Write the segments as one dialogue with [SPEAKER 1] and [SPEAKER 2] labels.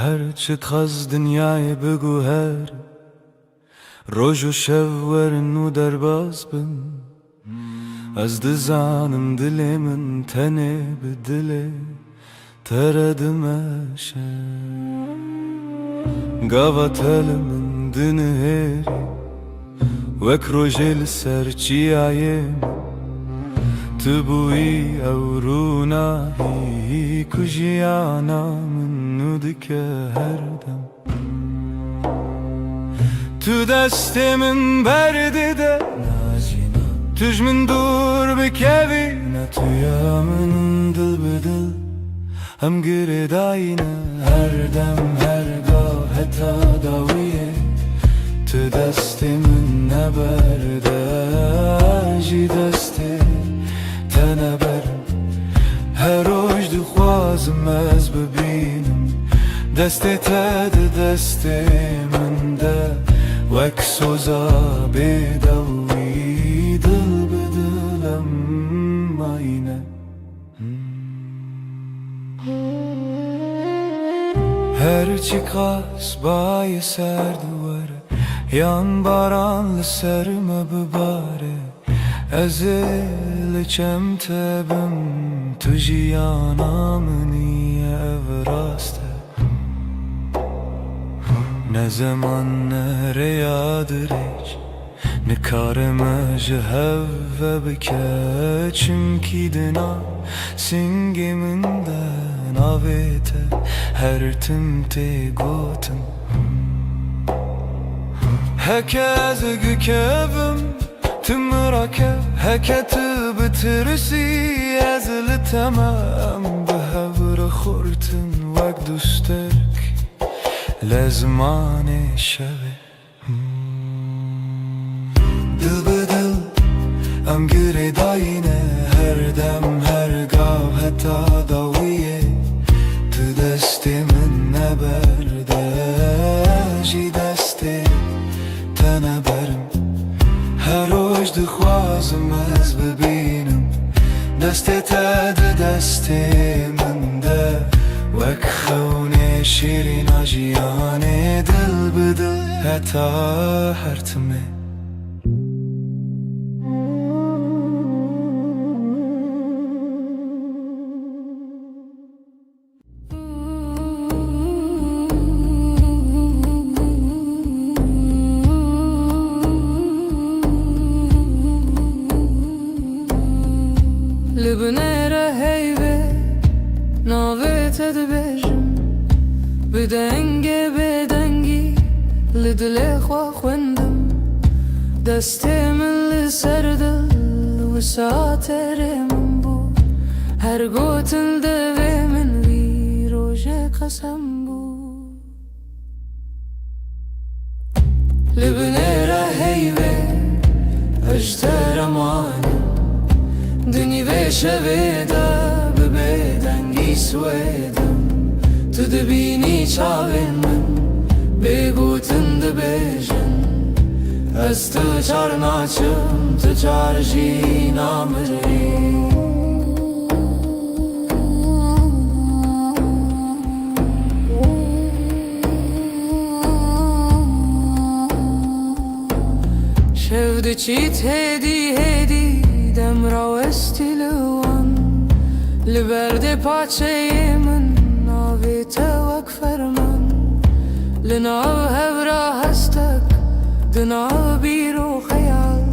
[SPEAKER 1] هرچی خز دنیای بگو هر روز و شب ورن و درباز بن از دزانم دل من تنه به دل تردمشه قواتل من دنهری وک روژل سرچی آیم تبوی او رونایی کجیانا من ندکه هر دم تو دست من برده ده توش من دور بکوی نه تویا من دل بدل هم گرداینه هر دم هر گاه حتی داویه تو دست من نبرده جی دست تنه برم هر روز دخوازم از ببینم دست تد دست من ده وک سوزا بدوی دل بدلم آینه هرچی قاس بای سر دواره yan baranlı serme bibare ezil çemtebim tujiyana niye evraste ne zaman nereyadır hiç ne kareme jehve bike çünkü dina singiminden avete her timte gotum هکز گکبم تمرکه هکت بترسی از لتمام به هور خورتن وک دوسترک لزمان شبه دل بدل ام گره داینه هر دم هر گاه حتی داویه تو دست من نبرده جی دسته تنه برم هر روز دخوازم از ببینم دست تد دست من ده وک خونه شیرین آجیانه دل بدل حتی هرتمه
[SPEAKER 2] لبنيرة هيبة ناويت دبجم بدنگي بدنگي لدلي خوا خوندم دستي من لسردل وساتر من بو هر قوتن دوي من وي روجه قسم بو لبنيرة هيبة اجتر اماني دنی و شویده به بدنگی سویدم تو دبینی چاوین من بگوتن دبیجن از تو چار ناچم تو چار جی نامری شفده چیت هدی هدی دم راوستی لوان لبرد پاچه من ناویت وک فرمان لناو هورا هستک دناو بیرو خیال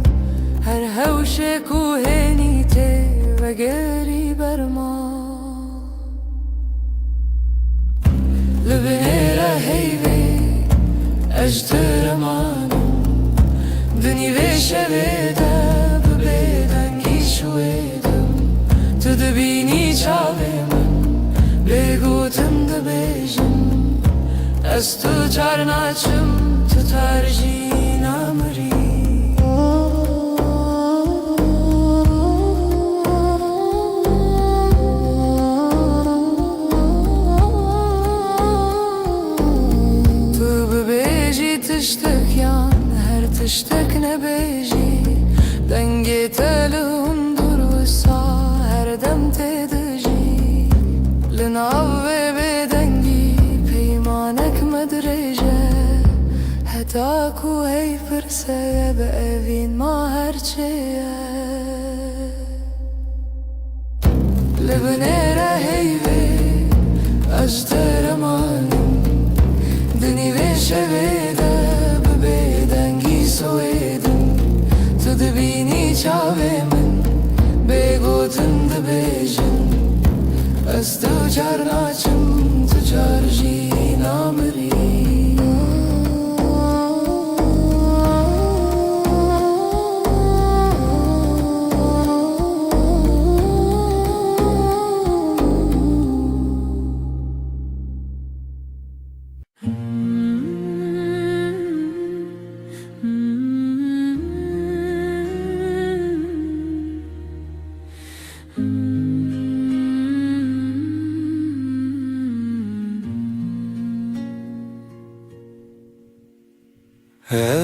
[SPEAKER 2] هر هوش کوهنی ته و گری برما لبنیره هیوی اجتر مانم دنی و شویده شویدم تو دبینی چاوی من بگوتم دبیجم از تو چار ناچم تو ترجی نامری تو ببیجی تشتک یان هر تشتک نبیجی دنگی تلون دور وسا هر دم تدجی لناو بدنگی پیمان تاکو هی پرسه به اوین ما هرچیه لبنه هی بی اجتر مانم دنی ویشه بیده ببیدنگی سویدم تو دبینی چاوه من بگوتن دبیجن از تو چار ناچم تو چار جی نامری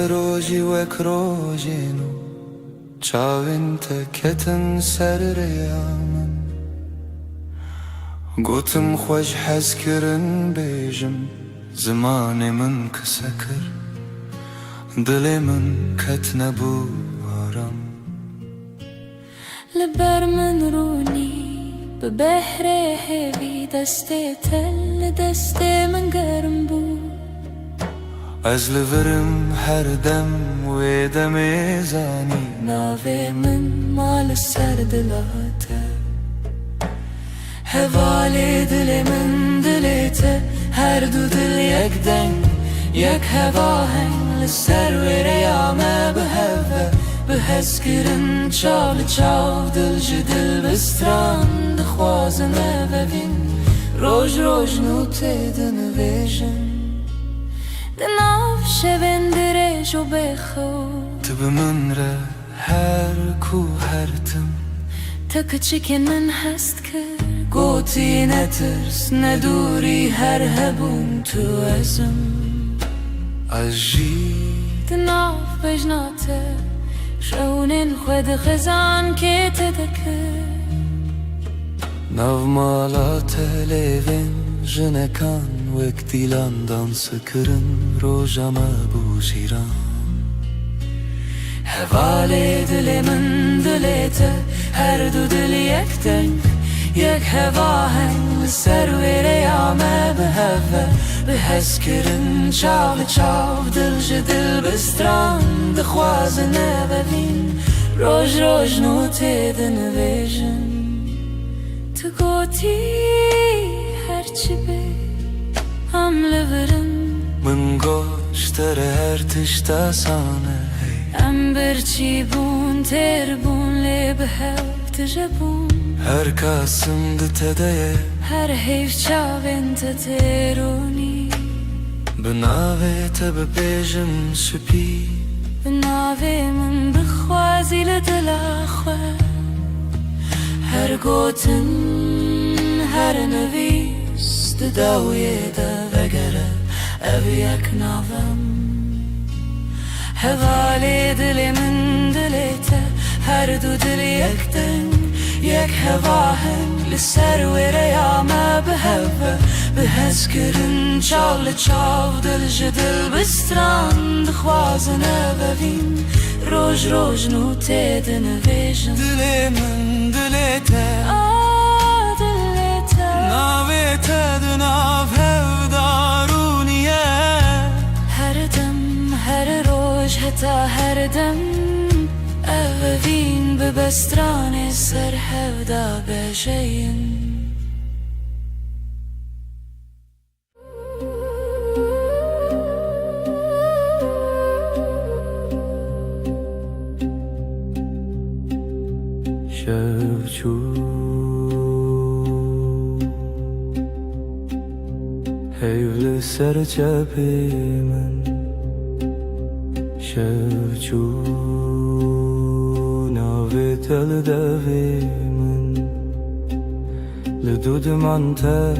[SPEAKER 1] روزی وک روزینو چاوین تکتن سر ریامن گوتم خوش حس کرن بیجم زمان من کسکر دل من کت نبو آرام
[SPEAKER 2] لبر من رونی به بحر هوی دست تل دست من گرم بود
[SPEAKER 1] از لورم هر دم و دم زانی
[SPEAKER 2] ناوی من مال سر دلاته حوالی دل من دلیته هر دو دل یک دنگ یک هوا هنگ لسر و ریامه به هوا به حس کرن چال چاو دل جدل بستران دخوازنه و بین روش روش نوته دنویجن دناف شبن درج و بخو
[SPEAKER 1] تو به من را هر کو هر تم
[SPEAKER 2] تا کچکن من هست کر گوتی نترس ندوری هر هبون تو ازم
[SPEAKER 1] عجی
[SPEAKER 2] دناف بجناته شونن خود خزان که تدکر
[SPEAKER 1] ناو مالات لیوین جنکان وک دیلان دانس کرن روژما بوشیران
[SPEAKER 2] حوالی دل من دلیته هر دو دل یک دنگ یک هوا هنگ سر و ریامه به هوا به حس کرن چاو چاو دل جدل بستران دخوازنه ببین روش روش نوته دنویجن تو گوتی هرچی بی هم لورم
[SPEAKER 1] من گوشتر هر تشتا سانه
[SPEAKER 2] ام برچی بون تر بون لی به هف تجبون
[SPEAKER 1] هر کاسم دتده
[SPEAKER 2] هر حیف چاوین تترونی
[SPEAKER 1] بناوه تب بیجم سپی
[SPEAKER 2] بناوه من بخوازی لدل خواه هر گوتن هر نویس داویه دا وگره او یک ناوم حوالی دل من دلیته هر دو دل یک دنگ یک هوا هنگ لسر و ریامه به هوا به حس کرن چال چاو دل جدل بستران دخوازنه ببین روش روش نوته دنویجن
[SPEAKER 1] دل من دلیته
[SPEAKER 2] دلیته
[SPEAKER 1] ناوه تدناو هف دارونیه
[SPEAKER 2] هر دم هر روش حتا هر دم اوین به بستران سر هفدا بجین
[SPEAKER 1] شفچو حیول سر چپی من شفچو ناوی تل دوی من لدود من تا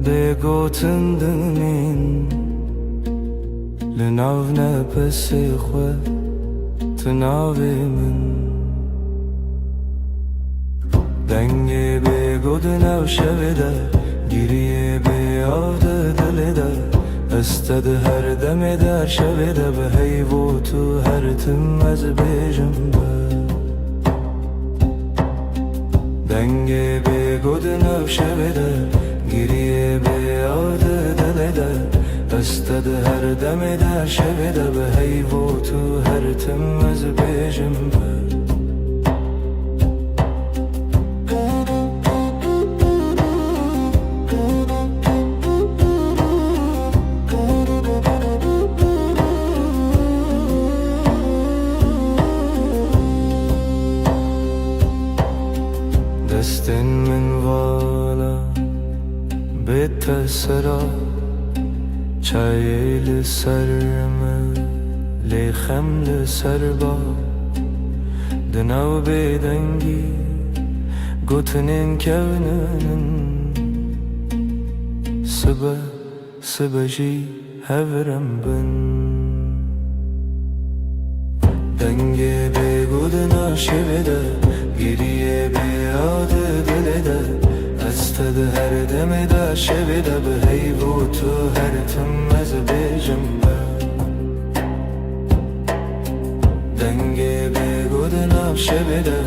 [SPEAKER 1] بگوتن دمین لناو نپسی خواه تناوی من دنگی بگود نو شویده گیریه بیاده دلیده استد هر دم در شب ده به هیو تو هر تم از بیجم دنگ به گود نو شب ده گریه به یاد دل ده استد هر دم در شب ده به هیو تو هر تم از بیجم دستن من والا بتسرا چای لسرم لیخم لسربا دناو بدنگی گوتنین کونن سبجی هورم بن دنگه به گودنا شبده گریه به یاد دل ده استد هر دم در شب ده به هیو تو هر تم از بیجم دنگه به گودنا شبده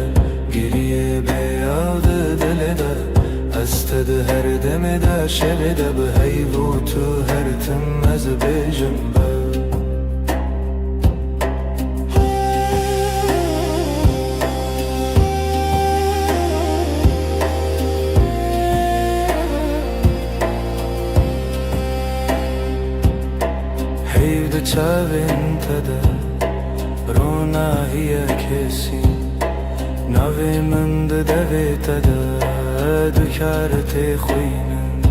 [SPEAKER 1] گریه به یاد دل ده استد هر دم در شب ده به هیو تو هر تم از بیجم چاوین تده رونا هی کسی نوی من دوی تده دکارت خوینن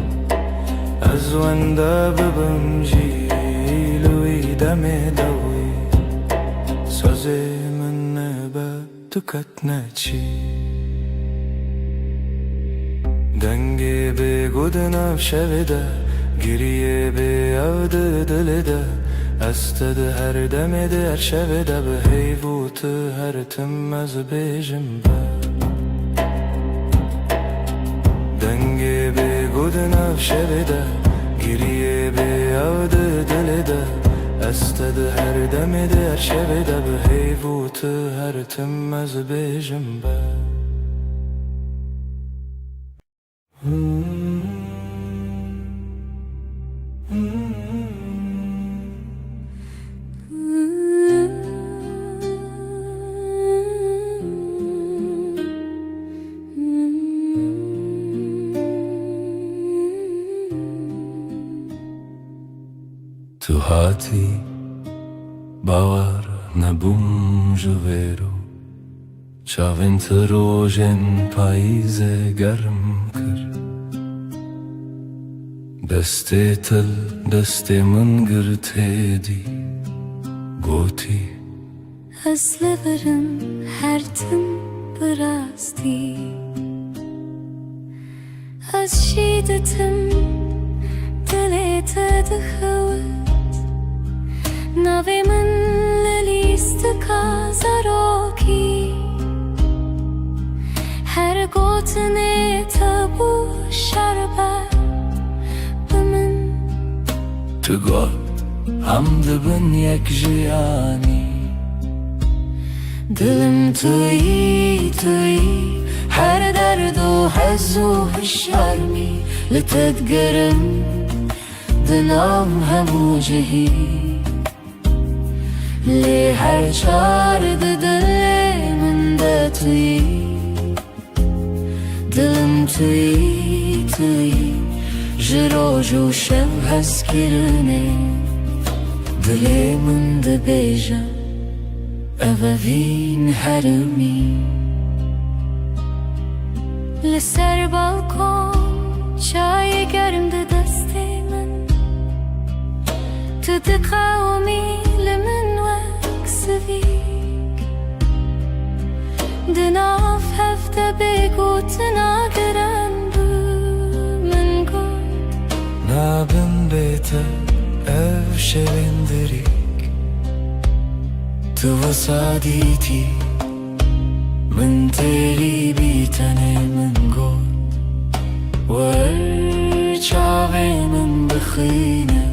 [SPEAKER 1] از ونده ببم جیلوی دم دوی سازی من نبا دکت نچی دنگی به گودنم شویده گریه به یاد دل ده استد هر دم در شب ده به هیو تو هر تم از بیجم دنگی به گودنم شب ده گریه به یاد دل ده استد هر دم در شب ده به هیو تو هر تم از بیجم تو هاتی باور نبوم جویرو چاوین تروژن پاییز گرم کر دسته تل دسته من گرته دی گوتی
[SPEAKER 2] از لبرم هر تم براستی از شیدتم دلت دخوت نوی من لیست کازاروکی هر گوتنه تبو شربت بمن
[SPEAKER 1] تو گفت هم دبن یک جیانی
[SPEAKER 2] دلم توی هر درد و حز و هشارمی لتدگرم دلم همو جهی لی هر چار دل من ده توی دلم توی جروج و شب هست کرنه دل من ده بیجم اووین هرمی لسر بالکن چای گرم ده دست من تو ده قومی لمن وک سویک ده ناف هفته بگو تناگرن بو من گل
[SPEAKER 1] نابن بیتا او شویندریک تو وصادیتی من تیری بیتنه من گل ور چاوی من بخینه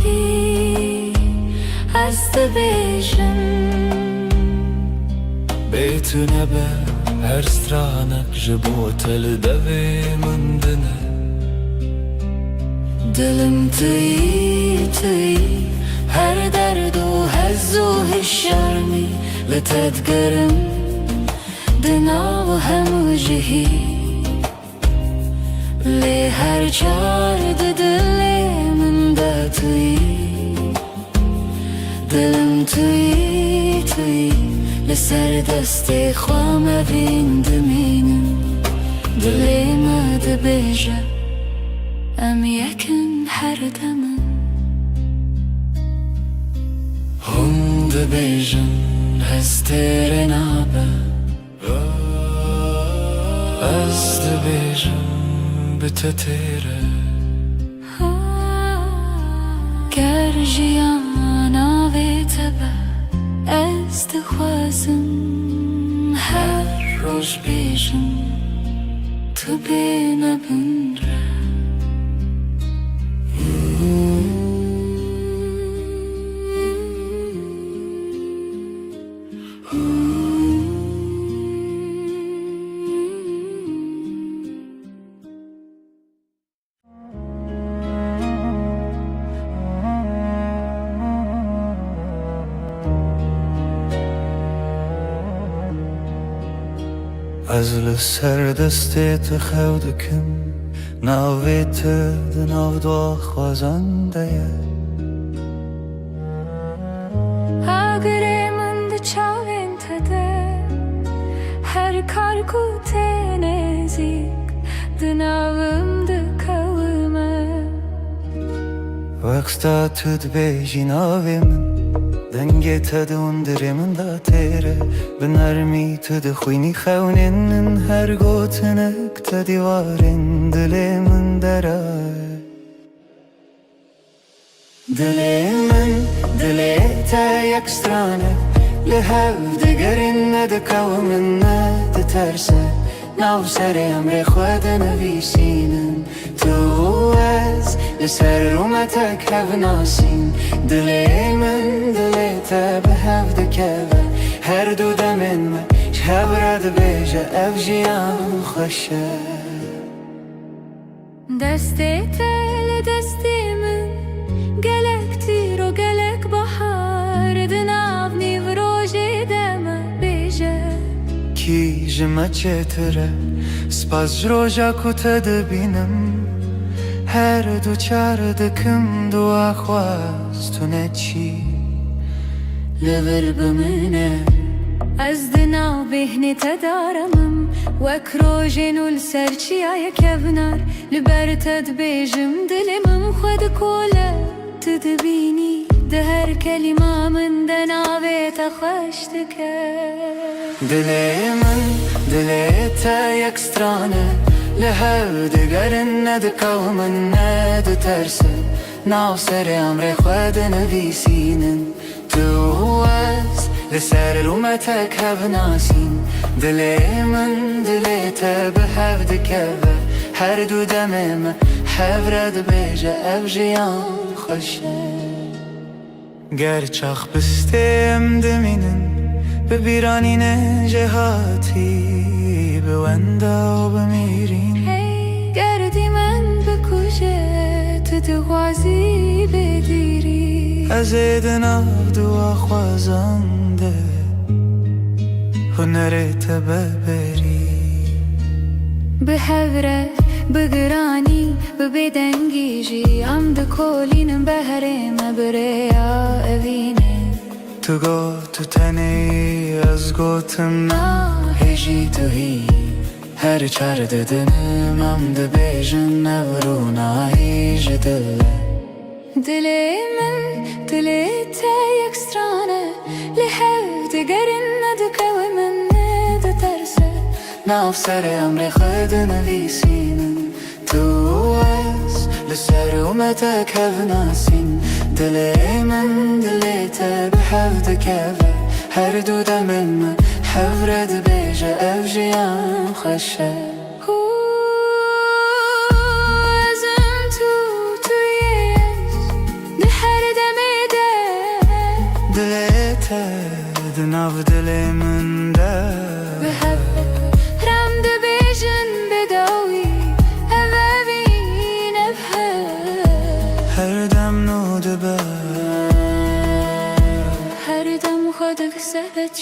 [SPEAKER 2] گوتی از دبیجم
[SPEAKER 1] بیت نبه هر سترانک جبوتل دوی مندنه
[SPEAKER 2] دلم توی هر درد و هز و هشرمی لتدگرم دنا و هم جهی لی هر چارد دلی من دا توی دلم توی لسر دست خوام بین دمینم دلی ما دبیجه ام یکن هر دمم هم دبیجن هستر نابه
[SPEAKER 1] از دبیجن بتتیره
[SPEAKER 2] گر جیانا وی تبه از دخوازم هر روش بیجم تو بینه بنره
[SPEAKER 1] از لسر دستت خودکم ناویت دناو دو خوازنده
[SPEAKER 2] اگر من ده چاوین تده هر کار کوته نزیک دناوم ده کومه
[SPEAKER 1] وقتا تد بیجی ناوی من دنگی تدون دری من دا تیره بنرمی تد خوینی خونین هر گوتنک تدیوارین دلی من درای دلی تا یک سترانه لحو دگرین ندکو من ندترسه ناو سر امر خود نویسینن تو از لسر رومتک هف ناسین دلی من دلی تا به هف دکوه هر دو دمین من شب رد بیجه اف جیان خوشه
[SPEAKER 2] دستی تل دستی من گلک تیر و گلک بحار دناو نیو روژی دمه بیجه
[SPEAKER 1] کی جمع چتره سپاس جروجا کتا دبینم هر دو چار دکم دو آخواست تو نچی
[SPEAKER 2] لور بمنه از دناو بهنی تدارمم وک روژین و لسرچی آیا کبنار لبر تد بیجم دلمم خود کوله تدبینی ده هر کلمه من دناوی تخوش دکر
[SPEAKER 1] دلی تا یک سترانه لحو دگرن ندکو من ندترسه ناو سر امر خود نویسینن تو از لسر رومتک هف ناسین دلی من دلی تا به هف دکوه هر دو دمم هف رد بیجه اف جیان خوشه گر چاخ بستیم دمینن ببیرانین جهاتی بوندا و بمیرین
[SPEAKER 2] گردی من بکوشه تو دغازی بدیری
[SPEAKER 1] از دناو دو خوازنده هنرت ببری
[SPEAKER 2] به هوره بگرانی ببدنگیجی ام دکولینم بهرم بریا اوینه
[SPEAKER 1] تو گو تو تنی از گوتم هیجی تو هی هر چار ددنم ام دبیجن نورو هیج
[SPEAKER 2] دلی من دلی تا یک سترانه لحو دگرین ندکو من ندترسه
[SPEAKER 1] ناف سر امر خود نویسینن تو از لسر اومتک هف ناسین دلی من دلی تا به هف دکوه هر دو دمن من هف رد بیجه اف جیان خوشه
[SPEAKER 2] ازم تویش ده هر
[SPEAKER 1] nav dilimin de
[SPEAKER 2] بحبك رمد بيجن بداوي أبابين أبهر
[SPEAKER 1] her dem nude be
[SPEAKER 2] هر دم خودك سبت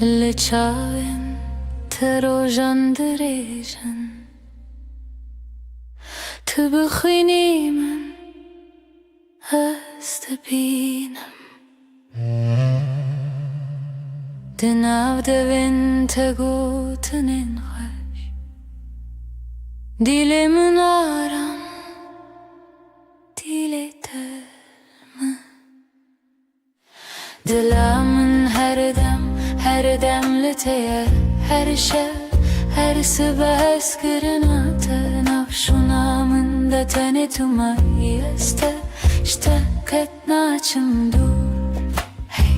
[SPEAKER 2] اللي تشاون تروجن دريجن تبخيني من استبينم دناو دبن تقوتنين خش ديلي من آرام ديلي ترم دلا من her demliteye, her şey, her sıba eskirnate nafşunamında tane tumayı este, işte ketnaçım dur, hey.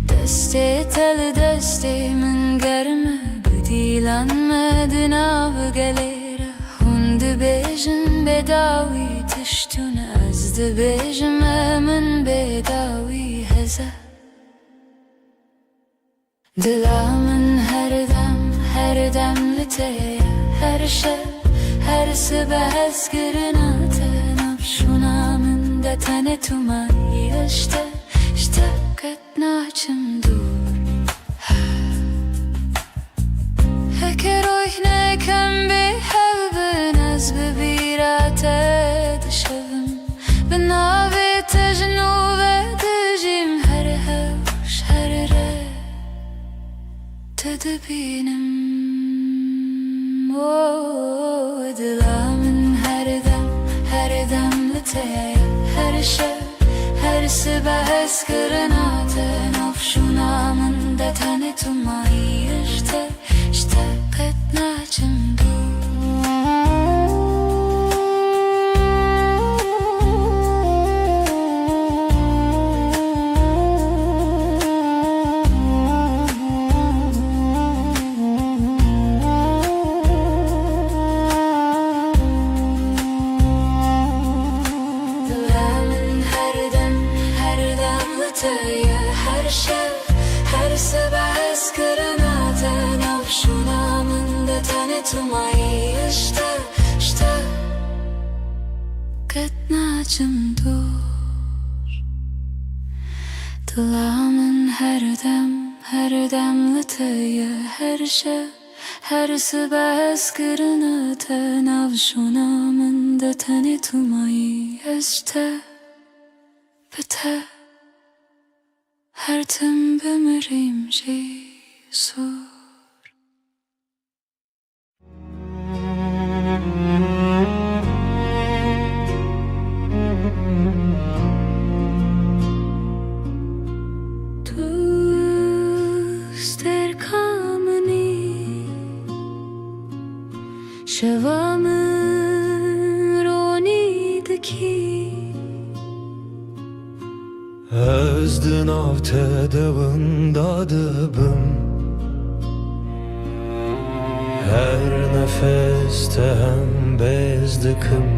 [SPEAKER 2] Deste tel deste min germe, bedilanme av gelere, hundu bejin bedavi tiştun azdı bejime min bedavi heze. Dilamın her demliteye, her şey, her sıba eskirnate nafşunamında tane tumayı işte ketnaçım dur. Heker oyne kem bi hevben az bebirate dışavım benavi tejnu ve dejim her hevş her re tedbinim o dilamın her demliteye, her şey, her sıba eskirnate nafşunamında tane tumayı işte ketnaçım dur. Her şey, her sıba eskirnate nafşunamında tane tumayı işte ketnaçım dur. Dilamın her demliteye, her şey, her sıba eskirnate nafşunamında tane tumayı işte bite. Her tim bemirim Jesus. Ster kameni şevamın ronideki
[SPEAKER 1] Özdün av tedavında dıbım Her nefeste hem bezdikim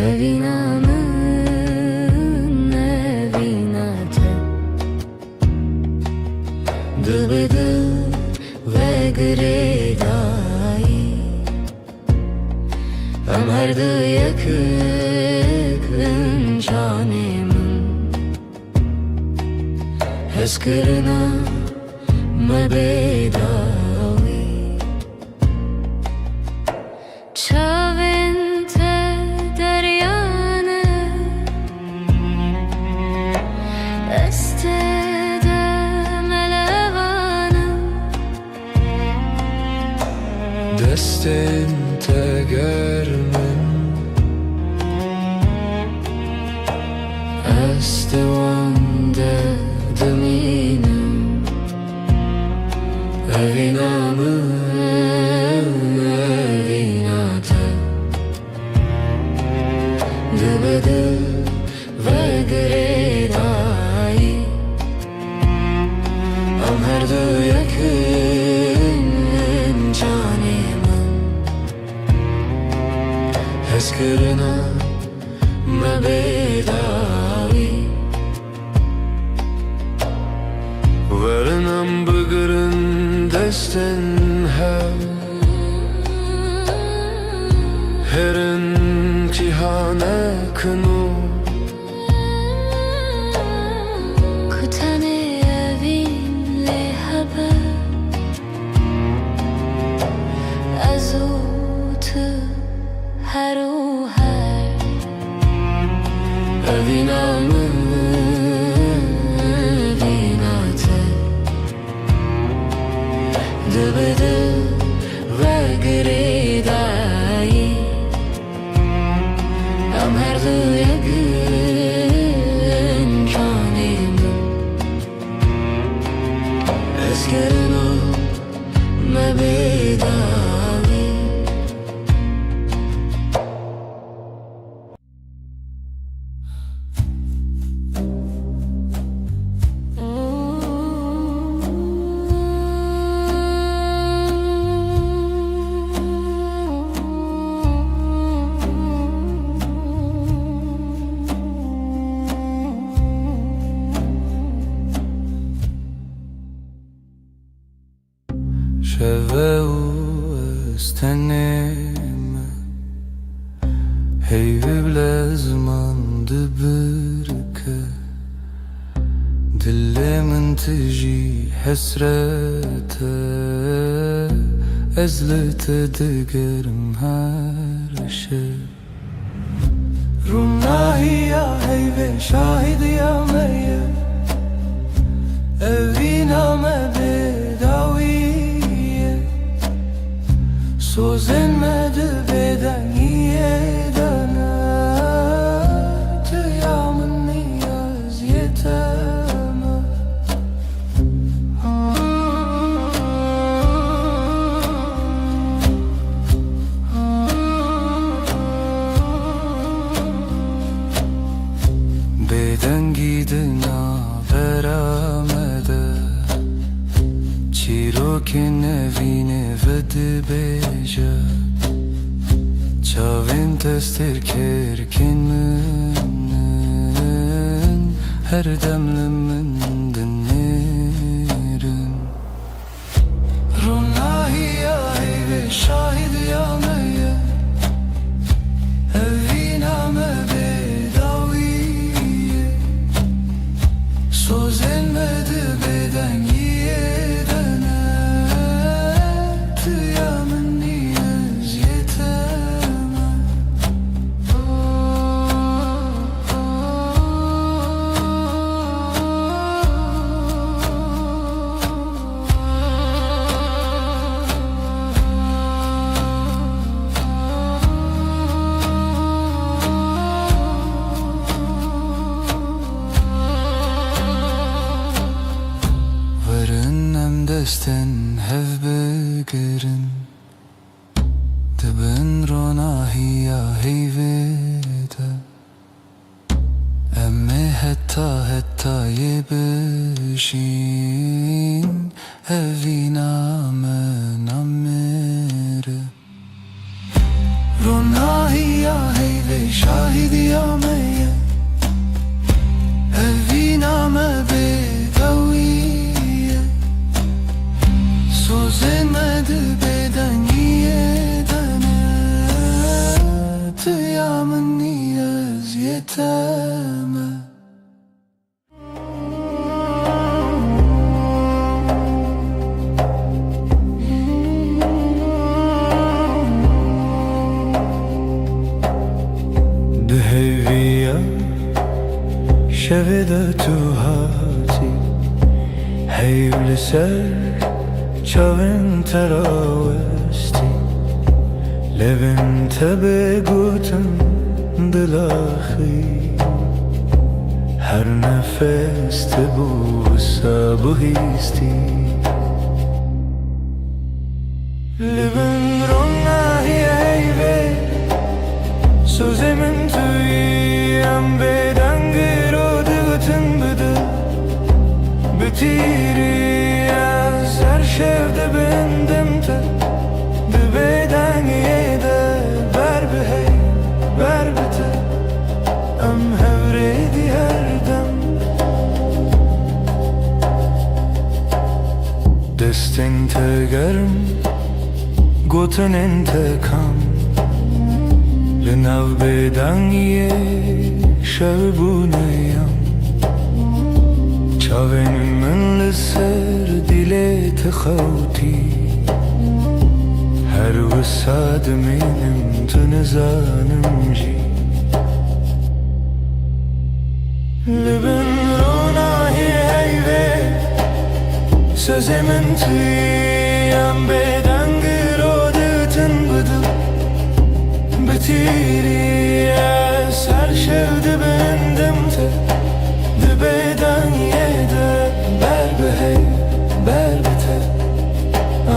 [SPEAKER 2] Evinamın evinate Dıbıdı ve gredayı Hem her dı yakın canemin Eskirna mebedavi Çavente deryane Estede melevane
[SPEAKER 1] Dest
[SPEAKER 2] دست وانده دمینم Evinamı evinate Dıbıdı ve gredai Am her du yakın canımın Heskırına mebedavi Varınam bıgırın desten her imtihane kını Kutane evinle haber Azutu her o her Evinamı Dıbıdı ve gredai Am her du yakın canımın Eskirina mebedavi
[SPEAKER 1] شوه استنم هی بلازمان دبرکه دلمن تجي حسرته ازلت دقرم هر شب روناهي يا هيبة شاهد يا مية evina me bedaviye Sozenmedi beden yedene Tıyamın niyaz yeteme Beden gidina veramede Çirokin evine vedi beja Çavin testir kerkin münnen Her demlimin dinlerim Runahi ya ve şahid ya meyye Evina me bedaviye Sozenmedi beden yedene Tıyamın niyaz yeteme desten hev begerin Dibin ronahi ya heyvede Emme hetta yebişin Evina men amere Ronahi ya heyve şahidi ya meyye Evina me bedaviye Sozenmedi beden yedene Tıyamın niyaz yeteme Dheviya şevede tu hati Heyvli ser Çavin teravesti Levin tebe gutun dilahi her nefeste bu sabı histi Libin rona hiyeyve Sözemin tüyem bedengir o dıgıtın bıdı Bitiri az her şevde bendimte Dı bedengiye de ber behey ber bite Em hevredi her dem Destin tegerim Goten intekam Lenav bedangiye şevbuneyam Çavenin min liser dile texavti Her vısad minim tınızanım ji Libin ronahi heyve Sözemin tüyem bedengir o dıtın bıdı Bitiri eser şevdi bendimte Dı beden yede ber behey ber bite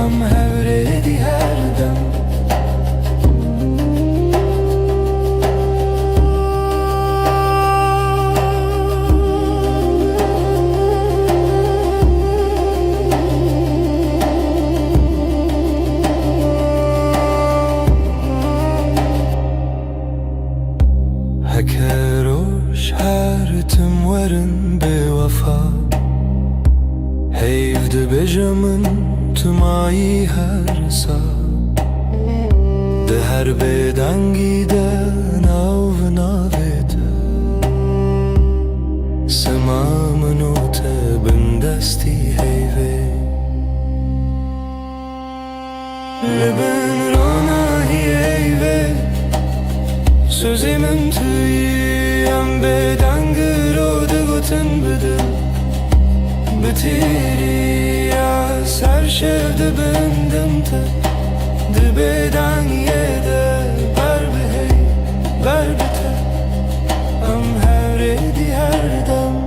[SPEAKER 1] Am hevredi her dem Hekeroş her tüm varın bevafa Heyvde bejamın tüm ayı her sa De her beden giden av navete Semamın o tebin desti heyve Libin ronahi heyve Sözemin tüyem bedengir o dıgıtın bıdı Bitiri az her şevde bendimte Dı beden yede ber behey ber bite Am hevredi her dem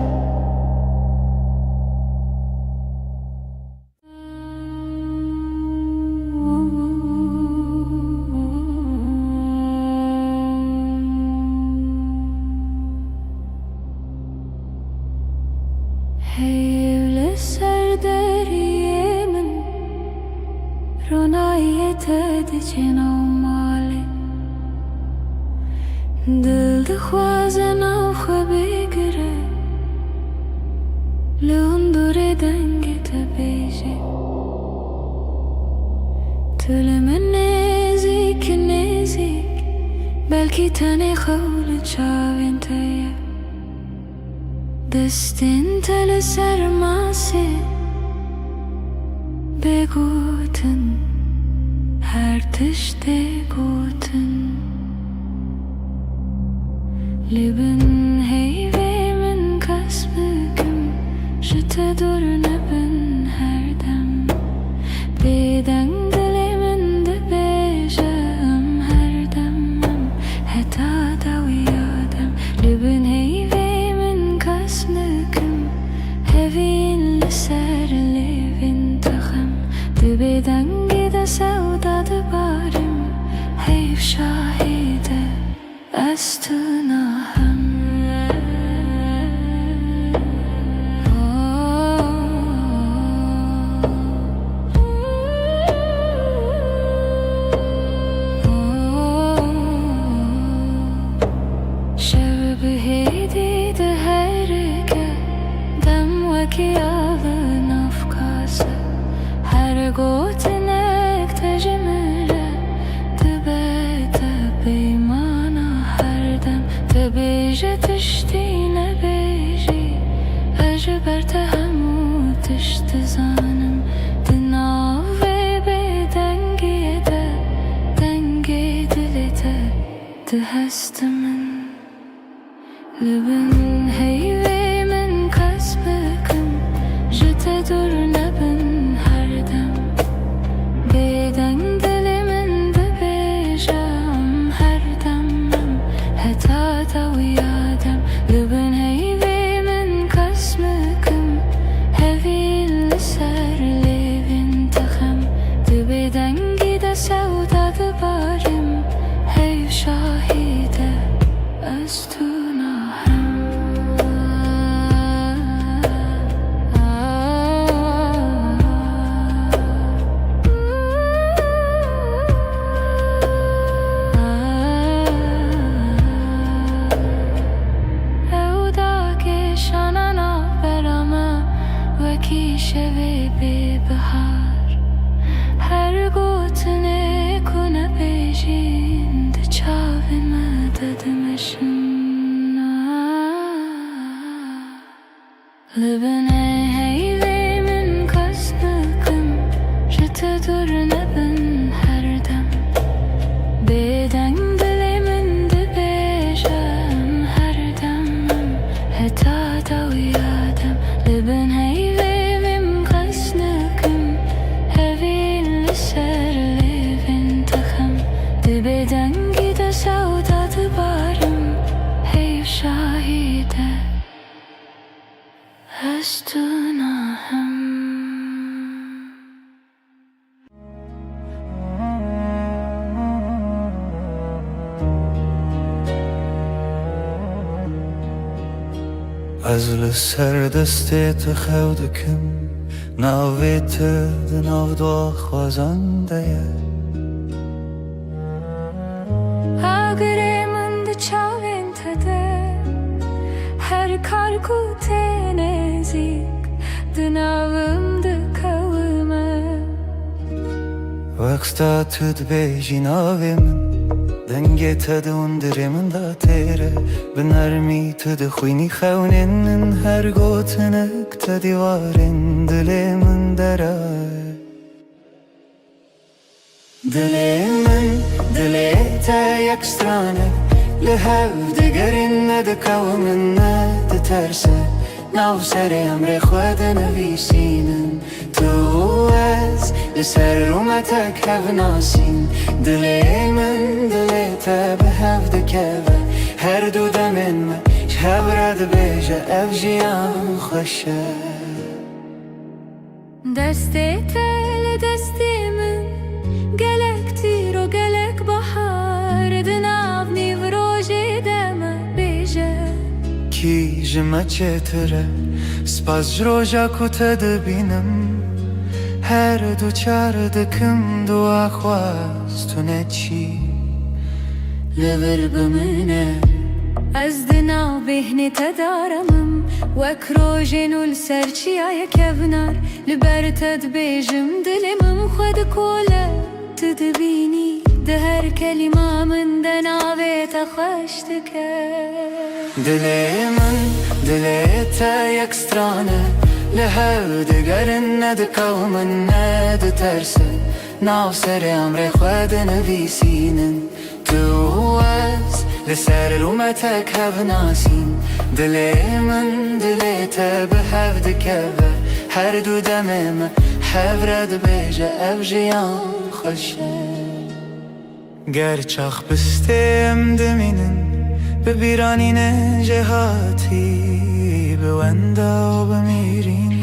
[SPEAKER 2] Heyvle serderiyemin Ronayet edicen avmali Dil dixwazen av xwe bigire Li hundurê dengê te bêje Tu li min nêzik nêzik Belkî tenê xew li çavên te ye Destin tele sermase Begoten her tişte goten Libin heyvemin kasbıkım Jete dur nebin her dem Beden dilimin de bejam her demem Heta da uyadem Libin heyvemin kasbıkım Hevin liser livin takham Dı beden gide sevda dı barim Heyv şahide Astınaham Şevbi heydi de herke Dem veki alın afkası Her gotinek tecmile Tıbete beymana her dem Tebije tiştine beji Ecberte hemu tişti zanım Dinav ve bedengiye de Denge dilite Dihestimin Libin heyvemin kasbıkım Jete dur nebin her dem Beden dilimin de bejam her demem Heta da uyadem کی شوی به بهار هر گوتنه کنه بیجین ده چاوی مددمشن لبنه هیوی من کس نکم جت دور نبن هر دم بدنگ دلی من ده بیجم هر دمم هتا دو یادم لبن هیوی من کس نکم هوی لسر لیوین تخم ده بدنگی ده سودا ده بارم هیو شاهیده از تو ناهم
[SPEAKER 1] از لسر دستت خودکم ناویت دناو دو خوازنده
[SPEAKER 2] اگره من ده چاوین تده هر کار کوته نزیک دناوم ده کومه
[SPEAKER 1] وقتا تد بیجی ناوی من دنگی تد اندره من دا تیره بنرمی تد خوینی خونین هر گوتنک تدیوارین دلی من دره دلی من دلی تا یک سترانه لهو دگرین ند کومن ند ترسه ناو سر امر خود نویسینن تو از لسر رومتک هف ناسین دلی من دلی تا به هف دکوه هر دو دمن ما شب رد بیجه اف جیان خوشه
[SPEAKER 2] دستی تل دستی من گلک تیر و گلک بحار دناو نیو روژی دم بیجه
[SPEAKER 1] کی جمع چتره سپاس جروجا کتا دبینم هر دو چار دکم دو آخواست تو نچی
[SPEAKER 2] لبر بمنه از دناو بهنی تدارمم وک روژینو لسرچی آیا کبنار لبر تد بیجم دلمم خود کوله تدبینی ده هر کلمه من دناوی تخشتکه
[SPEAKER 1] دلی من دلی تا یک سترانه لهو دگرن ند کومن ند ترسه ناو سر امر خود نویسینن تو از لسر رومتک هف ناسین دلی من دلی تا به هف دکوه هر دو دمم هف رد بیجه اف جیان خوشه گر چاخ بستیم دمینن ببیرانین جهاتی بوندا و بمیرین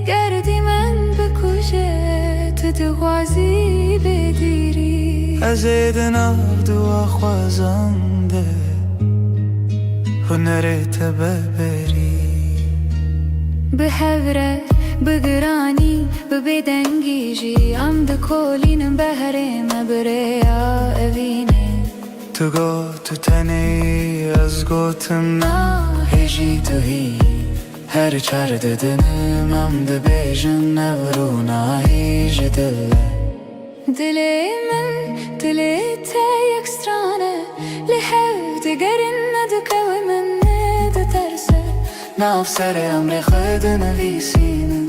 [SPEAKER 2] گردی من بکشه تو دغازی بدیری
[SPEAKER 1] از دناو دو خوازنده هنرت ببری
[SPEAKER 2] به هوره بگرانی ببدنگی جی ام ده کولینم بهره مبریا اوینه
[SPEAKER 1] تو گو تو تنی از گوتم هجی تو هی هر چار ددنم ام ده بیجن نورونا هیج دله
[SPEAKER 2] دلی من دلی تا یک سترانه لحو دگرن ندکو من ند ترسه
[SPEAKER 1] ناو سر امر خود نویسینن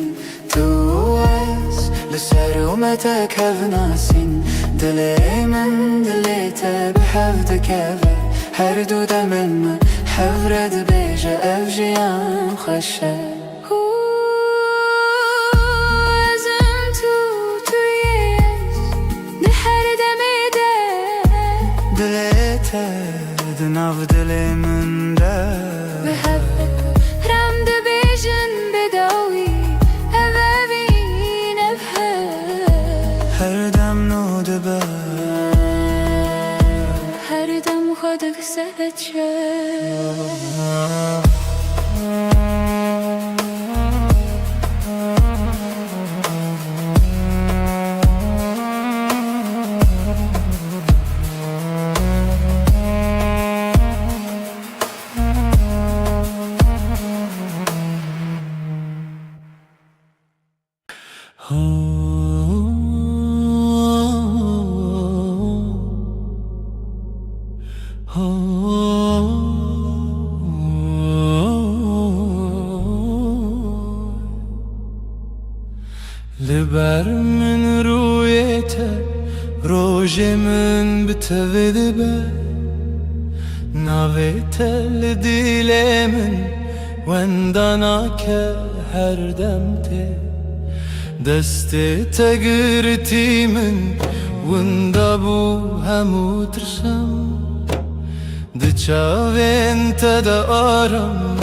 [SPEAKER 1] تو از لسر اومتک هف ناسین دلی من دلی تا به هف دکوه هر دو دمن من هف رد بیجه اف جیان خوشه
[SPEAKER 2] ازم تویش ده هر دمی ده
[SPEAKER 1] دلی تا دناو دلی من ده
[SPEAKER 2] به هف رم ده بیجن بداوی اوین
[SPEAKER 1] هر دم نو دبه
[SPEAKER 2] هر دم خودک سهت شد
[SPEAKER 1] لبر من رویته روژ من بتوید به ناویته لدیل من وندانا که هر دمته دست تگرتی من وندا بو همو ترسم دچاوین تدا آرم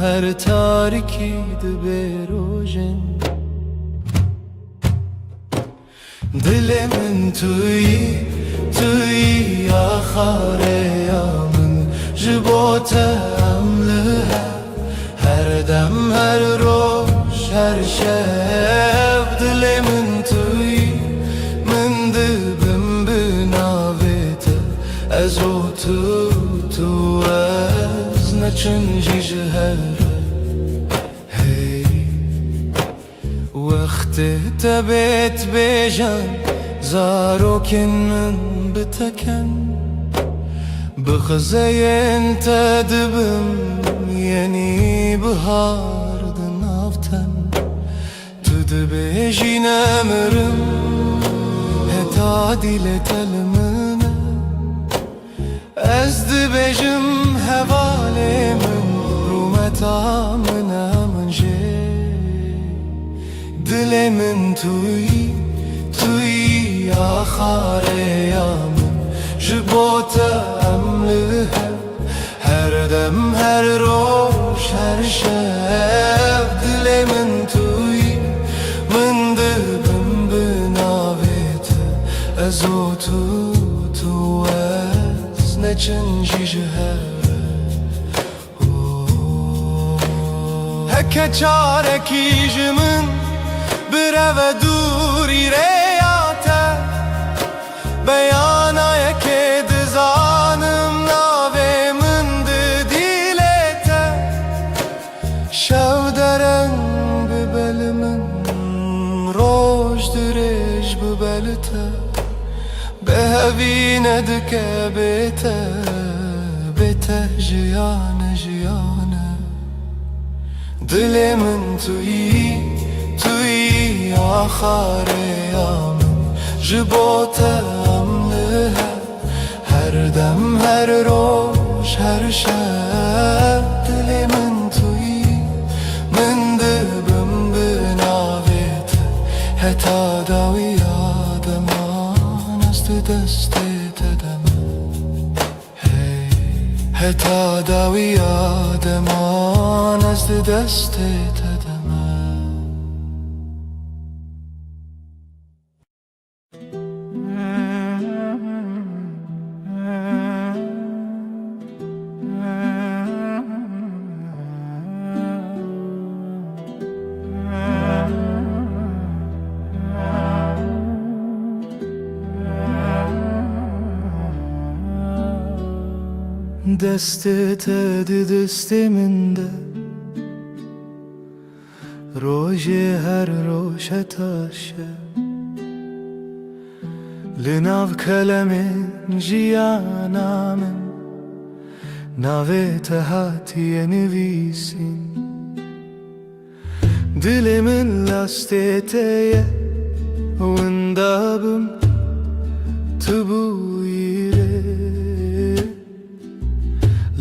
[SPEAKER 1] هر تاریکی دبروژن دل من توی آخاره یا من جبوتم لها هر دم هر روش هر شب دل من توی من دبم بناویت از او تو از نچنجی جهر وقت تبت بجان زاروكن من بتكن بخزين تدبم يعني بهار دنافتن تدبيجي نمرم هتادي لتلمنا ازدبجم هوالي من رومتا منا من جي دل من توی آخاره یا من جبوتم لها هر دم هر روش هر شب دل من توی من دبم بناویت از او تو از نچنجی جهر هکه چارکی جمن برو دوری ریاته بیانای که دزانم ناوی من دیلته شو درنگ ببل من روش درش ببلته به هوی ندکه بیته جیانه دل من توی آخاره یا من جبوتم لها هر دم هر روش هر شب دل من توی من دبم بناویت حتی داوی آدمان است دست تدم حتی داوی آدمان است دست تدم دستت دست من ده روژ هر روش تاشه لناو کلم جیانا من ناویت هاتی نویسین دل من لاستیته وندابم تبویره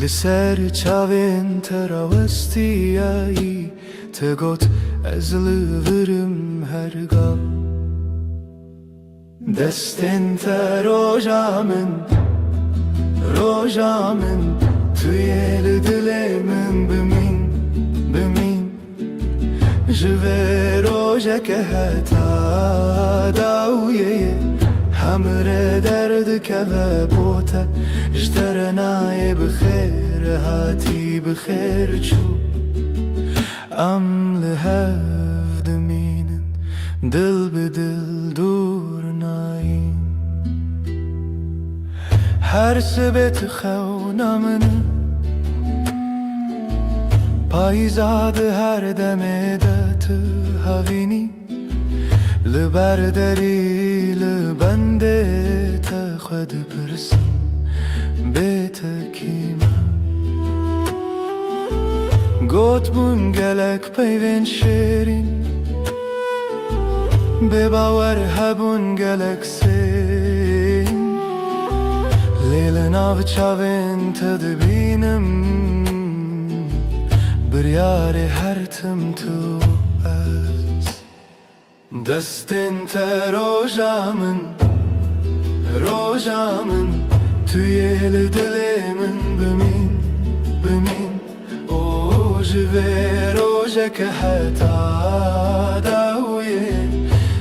[SPEAKER 1] لسر چاوین تراوستیایی تگوت از لورم هرگاه دستن تا روژا من توی دل من بمین جوه روژا که حتا داویه همره درد که بوته جترنای بخیر هاتی بخیر چو ام لهف دمینن دل به دل دور ناین هر سبت خونا من پایزاد هر دمه دت هاوینی لبرداری لبنده تا خود پرسم بیت کیما گوت بون گلک پیوین شیرین بباور هبون گلکسین لیل ناو چاوین تدبینم بریار هر تم تو از دستین تا روژامن توی دل من بمین او جوه روژه که حتا داویه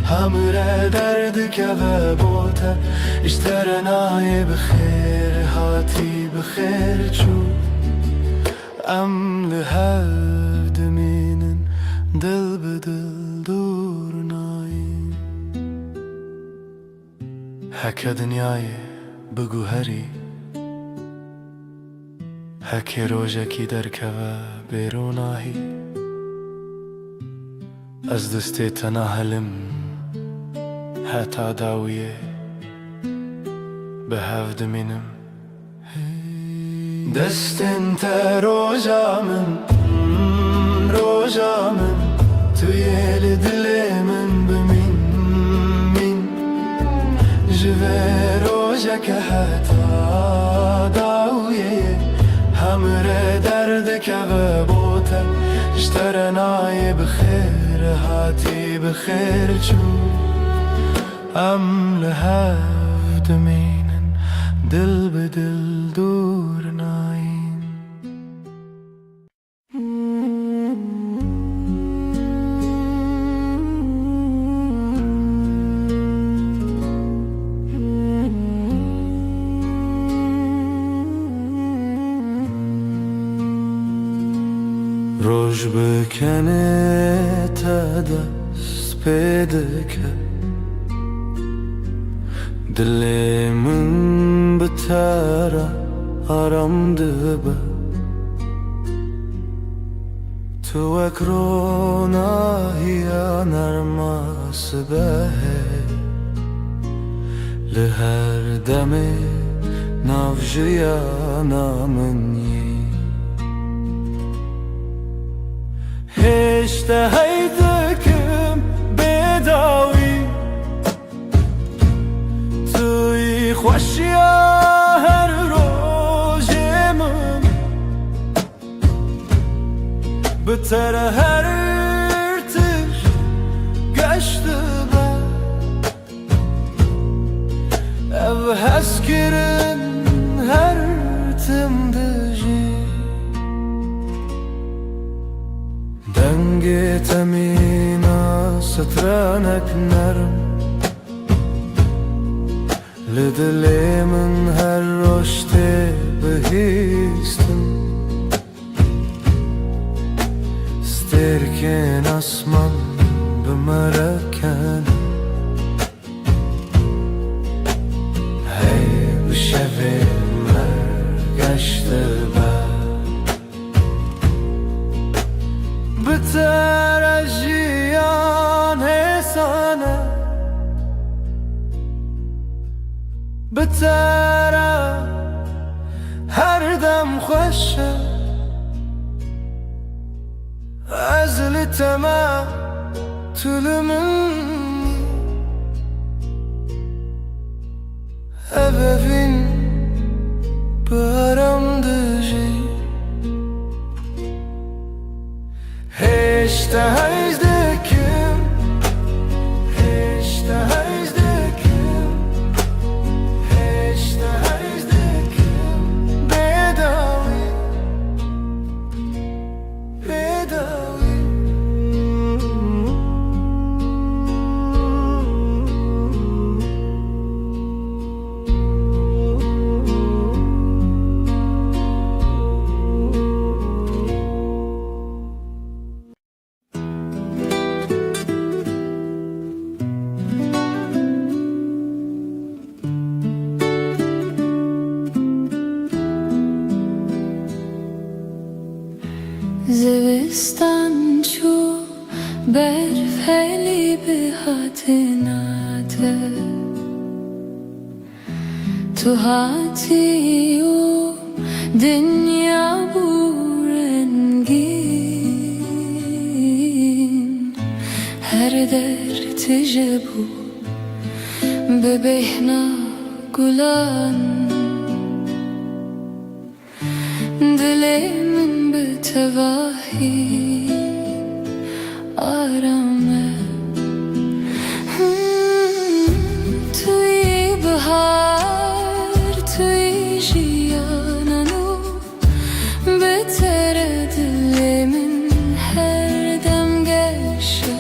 [SPEAKER 1] همراه درد که و بوته اشترنای بخیر هاتی بخیر چو ام لحد مینن دل بدل دور نایم هکه دنیای بگو هری هکه روژه کی در که و بیروناهی از دسته تناهلم حتا داویه به هفت منم دستن تا روژامن توی دل من بمین جوه روژه که حتا داویه همراه درد که و بوته اشترنای بخیر هاتی بخیر چو ام لحفت مینن دل به دل دور نایم روش بکنه تا دست پیدا کرد دل من بتره آرام دبه تو اکروناهی نرماس به لهر دم نافجیا نامنی هشته هیدکم بداوی توی خوشیا هر روزم بتر هر ارتش گشته با او هست کرن هر تم دجی دنگ تمینا سترانک نرم لدل من هر رشته بهیستم سترکن اسمان بمرکن هی بشوه مرگشته بتر اجیان حسانه بتر هر دم خوشه از لتما طول منی ابفین برام دجی هشته هیزدکم هشته هیزدکم هشته هیزدکم بداوی زوستان چو برف هلی به هاتناته تو هاتی و دنیا بورنگین
[SPEAKER 2] هر درد جبو ببهنا گلان دلمن به تواهی آرامه توی بهار توی جیانانو بهتر دلمن her dem گشه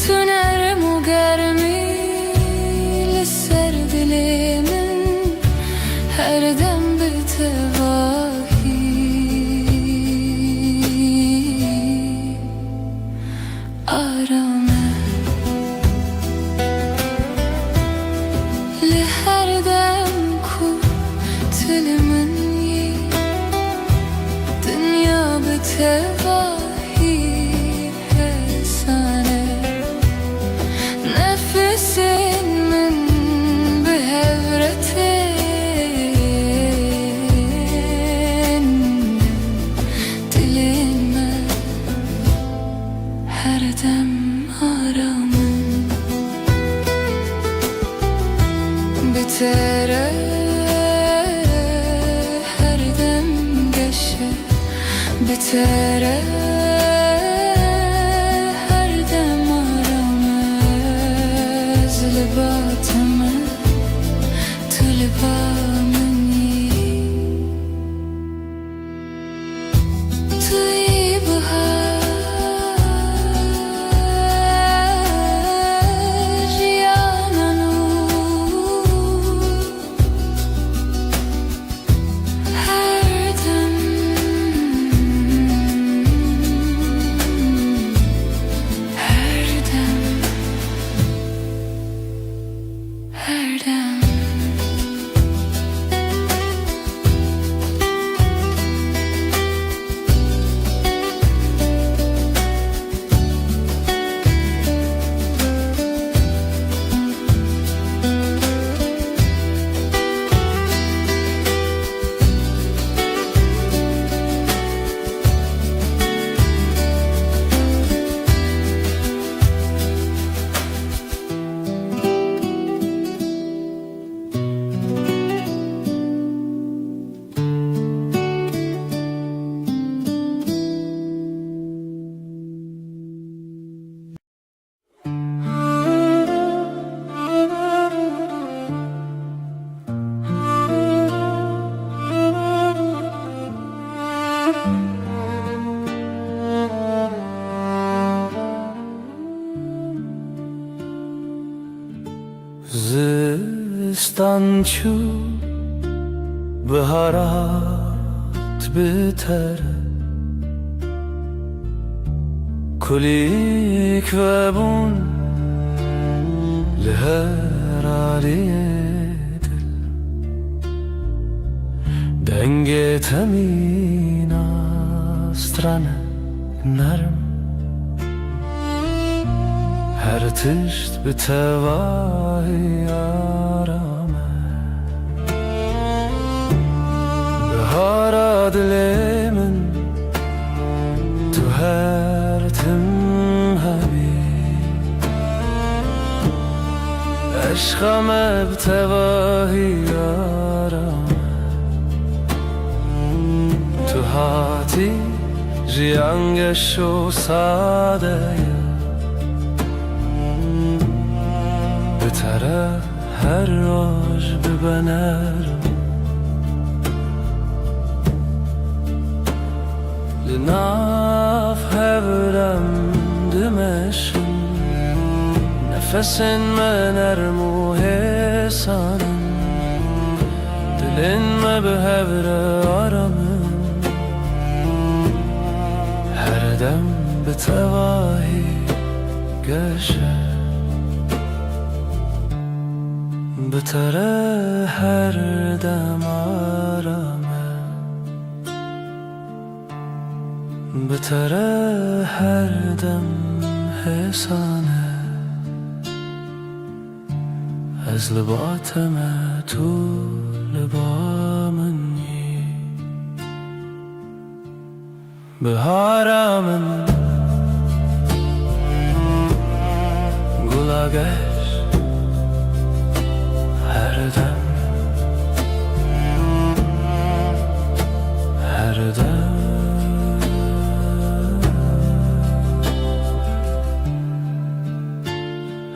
[SPEAKER 2] تو نرم و گرمی لسر دلمن her dem به تواهی آرامه لهر dem کو دلمن یی dünya به تواهی حسانه نفسین من به هورتین دلime her dem aramın bitere her dem geçe bitere her dem aramız libatımı tulibamını tuy bahar yananu her dem her dem her dem
[SPEAKER 1] زستان چو بهارات بتر کلیک و بون لهر علی دل دنگ تمین استرانه نرم her tişt bir tevahi arame Behara dilemin tu her tim habi Eşkame bir tevahi arame Tu hati jiyangeşo sadeye بتره هر راج ببنرم لناف هورم دمشن نفسن من ارمو حسانم دلن ما به هور آرامم هر دم به تواهی گشه بتره her dem arame بتره her dem hesane از لباتم تو لبامنی بهارمن yola geç her dem, her dem,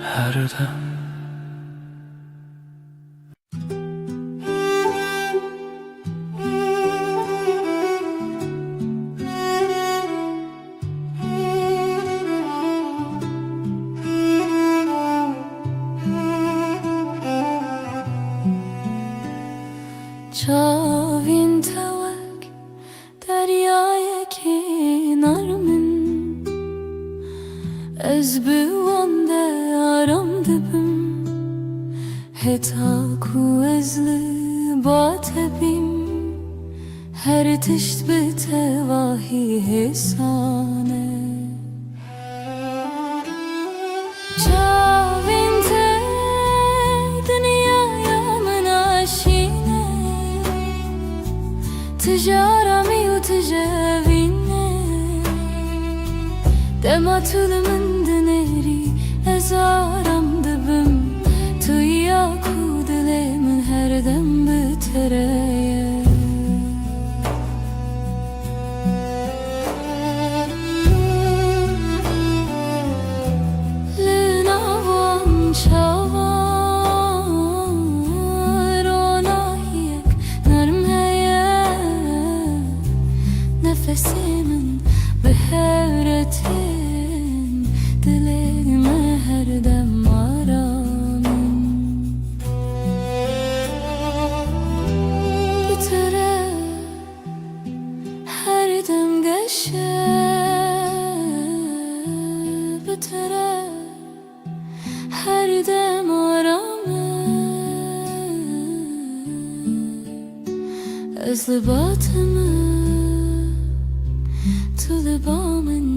[SPEAKER 1] her dem.
[SPEAKER 2] چاوین توک دریای کنار من از بوانده آرام دبم هتا کو از لبات بیم هر تشت به تواهی حسانه چاوین ته دنیا من آشینه تجارمي وتجاويني دما طول من دنيري ازارم دبم تو ياكو دلي من هر دم بتريا لناوان شاوان روناهيك نرم nefesimin behevretin dileğime her dem aramın bitere her dem geçe bitere her dem aramın özlübatımı to the bomb and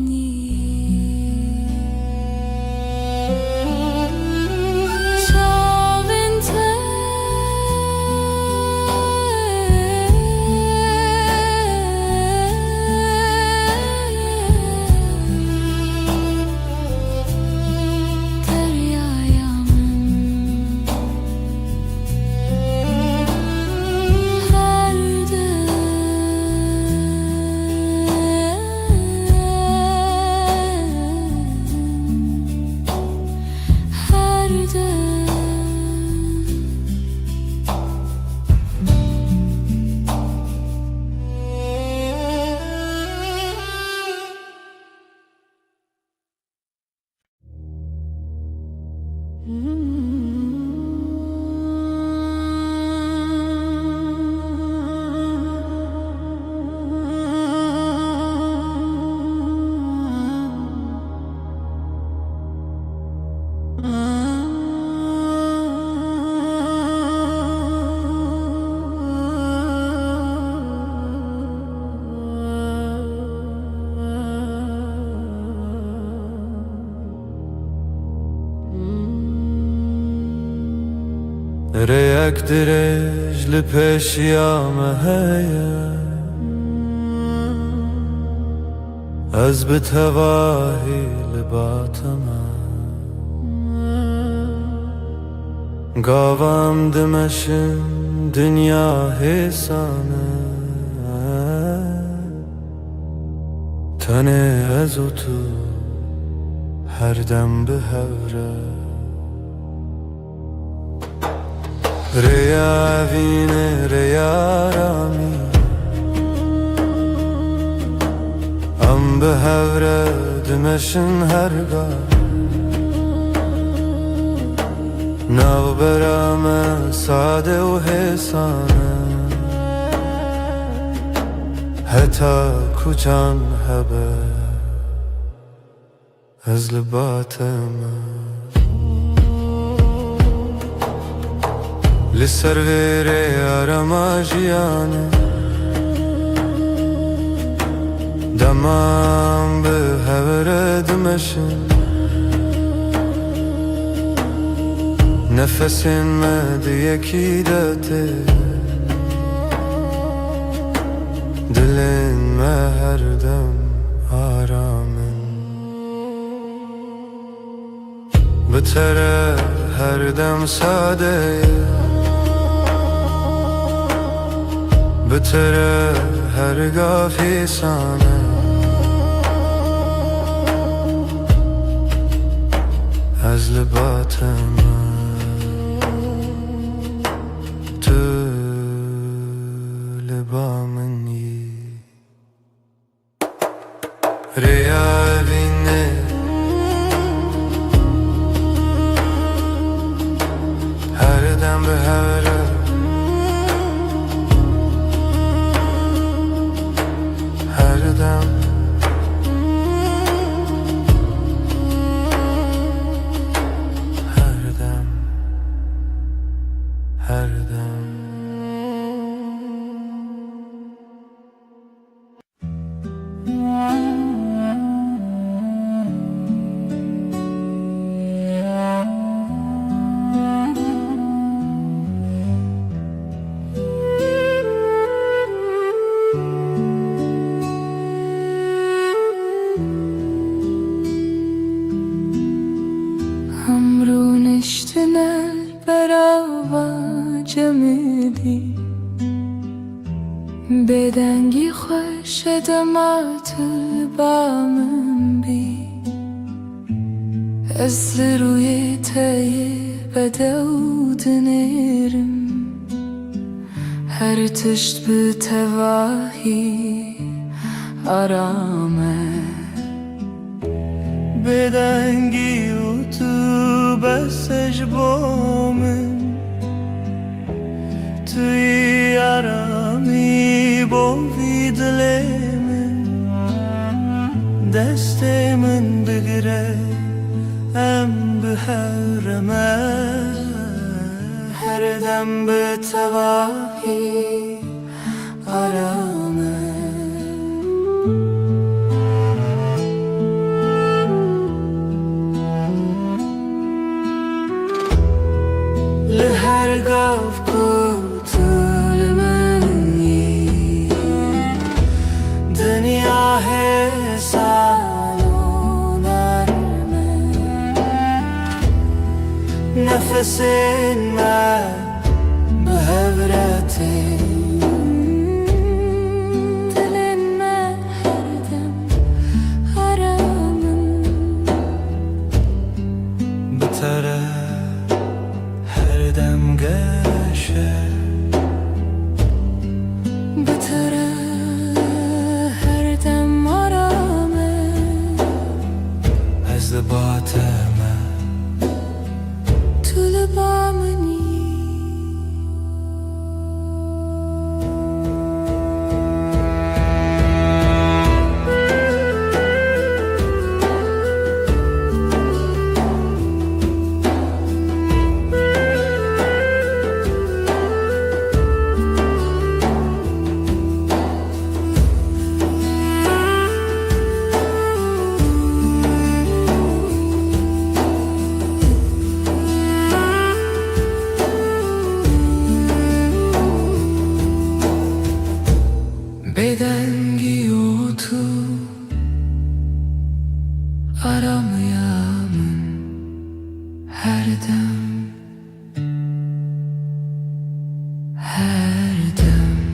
[SPEAKER 1] ريك درج لپیش یامه هیا از بتواهی لباتما گاوام دمشن دنیا حسانه تنه از تو هر دم به هوره ریا وینه ریا رامی ام به هوره دمشن هرگاه نو برام ساده و حسانه حتی کوچان هبه از لباتم لسر ویره آرما جیانه دمام به هوره دمشن نفسین مد یکی داته دلین ما هر دم آرامن به بتره هر دم ساده بتره هر گافی سانه از لباتم تو لبامنی ریا بینه هر دم به هر دم هر دم هر دم
[SPEAKER 2] همرونشتن برا جمدی بدنگی خوش دمات البامن بی از روی تای بدود نرم هر تشت به تواهی آرامه
[SPEAKER 1] بدنگی و تو بسش بامن توی آرامی بوی دل من دست من بگره ام به حرمه هر دم به تواهی آرامه لهر گاف کوتل منی دنیا حسان و نرمه نفس من به هبرته
[SPEAKER 2] دل من هر دم آرامن
[SPEAKER 1] بتره هر دم گشه
[SPEAKER 2] بتره هر دم آرامه
[SPEAKER 1] از لباتم
[SPEAKER 2] تو لبامنی بدنگی و تو آرامıyamın her dem her dem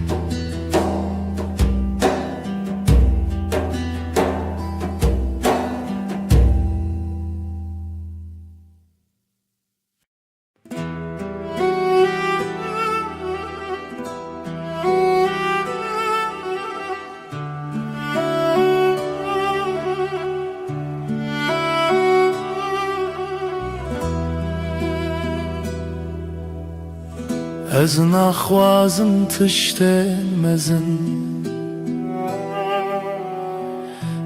[SPEAKER 1] از نخوازم تشتن مزن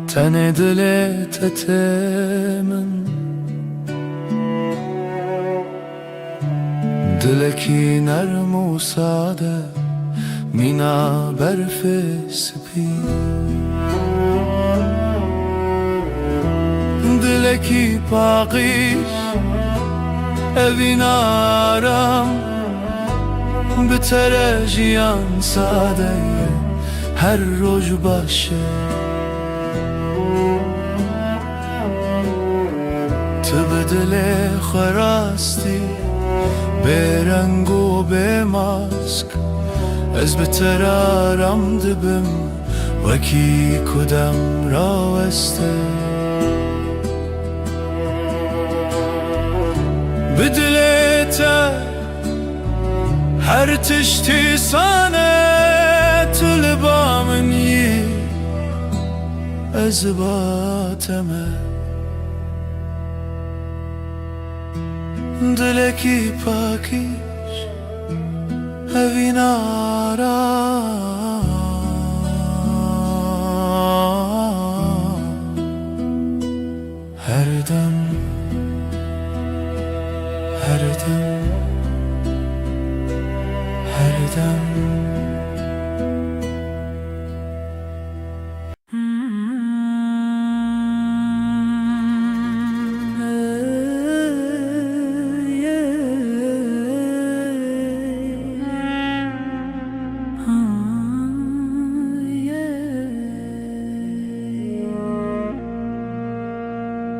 [SPEAKER 1] تن دل تتمن دلکی نرم و ساده مینا برف سپی دلکی پاقیش evin aram بتره جیان ساده هر روز باشه تو به دل خراستی به رنگ و به ماسک از بترارم دبم وکی کدام راوسته بدلتا هر تشتی سانه طلبا منی از باتمه دلکی پاکیش هوی نارا هر دم هر دم هر دم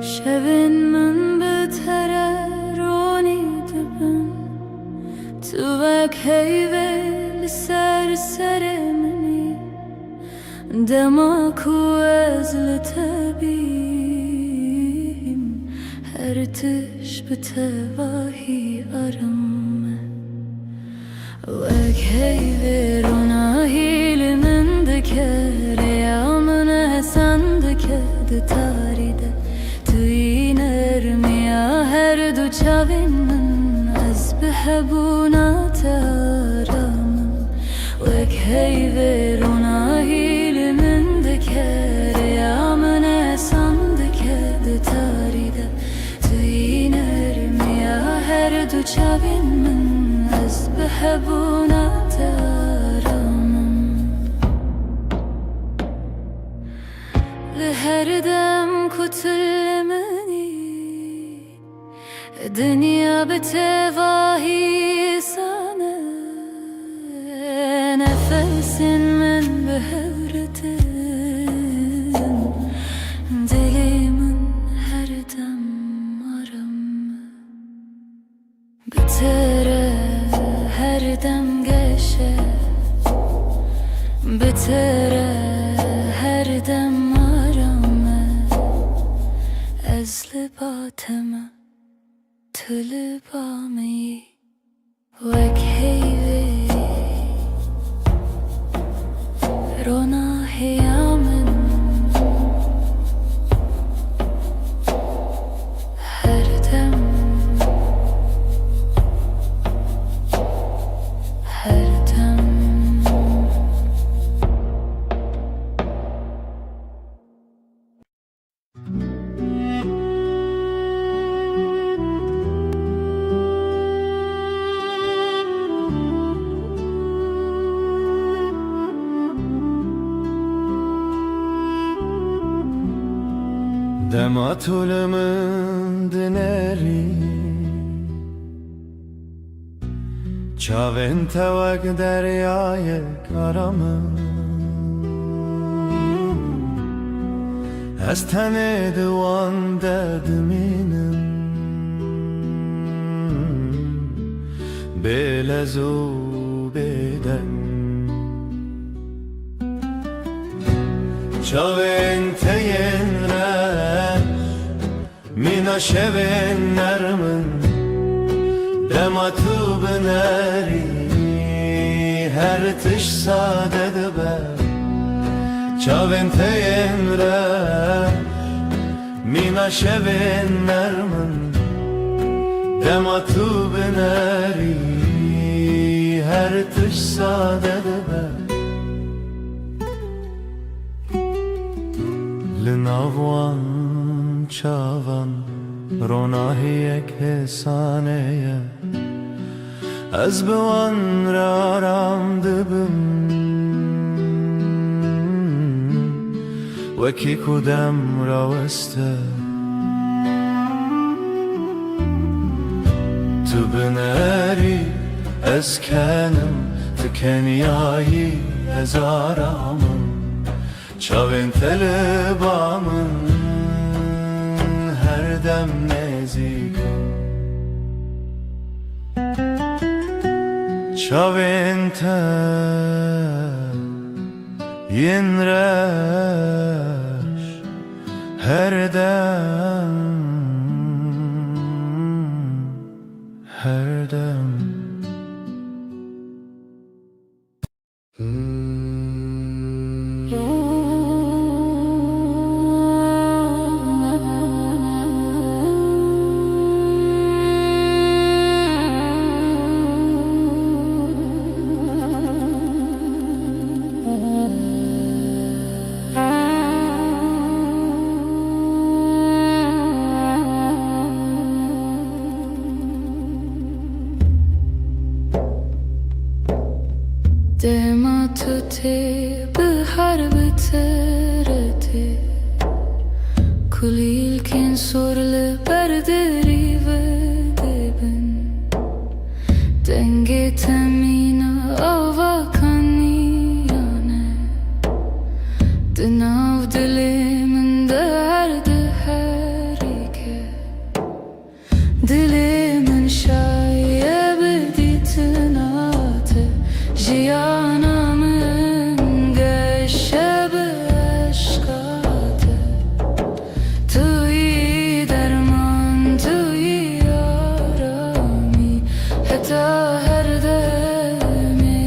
[SPEAKER 2] شبن من بتره رونی دبن تو وک هیوه لسر سر منی دماکو از لتبیم هر تش بتواهی آرم وک هیوه روناهی لمن دکر یا من حسن دکد تاریده توی نرمیا هر دو چاوین من از بهبونات آرامم وک هیوه روناهی لمن دکر یا من احسان دکد تاریده توی نرمیا هر دو چاوین من از بهبونات آرامم لهر دم کتل دنیا بتواهی سانه نفس من بهورتن دلی من هر دم آرام بتره هر دم گشه بتره هر دم آرامه از لباتمه طلبامي وك هيوي رونا هيامن هردم هردم
[SPEAKER 1] دما طولمن دنری چاوین توک دریای کارمن از تن دوان ددمینم بلزو بدن چاوین تین مینا شبن نرمن دما تو بنری هر تش ساده دبر چاوین تین مینا شبن نرمن دما تو بنری هر تش ساده دبر لناوان چاوان روناهی یک حسانه از بوان را رام دبم وکی کدام راوسته تو بنری از کنم تو کنیایی از آرامم چاوین طلبامن هر دم نزی Çavente yenreş her dem, her dem.
[SPEAKER 2] دما تو تی به هر بترتی کلیل کن سرل بردری و دبن دنگ تمینا آوا کنیانه دناو دلی من درد هری که دلی من شایب دیتناته Jiyanamın geçşebe aşkate Tüy derman tüy yarami Heta her deme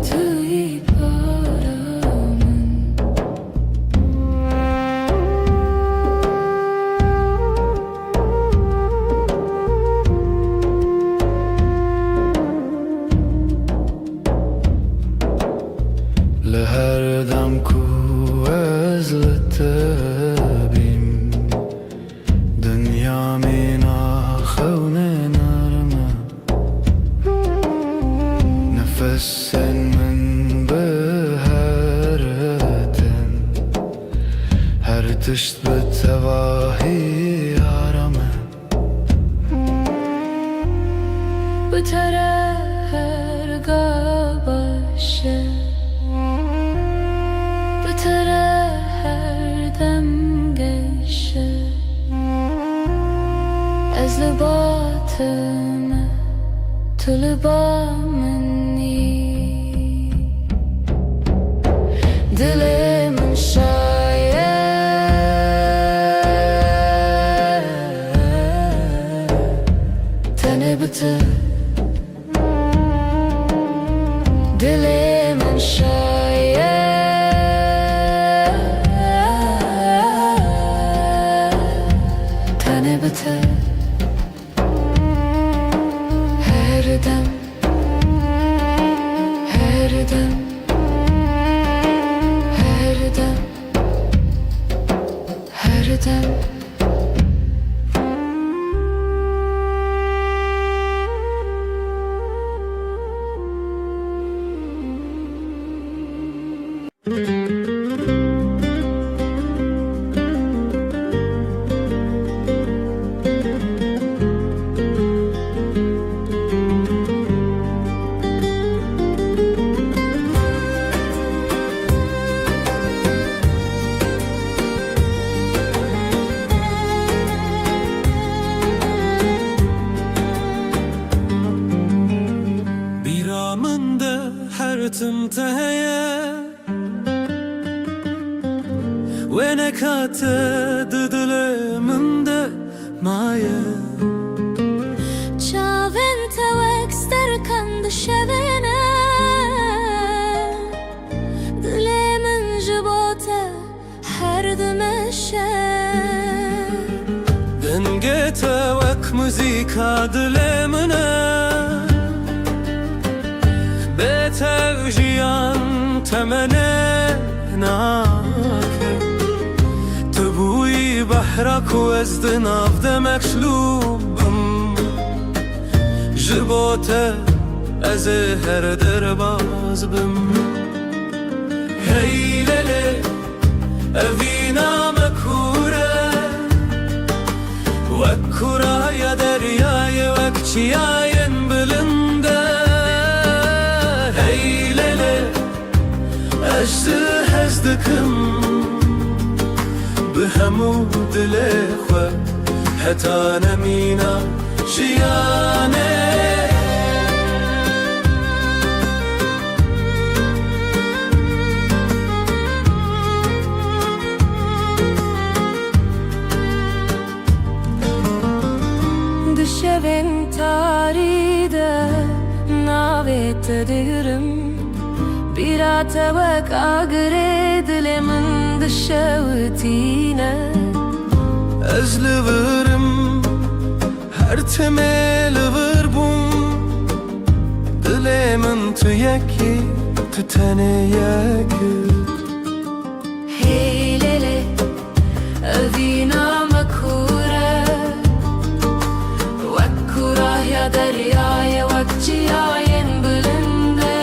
[SPEAKER 2] tüy paramın
[SPEAKER 1] لهر دم کو از لتبیم دنیا مینا خون نرمه نفس من به هرتن هر تشت به تواهی آرامه
[SPEAKER 2] بتره her gabaşı Bıtara her dem geçe Ez libatime tu libameni Dilimin şaye Tene bıtı Dilimin şaye Tene bıtı Her dem Her dem Her dem Her dem
[SPEAKER 1] Biramında her tımtaya ve ne katı dıdılımında maya
[SPEAKER 2] Çavin tevek sterkan dışevene Dilimin jibote her demeşe
[SPEAKER 1] denge tevek müzika dilimine Betevjiyan temene nake Tebui bahrak وزد نافد مکشلوبم جبوته از هر در باز بم هیلله اوینا مکوره وکورای دریای وکچیاین بلنده هیلله اجده هزدکم به همو دل خو حتی نمینا شیانه
[SPEAKER 2] evin taride navet ediyorum bir atavak agre dilimin dışavutine
[SPEAKER 1] Ezlivirim her temeli vır bum Dilimin tüyeki tütene yakı
[SPEAKER 2] Heylele evina makure Vakkura ya deryaya vakciyayen bülünde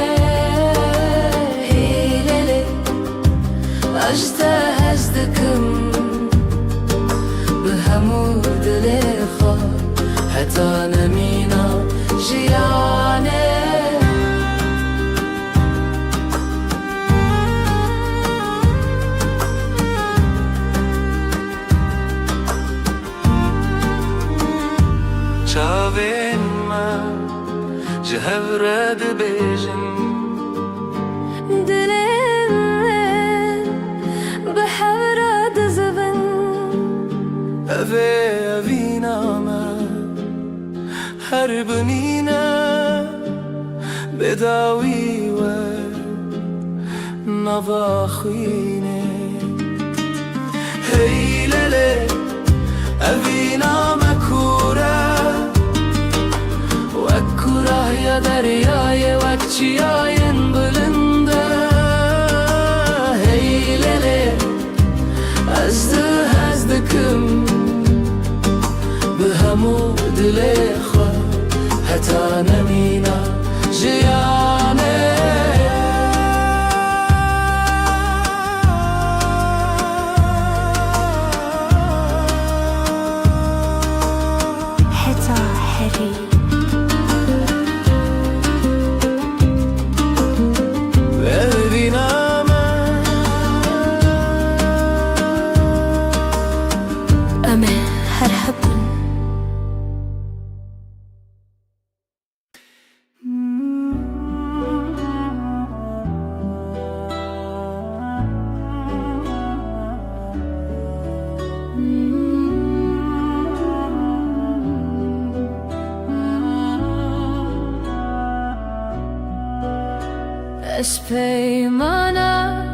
[SPEAKER 2] Heylele ajda hezdikim بهمو دل خوا حتی نمینا جیانه
[SPEAKER 1] چاوین من جهورد بیجن
[SPEAKER 2] دلم بحورد زبن
[SPEAKER 1] اوی نامه هر بنینه بداوی و نواخینه هیلله اوی نامه کوره و کوره یا دریای وکچیاین بلنده هیلله از دکم بهمو دل خوا حتی نمینا جیانه
[SPEAKER 2] حتی هری
[SPEAKER 1] ببینم
[SPEAKER 2] أما هرحبن Espeyman'a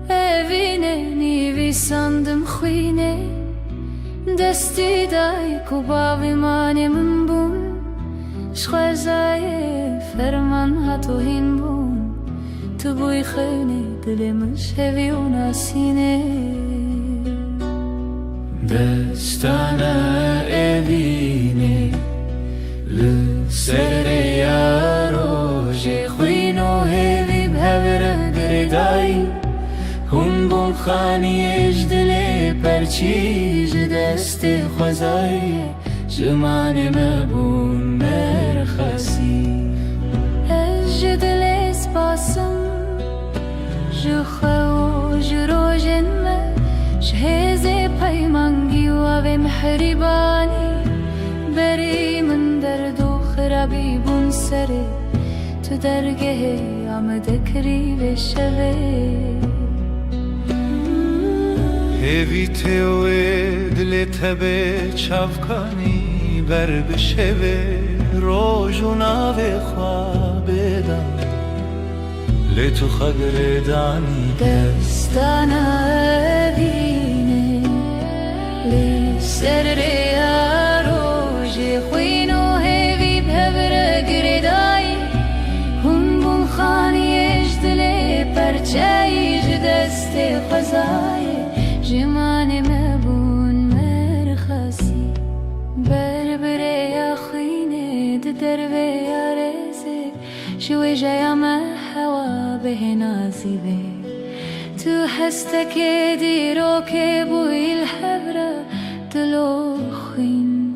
[SPEAKER 2] evine nivi sandım khine Desti dai kubavi mani min bun Shkhazaye ferman hato hin bun Tu buy khine dilimin shevi u nasine
[SPEAKER 1] Destana evine Lsere yaroje khwino hevi bhavra gredai Hun bun khani ejdle perchij dest khwazai Jmane mabun merkhasi
[SPEAKER 2] Ejdle spasım Jukhaw jrojen me Shheze paymangi wa ve mehribani Beri min derdu khrabi bun sere Tu dergehe amdekri ve shave
[SPEAKER 1] Hevi tewe dile tebe çavkani ber bişeve rojuna ve khwabedan le tu khagredani
[SPEAKER 2] Destana evine Li serre aroje khwino hevi bhavra gredai Hun bun khani ejdle perchayj deste khazai Jmane mabun merkhasi Berbere ya khine derve ya rezek Shwe jaya ma hawa به نازیبه تو هستک دیرو که بوی الحبره دلو خین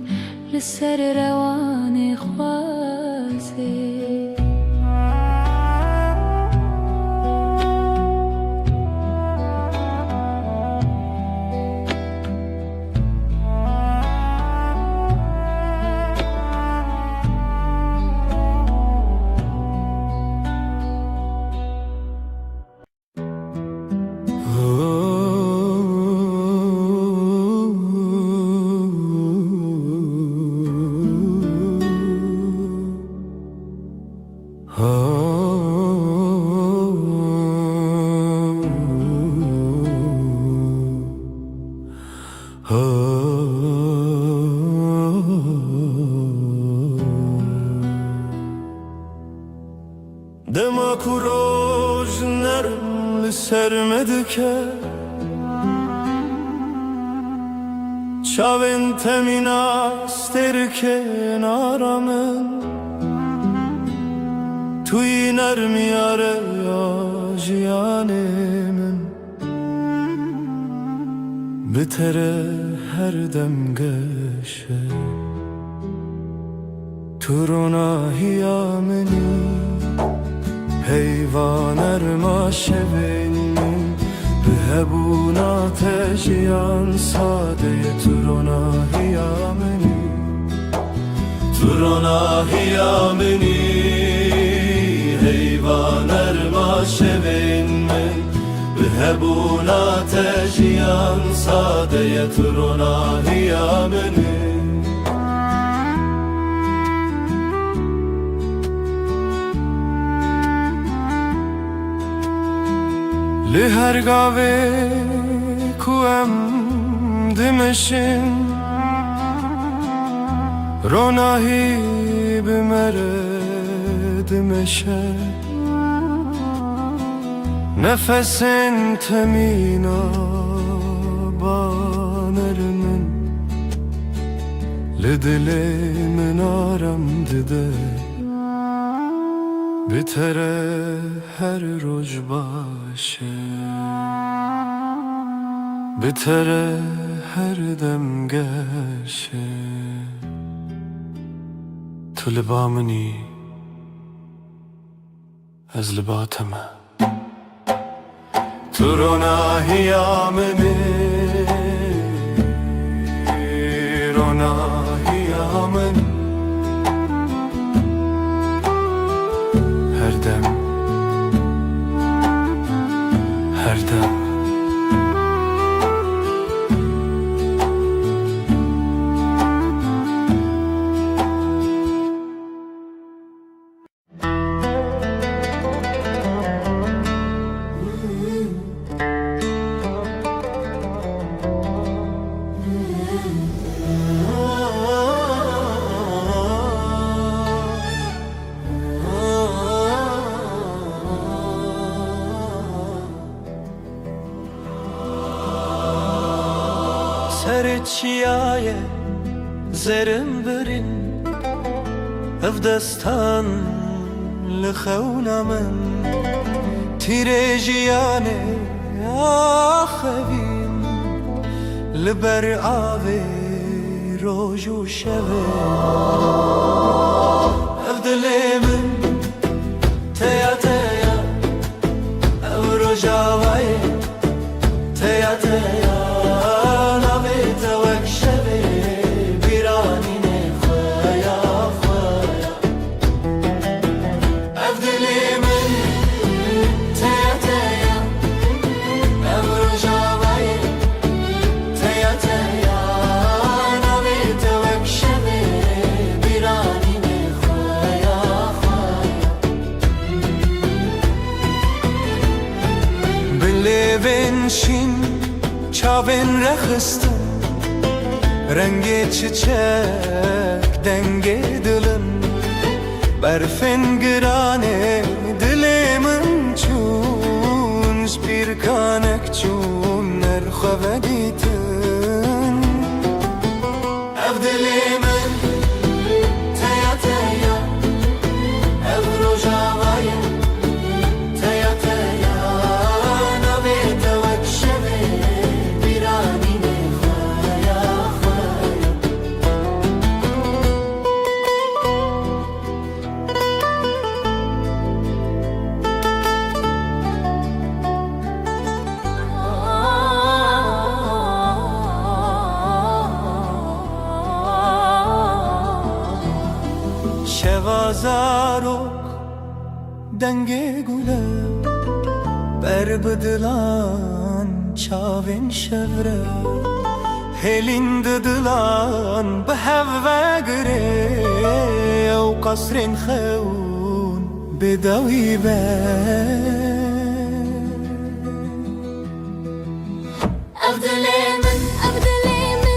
[SPEAKER 2] لسر روان خوازه
[SPEAKER 1] Dema kuroj nerm li ser me dike, çavên temîna sterkên aramın, tu yî nermîyare ya jiyanê min. Bi te re her dem geşe, tu ronahiya minî. Heyvan erma şevên min, bi hebûna te jiyan sadeye. Tu ronahiya minî, tu ronahiya minî. Heyvan erma şevên min, bi hebûna te jiyan sadeye. Tu ronahiya minî. Li her gavê ku em dimeşin, ronahî bi me re dimeşe. Nefesên temîna baner min, li dilê min aram dide. Bi te re her roj başe, bi te re her dem geşe. Tu li ba minî, ez li ba te me. Tu ronahiya minî, ronahiya minî. Her dem, her dem. Serçiyaye zerim birin, ev destan li xewna min. Tîrê jiyanê axevîn, li ber avê roj û şevê. Ev dilê min teya teya, ev rojavayê teya teya. Şin çavên rexistin, rengê çiçek dengê dilin. Berfên giranê dilê min çûn, ji pîrkanek çûn nerxwe dîtin. Ev dilê min teya teya, ev rojavayê teya teya. Şevazarok dengê gule, ber bi dilan çavên şevre. Hêlîn di dilan bi hev vegire, ew qasrên xewn bêdewî be.
[SPEAKER 2] Ev dilê min, ev dilê min.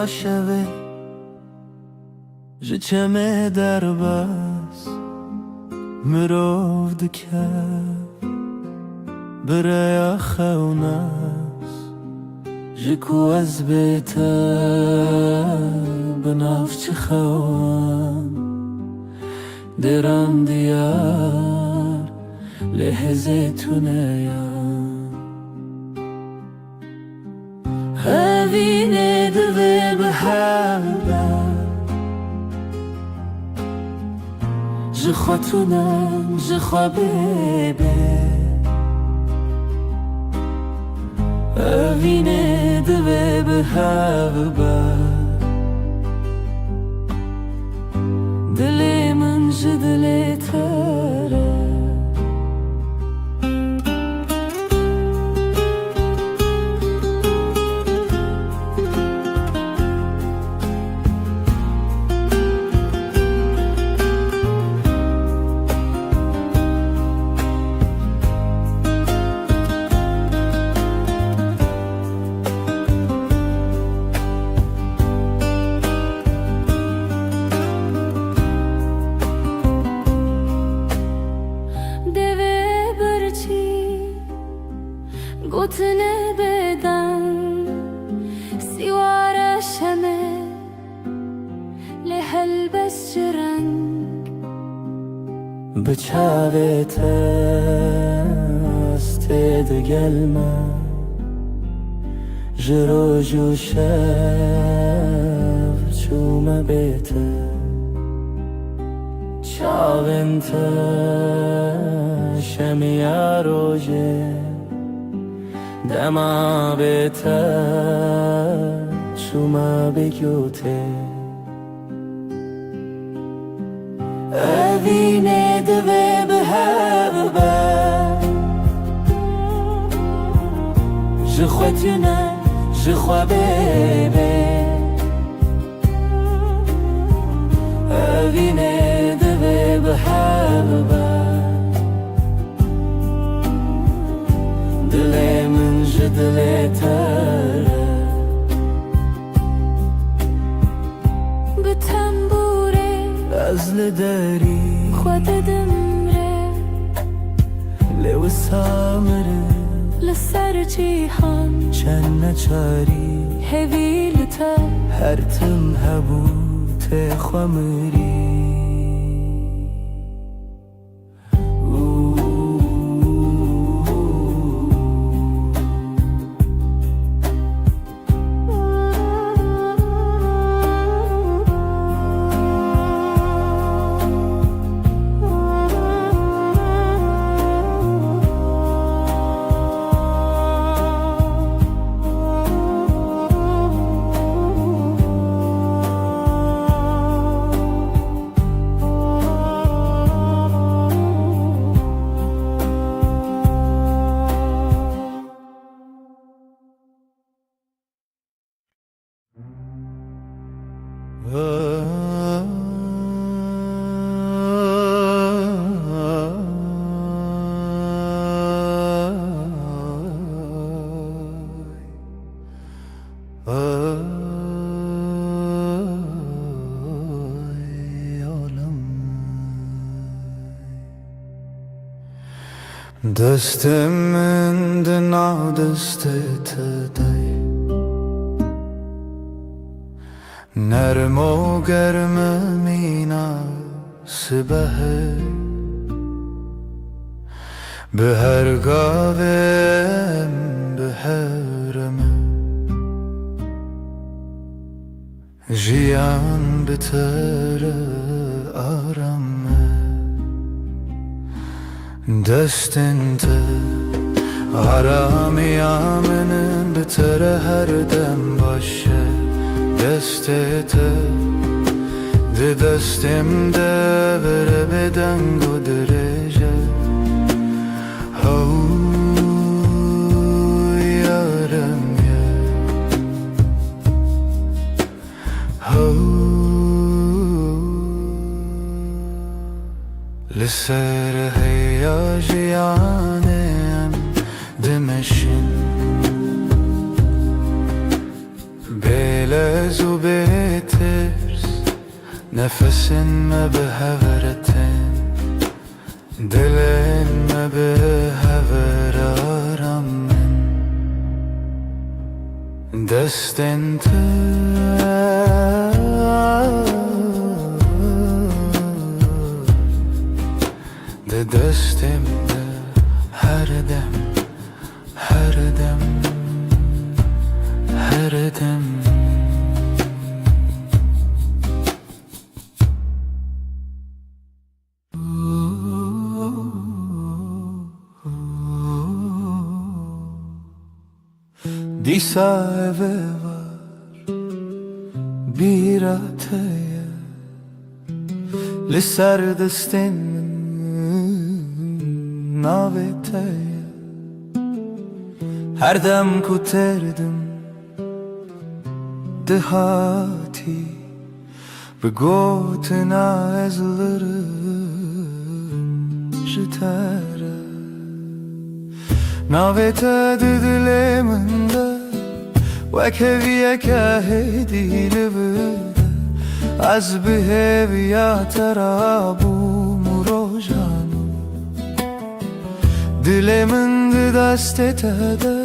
[SPEAKER 1] شوه ji çeme derbas mirov dike biraya xewnas ji ku ez bête bi navçi xewan deran diyar lê hêzê tuneyan hevînê divê bi hevbe ji xwe tunem ji xwe bêbe evînê divê bi hev be dilê min ji dilê te re گوتنه بدن سیوار شمه لحل بس جرنگ بچاوت استد گلمه جرو جو شف چومه بیته چاونت شمیا روژه دما بته شما بگوته evînê divê bi hev be ji xwe tune ji xwe bêbe evînê divê bi hev be dilê min ji dilê te re bi tembûrê ez li derî xwe didim re lê wisa mirim li ser cîhan çend neçarî hevî li te her tim hebû tê xwe mirî دستمن دنا دست تدای نرم و گرم مینا سبه به هر گاوم به هرمه جیان بتر آرامه دستنت آرامی آمنن بتر هر دم باشه دستت ده دستم ده بره بدنگ و درجه هو یارم یه هو لسر هیاجیانم دمشن بله zu beters nefesin me behevretin dilen me beheveraram desten de destemde her dem her dem her dem Disa eve var bir ateye Lisser destin naveteye Her dem kuterdim dehati Begotina ezlerim jitere Navete didileminde Vekeviye kahedi livide Az biheviya terabu murojanu Dilemin didastetede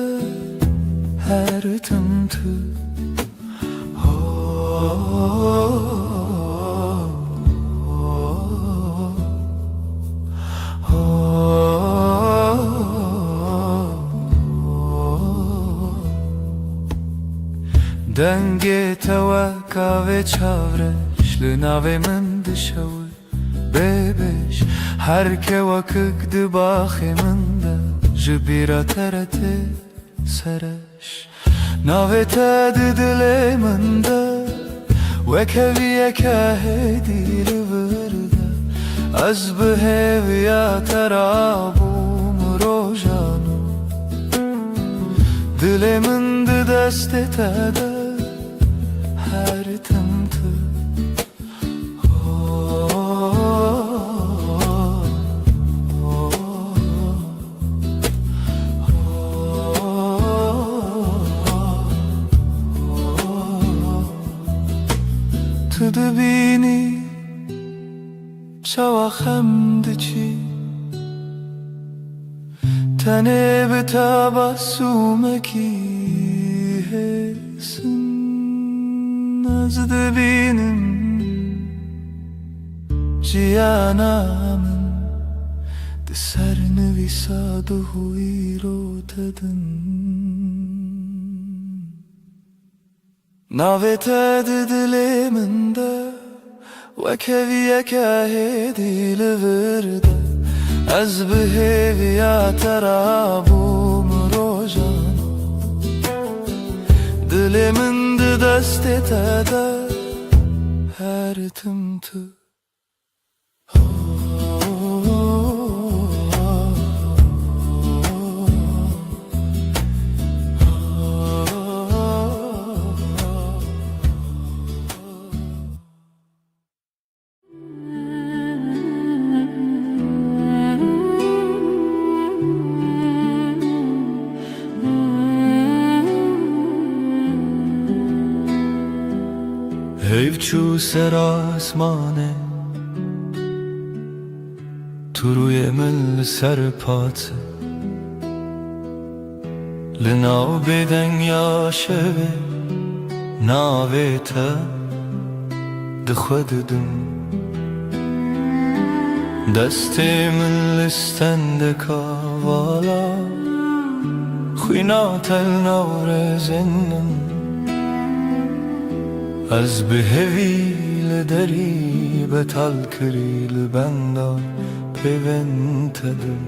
[SPEAKER 1] her tımtı Denge tevaka ve çavreş Lınave min dışavu bebeş Her kevakık dibahiminde Jibira terete sereş Navete didileminde Ve keviye kahedili vırda Az biheviya terabu murojanu Dilemin didastetede her tımtı Tıdı bini çavakhem diçi Tene betabasumeki hesin Nazdı benim ciyanamın Deserni visaduhu irotedin Navete didileminde Ve keviye kahedili virde Az biheviya terabu murojanu Dilimin didastetede her tımtı Hevçu ser asmane Turuye mil serpate Linav beden yaşeve Navete Dixwededim Destê min li stendeka vala Xwîna telnawrezên Ez bi hevî li derî betal kirî li benda pêventedim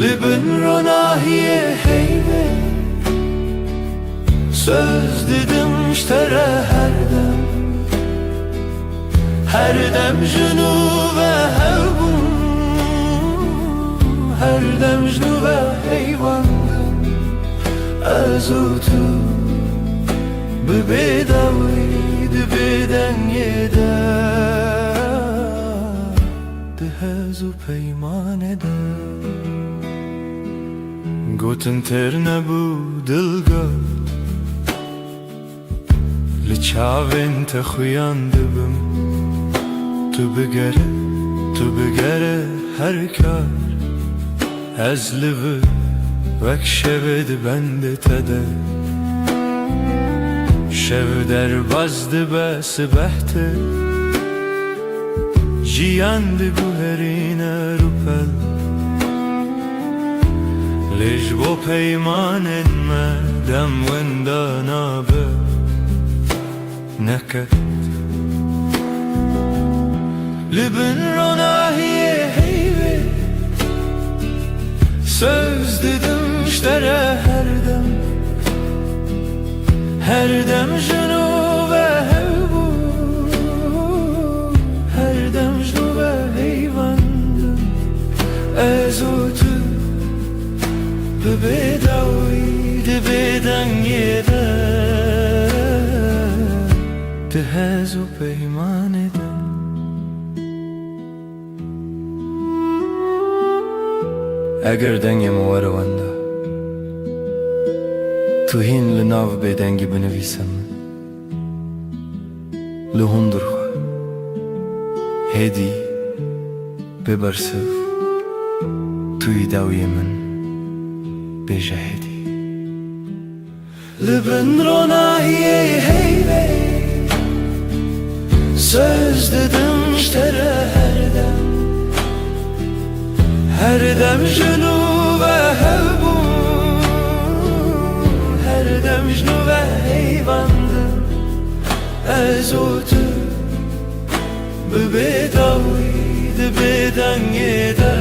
[SPEAKER 1] Li bin ronahiyê heyvê söz didim ştere her dem Her dem jinû ve hevbûm Her dem jinû ve heyvandim Ez û tu Bi bêdawî di bêdengê de Di hez û peymanê de Gotin têr nebû dilgir Çavên te xuyan dibim Tu bigere her kar Ez li vir vek şevê dibende te de Şev derbas dibe sibeh te Jiyan diguherîne rûpel Lê ji bo peymanên me dem wenda nabe neket Li bin ronahiyê heyvê Söz didim ştere her dem jinu ve hevbû Her dem jinu ve heyvandım Ez û tu bi bêdawî di bêdengê de Di hez û peymanê de Eger dengê me were wenda Tu hîn li nav bêdengî binivîse min Li hundir xwe Hêdî bê bersiv Tu yî dawiyê min bêje hêdî Li bin ronahiyê heyvê Söz dedim ştere her dem jinu ve hevbû Her dem jinu ve heyvandım Ez û tu bi bêdawî di bêdengê de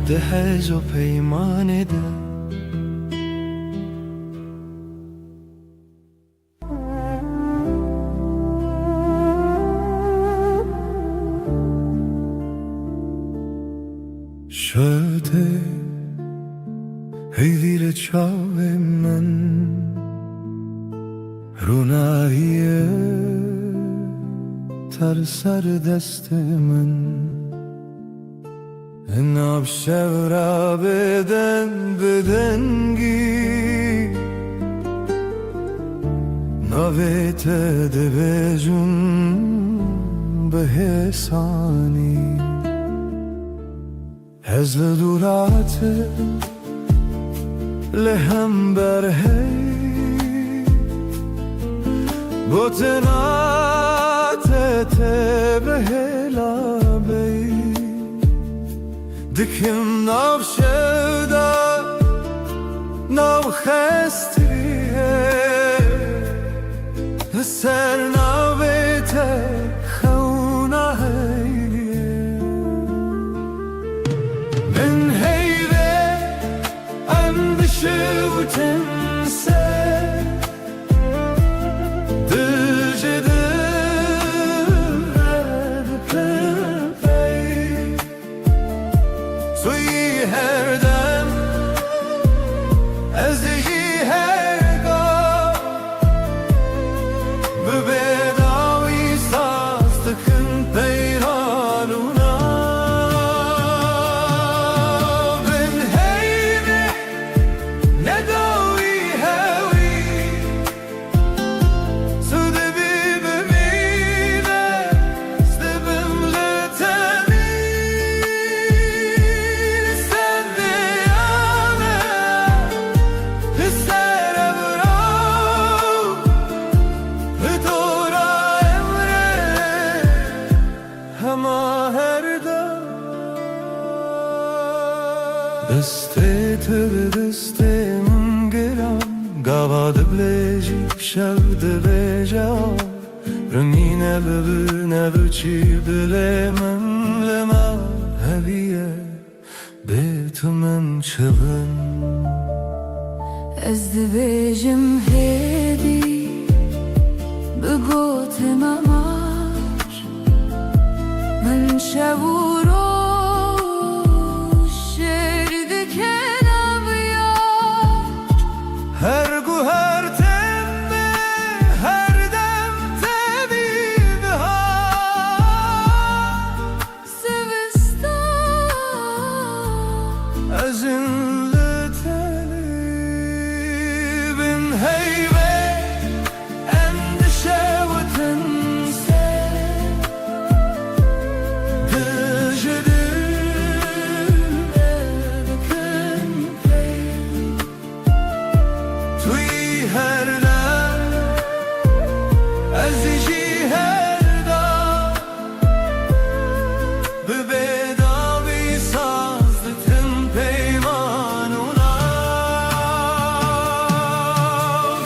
[SPEAKER 1] Di hez û peymanê de Şöte heyvîle çavê min Rûnahiyê ter ser destê min Nav şevra bêdengî Navê te dibêjim bi hêsanî Ez li dûratê li hember hey Gotina te bi hêla bey Dikim nav şevda nav xestiriyê Li ser navê te xewna heyê Min heyvê em dişiwtin se Dil ji dil re dikin pey Tu yî her dem ez yî her gav Bi bêdawî saz dikin peyranûna Bin heyvê nedawî hewî Tu dibî bimîne dibim li tenî Sen diyane li ser evraw Li dora emre hema her dem Destê te bi destê min giran Gava dibilêjî şev dibêje Rengîne bibîne biçî dilê min li me heviye Bê tu min çibin
[SPEAKER 2] Ez dibêjim hêdî bi gotê me mar Min şev û roj şêr dikin evyar
[SPEAKER 1] Her guher temme her dem te bihar
[SPEAKER 2] Sivistan
[SPEAKER 1] Ezin li tenî bin heyvê هر دم از جی هر دم به بداوی سازدتم پیمانونا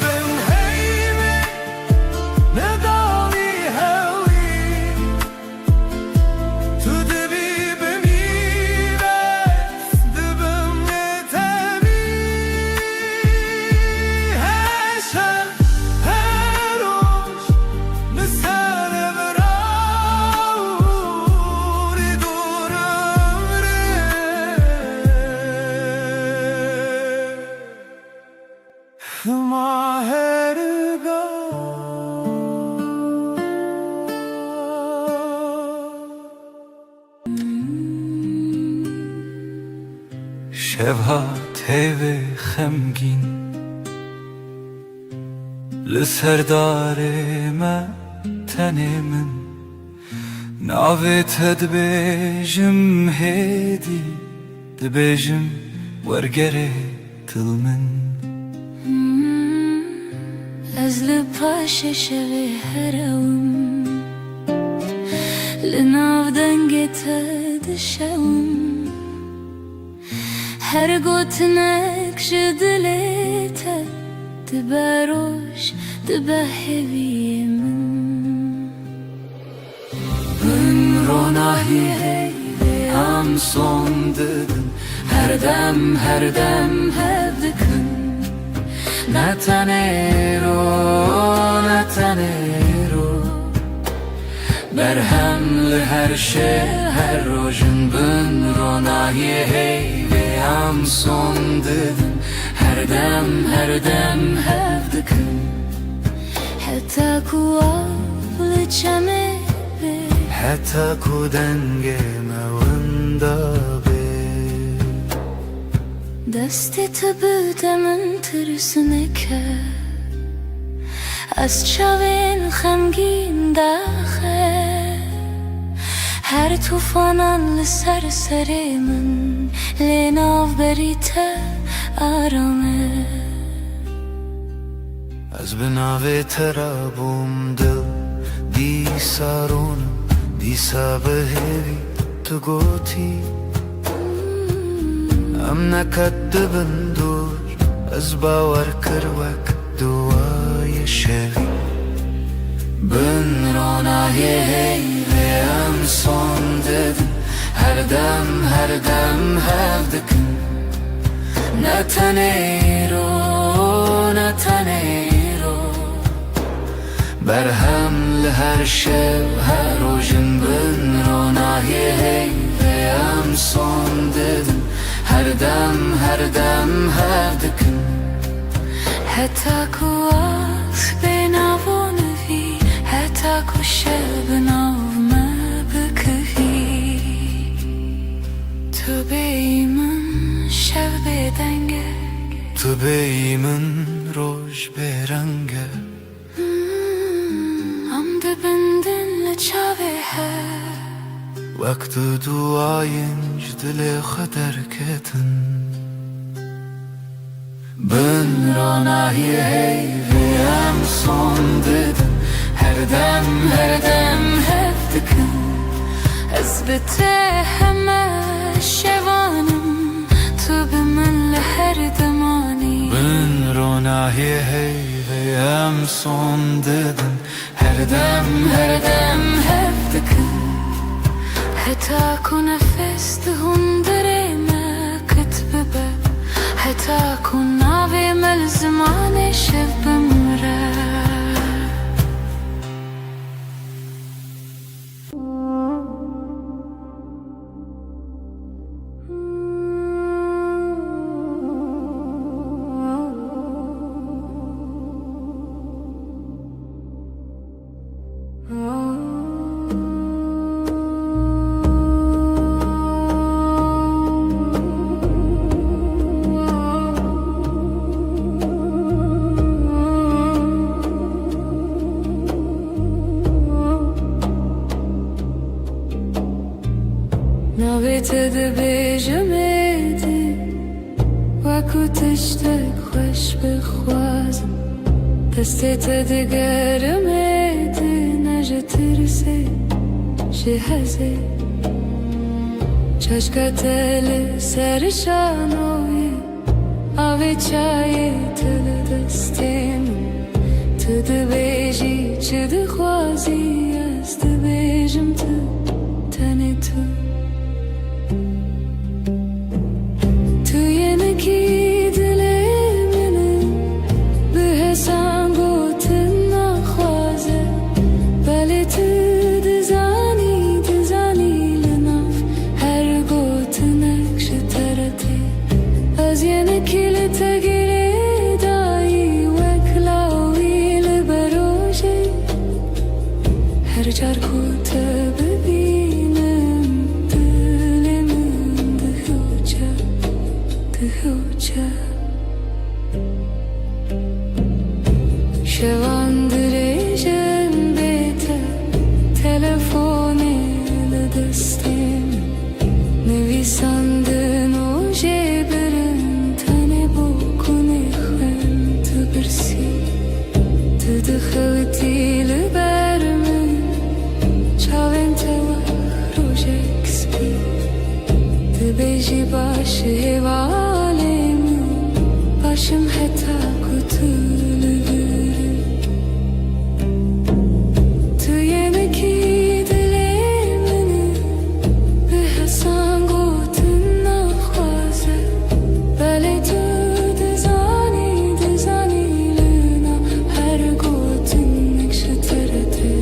[SPEAKER 1] بم هیمی نداوی هوی تو دبی بمیرت دبم نتبی هر شب هر روز نسر براوری دورم ره شبها تیوه خمگین لسردار ما تنه من ناوت دبیجم هیدی دبیجم ورگره تل من
[SPEAKER 2] از لپاش شوی هرم لناو دنگت دشم هر گوتنک جدلیت دبروش دبهوی من
[SPEAKER 1] من روناهی هی هم son dedim her dem hevdikın Natanero Berhemli her şey her rojun bün ronahi hey ve am son dedim her dem hevdikın
[SPEAKER 2] حتی کوافل چمه به
[SPEAKER 1] حتی کودنگ موندا به
[SPEAKER 2] دستی تو بودمن ترسونه که از چاوین خمگین داخل هر توفانان لسر سری من لیناو بریته آرامه
[SPEAKER 1] از بناوی ترابم دل دیسارونم دیسا بهوی تو گوتی ام نکدبن دور از باور کروک دوای شوی بن روناهی هی ve am son dedim her dem hevdikın Natanero Berhemli her şev her rojun bin ronahi hey ve am son dedim her dem hevdikın
[SPEAKER 2] حتی کواس بناونوی حتی کشل بناومه بکوی تو بیمن شب بدنگه
[SPEAKER 1] تو بیمن روش برنگه
[SPEAKER 2] ام دبندن لچاوه هر
[SPEAKER 1] وقت duayınc dile kadar ketin Ben ronahi hey ve am son dedim her dem
[SPEAKER 2] hevdikın Ez bite heme şevanım Tu bimin her demani
[SPEAKER 1] Ben ronahi hey ve am son dedim her dem
[SPEAKER 2] hevdikın Heta ku nefes dihun dereme kitbibe Heta ku navi mel zmane şev bimre نویت دبیجمدی وکو تشتک خوش بخوازم دستت دگرم نجترسه جهزه چشکتل سرشانوی آوی چای تل دستیم تد بیجی چد خوازی است بیجم تنی تو ینکی دلی منه به حسان گوتن نخوازه بله تو دزانی لناف هر گوتنک شترتی از ینکی لتگیری دایی وکلاوی لبروجه هر جار کوت ببینم دلمون دهوچه شوان درجن بیته تلفونی لدستیم نویسندن و جبرن تنه بکنی خن تو برسی تو دخوتی لبرمن چاوین تو روژک سپی تو بیجی باشه هوالیم باشم حتی کتول برم تو ینکی دلی منه به حسان گوتن نخوازه بله تو دزانی لنا هر گوتن نکشترده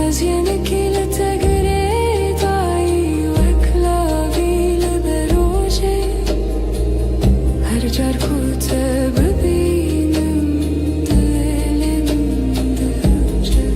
[SPEAKER 2] از ینکی لتگری دایی وکلاوی لبروجه هر جار کوت ببینم دلمون دهوچه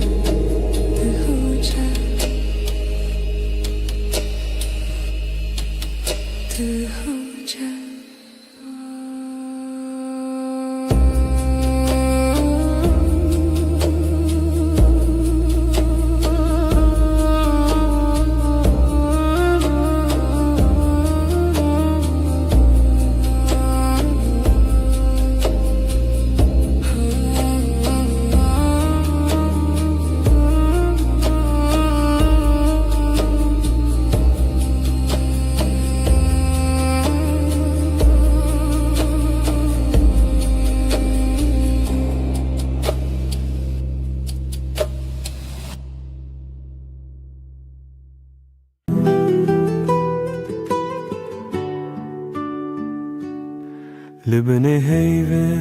[SPEAKER 1] لبني هيفه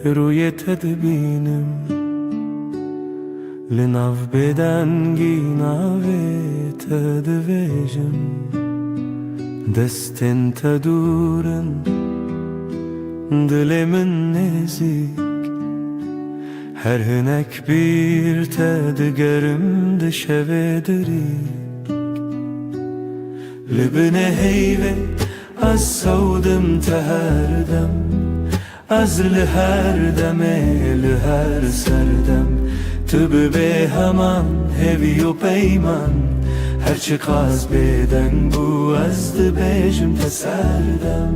[SPEAKER 1] روی تدبینم لناف بدنگی ناوی تدویجم دستن تدورن دلمن نزیک هر هنک bir تدگرم دشوه دریک لبني هيفه از سودم تهردم از لهر دمه لهر سردم تو به همان هوی و پیمان هرچی قاز بدن بو از دبیجم تسردم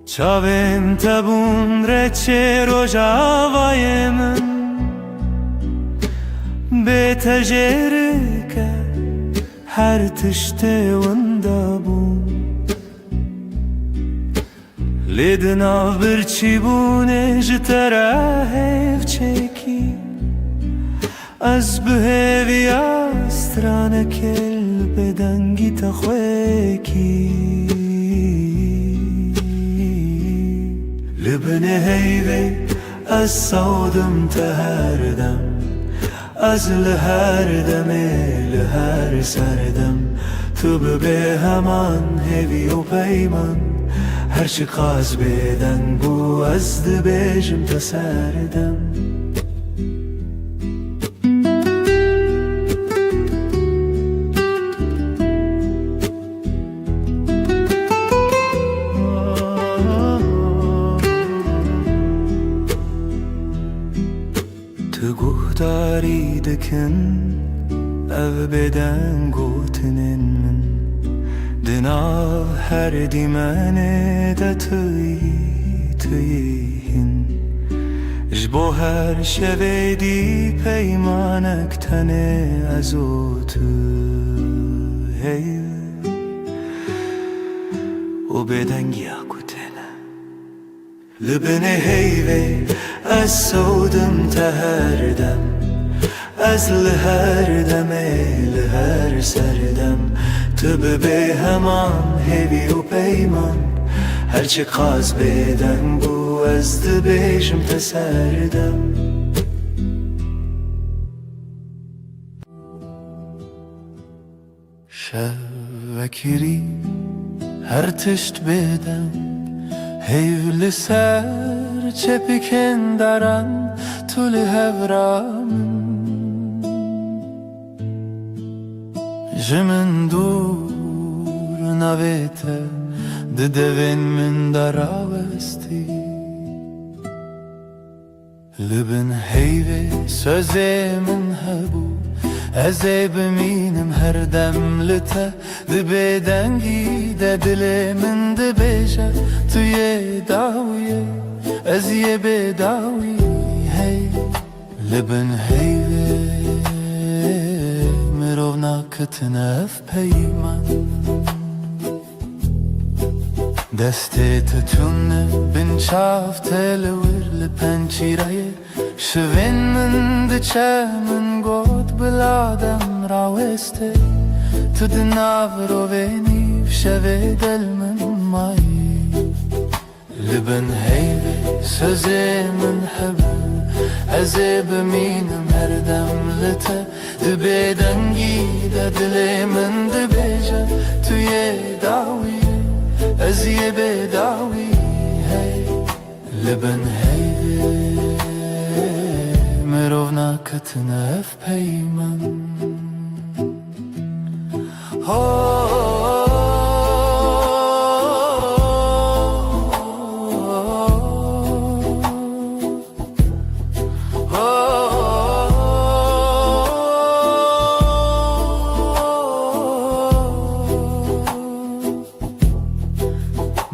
[SPEAKER 1] چاوین تبون رچه روژاوای من به تجرکه هر تشته وندابون لیدنا برچی بونه جتره هف چکی از بهوی استرانه کل بدنگی تخویکی لبنه هیوی از سودم تهردم از لهر دمه لهر سردم تو به همان هوی و پیمان هرچی قاز بدن بو از دبیجم تسردم تو گهداری دکن او بدن گوتنن من دنا هر دیمنه ده توی تیهین جبو هر شویدی پیمانک تنه ازوت هی و بدنگی اکوتنه لبنه هیوی از سودم تهردم از لهر دمه لهر سردم تو به همان هیوی و پیمان هرچی قاز بدن بو از دبیشم تسردم شوکری هر تشت بدم هیو لسر چپکن دارن طول هورام جمن دور نویته دوین من دراوستی لبن هیوی سوزی من هبو ازی بمینم هر دم لته دبی دنگی دل من دبیجه توی داویه ازی بداوی هی لبن هیوی مرو ناکتنف پیمان دستی تتونه بین چاف تلور لپنچیرای شوین من دچه من گود بلادم راوسته تو دناو رو بینیف شوی دل من مایی لبن هیوی سوزی من حبو ازی بمینم هر دم لته دبی دنگی دل من دبیجه توی داوی ازی بداوی هی لبن هیوی مرو ناکتنف پیمان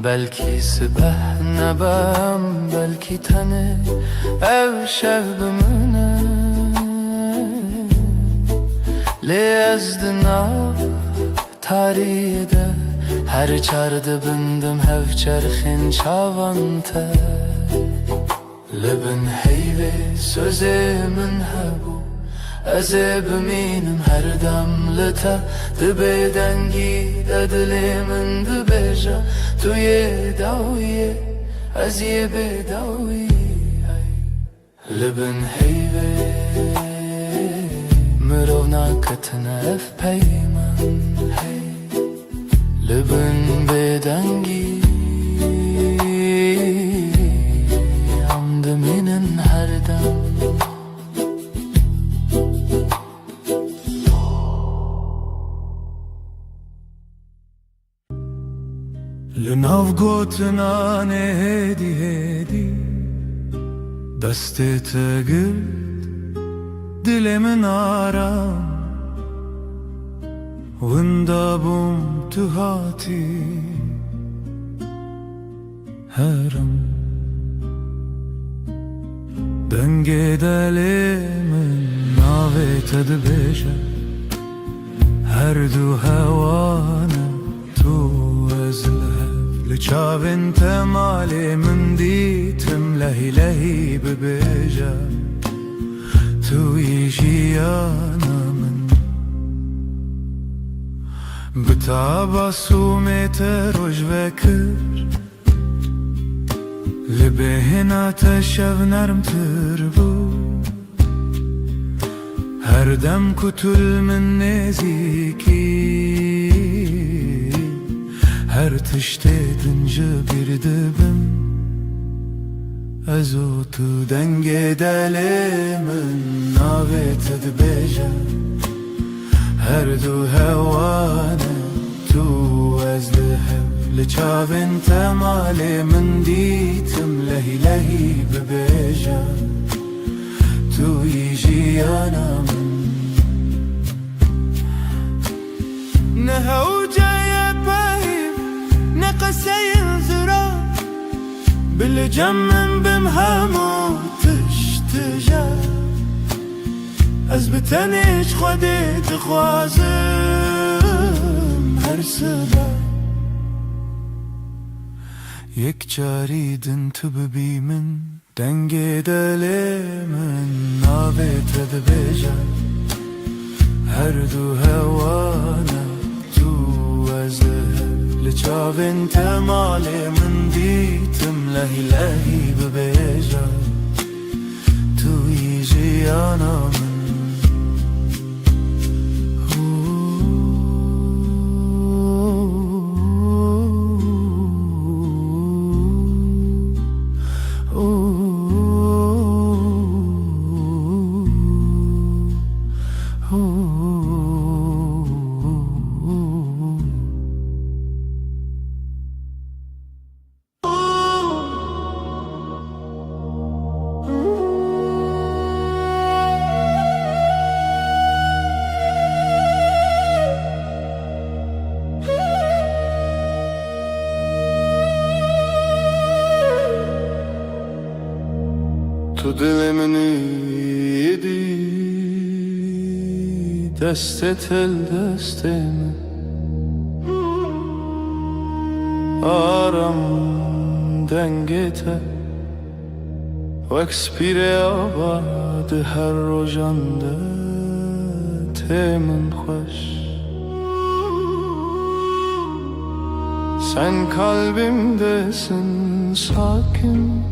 [SPEAKER 1] بلکی سبه نبم بلکی تنه او شب بمونه لی از دناف تاریده هر چارده بندم هف چرخین چاوانته لبن هیوی سوزی من هبو ازی بمینم هر دم لته دبی دنگی دلی من دبیجه توی داویه ازی بداوی لبن هیوی مرو ناکتنف پیمان لبن بدنگی عمد منن هر دم لناو گوتنان هدی هدی دستی تگرد دل من آرام وندابم تو هاتی هرم دنگ دل من ناوی تدبیجه هر دو هوانه تو از لچاوین تمالی من دیتم لهی لهی ببیجه توی جیانا من بتاباسومت روش وکر لبهنا تشو نرم تربو هر دم کتل من نزیکی هر تشتی دنجا بیردبم ازو تو دنگ دل من ناوی تدبیجه هر دو هوانه تو از لحب لچاوین تمالی من دیتم لهی لهی ببیجه توی جیانا من نهو جای بایم نقصه زرا bileceğim من بم همو تشتجه از بتنش خودی تخوازم هر سبب یک جاریدن تو ببیمن دنگی دلیمن نابت دبیجه هر دو هوانا تو ازده لچاوین تمالی من دیتم لهی لهی ببیجه تو ایجی آنا من تو دل منی یدی دست ال دست من آرام دنگته و اکسپیر آباد هر روزانده تمن خوش sen kalbimdesin sakin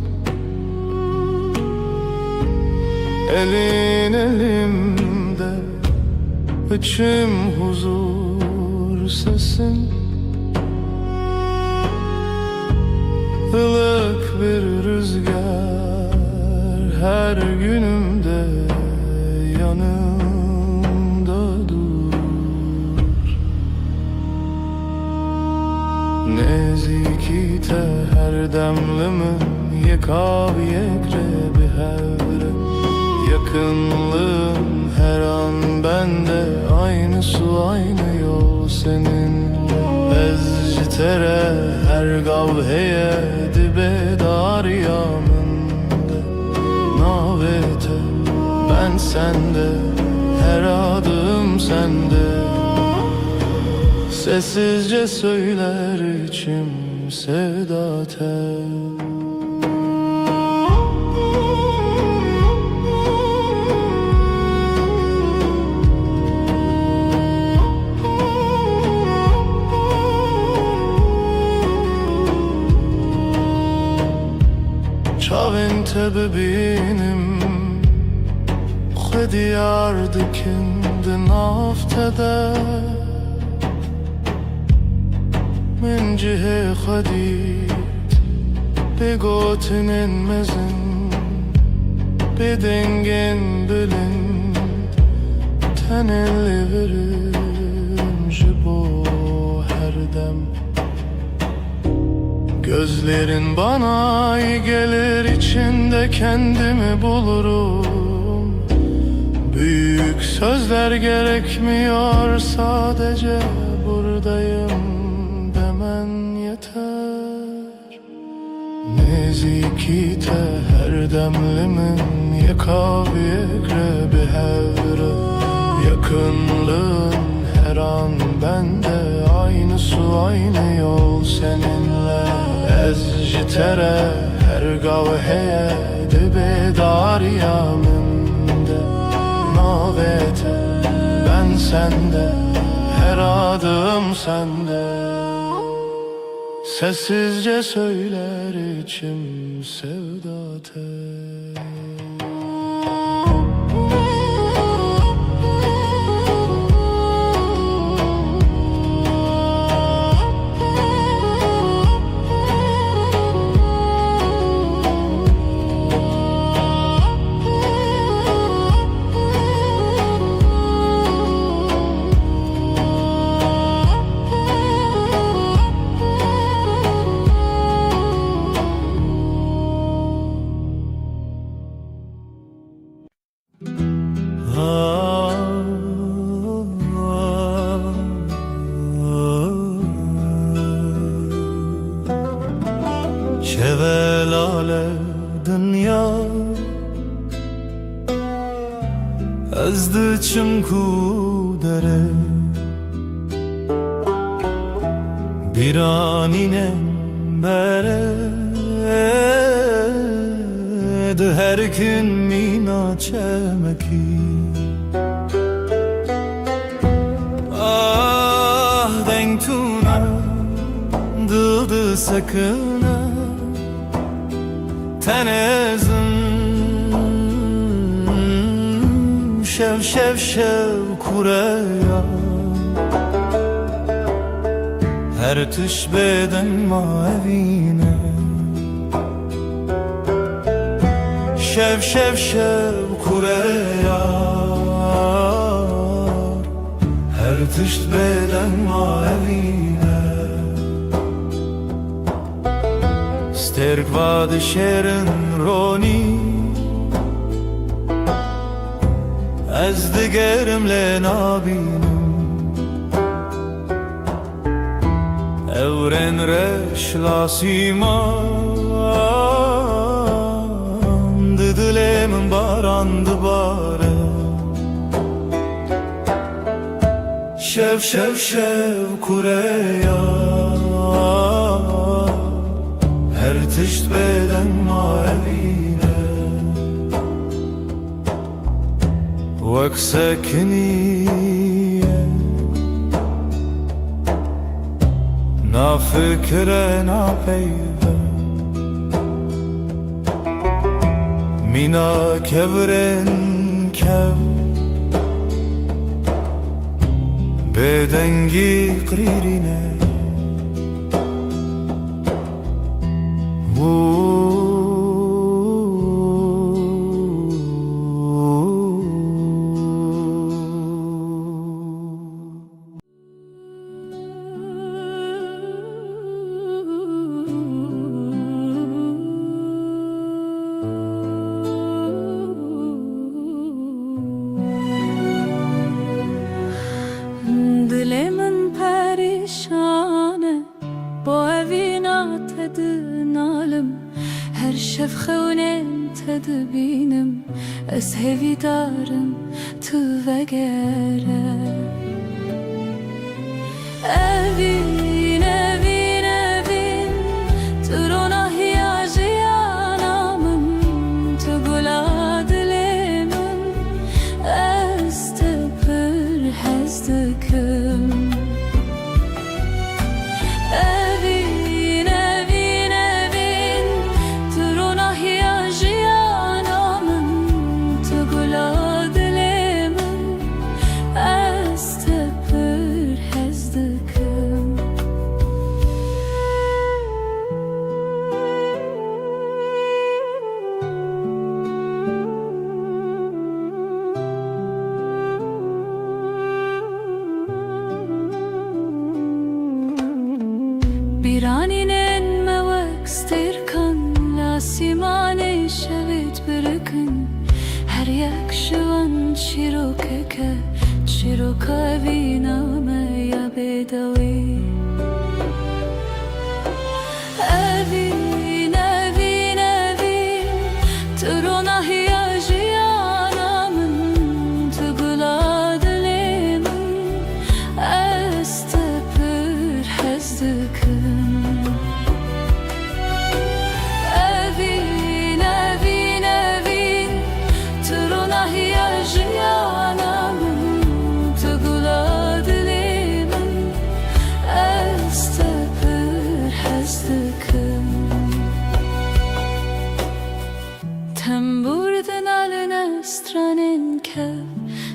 [SPEAKER 1] elin elimde içim huzur sesin ılık bir rüzgar her günümde yanımda dur nezikite her demlimin yekav yekrebi hevre yakınlığın her an bende aynı su aynı yol seninle ezcitere her gavheye dibe dar yamında navete ben sende her adım sende sessizce söyler içim sevda tel انت ببینم خودی اردکند نافتده من جه خودیت بگوتنن مزن بدنگن بلند تنلی verem جبو her dem gözlerin bana iyi gelir içinde kendimi bulurum büyük sözler gerekmiyor sadece buradayım demen yeter nezikite her demlimin yekav yekrebi hevre yakınlığın her an bende aynı su aynı yol seninle ezcitere her gavheye dibe dar yaminde navete ben sende her adım sende sessizce söyler içim sevda tel شvelale dünya ezdi çimku dere biraninem bere de her gün mina çemeki ah denk tuna dıldı sakına tenezim şev şev şev kureya her tüş beden mavine şev şev şev kureya her tüş beden mavine sterk vad şerin roni ez digerimle nabinim evren reş lasiman dilemin barandı bare şev şev şev kureya her tişt beden mavine vak sekniye na fikre na peyve mina kevren kev bedengi qririne
[SPEAKER 2] Dilemin perişane bu evina tedinalım her şefxevnen tedbinim ez hevidarım tu vegere evin evin evin turona hiyajiyanamın tu gula dilemin ez tepir hezdikim evin evin evin turona hiyajiyanamın tu gula dilemin ez tepir hezdikim biraninen mevek sterkan lasimane şevit birikin her yak şivan çirokeke çiroka viname ya bedavi evin evin evin turona hiyajiyanamın tugula dilemin ez tepir hezdikim evin evin evin turona hiyajiyanamın tugula dilemin ez tepir hezdikim Temburdin aline stranin kev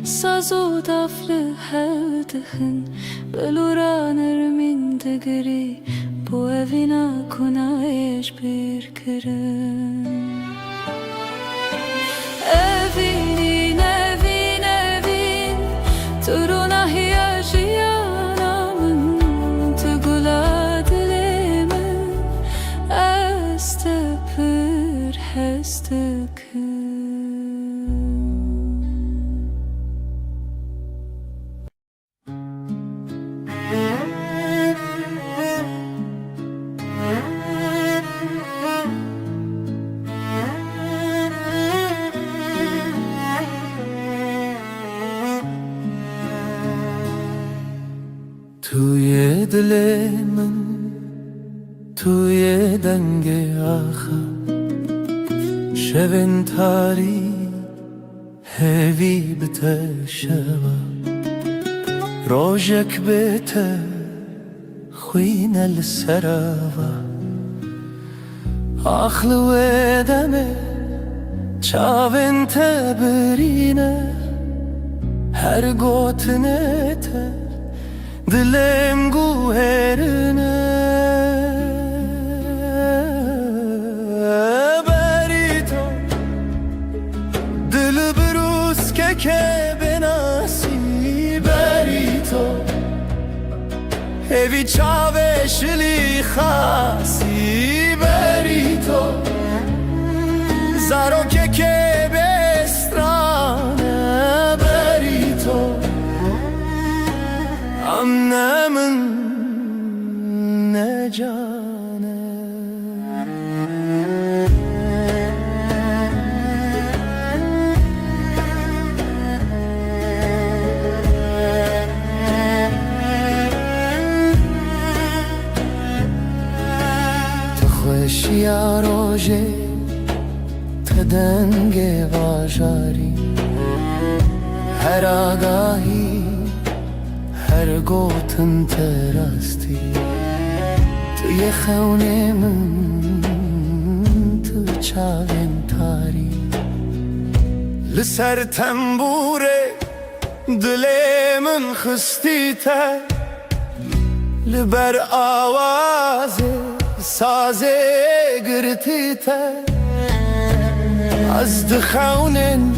[SPEAKER 2] Sazo daflı hevdihin Beluranır min digri Bu evina kunayeş bir kirin Evin evin evin Turuna hiyajiyanamın Tugula dilemin Ez tepir hezdikin
[SPEAKER 1] دل من توی دنگ آخر شبن تاری هوی بتشوا روجك بيته خوينا السراوة آخل ودمه چاوين تبرينه هر گوتنته دلم گوهرنه بری تو دل بروز که بناسی بری تو هوی چاوشلی خاصی بری تو زارو که بسترانه بری تو امنه من نجانه تخوش یا روژه تدنگ واجاری هر آگاهی هر گوتن تراستی توی خونه من تو چاوین تاری لسر تنبوره دل من خستی تر لبر آوازه سازه گرتی تر از دخونن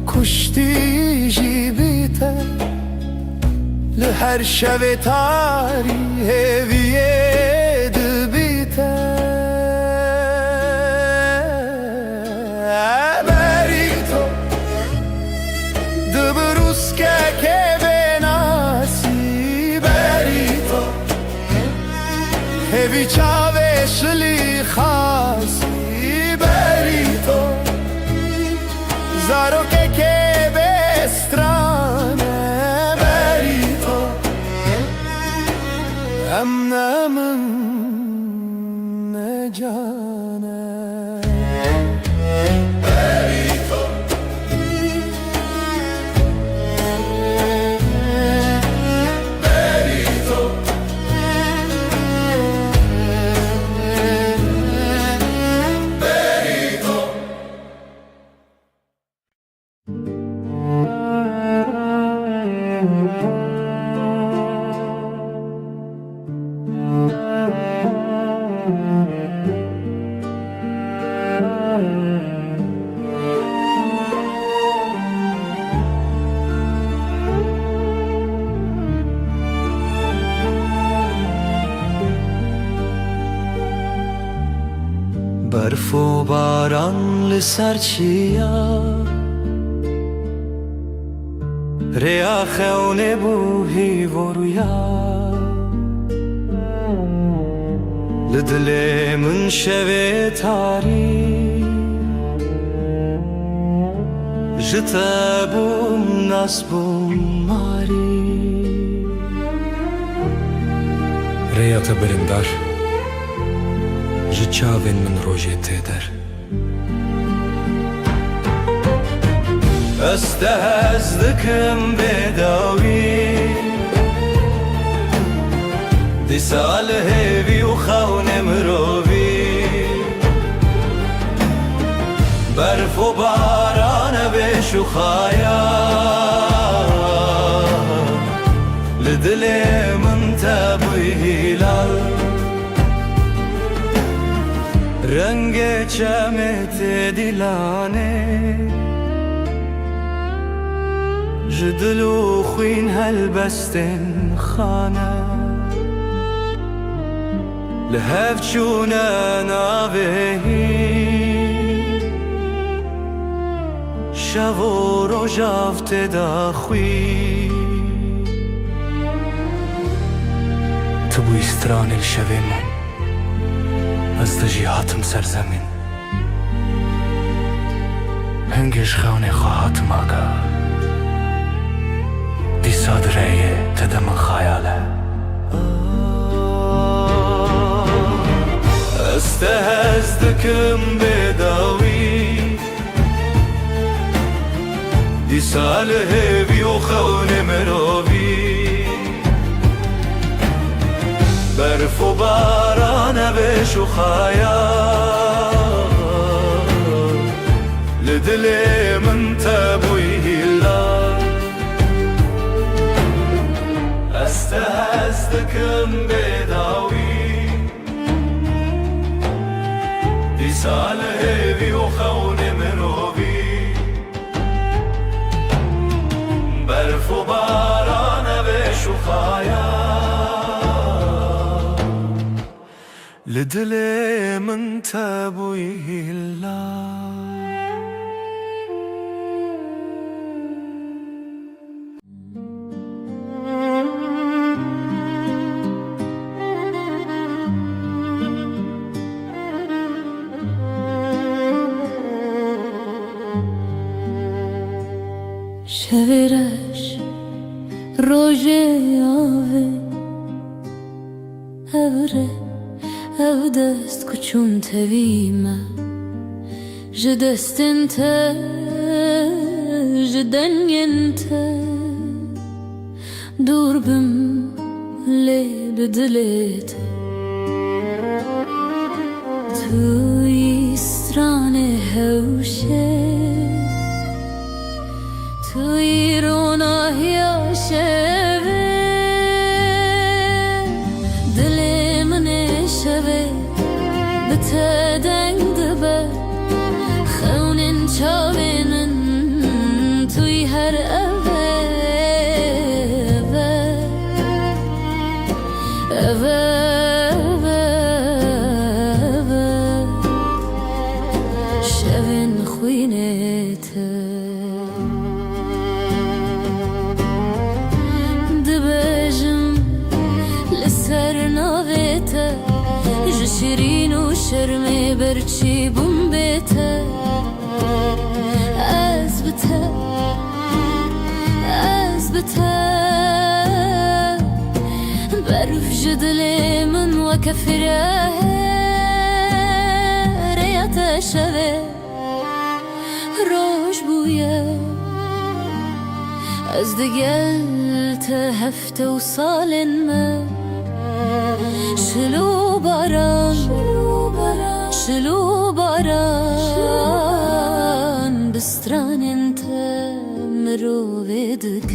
[SPEAKER 1] کشتی جیبی تر لهر شب تاری هویه دبیته بری تو دبروز که بناسی بری تو هوی چاوشلی خاصی بری تو زارو که بسترانه امنه من نجانه بری تو بری تو بری تو برف و باران لسر چیا ریا خونه بوهی و رویا لدل من شوه تاری جتا بوم ناس بوم ماری
[SPEAKER 3] ریا تبرندار جچاوین من روژه تیدر
[SPEAKER 1] استهزدكم بداوي دي سال هيفي وخون مروبي برف وباران بشخايا لدلي من تابي هلال رنگ چمت دلانه جدلو خوين هالبستن خانه لهف چونه ناوهی شو و روژافت داخوی
[SPEAKER 3] تو بوی استران الشوه من از دجیهاتم سرزمین هنگش خونه خواهاتم آگا دی سادره تدم خیاله
[SPEAKER 1] دکم بداوی دی سال هیوی و خون مروی برف و باران بش و خیال لدل من تبوی هلا استهزدكم بداوي دي سال هيبي وخون مروبي برف و باران بش و خیال لدل من تبوی هلا
[SPEAKER 2] شویرش روژه آوه اوره او دست کچون تویمه جدستن تا جدنین تا دور بم لی بدلیت توی استران هوشه توی روناهیا شوه دل من شوه بته دنگ دبه خونین چاوینن توی هر اوه اوه شوین خوینته شیرین و شرم برچی بوم بیته از بته برف جدل من و کفره ریت شوه روش بویه از دگل تا هفته و سالن من شلو باران بستران انت مرو بدك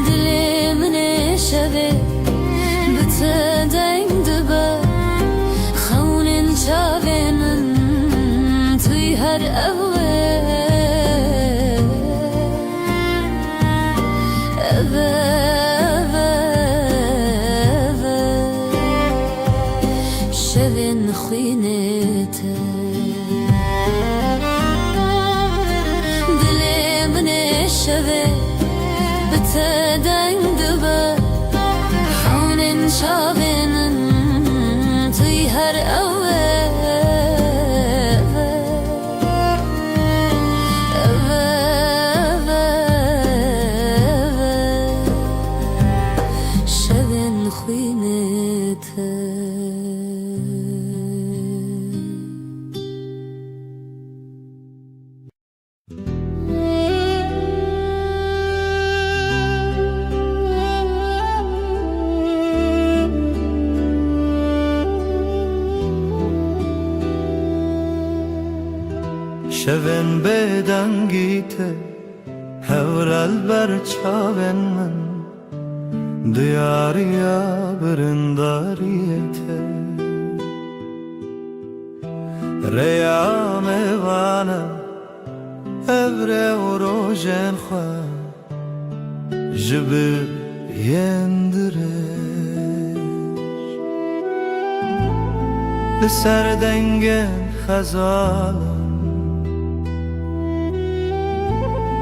[SPEAKER 2] دلي من شبه بتدين دبا خون شابين توي هر شوین خوینته دل من شوه بته دنگ دبه خونین شابینن توی هر شوین خوینته
[SPEAKER 1] شوین بدنگیته هورال بر چاوین من دیاریا برنداریته ریام وانا ابره و روژن خواه جبه یندرش لسر دنگن خزالم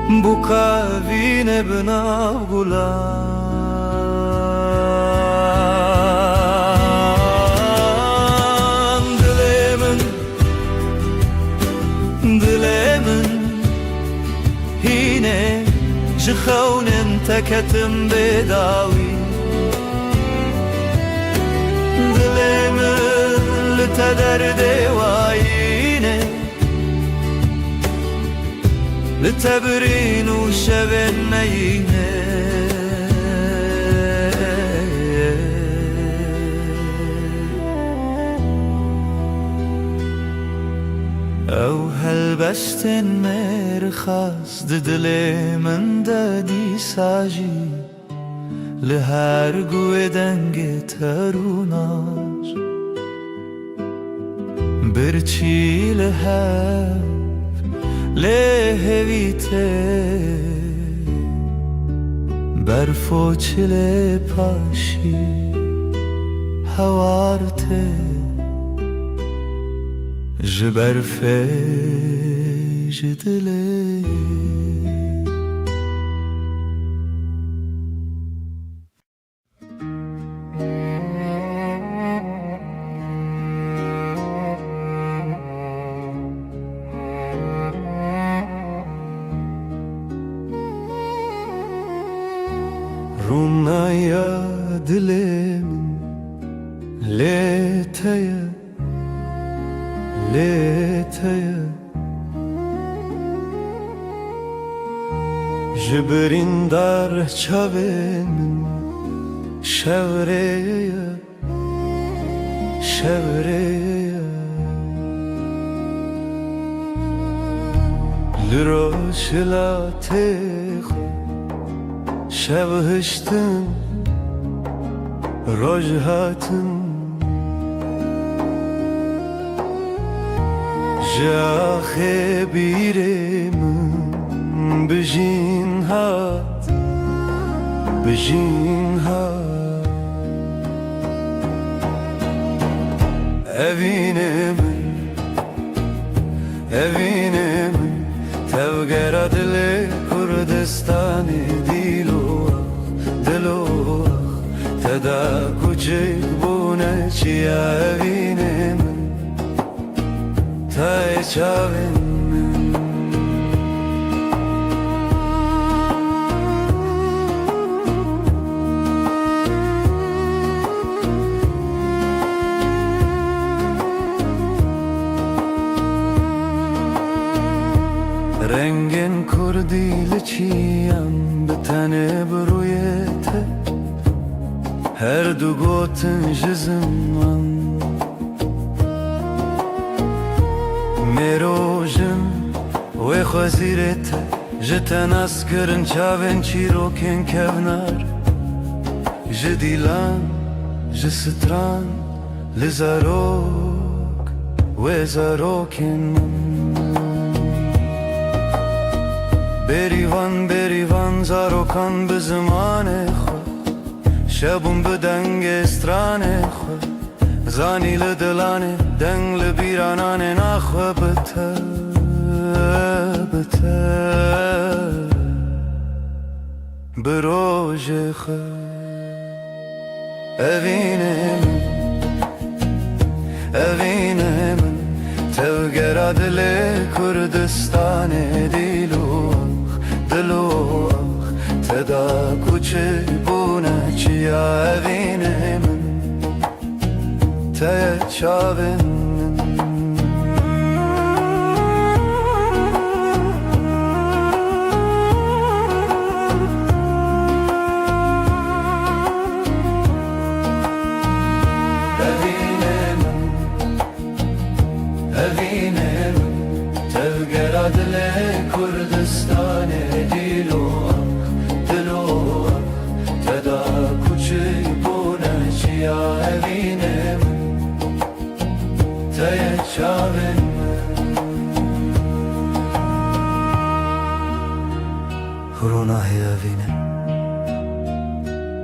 [SPEAKER 1] bu kavine binav gulan dilemin hine jkhaunen takatim bedawi dilemin te derde wayine لتبرين وشبن مينه او هلبشتن مرخص ددل من دادی ساجی لهر گوه دنگ تروناش برچی لهر لهویته برفو چله پاشی هوارته جبرفه جدله Rumnaya dilemin leteye leteye Jibrin dar çavemin şevreye şevreye Liroşla teğ شب هشتن رجهاتن جاخ بیرم بجین هات evine من تفگر دل کردستان دلو تدا کوچک بونه چیا evine من تای چاوین رنگن کردی لچیم به تنه برویته هر دو گوتن جزمان میروژن و خوزیرته جتن اسکرن چاوین چیروکن کونار جدیلان جستران لزاروک و زاروکن بریوان زاروکان به زمان خود شبون به دنگ استران خود زانی لدلانه دنگ لبیرانان نخواه بته بروژ خود evine من تلگرا دل کردستان دلو تدا کوچه بونه چیا evine من ته چاوین تلگرا دل کردستان دلو تدا کوچه بونه چیا evine من تای چاوین رونای evine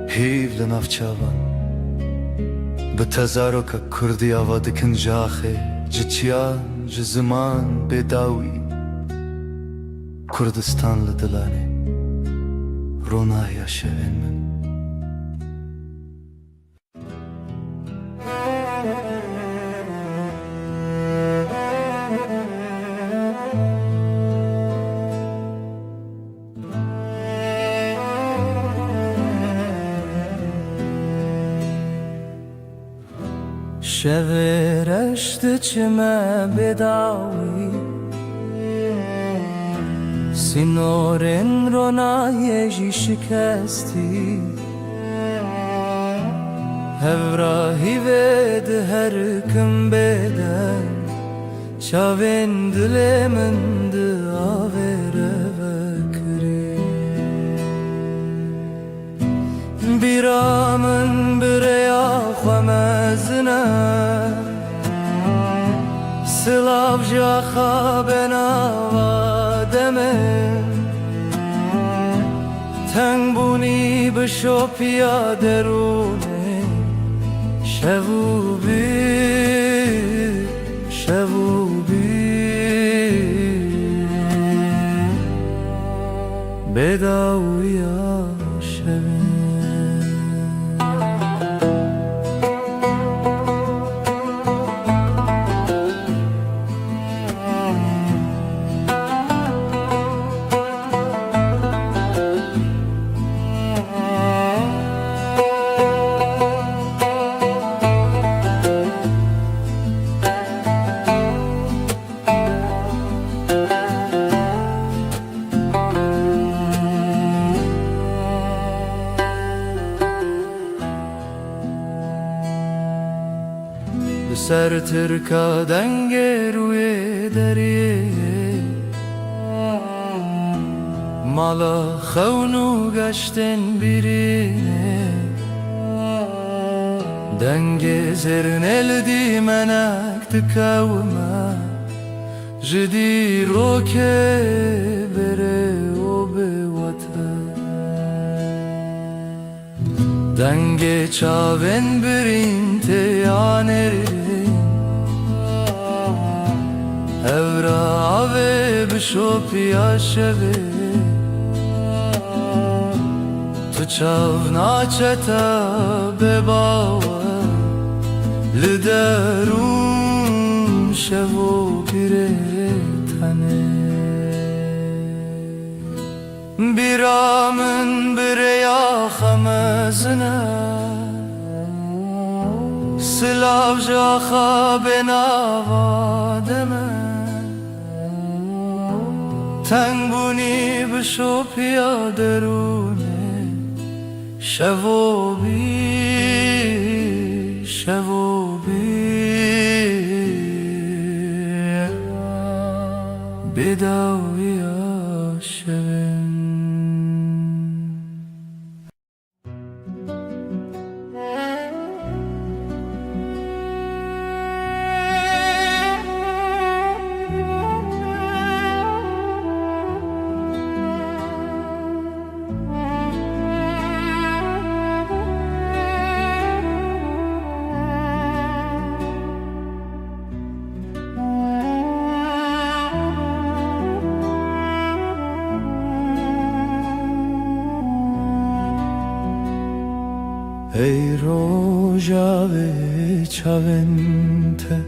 [SPEAKER 1] هیو لناف چاوان به تزارو که کردی آوا دکن جاخه جچیان جزمان بداوی کردستان لدلانه رونای شوین من شورشت چمه بداوی سینورن رو نایجی شکستی هفراهی ود هر کم بدن چاوین دل من داوره بکری بیرامن بریا خمزنه سلاف جا خوابنا وادمن تنگ بونی بشو پیادرونه شبو بیر شبو بیر بداویا شبین سر ترکا دنگ روی دریه مالا خونو گشتن بیرینه دنگ زرنل دی منک تکاوما جدی رو که بره و به وطن دنگ چاون برین تیانری Evra ave bişo piyaşeve Tu çavna çeta bebava Liderun şevo pire tane Biramın bireya xamezine Silav jaxa benava deme تنگ بونی بشو پیادرونه شبو بی شبو بی بداوی شبن ای روژاوه چاونته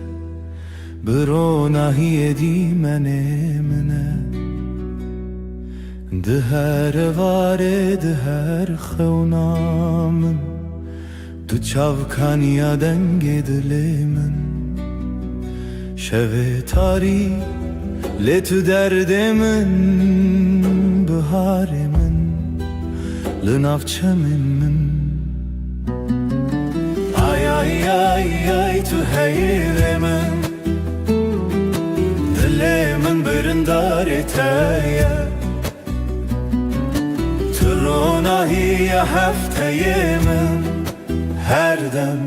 [SPEAKER 1] برو نهی دی منه ده هر واره ده هر خونامن تو چاوکانیا دنگ دل من شوه تاری لتو درد من بهار من لنافچه من Ay ay tu heyremin Dilimin birindar eteye Turunahiye hefteyemin Her dem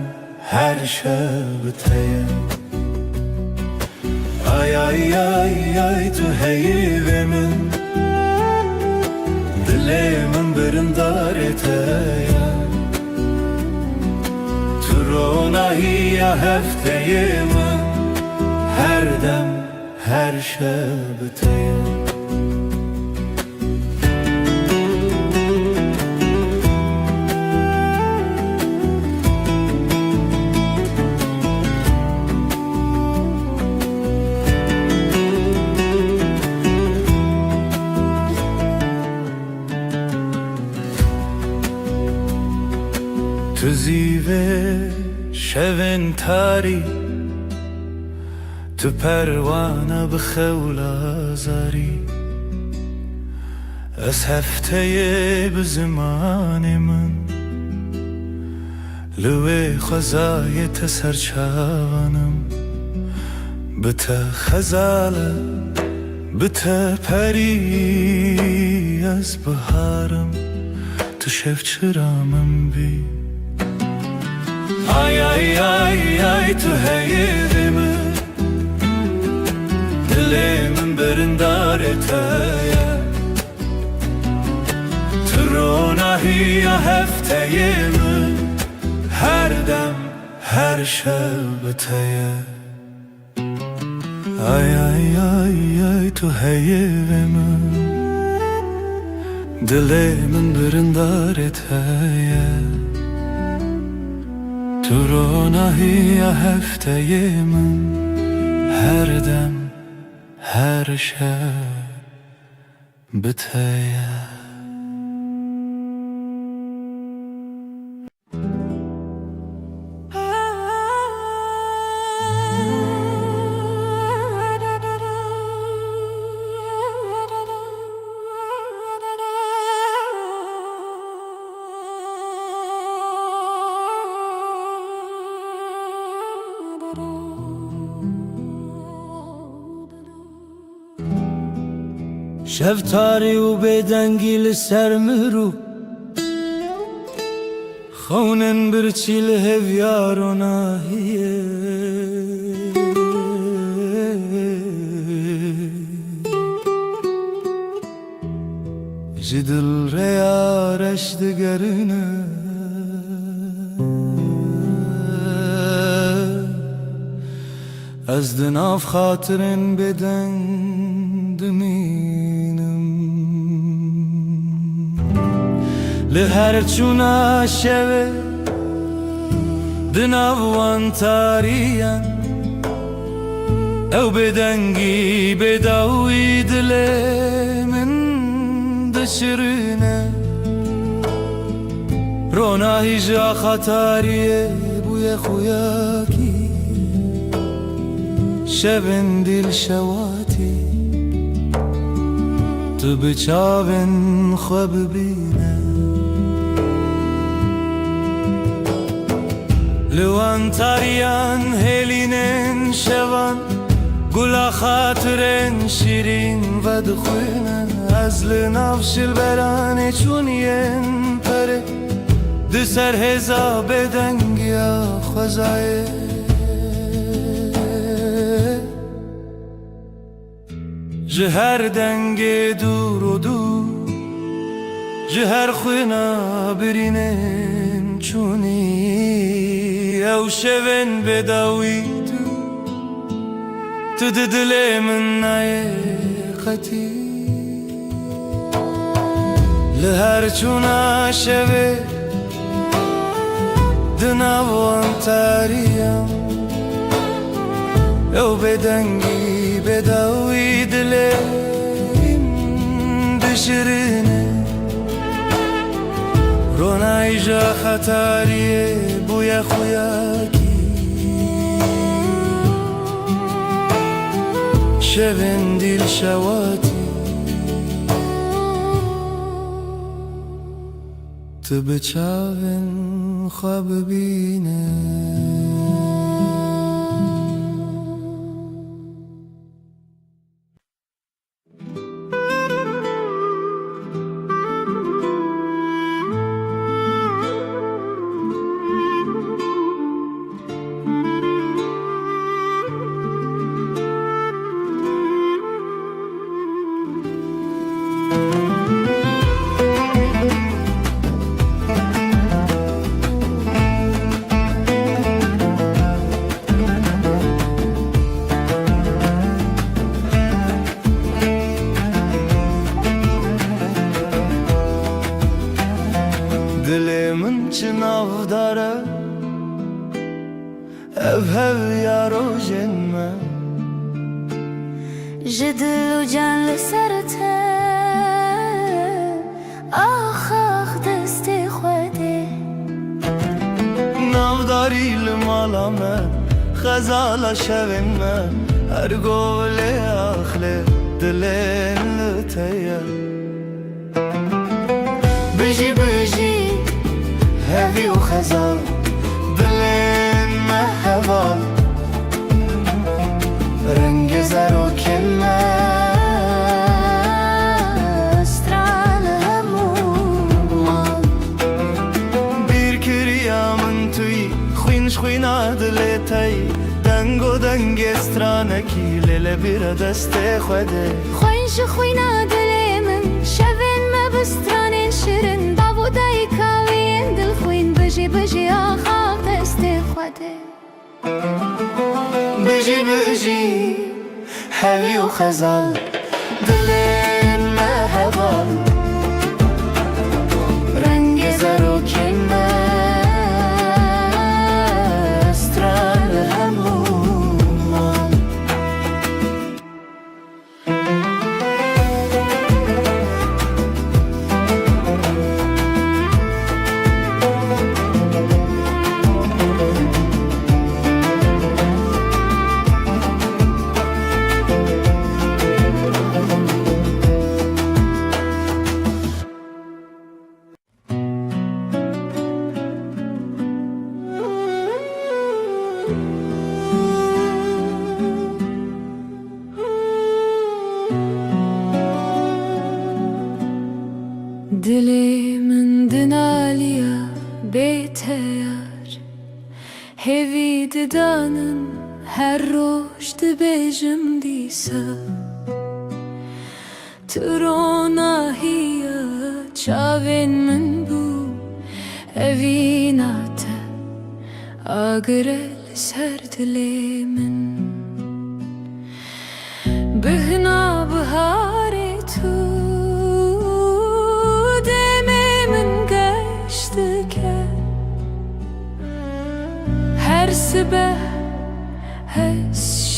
[SPEAKER 1] her şebteye Ay ay ay tu heyremin Dilimin birindar eteye Turunahiye hefteyemin Her dem her şebteye Tu zive şeve من تاری تو پروانه بخول آزاری از هفته به زمان من لوی خزای تسرچانم بته خزاله بته پری از بهارم تو شف چرامم بی آی آی آی آی تو هیدم دلم برنداره تایه تو روناهی هفته من هر دم هر شب تایه آی آی آی آی تو هیدم دلم برنداره تایه تو روناهی هفته من هر دم هر شب بتایه شب تاری و بدنگی لسر مرو خونن برچی لهویار و ناهیه جدل ریارش دگرنه از دناف خاطرن بدن دمینم لهر چونا شوه دناوان تاریان او بدنگی بداوی دل من دشرنه روناهی جا خطاریه بوی خویاکی شبن دل شواتی تو بچاون خواب بینه لوان تاریان هلینن شوان گلا خاطرن شیرین و دخوینن از لناف شلبران چونین پره دسر هزا بدنگیا خوزایه جهر دنگ دور و دور جهر خوینا برینن چونی او شون بداوی تو دل من نای خطی لهر چونا شوه دناوان تاریم او بدنگی بداوی دلیم دشرنه رونای جا خطاریه بوی خویاکی شبن دیل شواتی تو بچاون خواب بینه دلمن چناو داره اف یارو جنمه
[SPEAKER 4] جدل و جان لسرته آخ دست خوده
[SPEAKER 1] ناو داری لمالا yame Khazala şevinme Her gole ahle Dilin lüteye Biji biji Hevi u khazal Dilin meheval Rengi zero kemme خوینا دلتای دنگو دنگ استرانکی لیل بیر دست خوده
[SPEAKER 4] خوینش خوینا دلمن شوین ما بسترانین شیرین داوودای کاوین دل خوین بجی بجی آخاب دست خوده
[SPEAKER 1] بجی بجی هوی و خزال دلین مهوال رنگ زرو کمه
[SPEAKER 2] Dilimin dinaliya beteyar Hevi didanın her roş dibejim disa Trona hiya çavin min bu Evinate agrel ser dilimin Bihna bahare tu Her sabah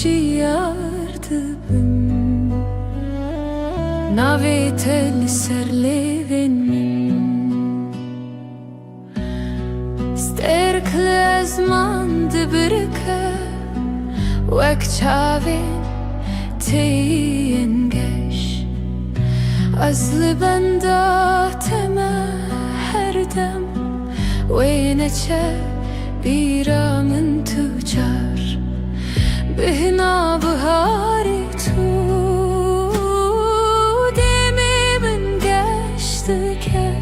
[SPEAKER 2] şiyardı bim Navetel serlevin Sterkle azman dibirke Vek çavin teyin geş Azlı benda tema her dem Ve neçe بیرامن تجار بهنا بهاری تو دمی من گشت که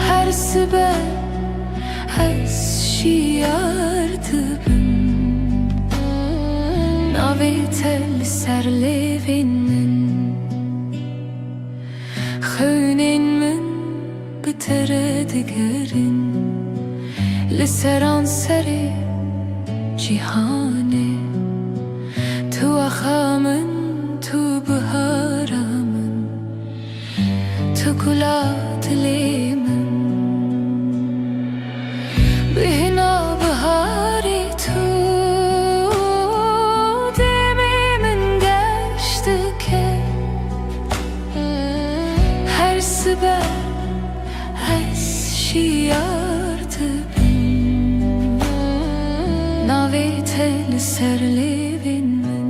[SPEAKER 2] هر سبب از شیار دبم ناویتل سرلیوین من خونین من بتردگرین لسران سری جیهانه تو آخامن تو بهارامن تو گلات لیمن بهنا بهاری تو دمی من گشت که هر سبب از شیار Navetel serlevin min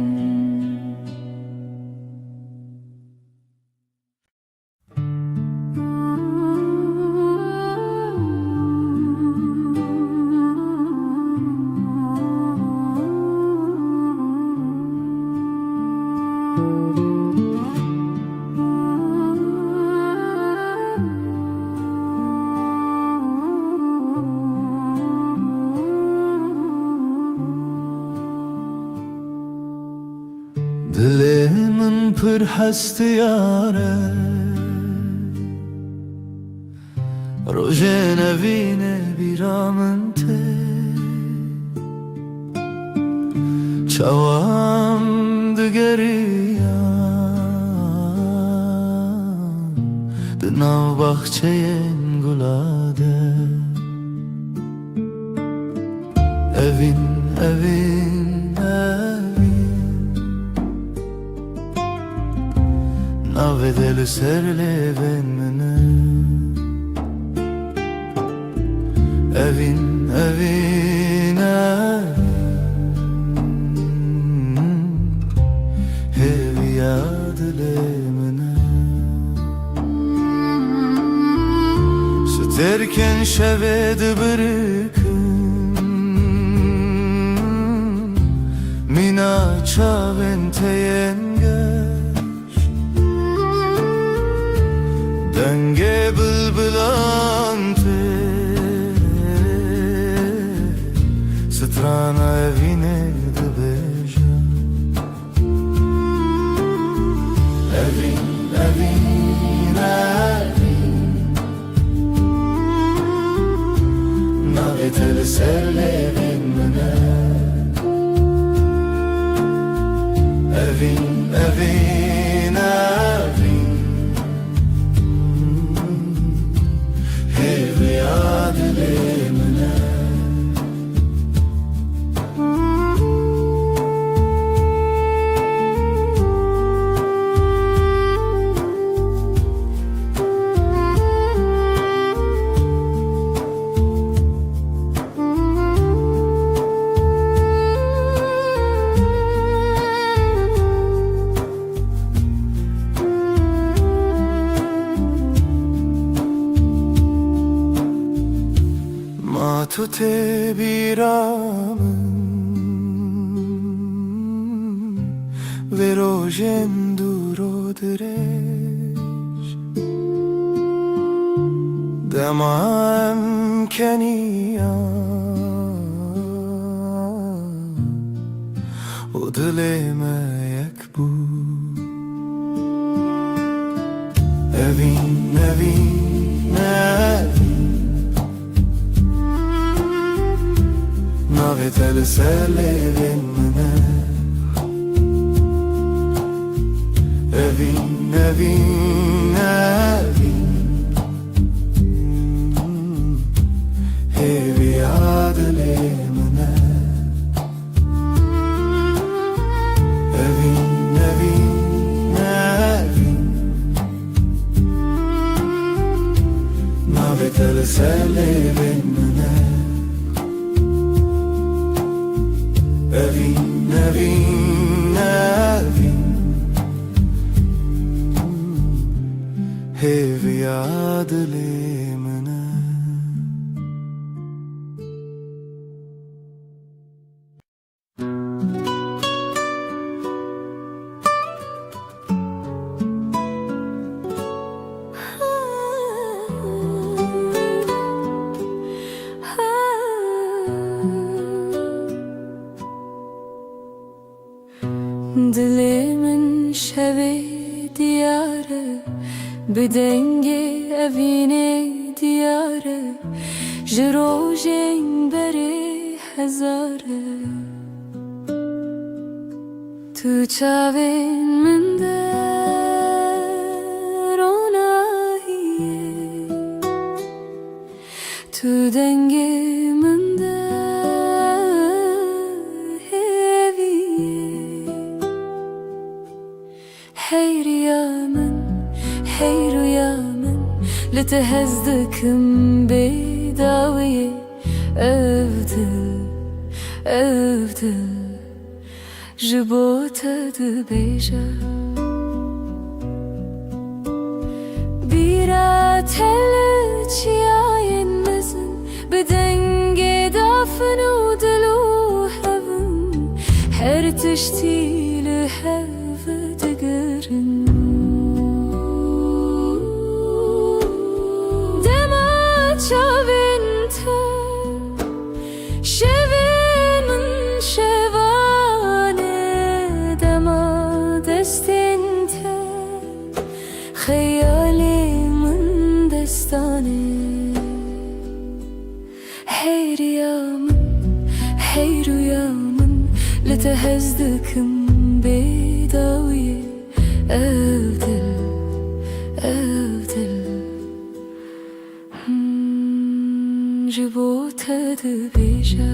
[SPEAKER 1] Dilimin pır hest yare Rojen evine biramın te Çavam digeriyan Dinav bahçeyen gulade Evin, evin, Navedel serleven mene Evin, evin, ev yadilemine Sterken şeved bırıkın Mina çaven teyengeş Denge bılbılante Strana evine de beja Evin, evin, Navetel serlevin mine Evin, evin, Ev yadilemine Matute biramın Ve rojen duro direş Demam keniya O dileme yek bu Evin, evin, evin Navetel serlevin mine Evin, evin, evin Ev yadilemine Evin, evin, evin Navetel serlevin mine Evin, evin, evin Ev yadilemine
[SPEAKER 2] Dilimin şevi diyarı Bedenge evine diyarı Jirojen beri hezarı Tu çavin min der onahiye Tu denge min der heviye Hey rüyamın Litehezdikim bedaviye Evdil, evdil Jibota dibêja Bira tel çiyayên mezin Bi dengê dafin û dil û hevin Her tiştî li hev digirin Çavên te şevên min şevane Dema destên te xeyalê min destane Hey rüyamın li te hez dikim bêdawiye Evdil, evdil Ji bo te dibêje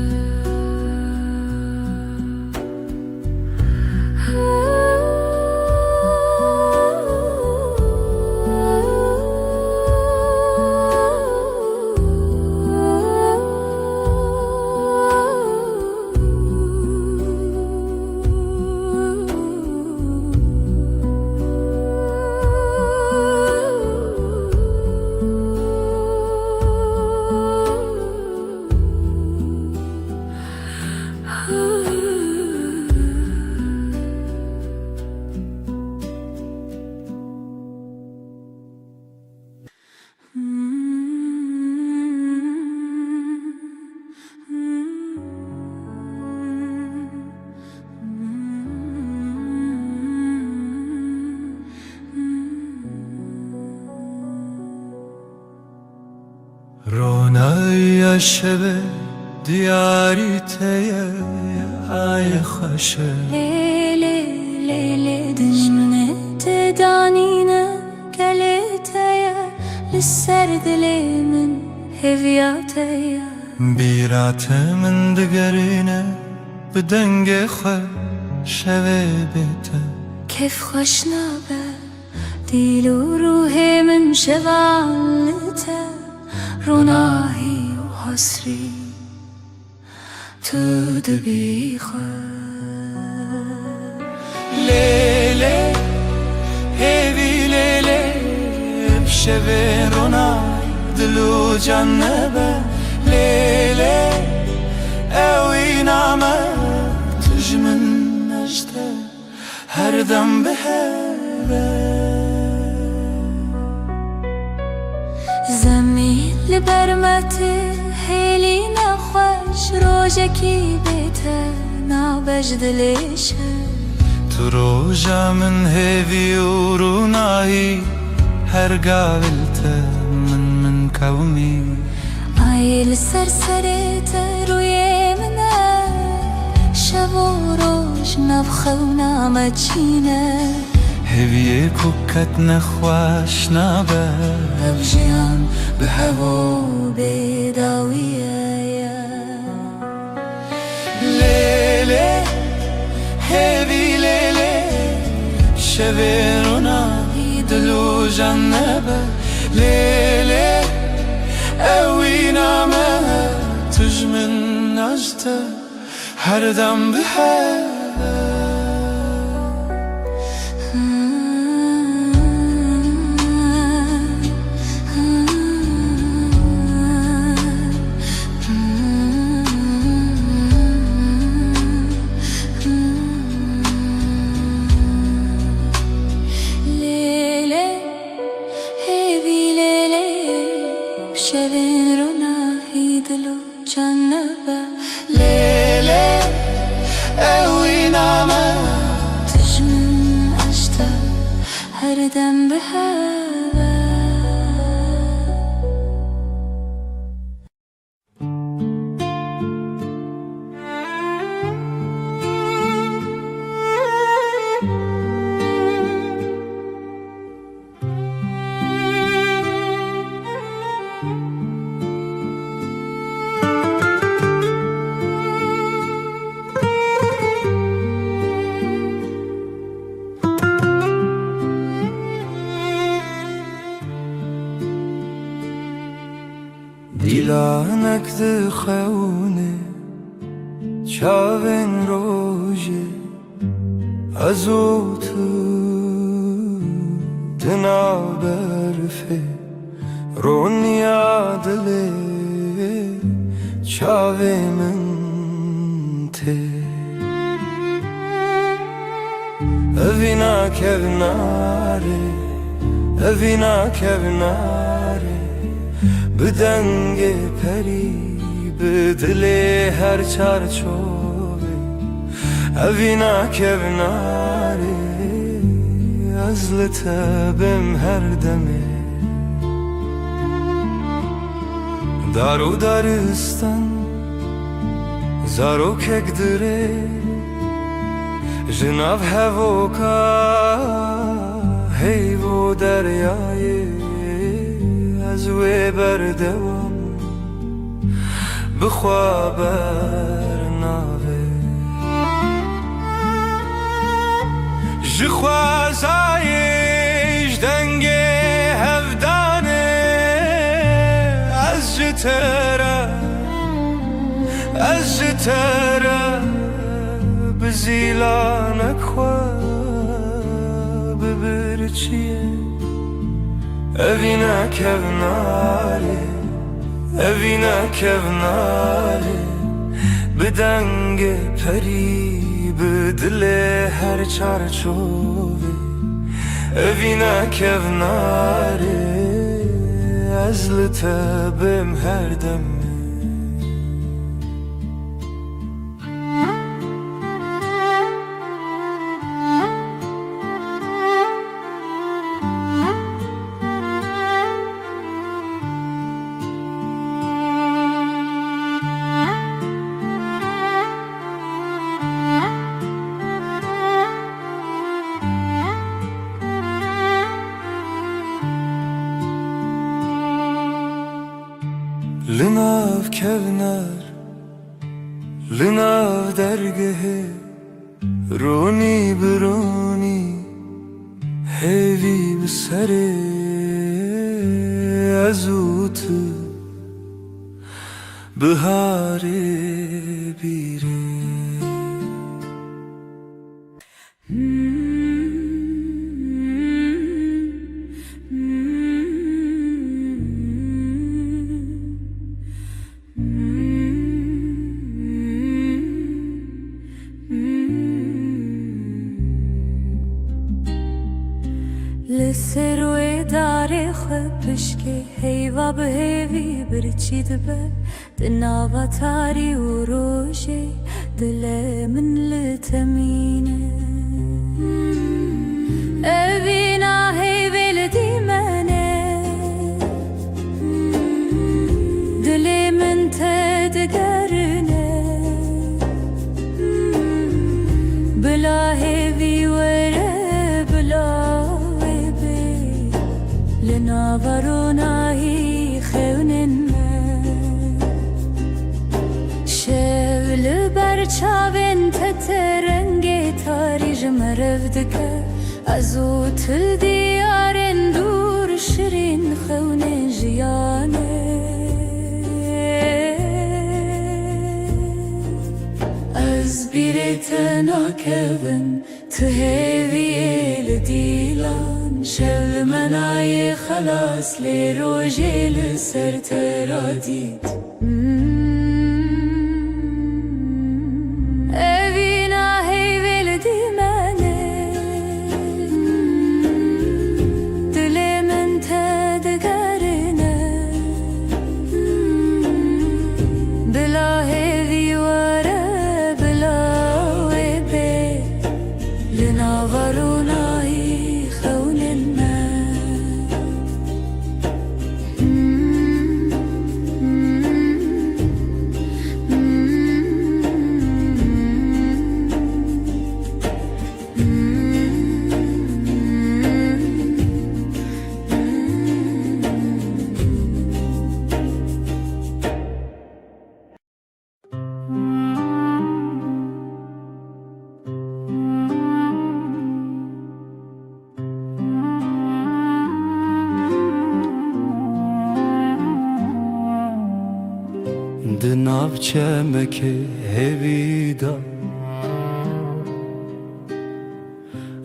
[SPEAKER 1] شب دیاری تیه ای خوشه
[SPEAKER 4] لیلی لیلی دجمنه تدانینه گلیتیه لسر دلی من هویاتیه
[SPEAKER 1] بیرات من دگرینه بدنگ خواه شوه بیته
[SPEAKER 4] كيف خوش نابه ديل وروحي من شغالته روناهي وحسري تدبي
[SPEAKER 1] لیلی هیوی لیلی بشوه رونای دلو جنبه لیلی اوی نامه تجمن نجده هر دم به
[SPEAKER 4] زمین لبرمتي هيلي نخوش روجكي بيته نابجد ليشه
[SPEAKER 1] تو روژا من هیوی و رونایی هر قابلته من قومی
[SPEAKER 4] عيل سرسريته روي منه شب و روج نبخه و نامچینه
[SPEAKER 1] هیوی کوکت نخواش نابه
[SPEAKER 4] بجيان بهوا بداوية
[SPEAKER 1] لیلی هیوی لیلی شوه رونای دلو جنبه لیلی اوی نامه تجمن نجده هر دم به
[SPEAKER 4] شبين روناهي دلو جنبه
[SPEAKER 1] لیلی اوی نامه
[SPEAKER 4] تجمن أجده هر دم بهوا
[SPEAKER 1] دیلانک دخونه چاوین روژه ازو تو دنا برفه رونیا دله چاوی من ته اوینا کبناره اوینا کبناره بدنگ پری بدل هر چارچوبه اوینا کبناره از لطبم هر دمه دارو دارستان زارو کک دره جناب هوکا هیو دریای از وی بردوام بخوا برناوه جخوازایش دنگ هفدانه از جتره بزیلانک خواه ببرچیه اوینا کوناره بدنگ پری بدل هر چارچوبه اوینا کوناره از لطبم هر دمه kevner Linav dergehe Roni bironi Hevi bsere Azutu Bihare bire
[SPEAKER 2] لسروی داره خبش که هیوا به هیوی برچید به دناوا تاری و روشه دل من لتمینه اوینا هیویل دیمنه دل من تدگرنه بلا هیوی وره بلا لناوروناهی خونن شول برچاوین تترنگی تاری جمرفدکه ازو تل دیارن دور شرین خونن جیانه از بیرت ناکبن تهوی لدیلان شل منای خلاص لی روژی لسر ترادید اوینا هیویل دیمنه دل من تدگرنه بلا هیوی وره بلا ویبه لناورونایی
[SPEAKER 1] Dinav çemeke hevida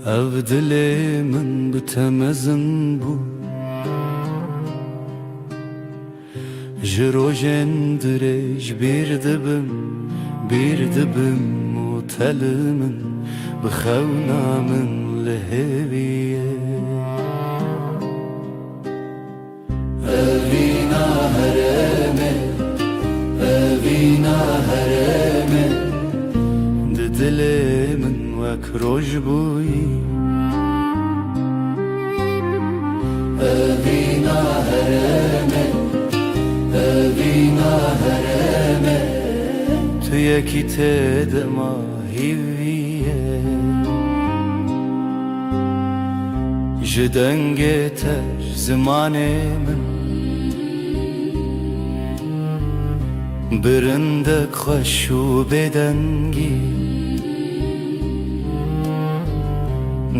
[SPEAKER 1] Ev dilimin bitemezin bu Jirojên direj bir dibim û telimin bi xewna min li heviye Evîna herême Evîna herême Di dilê min wek roj bûyî Evîna herême Evîna herême Tu yekî tê de ma hîviye Ji dengê te zimanê min Birindek xweş û bêdengî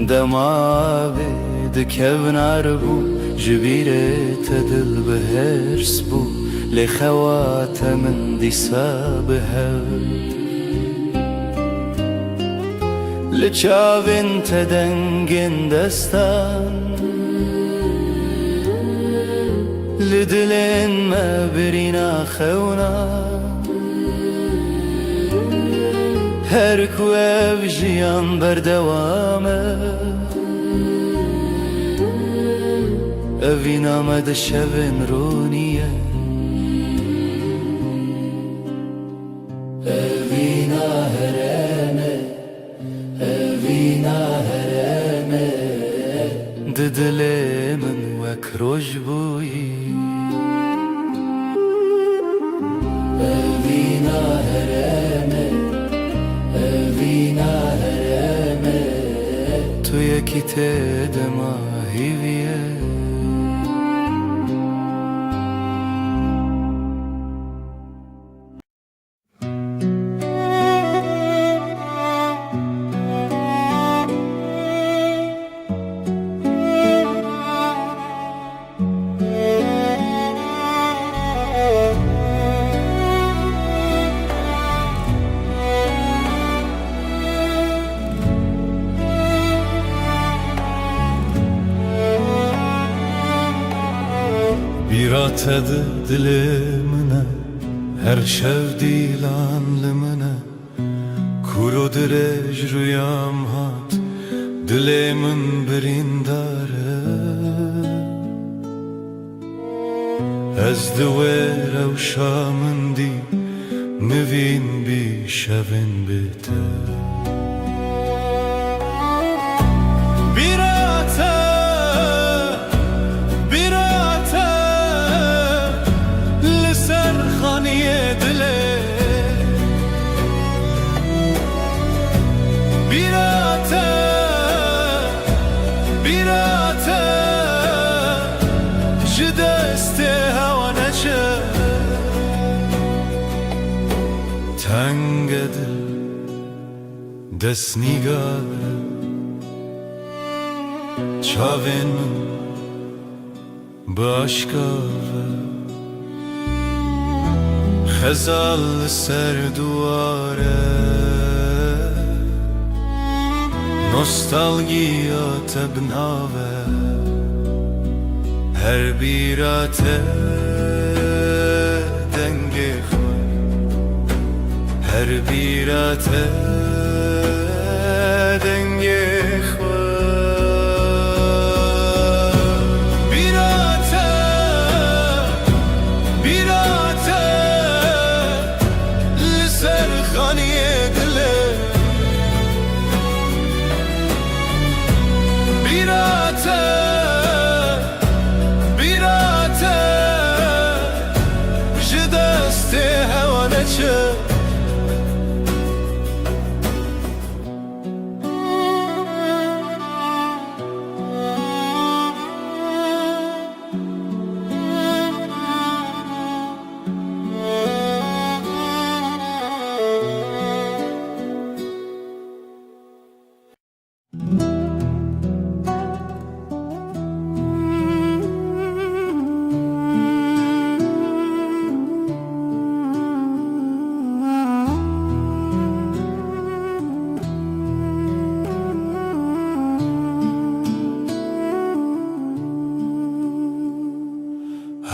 [SPEAKER 1] Demavê dikevna ribû Ji bîrê te dil bi hêrs bû Lê xewa te min dîsa bi hev Li çavên te dengên destan Li dilên me birîna xewna Her ku ev jiyan berdewam e Evîna me di şevên rûniye Evîna herême Evîna herême Di dilê min wek roj bûyî Evîna herême Evîna herême Tu yekî tê de ma hîviye tadı dilimine, her şev dilanlımına. Kuro direj rüyam hat, dilimin birindare. Ez divê rewşa min dî, nivîn bî şevên bite. تنگ دل دست نیگاره چاوین من باشکاوه خزال سر دواره نوستالژیا تبناوه her birate denge xwe her birate denge xwe birate birate li ser xaniye dile birate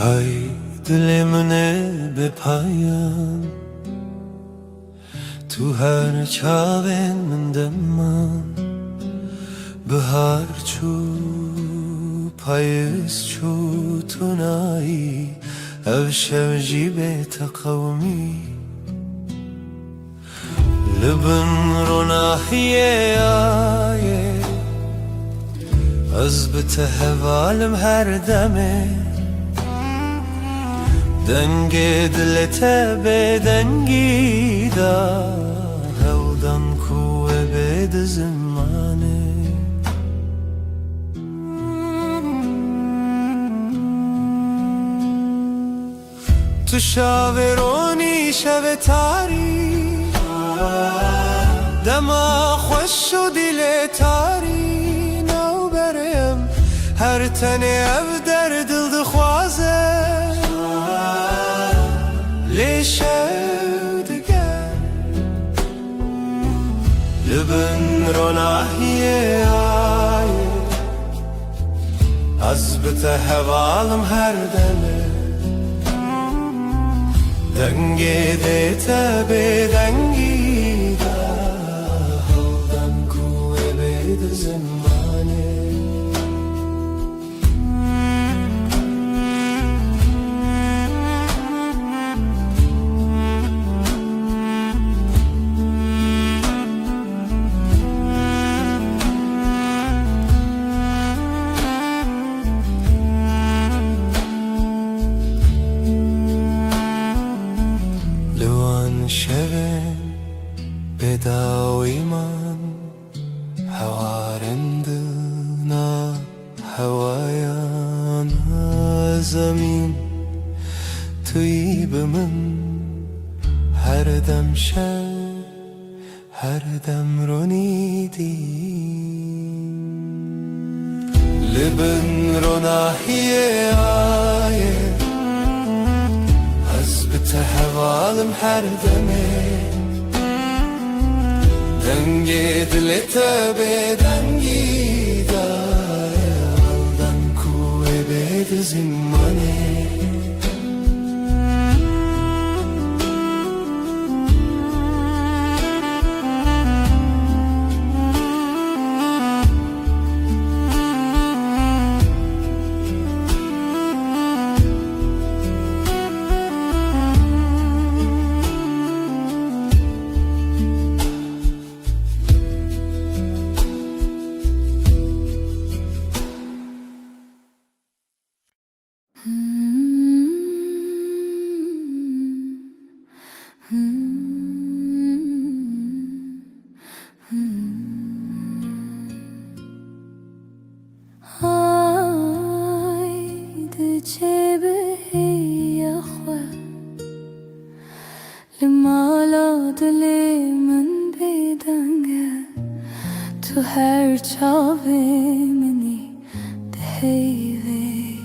[SPEAKER 1] Hay dilimine be payan tu her çaven min deman Bihar çu payız çu tunayı ev şevci be taqavmi Libin ronahiye aye az bitehevalim her deme Denge dilete be dengi da Hevdan kuve be de zimane Tu şaveroni şevetari Dema خوش و dile tari Nav berem her tane ev der dil dixwaze لیشو دگر لبن روناهیه آیه از بته هوالم هر دمه دنگی دیتا به دنگی دا هودن کوه بید زمانه شبن بداوی من هوارندنا هوایان زمین توی به من هر دم شب هر دم رونیدی لبن روناهیه آیه تهوالم هر دمه دنگی دلتا به دنگی داره Aldan kuve به زمانه
[SPEAKER 4] تو هر چاوی منی دهیوی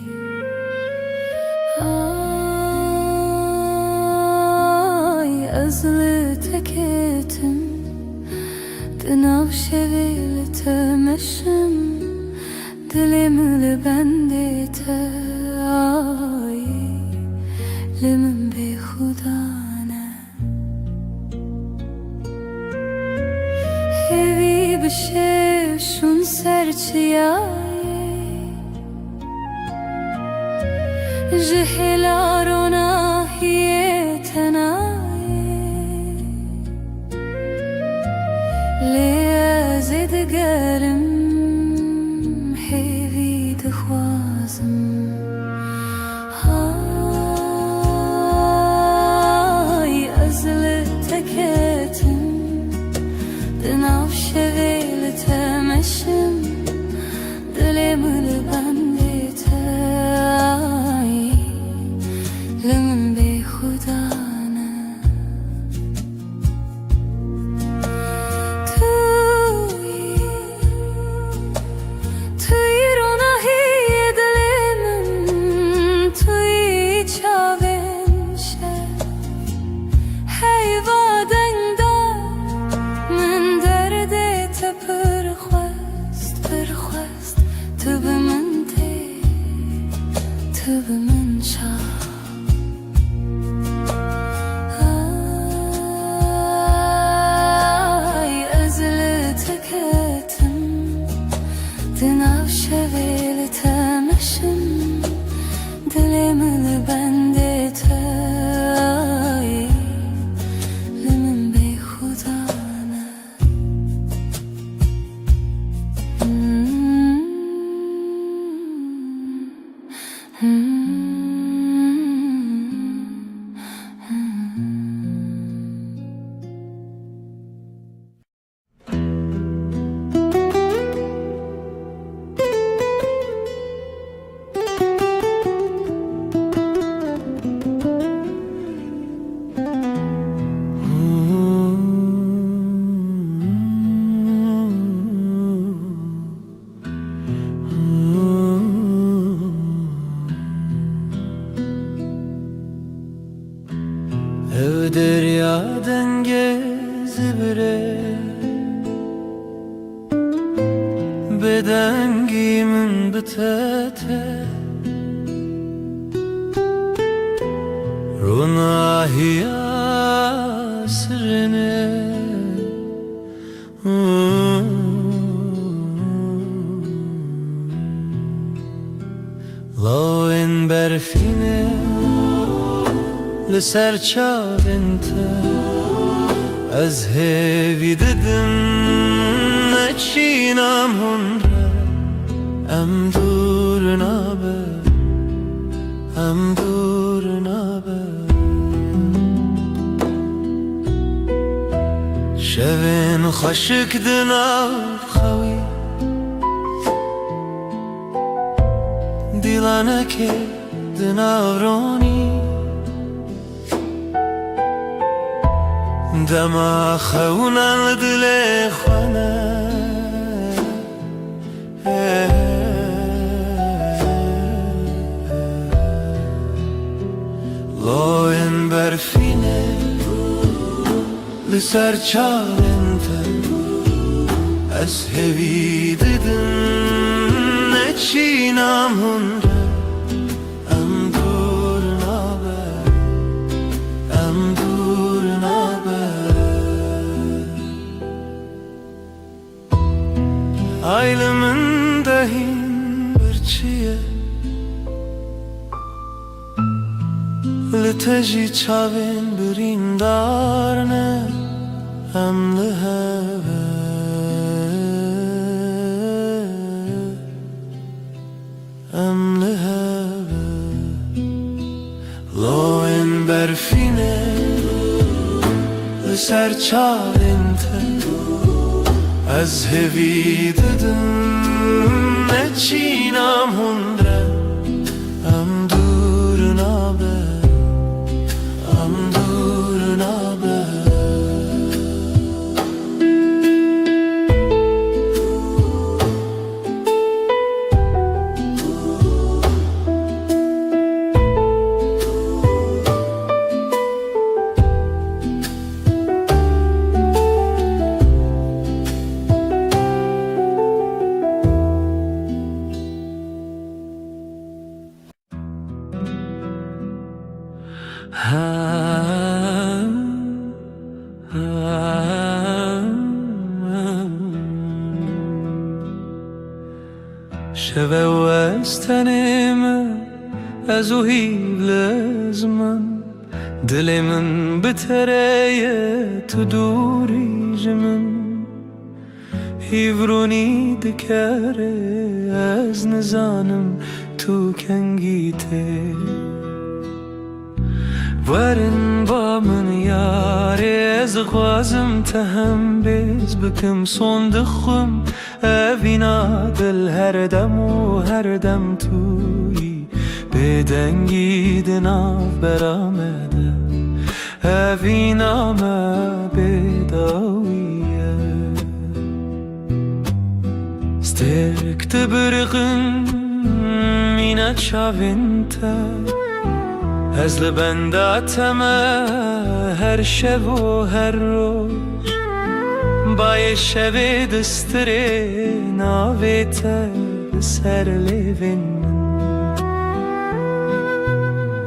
[SPEAKER 4] آی ازل تکتم دناو شویل تمشم دلم لبندت آی لمن بی خدانه هیوی بشه شون سرچیای جهلارونا هی تنای لیازد گرم هیوی دخوازم های ازل تکتم دناو شویل تمشم دلم لبندت آی لمن بی خدانه توی روناهی دلمن توی چاوین شد حیوادن دار من دردت پرخواست تو به من دی تو به من شا آی ازل تکتم دناو شویل تمشم دلم لبندت آی لمن بی خدانه
[SPEAKER 1] Ev derya dengezi bire Bedengimin bitete Runahiya sirine Lawen berfine لسر چاوینته از هیوی ددم نچینم هنره ام دور نابه ام دور نابه شوین خشک دناو خوی دیلانه که دناو رونی دما خونا دل خانه لاین برفینه لسر چارنته از هوی ددن نچینم هنره ام دور نابه ام دور نابه Aylımın dahin birçiye Liteji çavin birin darne Em liheve Em liheve Loin berfine Liser çavinte از هوی ددم نچینم هنره ام دور نابه ام دور نابه شوه و از تنم از او هیلز من دل من بتره تو دوری جمن هیورونی دکره از نزانم تو کنگیته ورن با من یاره از خوازم تهم بیز بکم صندخم اوینا دل هر دم و هر دم توی بدنگی دناف برامده اوینا ما بداویه سترک تبرقن مینا چاوینتا از لبنداتم هر شب و هر روز بای شب دستره ناویت سر لیوین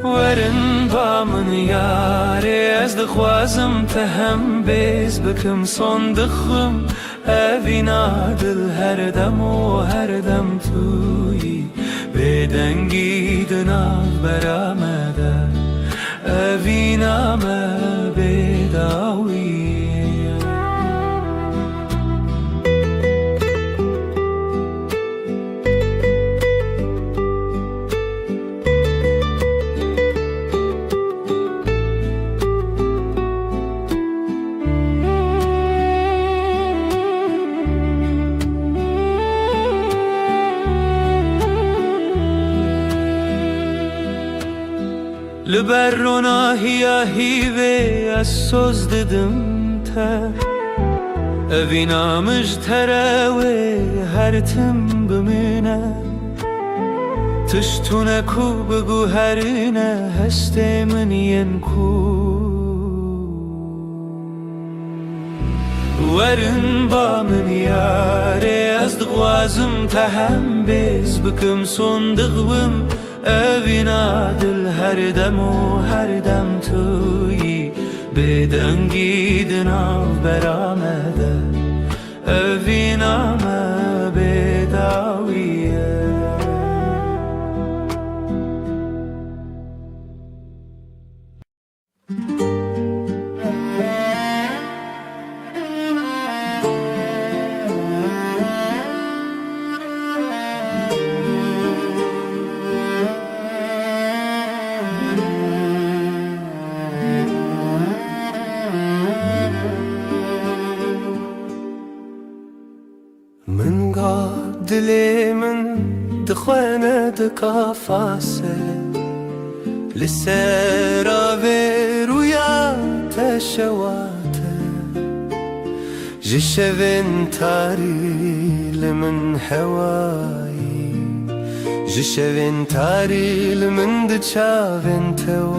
[SPEAKER 1] ورن با من یاره از دخوازم تهم بیز بکم صندخم اوینا دل هر دم و هر دم توی بدنگی دناف برامده اوینا ما بداویه لبرنا هیا هیوه از سوز ددم تا اوینا مجتره هر تم بمینه تشتونه کو بگو هرینه هسته من ین کو ورن با من یاره از دغوازم تهم بیز بکم صندقم اوینا دل هر دم و هر دم توی بدنگی دناف برامده اوینا ما بداویه من قاد دلي من دخوانة دقافاسة لسرا ويا تشواته جشفن تاري لمن هواي جشفن تاري لمن دشافن تو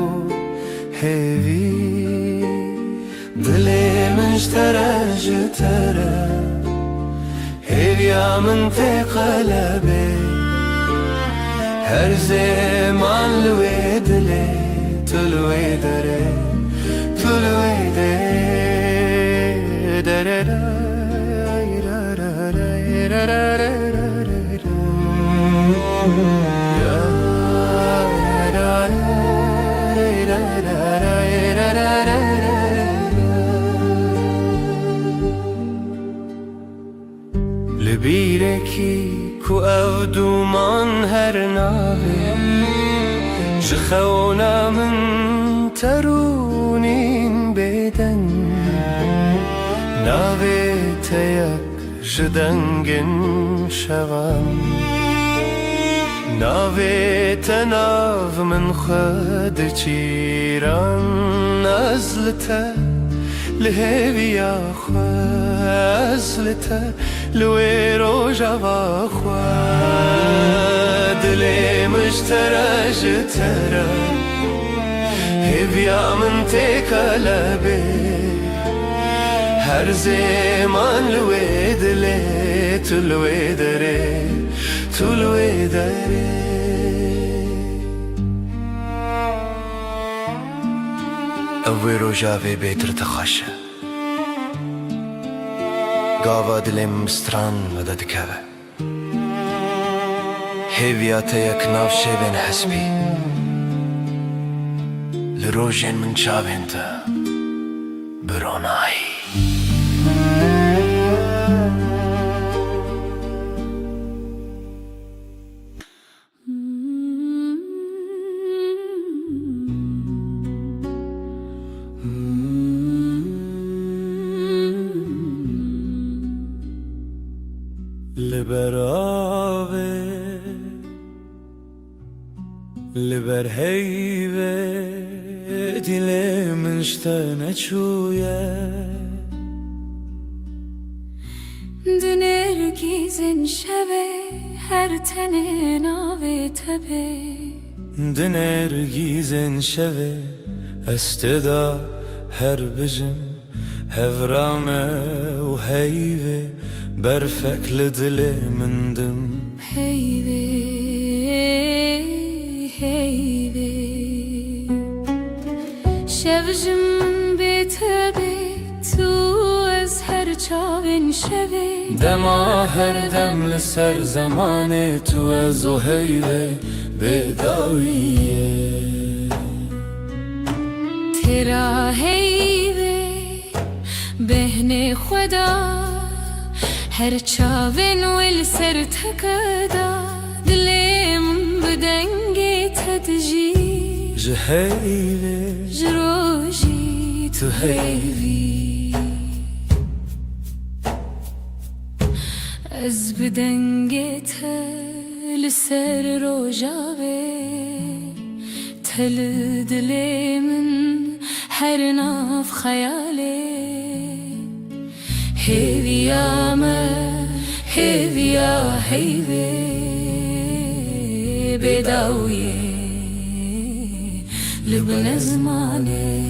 [SPEAKER 1] هيفي دلي مجترى جترى هيا من في قلبي هر زمان لويد لي تلويد ري تلويد لبيركي كو او دومان هر ناوي جخونا من ترونين بدن ناوي تيك جدنگن شوام ناوي تناف من خد چيران نزلته لهوي يا خزلته لوي روجا باخوا دلي مجترى جترى هبيا من تكلبي هر زمان لوي دلي تلوي دري تلوي دري اوي روجا في بيتر تخشى قاوا دلم ستران مدد كبه
[SPEAKER 3] هێویاتە یەک ناو شێوێن هەسبی لە ڕۆژێن من چاوێنتە برۆنایی
[SPEAKER 1] لبرave لبر heyve dilemin işte ne çuye
[SPEAKER 2] Döner gizin şeve her tene nave tebe
[SPEAKER 1] Diner gizen şeve esteda her bizim hevrame u heyve berfekli dilemindim
[SPEAKER 2] Heyve heyve Şevjim betebe tu ez her çavin şeve
[SPEAKER 1] Dema her demli ser zamanı tu ez o heyve bedaviye
[SPEAKER 2] Tera heyve behne खुदा her çavin vel ser tekada dilim bedenge tedji
[SPEAKER 1] ji heyve
[SPEAKER 2] jroji tu heyvi ez bedenge tel ser rojave tel dilimin her naf khayale Heviya me, heviya heyve bedawiye libne zmane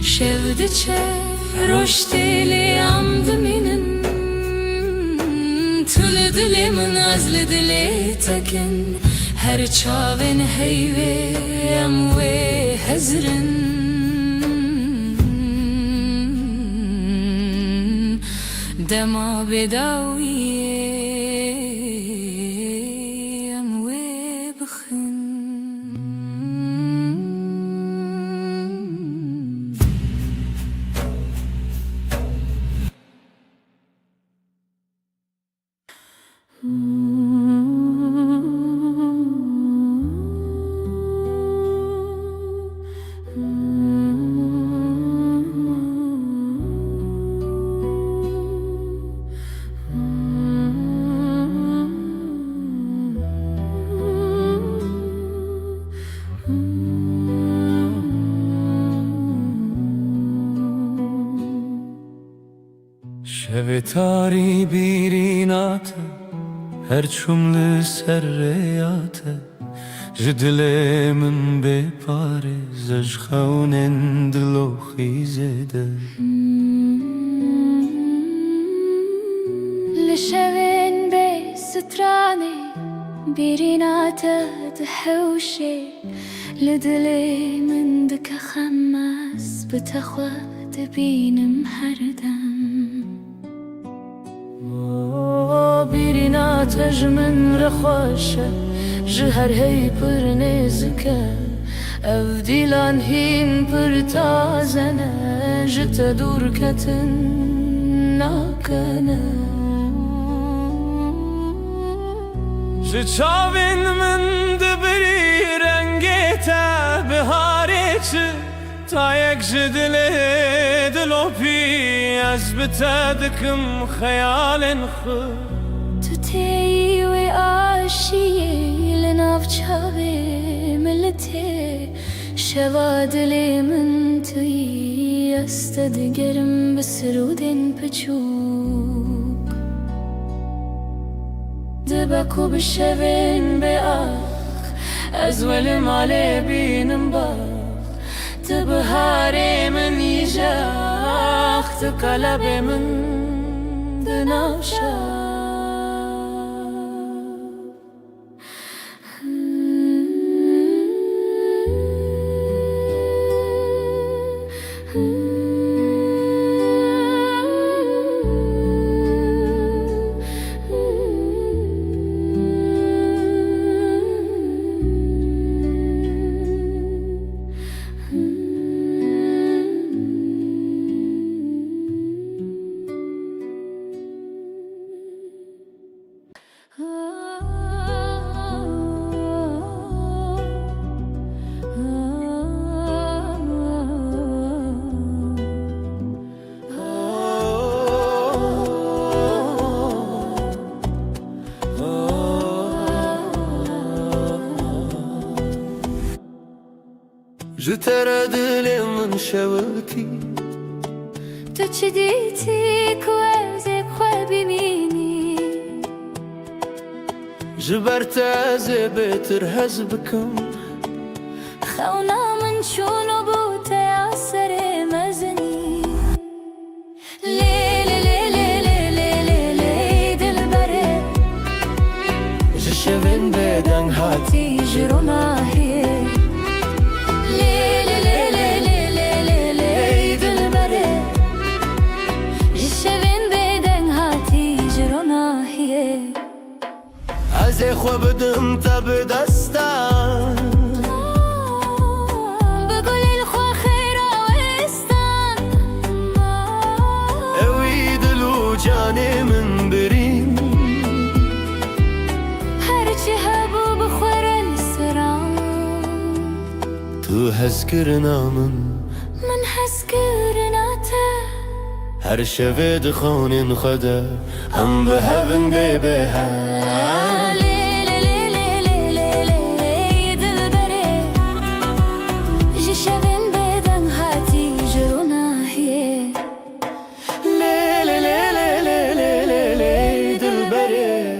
[SPEAKER 2] Şevdiçe roşteli amdıminin Tülü dilimin azli dili tekin Her çavin heyve em ve hezrin Dema bedawiye em ve bixin
[SPEAKER 1] Şevetari birinate her çumlu serreyate Jdilemin bepare zejxaunen dilo xizede
[SPEAKER 4] لشوين بي ستراني بيريناته دحوشي لدلي من دك خماس بتخوى تبينم هردم بيريناته جمن رخوشه جهر هي پر نزكه اف ديلان هين پر تازنه جت دور كتن ناكنه
[SPEAKER 1] Ji çavên min dibirî rengê te biharê çi Tayek ji dilê dilopî ez bi te dikim xeyalên xwe
[SPEAKER 4] Tu têyî wê aşiyê li nav çavê milletê Şeva dilê min tu yî ez te digerim bi sirûdên piçûk Dibe ku bi şevên beax ez welê malê bînim bax Tu biharê min yîjax Tu kalebê min di nav şax
[SPEAKER 3] جتر دل من شوتی
[SPEAKER 4] تو چی دیتی که از خواه ببینی
[SPEAKER 3] جبرت از بهتر هز بکم
[SPEAKER 4] خونا من چونو بوته اثر مزنی لیلی لیلی لیلی لیلی دل بره
[SPEAKER 3] جشوین بدن هاتی
[SPEAKER 4] جرونا هیه لیلی لیلی لیلی لیلی دل بره جشوین بدن هاتی جرونا هیه
[SPEAKER 3] از خو بدم تا به دستم
[SPEAKER 4] بگل الخوا خیر آوستان
[SPEAKER 3] اوی دلو جان من بریم
[SPEAKER 4] هرچی هبو بخورن سران
[SPEAKER 3] تو هز کرنا من
[SPEAKER 4] حس کرناته
[SPEAKER 3] هر شب دخون خدا هم به هون به ها
[SPEAKER 4] لیلی لیلی لیلی دل بره جشوین بدن هاتی جرونا هیه
[SPEAKER 3] لیلی لیلی لیلی لیلی دل بره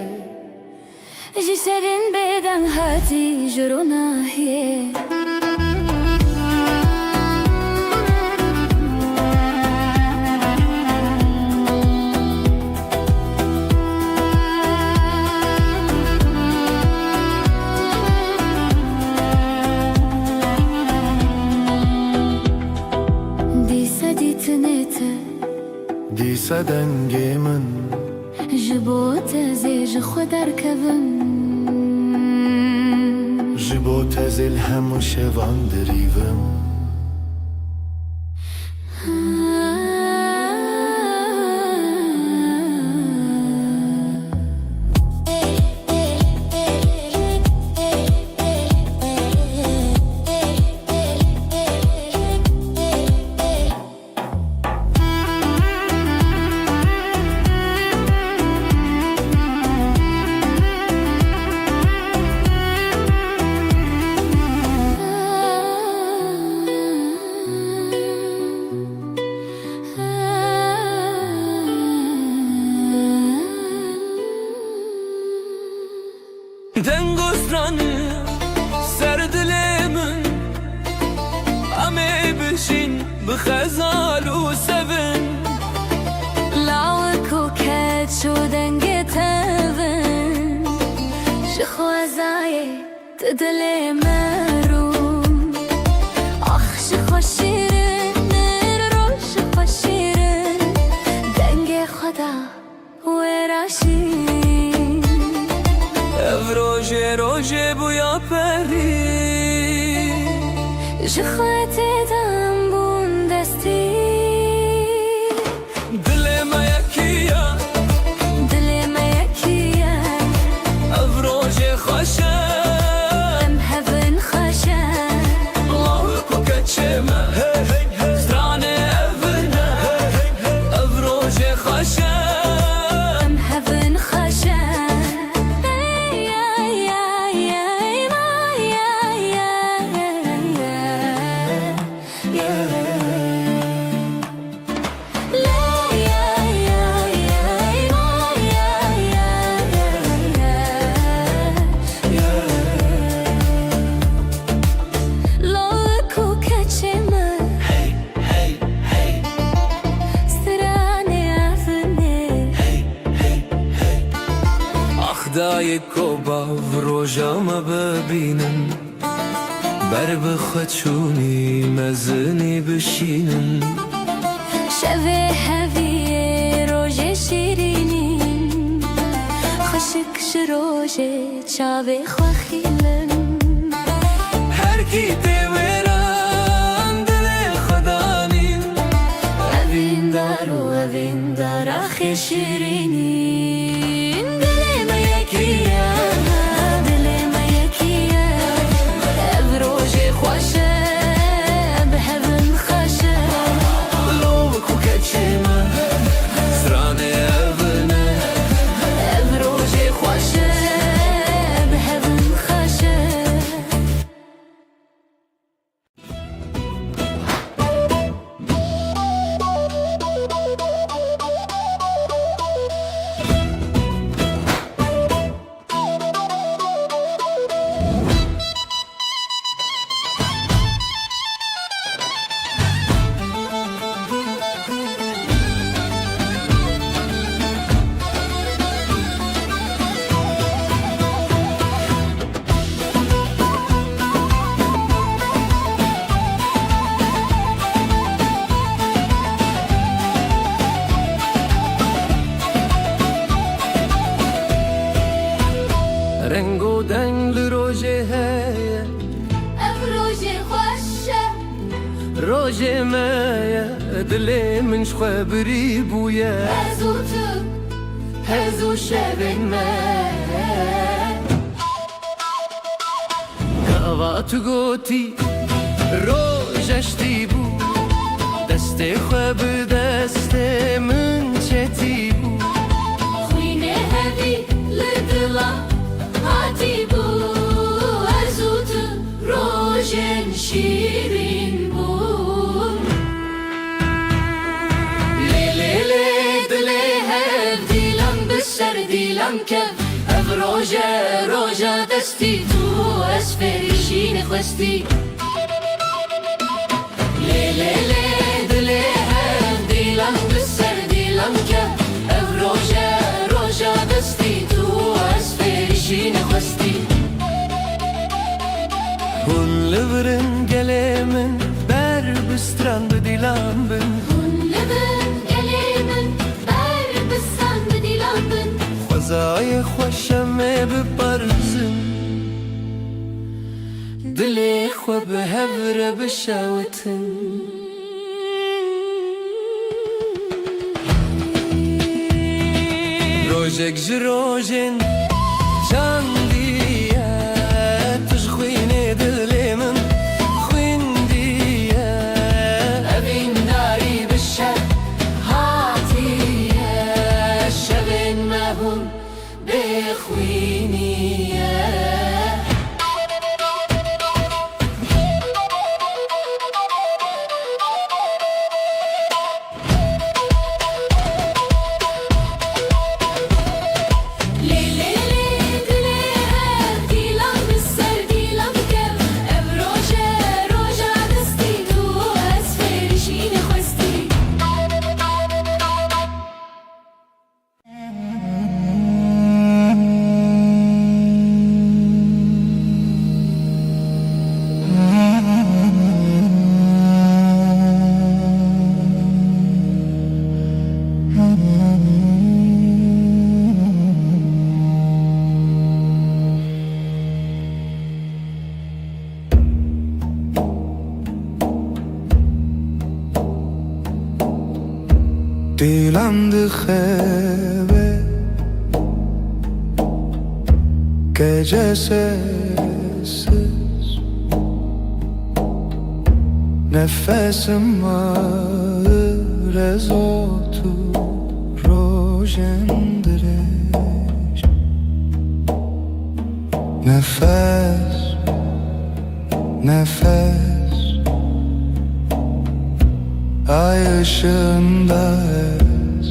[SPEAKER 4] جشوین بدن هاتی جرونا هیه
[SPEAKER 3] دیسا دنگ من
[SPEAKER 4] جبوت زیج خود ارکبم
[SPEAKER 3] جبو تزل هم شوان دریوم
[SPEAKER 1] دنگسترانı سردلمن امي بشين بخزال وسفن
[SPEAKER 4] لاوك وكات شو دنگي تبن شخوازاي تدلي مروم اخ شخو شيرن رو شخو شيرن دنگي خدا وراشين
[SPEAKER 1] روژه روژه بویا پری
[SPEAKER 4] جخواتي دم بون دستي
[SPEAKER 1] دل ما یکیه
[SPEAKER 4] دلي ما يكيا
[SPEAKER 1] روژه خوشه
[SPEAKER 4] ام هفن خشا
[SPEAKER 1] الله کوکچمه زرانه افرنه روژه خوشه
[SPEAKER 4] ام هفن خشا
[SPEAKER 1] دای کوبا و روژام ببینن بر بخچونی مزنی بشینن
[SPEAKER 4] شوه هویه روژه شیرینین خشک شروژه چاوه خواخیلن
[SPEAKER 1] هر کی دیوران دل خدانین
[SPEAKER 4] اوین دار و اوین دار آخی شیرینین دل ما یکیه دل ما یکیه او روژه خوشه به هون خوشه
[SPEAKER 1] لو کوکچمه زرانه افرنه
[SPEAKER 4] او روژه خوشه به هون خوشه
[SPEAKER 3] روجه مایا دل من خبری بویا
[SPEAKER 4] هزو تو هزو شبن ما
[SPEAKER 3] کاوا تو گوتی روجشتی بو دست خواب دست من چتی بو
[SPEAKER 4] خوینه هدی لدلا هاتی بو هزو تو روژن شیرین بو لیلی دلی هف دیلم بسر دیلم کف اف روژه دستی تو اسفریشین خواستی لیلی دلی هف دیلم بسر دیلم کف اف روژه دستی تو اسفریشین خواستی
[SPEAKER 3] Hun leveren gelemen ber bestrand dilan ben
[SPEAKER 4] Hunlebin gelimin ber bisan dilambin
[SPEAKER 3] Khwazay khwashem be barzın Dili khwa be hevre be shawatin Rojek jrojen Chandiya Tishkhwine dilemin Khwindiya
[SPEAKER 4] Evin nari bişer hatiye Şevin mehun bekhwiniye
[SPEAKER 1] Dilam dikhebe Gece sessiz Nefesim ağır ez otur rojendireş Nefes, nefes Ay ışığında ez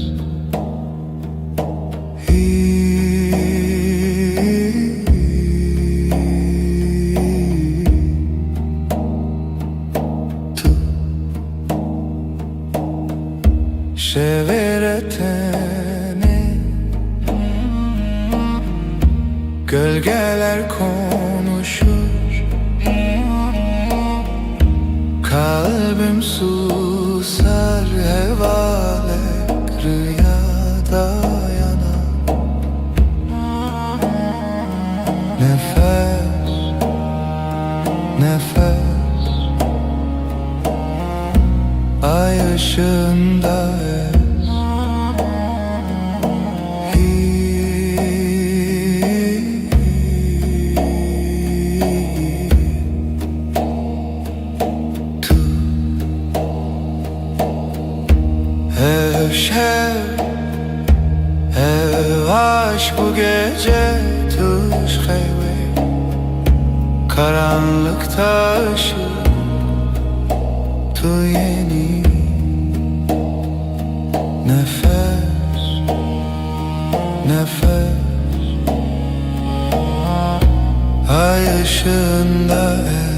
[SPEAKER 1] Tu Şeveretene Gölgeler konuşur Kalbim susar hevalek rüyada yanar Nefes, nefes Ay ışığında ez Ev şev, ev aşk bu gece tuş heyve Karanlık taşı tu yeni Nefes, nefes Ay ışığında ez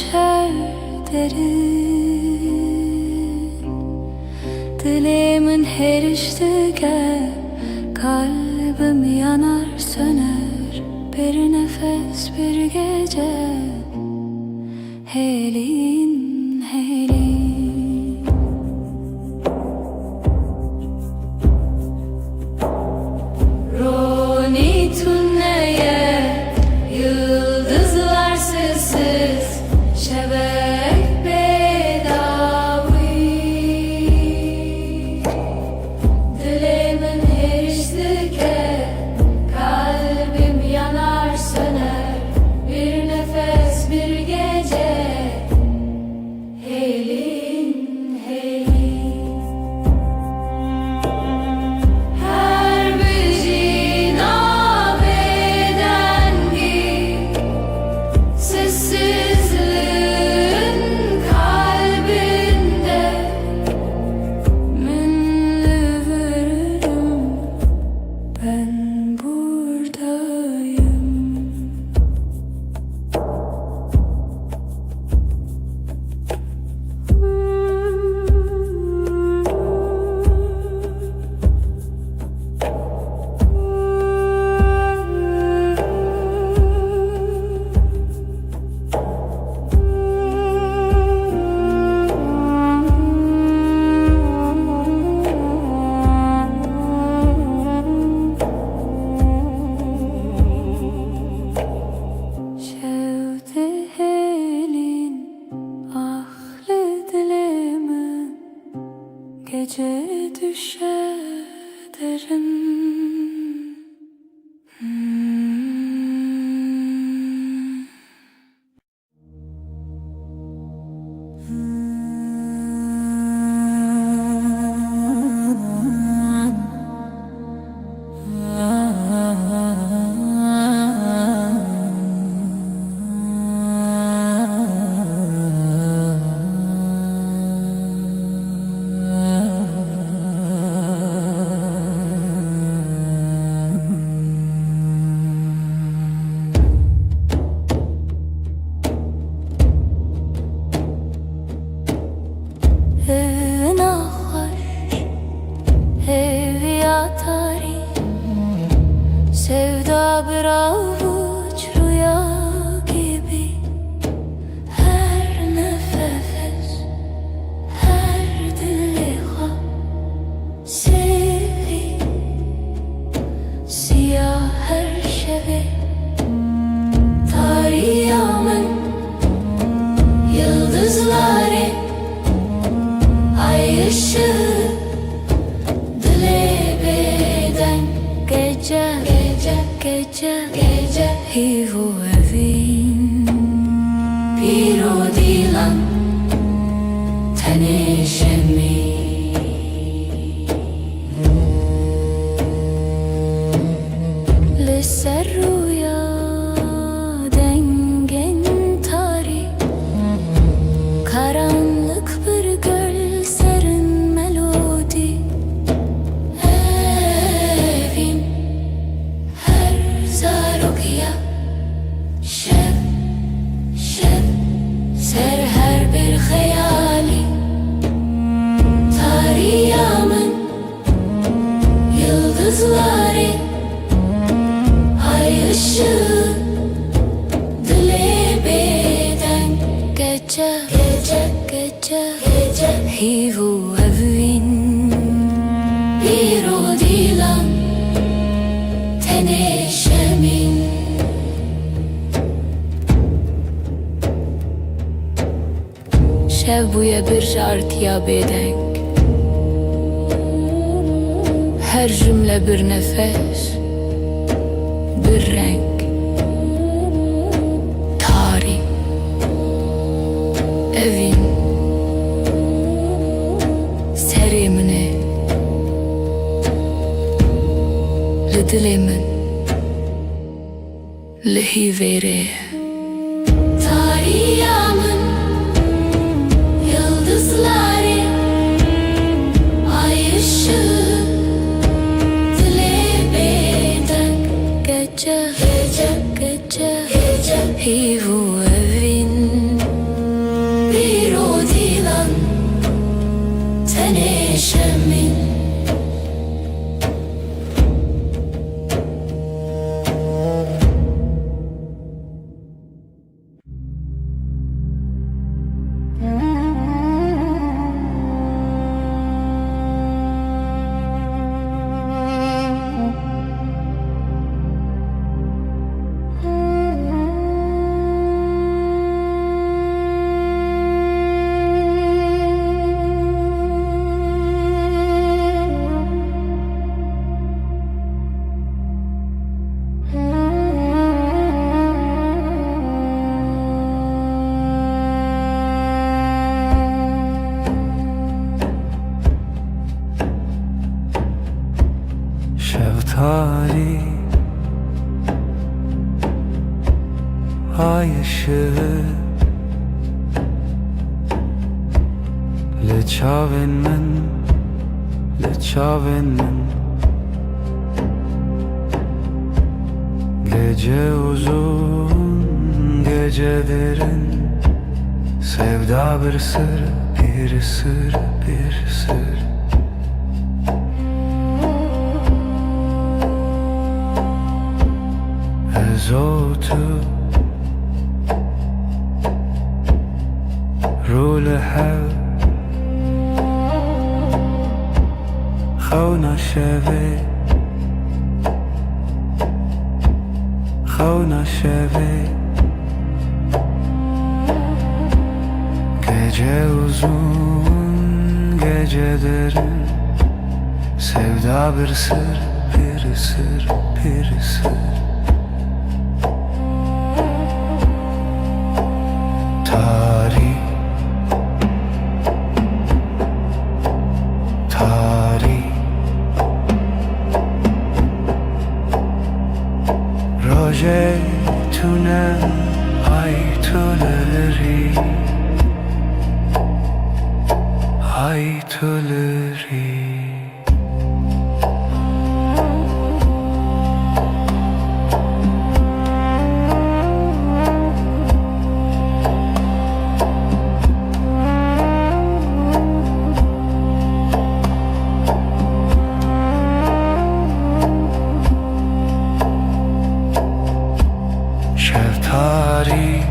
[SPEAKER 4] düşer derin. Dilimin her iştige kalbim yanar söner. Bir nefes bir gece helin helin. Roni tünneye yıldızlar sessiz şebek bedavi. Dilimin her iştike kalbim yanar söner. Bir nefes bir gece helin helin. Her bir cinab edengi sessizliğin kalbinde minli veririm, ben buradayım. Şevdi helin ahli dilimin gece düşer derin. Sevda bir avuç rüya gibi. Her nefes, her diliha sihri. Siyah her şevi tarihimın yıldızları, ay ışığı dile beden gece. Gece hivu evin piro dilan tenişemi. Liser rüya dengen tari, karanlık bir göl serin melodi. Evim Zarukiya şeb ser her bir hayali. Tarihimın yıldızları, ay ışığı dile beden gece. Hivu evin bir o dilan tenişemin. Şev buya bir jartiya bedeng, her cümle bir nefes, bir renk. Tarih evin serimine dilimin lehivere. Tarihimın yıldızları, ay ışığı dile beden gece. Hivu evin
[SPEAKER 1] لچاوین من Gece uzun, gece derin, sevda bir sır, bir sır, bir sır. Ezotu رول هوا خونا شوی Gece uzun, gece derin, sevda bir sır, bir sır, bir sır. Tarih Roje tune ay tuleri Şeftali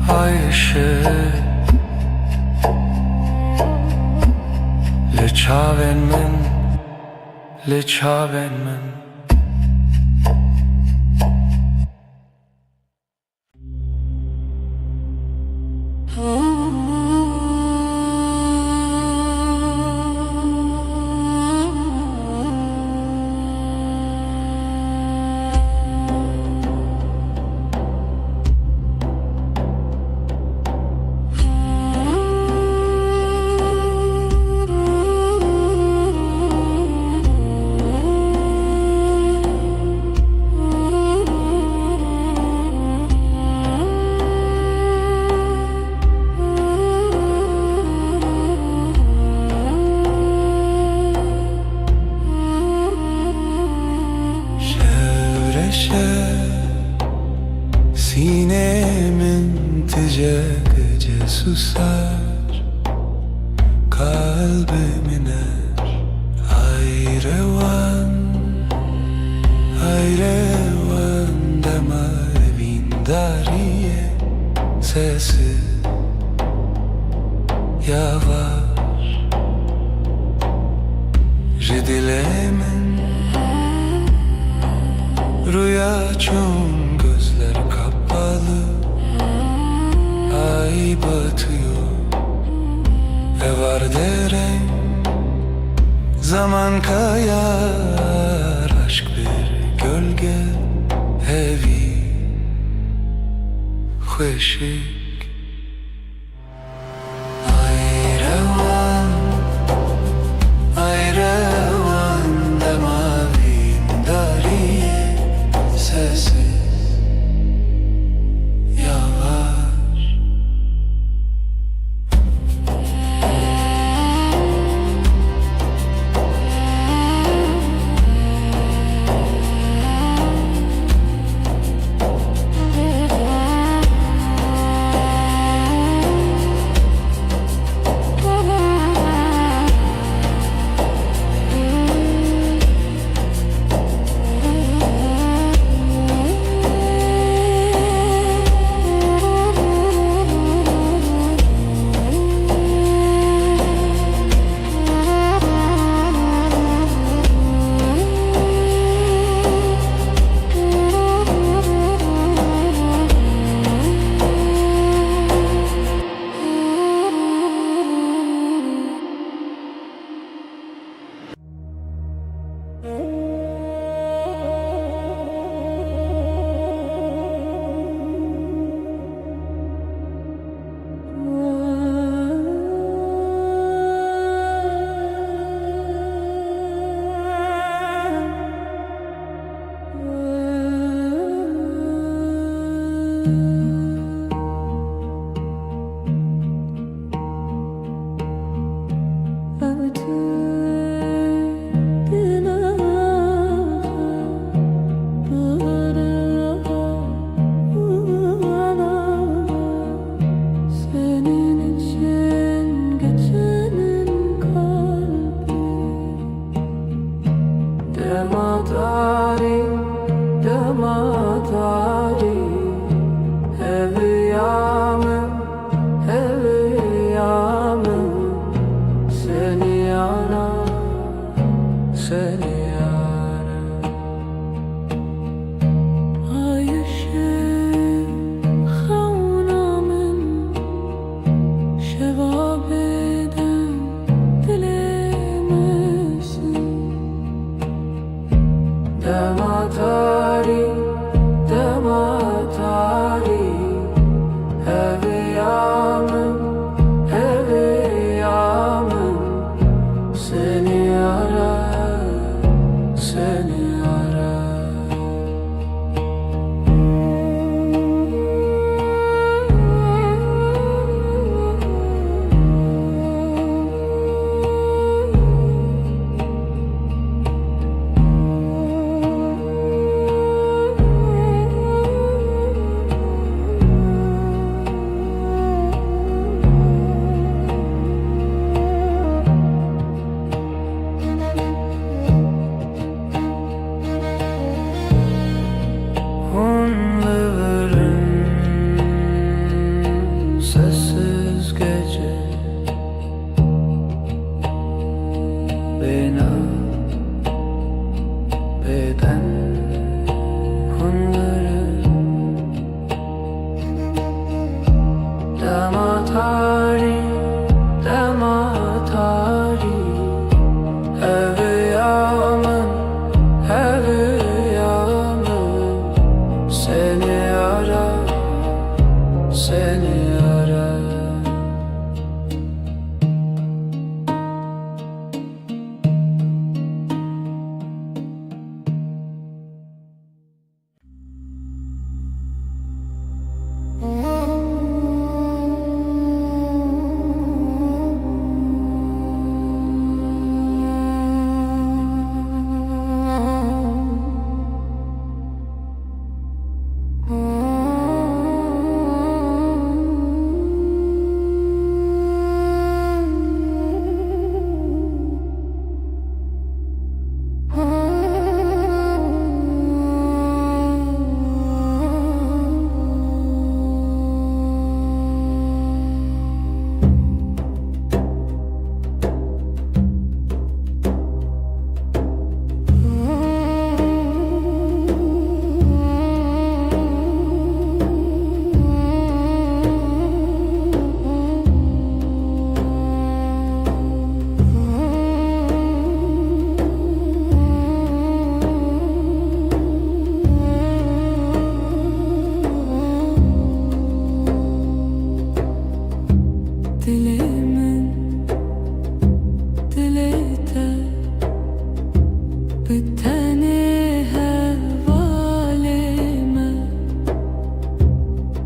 [SPEAKER 1] ay ışığı لچاوین من Sinemin gece susar, kalbim iner. Ayrevan dema evindariye sesi yavaş. Jidilemin rüya çum gözler kapalı, ay batıyor ve var derem zaman kayar, aşk bir gölge hevi خوشik ayrevan demavim dariye sesi yavaş.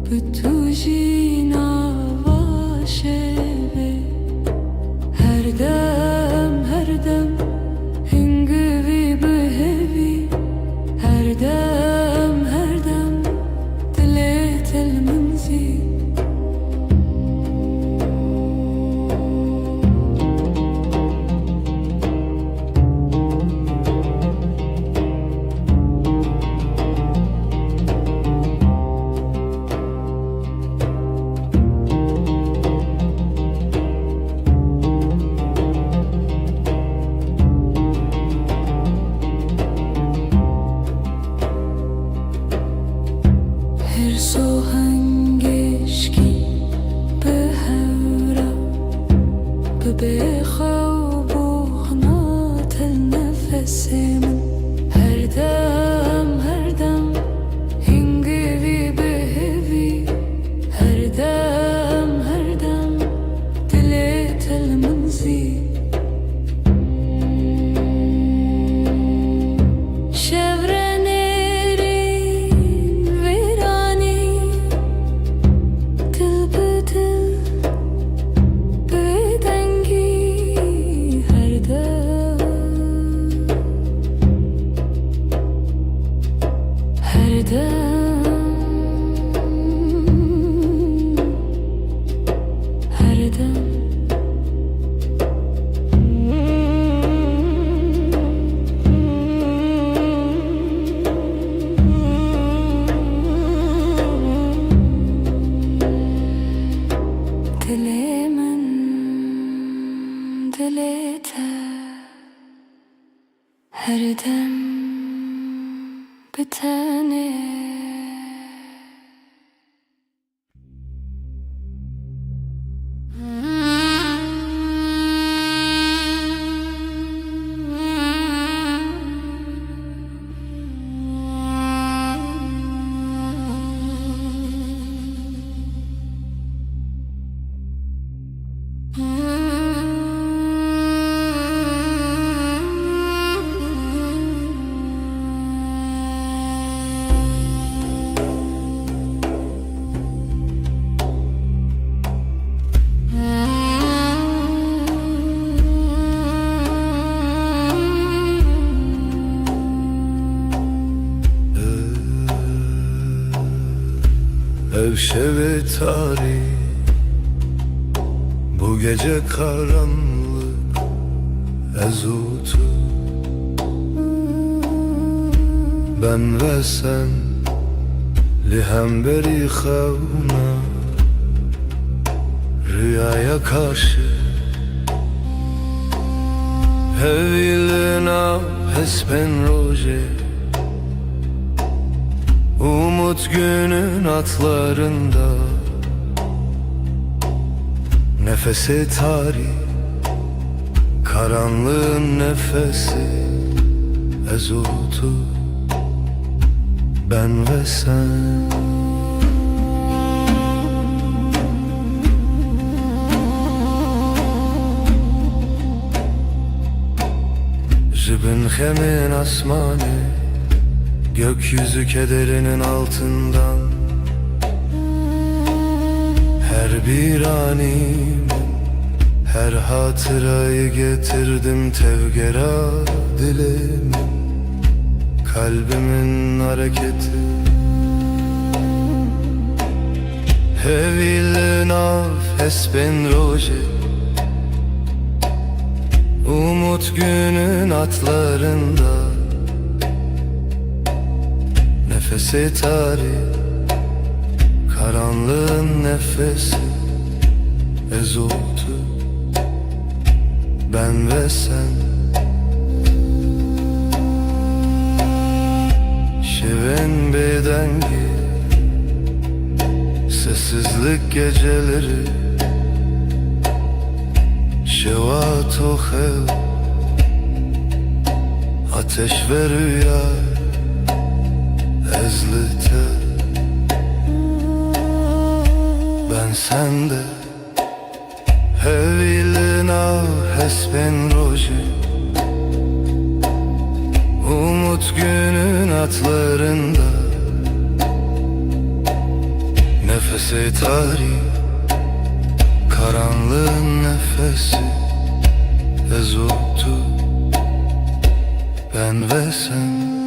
[SPEAKER 2] tu jina vaşeve her dem hingvi behevi her dem dilet el منزي Her sohangeşki behevra bebexa buğna tel nefesimin her dem hingivi behevi her dem dilet el منزي Her dem dilemin dilete her dem bitene
[SPEAKER 1] Evşeve tarih bu gece karanlık ezutu ben ve sen lihemberi xevna rüyaya karşı hevilina hespen roje umut günün atlarında nefese tarih karanlığın nefesi ezutu ben ve sen Jibin hemin asmanı gökyüzü kederinin altından her bir anim her hatırayı getirdim tevgera dilim kalbimin hareketi Hevil naf espen roje umut günün atlarında nefesi tarih karanlığın nefesi ezutu ben ve sen şeven bedengi sessizlik geceleri şevat o hev ateş ve rüya ezlite ben sende hevilina hespen roje umut günün atlarında Nefese tarih, karanlığın nefesi ezottu, ben ve sen.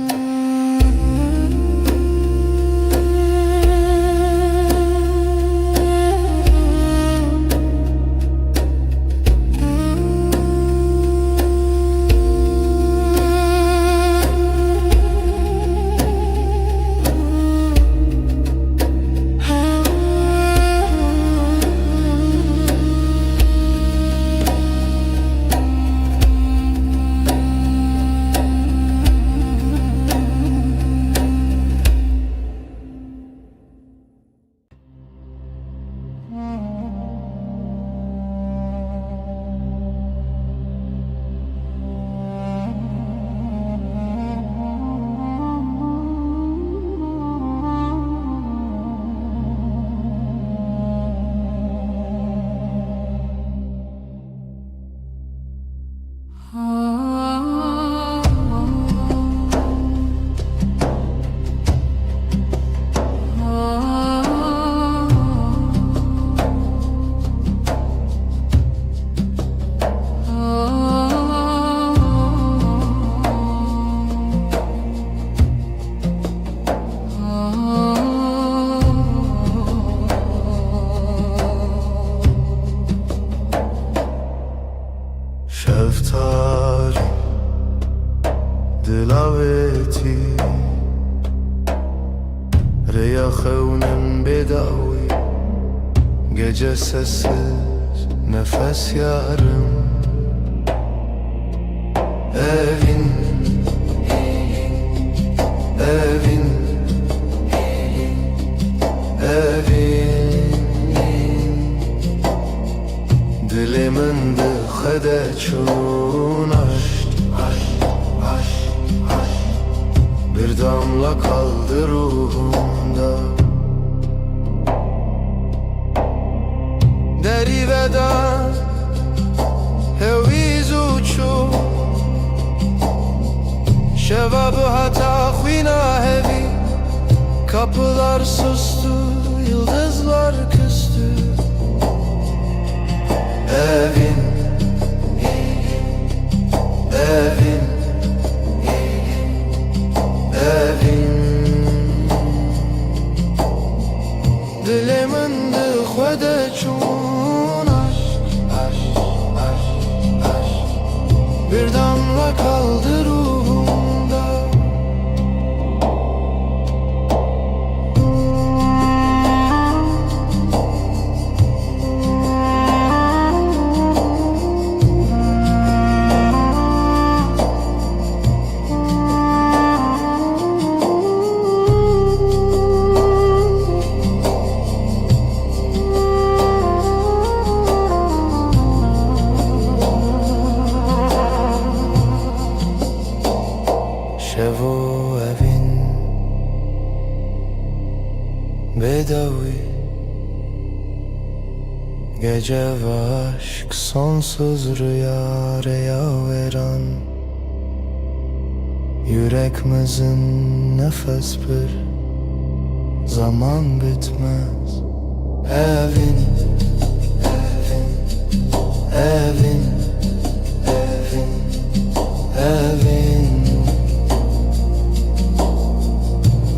[SPEAKER 1] Şeftali, dilaveti, reyahevnin bedavi, gece sessiz, nefes yarım. Evin, evin, evin, dilimin dıhede çun aşk, bir damla kaldı ruhumda. Deri veda, heviz uçu, şevabı hata khvina hevi. Kapılar sustu, yıldızlar küstü. Evin, evin, evin, dilimin dıhvede çun aşk, bir damla kaldı ruhumda. Şevo evin bedavi, gece ve aşk sonsuz rüya veren. Yüreğimizin nefes bir zaman bitmez. Evin, evin, evin, evin, evin,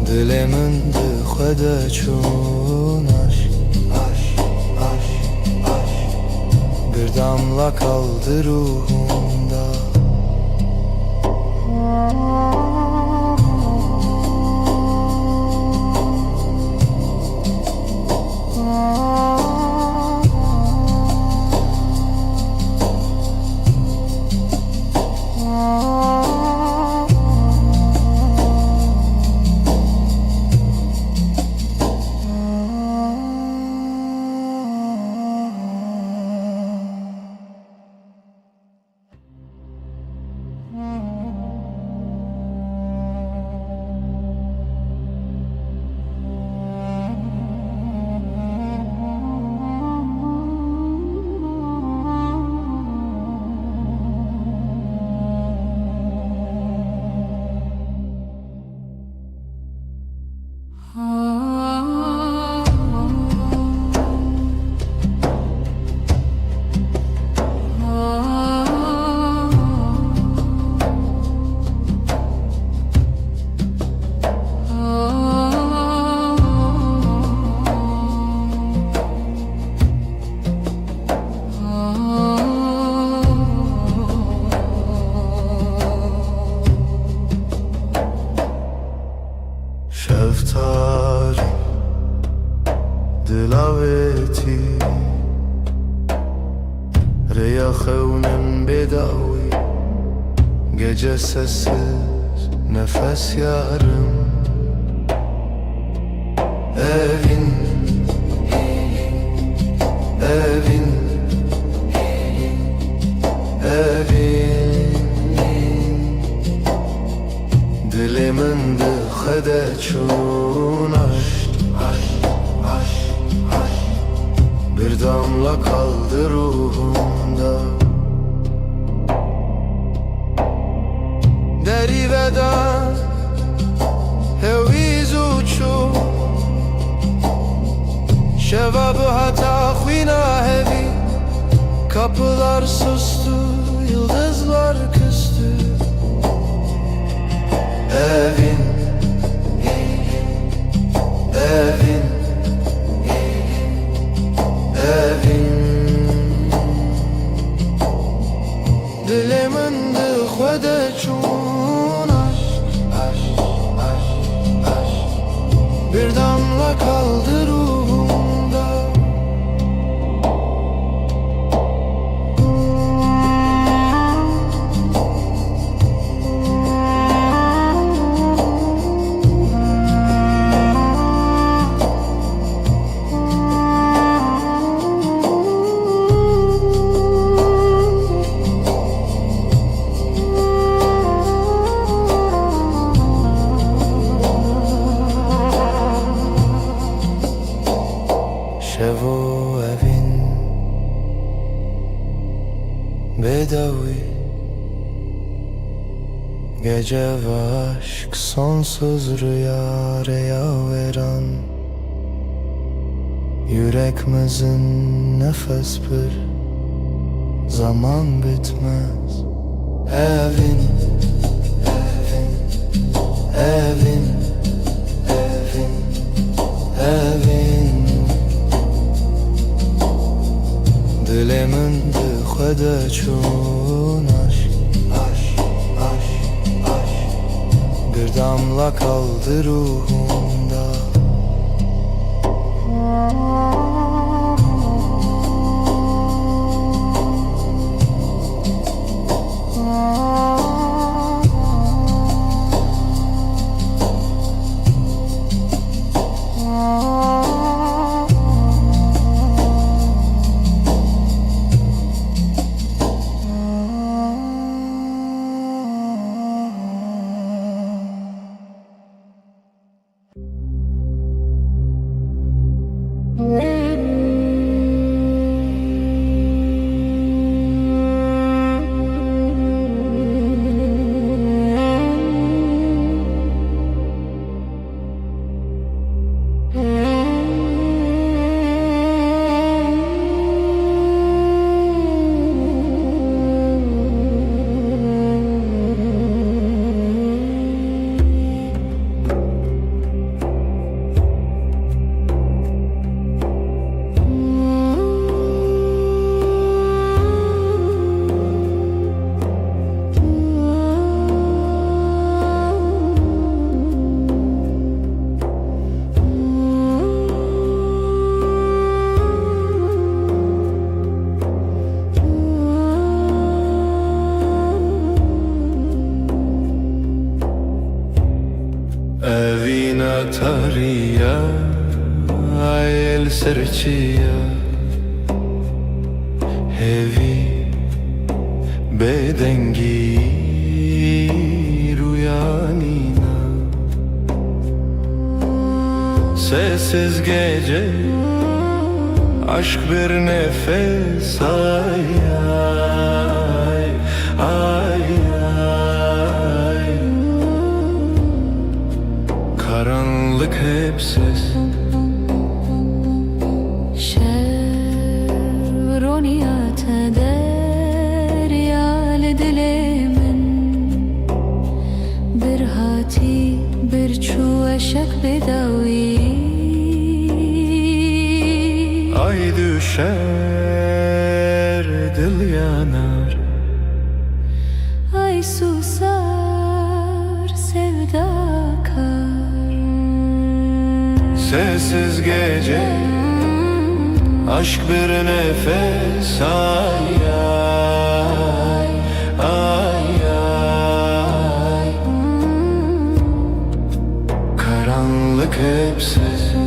[SPEAKER 1] dilimin dıhvede çun aşk, bir damla kaldı ruhumda. laveti Reyahevnen bedavi Gece sessiz nefes yarım Evin Evin Evin Dilimin dıhede çun aşk Bir damla kaldı ruhumda Deri veda Heviz uçu Şevabı hata khvina hevi Kapılar sustu Yıldızlar küstü Evin Evin Evin Dilimin dıhvede çun aşk Bir damla kaldı ruhumda Şevo evin bedavi Gece ve aşk sonsuz rüya veren Yüreğimizin nefes bir zaman bitmez Evin Evin Evin Evin Dilimin dıhvede çun aşk Bir damla kaldı ruhumda Evina tariya el serçiya Hevi bedengi rüyanina Sessiz gece aşk bir nefes ay ay ay ay Karanlık hep ses
[SPEAKER 2] Şevroniyat deryal dilimin Bir hati bir çu eşek bedavi
[SPEAKER 1] Ay düşer dil yanar
[SPEAKER 2] Ay susar sevda kar
[SPEAKER 1] Sessiz gece Aşk bir nefes, ay ay ay ay. Karanlık hep sesi.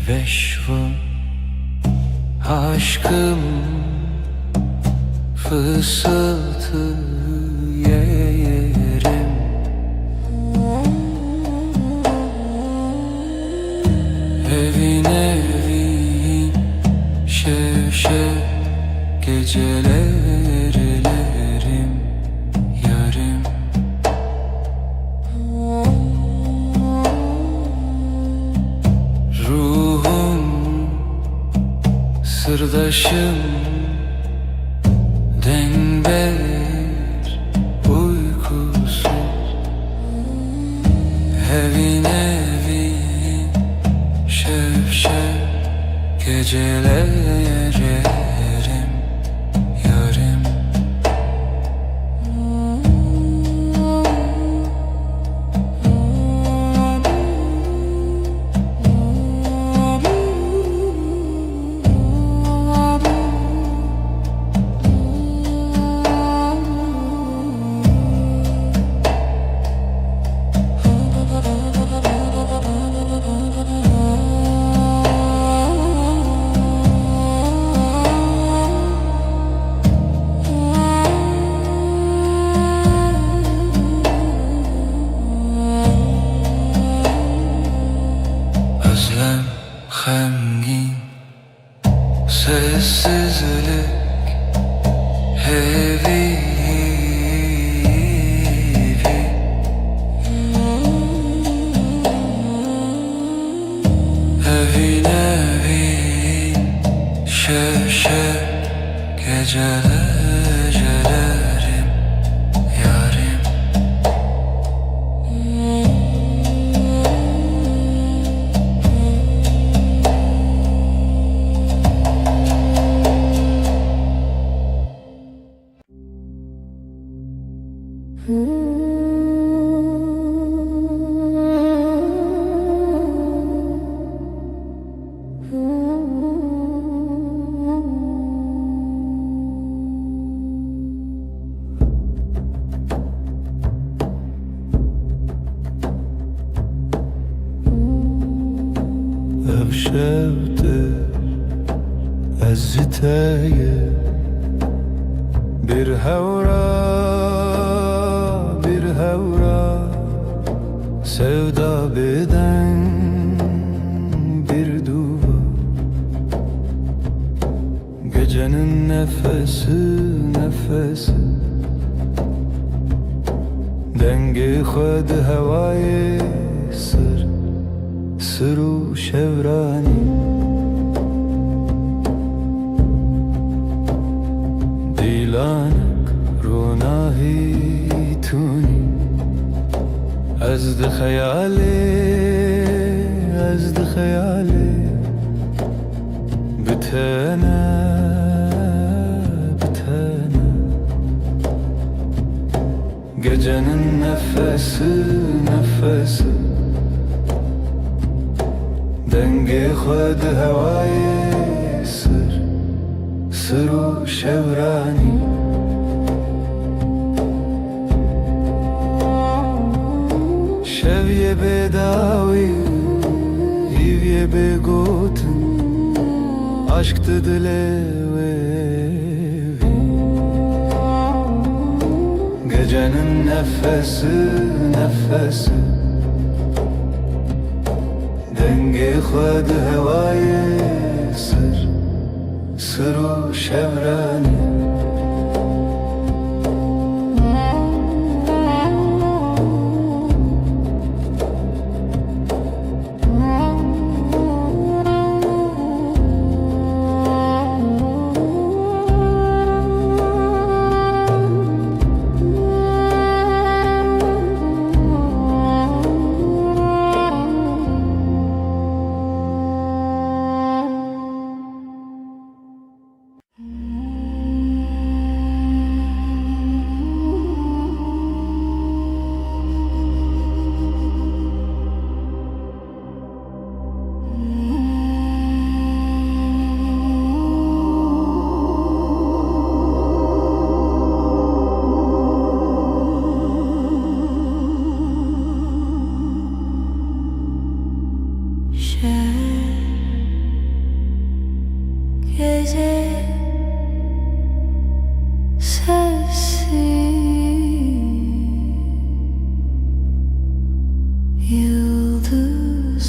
[SPEAKER 1] Veşvun aşkım fısıltı yerim. Evin evin şev şev gecelerlerim yarım. Sırdaşım denber uykusuz. Evin evin şev şev gecelerlerim yarım. Özlem hemgin, sessizlik heavy. Evin evin şev şev gecelerlerim yarım. Evşevdir eziteye bir hevra bir hevra sevda beden bir duva. Gecenin nefesi nefesi dengi khud havayı sır sırru şevrani. Dilanak runahi tuni azd khayali bitana bitana. Gecenin nefesi nefesi دنگ خود هوای سر و شورانی شویه بداوی هیویه بگوتن aşktı dilevi gecenin nefesi dengi xwed hevayê sır û şevranî
[SPEAKER 4] Gece sessiz yıldızlar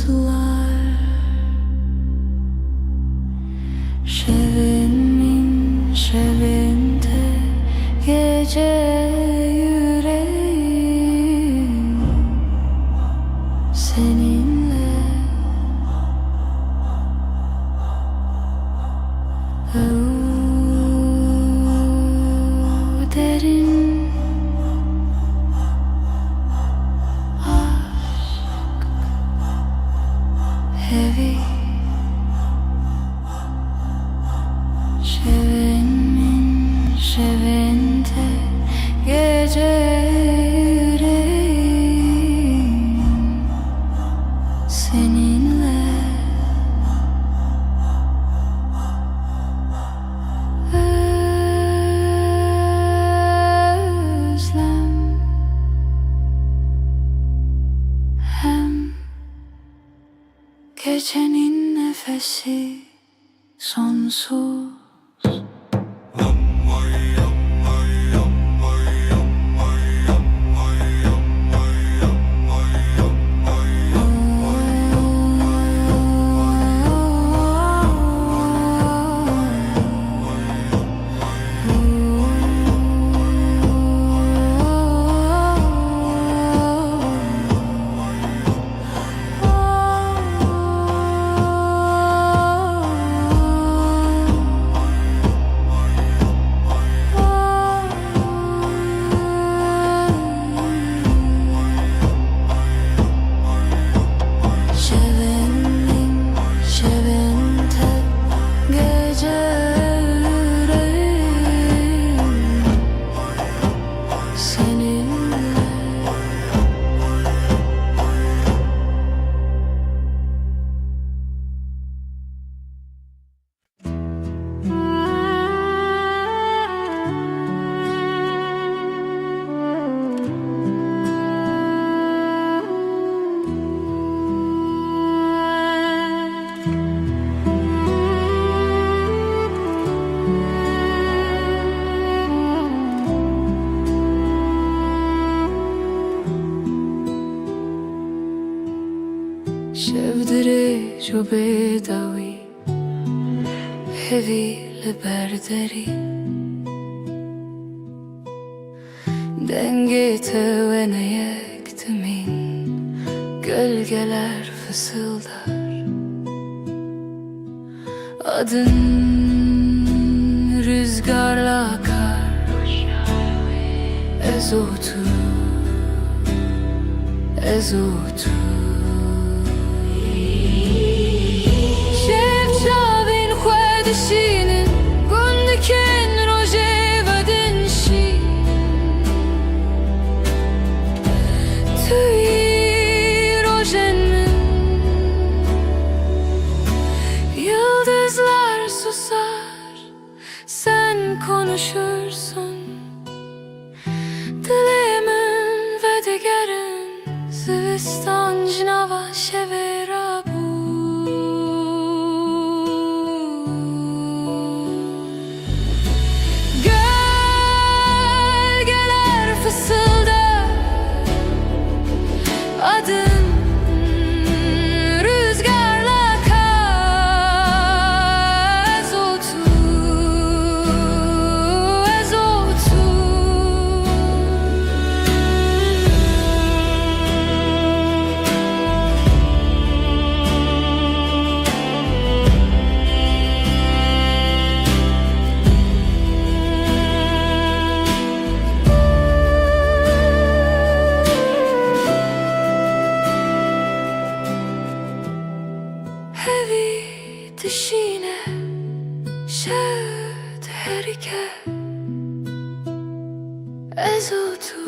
[SPEAKER 4] şevimin şevinde gece yüreğim seninle derin aşk heavy şevimin şevinde gece yüreğim seninle gecenin nefesi sonsuz. شودری جو بداوی هوی لبردری Denge tevene yektimin gölgeler fısıldar Adın rüzgarla akar Ezotu Şevçavin xwedişinin Gundikin roje vadinşi Tüy rojen min
[SPEAKER 2] şevera bu. Gölgeler fısıldar adın, rüzgarla kaz otu, ez otu. Hevi dışine şed herike ezotu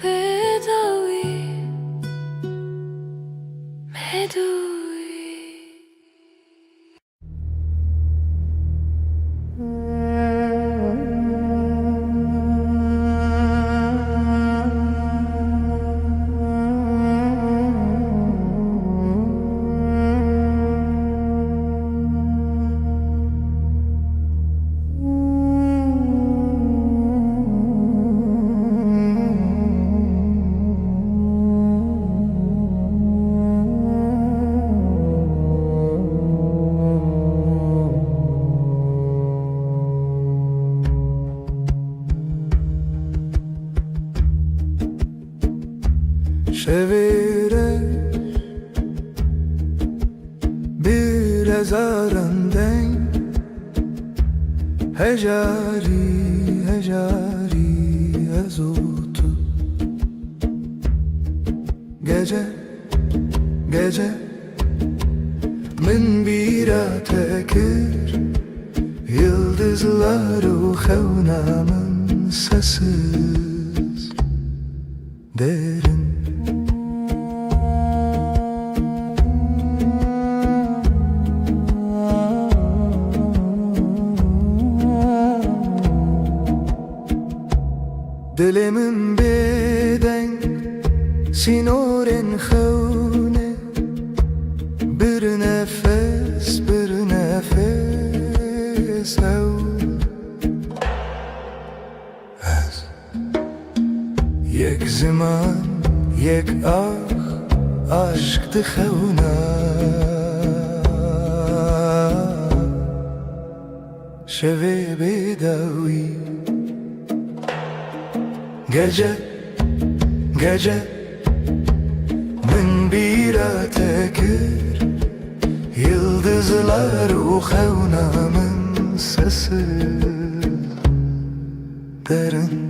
[SPEAKER 2] pedavi medui.
[SPEAKER 1] Şevire bir ezarenden hecari hecari ezotu. Gece gece min bira tekir yıldızları xevnamın sessiz derin. Dilimin beden sinoren xevne, bir nefes ev ez yek zaman yek aşk xevna şevi bedavi. Gece gece min bira tekir yıldızlar xevnamın sesi derin.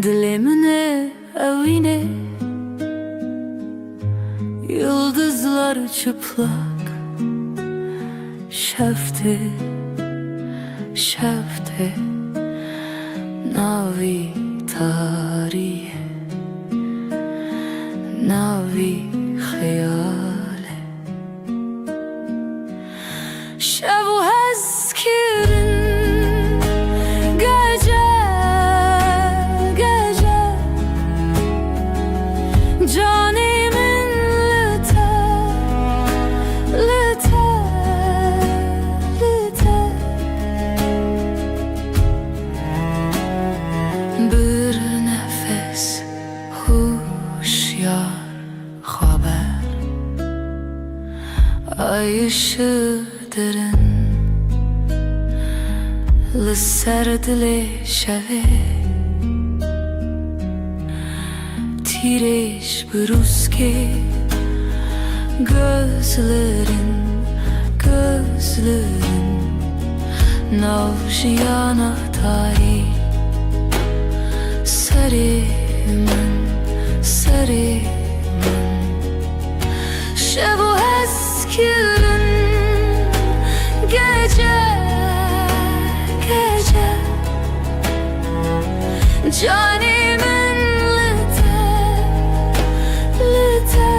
[SPEAKER 2] Dilimine evine yıldızlar çıplak, şefte şefte navi tarihe, navi hayale şevu hezkirin gece gece canimin lüte lüte lüte bir nefes huşyar haber لسر دل شوه تیرش بروز که gözlerin navşiyana tarih sarımın şevu eskürün gece canimin lite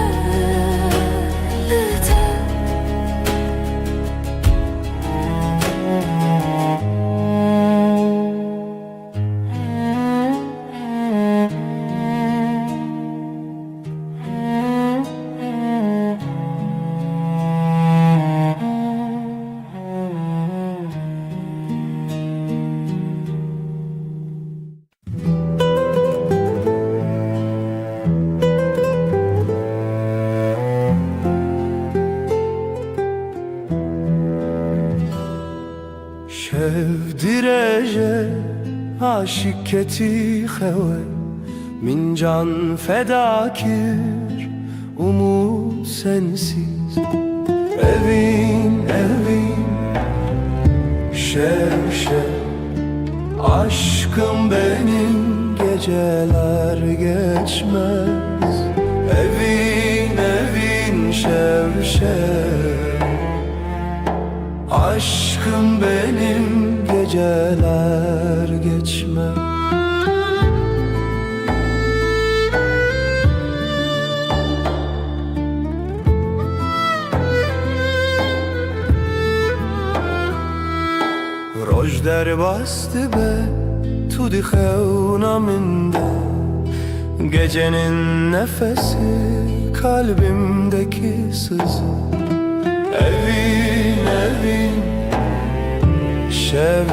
[SPEAKER 1] Şevdireje aşık keti xewe min can fedakir umut sensiz evin şev aşkım benim geceler geçmez evin şev aşkım benim geceler geçmez. Roj der bastı be tu di xevna minde gecenin nefesi kalbimdeki sızı evin şev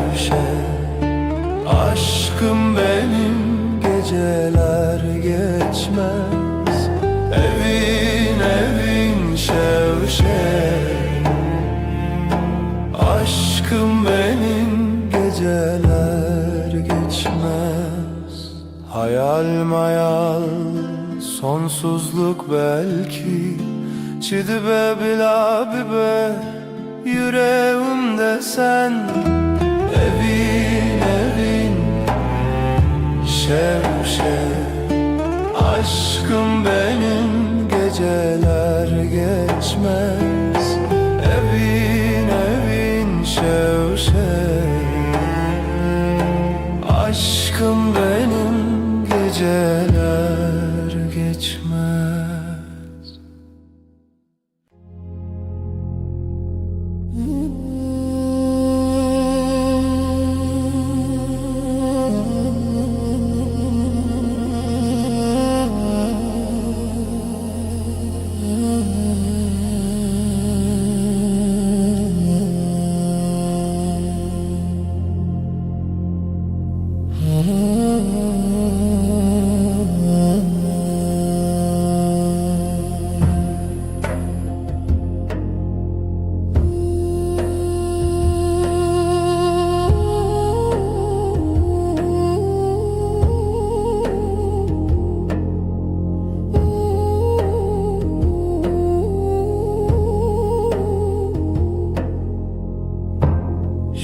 [SPEAKER 1] aşkım benim geceler geçmez evin şev aşkım benim geceler geçmez hayal mayal sonsuzluk belki çidibe bila bibe yüreğimde sen evin şev aşkım benim geceler geçmez evin şev aşkım benim geceler geçmez.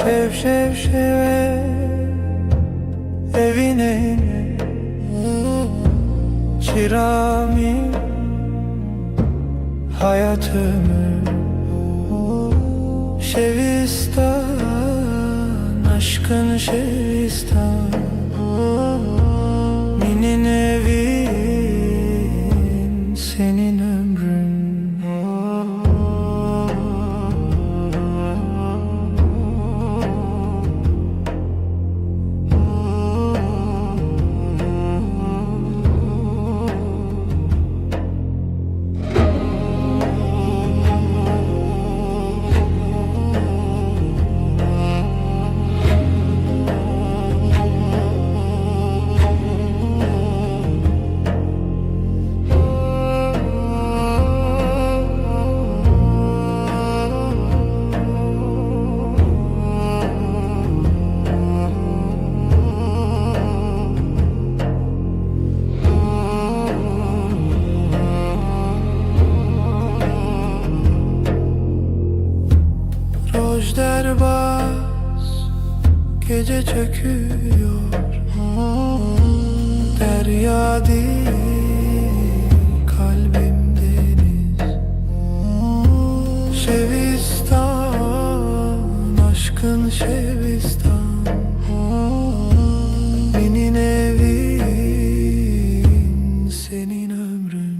[SPEAKER 1] Şev evine çırağımı hayatımı şevistan aşkın şevistan minin evin senin ömrün
[SPEAKER 3] Gece çöküyor, derya değil, kalbim deniz. Şevistan, aşkın Şevistan, senin evin, senin ömrün.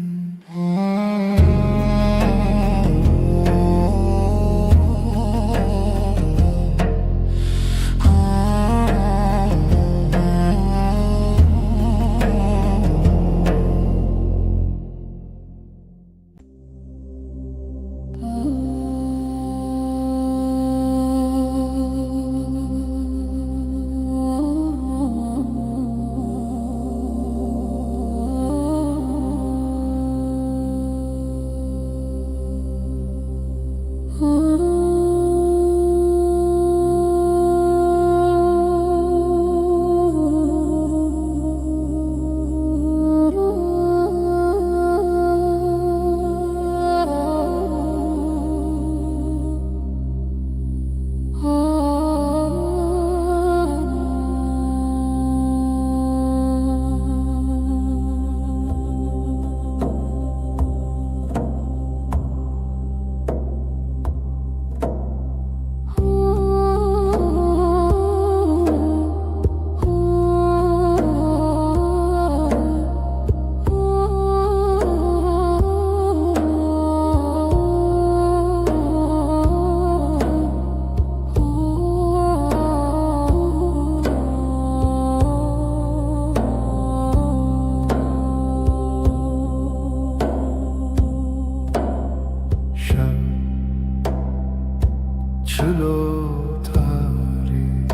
[SPEAKER 3] Çilo tarih,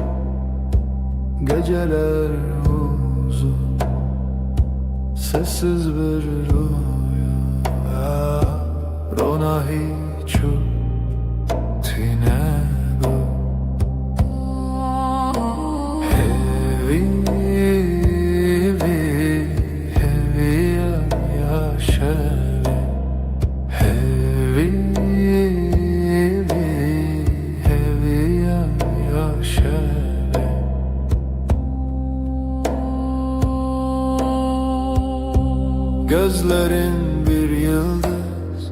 [SPEAKER 3] geceler uzun, sessiz bir rüya. Rona hiçu tinego, hevi yaşevi, hevi yaşevi. Gözlerin bir yıldız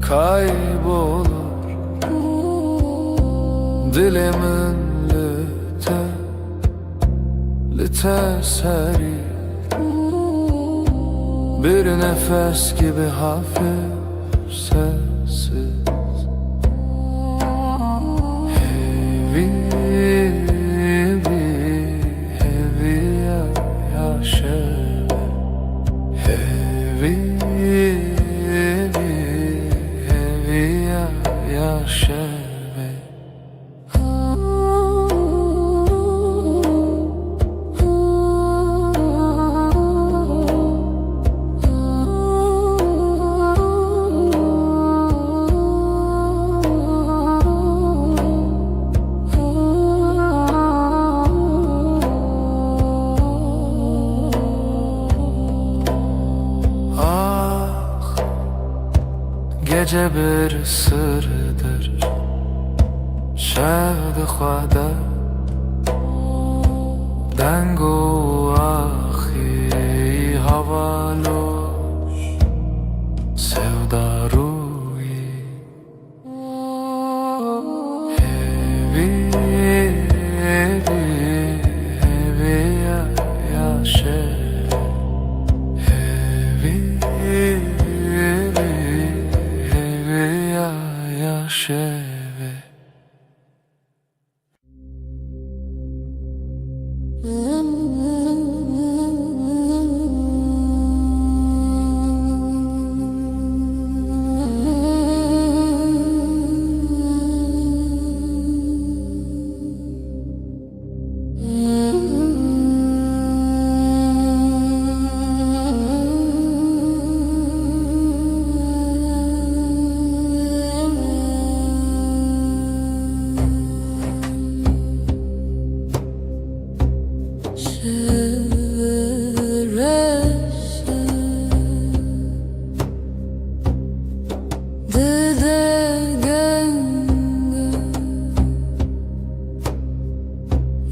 [SPEAKER 3] kaybolur, dilimin lüte seri, bir nefes gibi hafif sessiz. Hevi yaşevi, hevi yaşevi. Gece bir sırdır, şevd xwada dengo axi havaloş sevdaruyi. Hevi yaşevi, hevi yaşevi.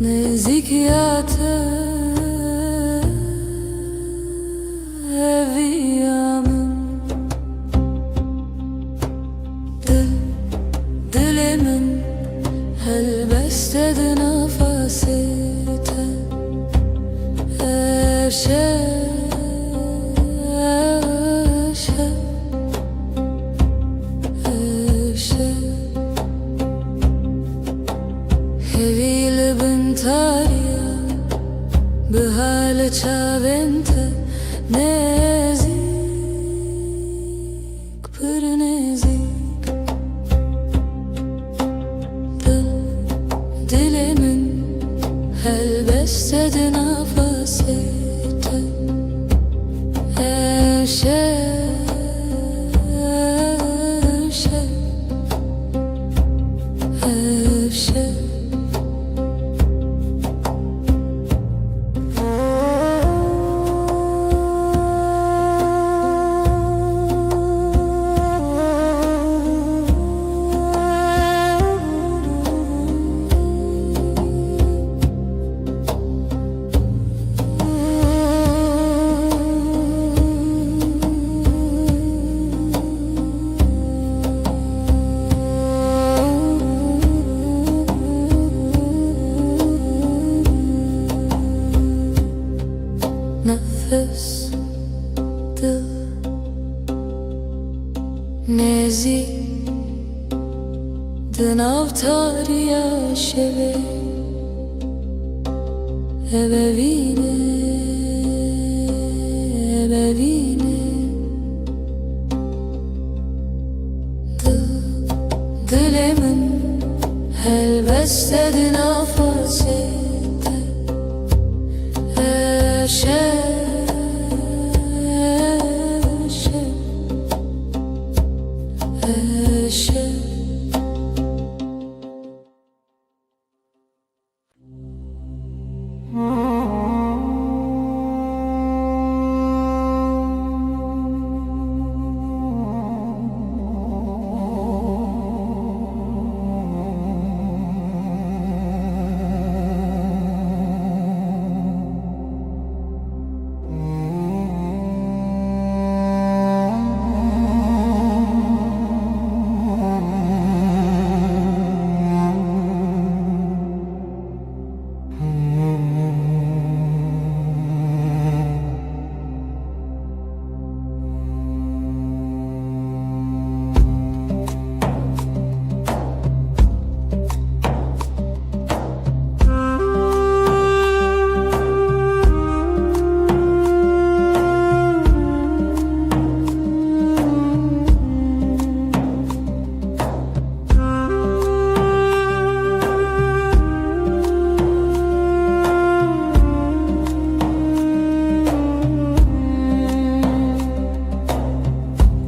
[SPEAKER 2] نزیکیاته eviyamın dilimin helbestedi nefesite eşe Hevile bintarya Bihale çavente Nezik Pır nezik Dilimin Helbestedi nefesite Eşe Nefes dil Nezi Dinavtar yaşeve Ebevine Dilimin helbestedi nefesite Eşe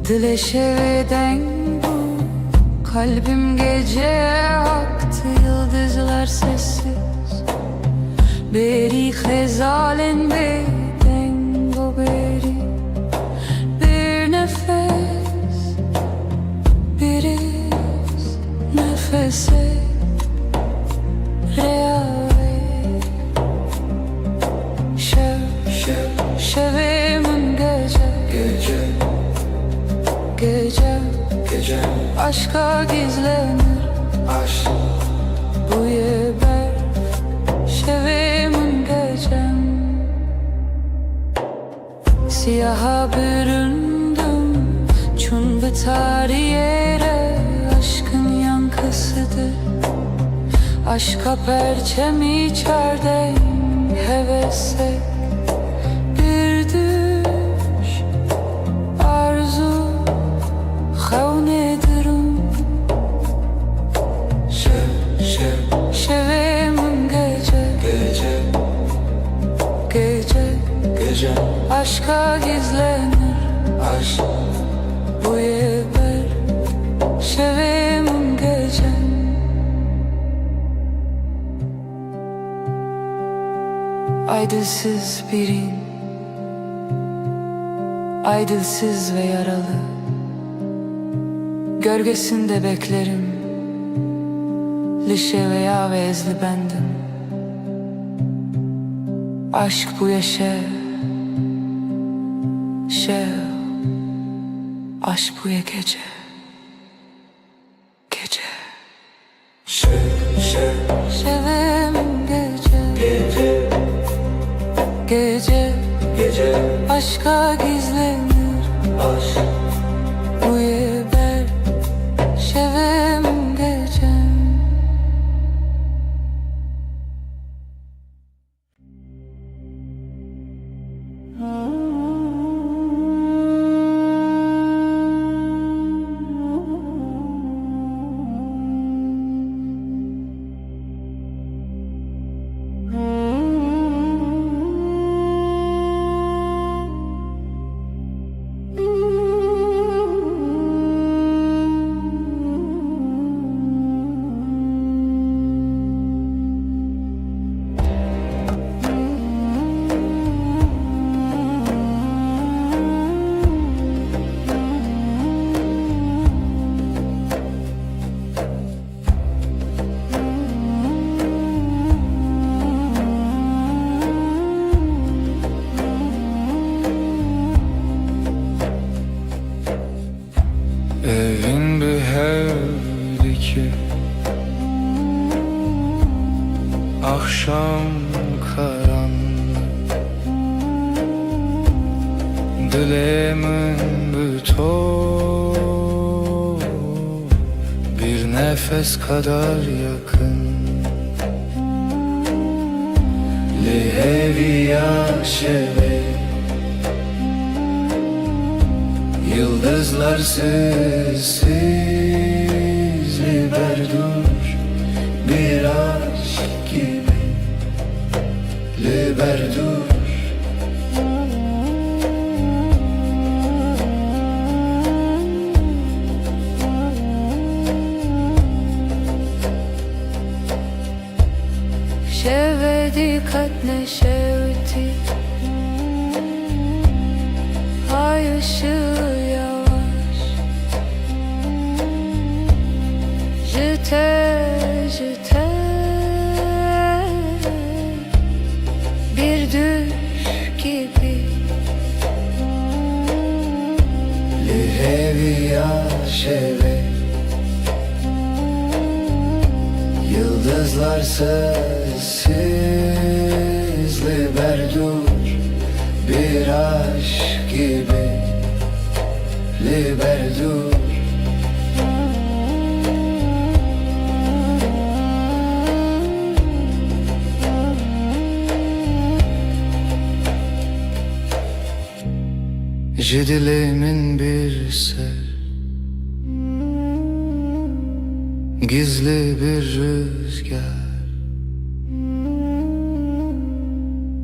[SPEAKER 2] Dileşeveden bu kalbim gece aktı yıldızlar sessiz Beri hezalen beden bu beri Bir nefes bir iz nefese reave Şevimin gece Aşka gizlenir Aşk Bu yeber Şevimin gecem Siyaha büründüm Çun biter yere Aşkın yankısıdır Aşka perçem içerden Hevesek Bir düş Arzu Xavnedirim Şevimin gece Aşka gizlenir Aşk Bu yeber Şevimin gecem Aydılsız birin Aydılsız ve yaralı Gölgesinde beklerim Lişe veya vezli bendim Aşk bu ya şev, şev. Aşk bu ya gece, gece. Şevim gece, gece, gece. Aşka gizlenir, aşk bu ya ben. Şevim gece.
[SPEAKER 1] Evin bir hevdi ki akşam karanlık, dilemin büto bir nefes kadar yakın. Lehevi yaşeve yıldızlar sessiz liberdur bir aşk gibi liberdur.
[SPEAKER 2] Şevdi katne şevdi, ay ışığı yavaş. Jite, jite, bir düş gibi.
[SPEAKER 1] Lehevi yaşeve yıldızlar sessiz liberdur bir aşk gibi liberdur. Dilimin bir ser, gizli bir rüzgar,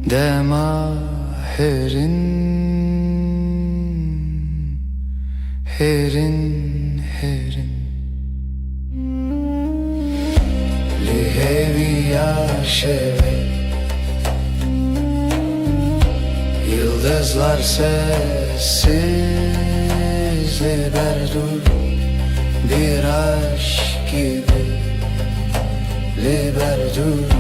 [SPEAKER 1] dema herin, herin, herin. Lihevi yaşeve yıldızlar sessiz liberdur bir aşk gibi liberdur.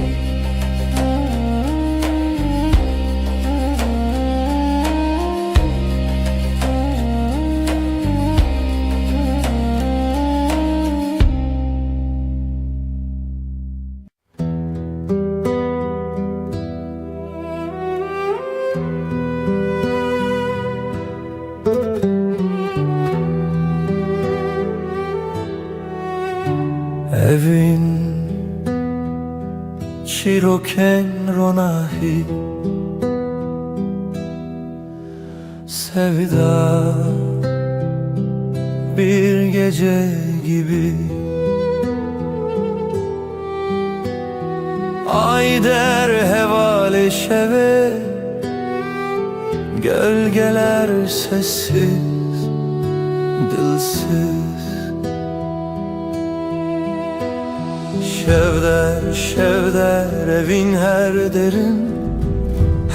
[SPEAKER 1] Evin çiroken ronahi sevda bir gece gibi. Ay der hevale şeve gölgeler sessiz dilsiz. Şevder, şevder evin her derin,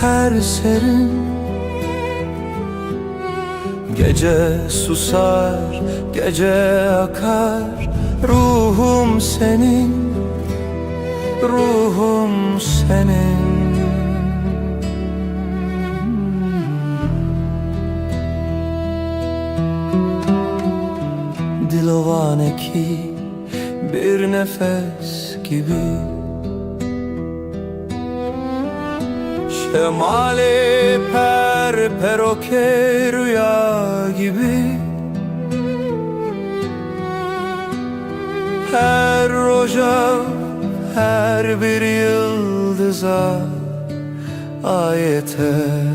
[SPEAKER 1] her serin. Gece susar, gece akar, ruhum senin, ruhum senin. içimdeki bir nefes gibi. Şemali peroke rüya gibi. Her roja, her bir yıldıza ayeter,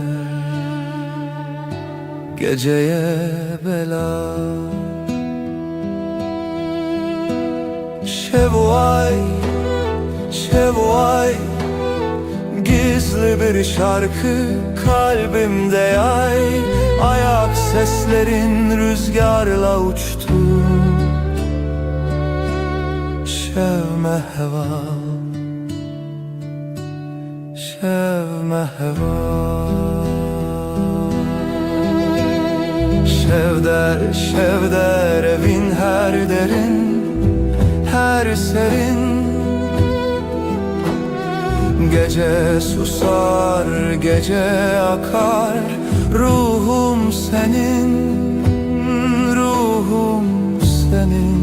[SPEAKER 1] geceye bela. Şevvay, şevvay, gizli bir şarkı kalbimde yay. Ayak seslerin rüzgarla uçtu. Şevme heva, şevme heva. Şevder, şevder evin her derin, her serin. Gece susar, gece akar. Ruhum senin, ruhum senin.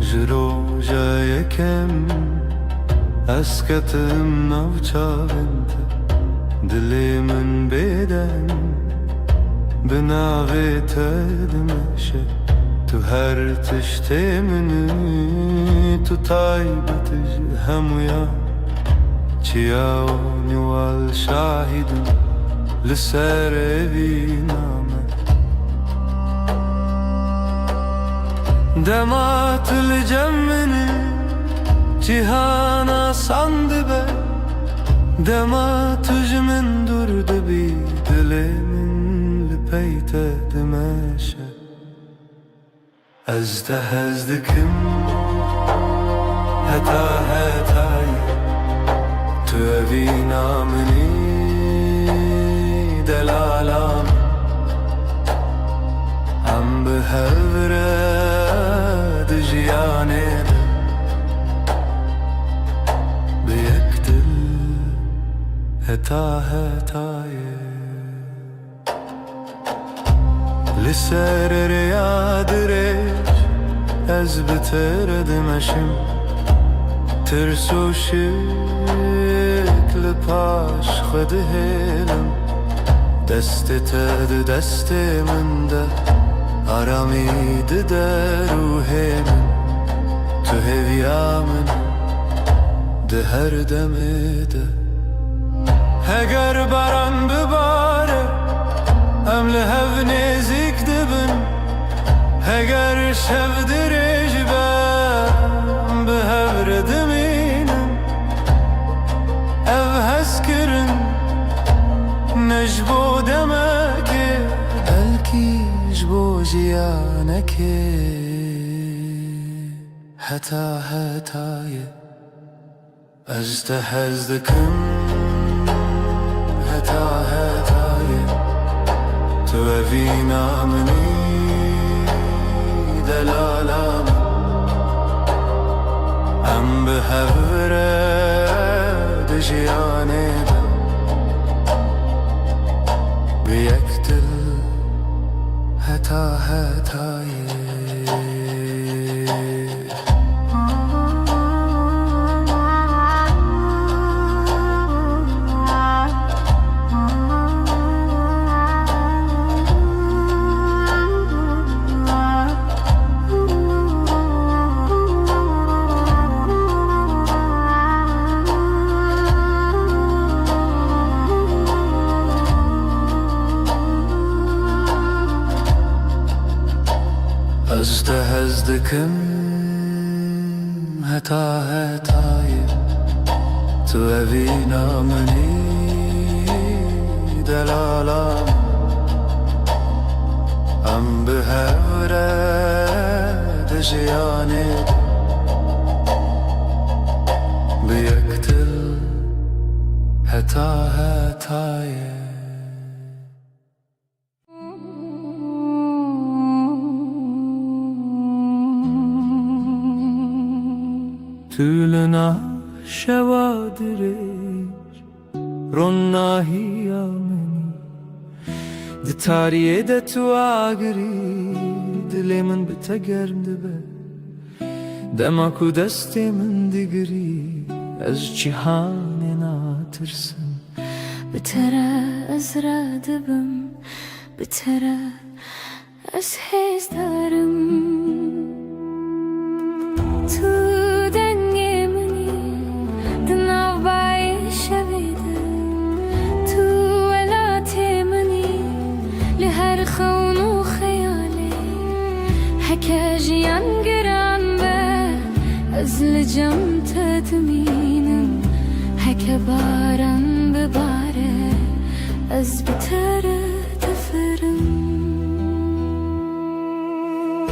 [SPEAKER 1] Jiroja yekem esketim navçavente. Dilimin beden binavê te dimeşe. Tu her tiştê minî, tu taybet ji hemûya. Çiya nîwal şahidim li ser evî name. Dema til cemmini cihana sandibe. Dema tuj min dur dibi dilimin li peyte dimeşe. Ez de hez dikim heta hetay. Tu evî namini delalam. Em bi hevre di jiyanê de bi yek dil heta hetayê. Li ser rêya dirêj ez bi te re dimeşim. Tirs û şik li paş xwe dihêlim. Destê te di destê min de aramî dide ruhê min. Tu hêviya min di her demê de. Heger baran bibare em li hev nêzik dibin. Heger şev dirêj be em bi hev re dimînin. Ev hezkirin ne ji bo demekê, belkî ji bo jiyanekê. Heta hetayê ez de hez dikim heta hetayê. Tu evî namini delalam. Em bi hev re di jiyanê de bi yek dil heta hetayê. دكم هتاي تو أبينا مني دلالا أم بهورة دجياني بيقتل هتاي تولنا شوادرش رنا هي مني دي تاريه ده تو آگری دلی من بتگرد به دما کو دستی من دیگری از جهان ناترسم
[SPEAKER 4] بترى أزرع دبم بترى أسحس دارم تو دنيا مني دناو باي شبيدة تو ولاتي مني لهر خون وخيالي حكا جيان قران به أزل جم تدمينم حكا باران بباره از بتره تفرم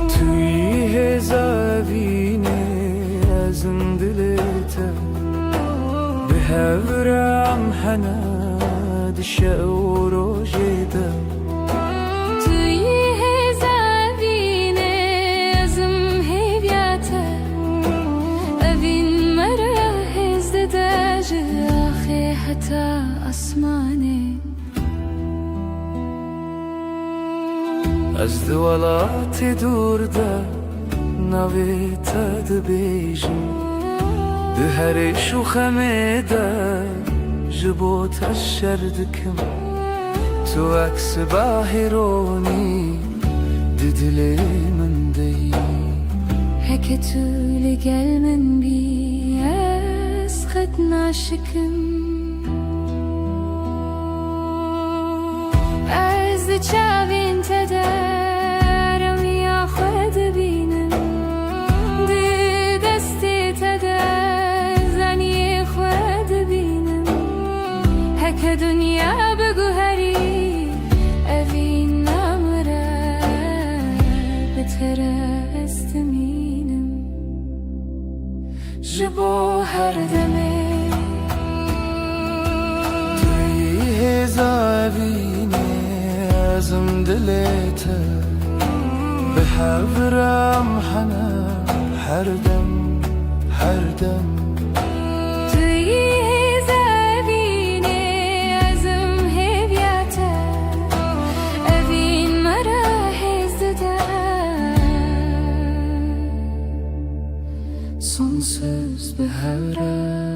[SPEAKER 1] توی هزاوینه ازم دلته به هورم حناد شعور و جیده
[SPEAKER 4] توی هزاوینه ازم هیبیاته اوین مرا هزده جاخي حتى أسماني
[SPEAKER 1] از دولات دور ده نویت دبیجم ده هر شوخمه ده جبوت الشردكم تو عكس باهروني ددلي من دي
[SPEAKER 4] حكيتو لقل من بي أسخد ناشكم از چاوین تدارم یا خود بینم دی دستی تدار زنی خود بینم هک دنیا بگو هری اوین نامره بتره استمینم جبو هر دمه
[SPEAKER 1] توی هزاوینه ازم دلته به هورم حنا هر دم
[SPEAKER 4] توی زبینه ازم هیبیاته اوین مرا هزده
[SPEAKER 1] sonsuz bir hevre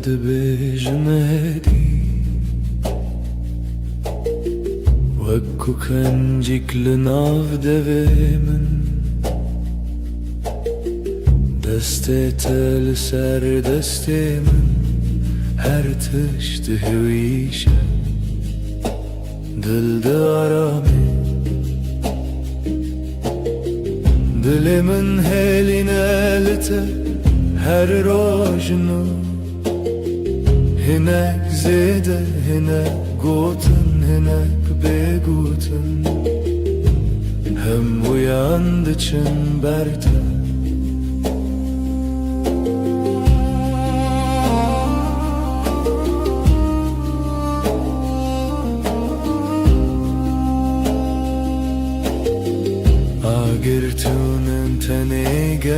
[SPEAKER 1] بجمدي وكو كنجيك لناف دفيمن دستي تل سر دستي من هر تشته ويشه دل دارامي دل من هلي نالته هر روجنو هناك زيده هناك قوتن هناك بيقوتن هم uyandıçın berta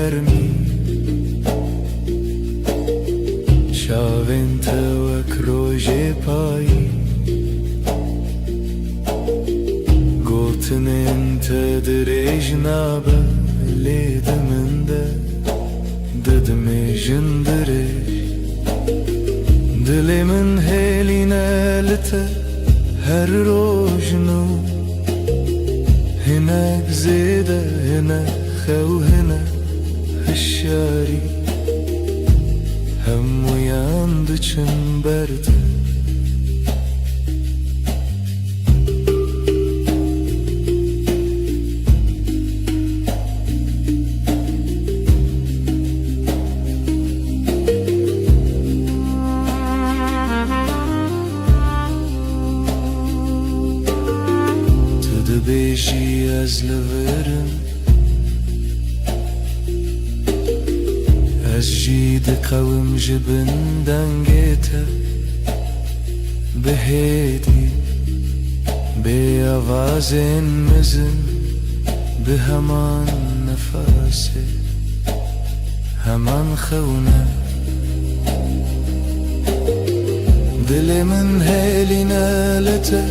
[SPEAKER 1] گرمی شاوین تو وک روژ پایی گوتن انت دریج نابه لیدمن ده ددمی جندریج دلی من هیلینه لته هر روز نو هناك زيدة هنا خو هنا هالشاري هم وياندچن برده بیشی از لورم از جید قوم جبن دنگیتا بهیدی به آوازین مزن به همان نفاسه همان خونه دل من هیلی نالته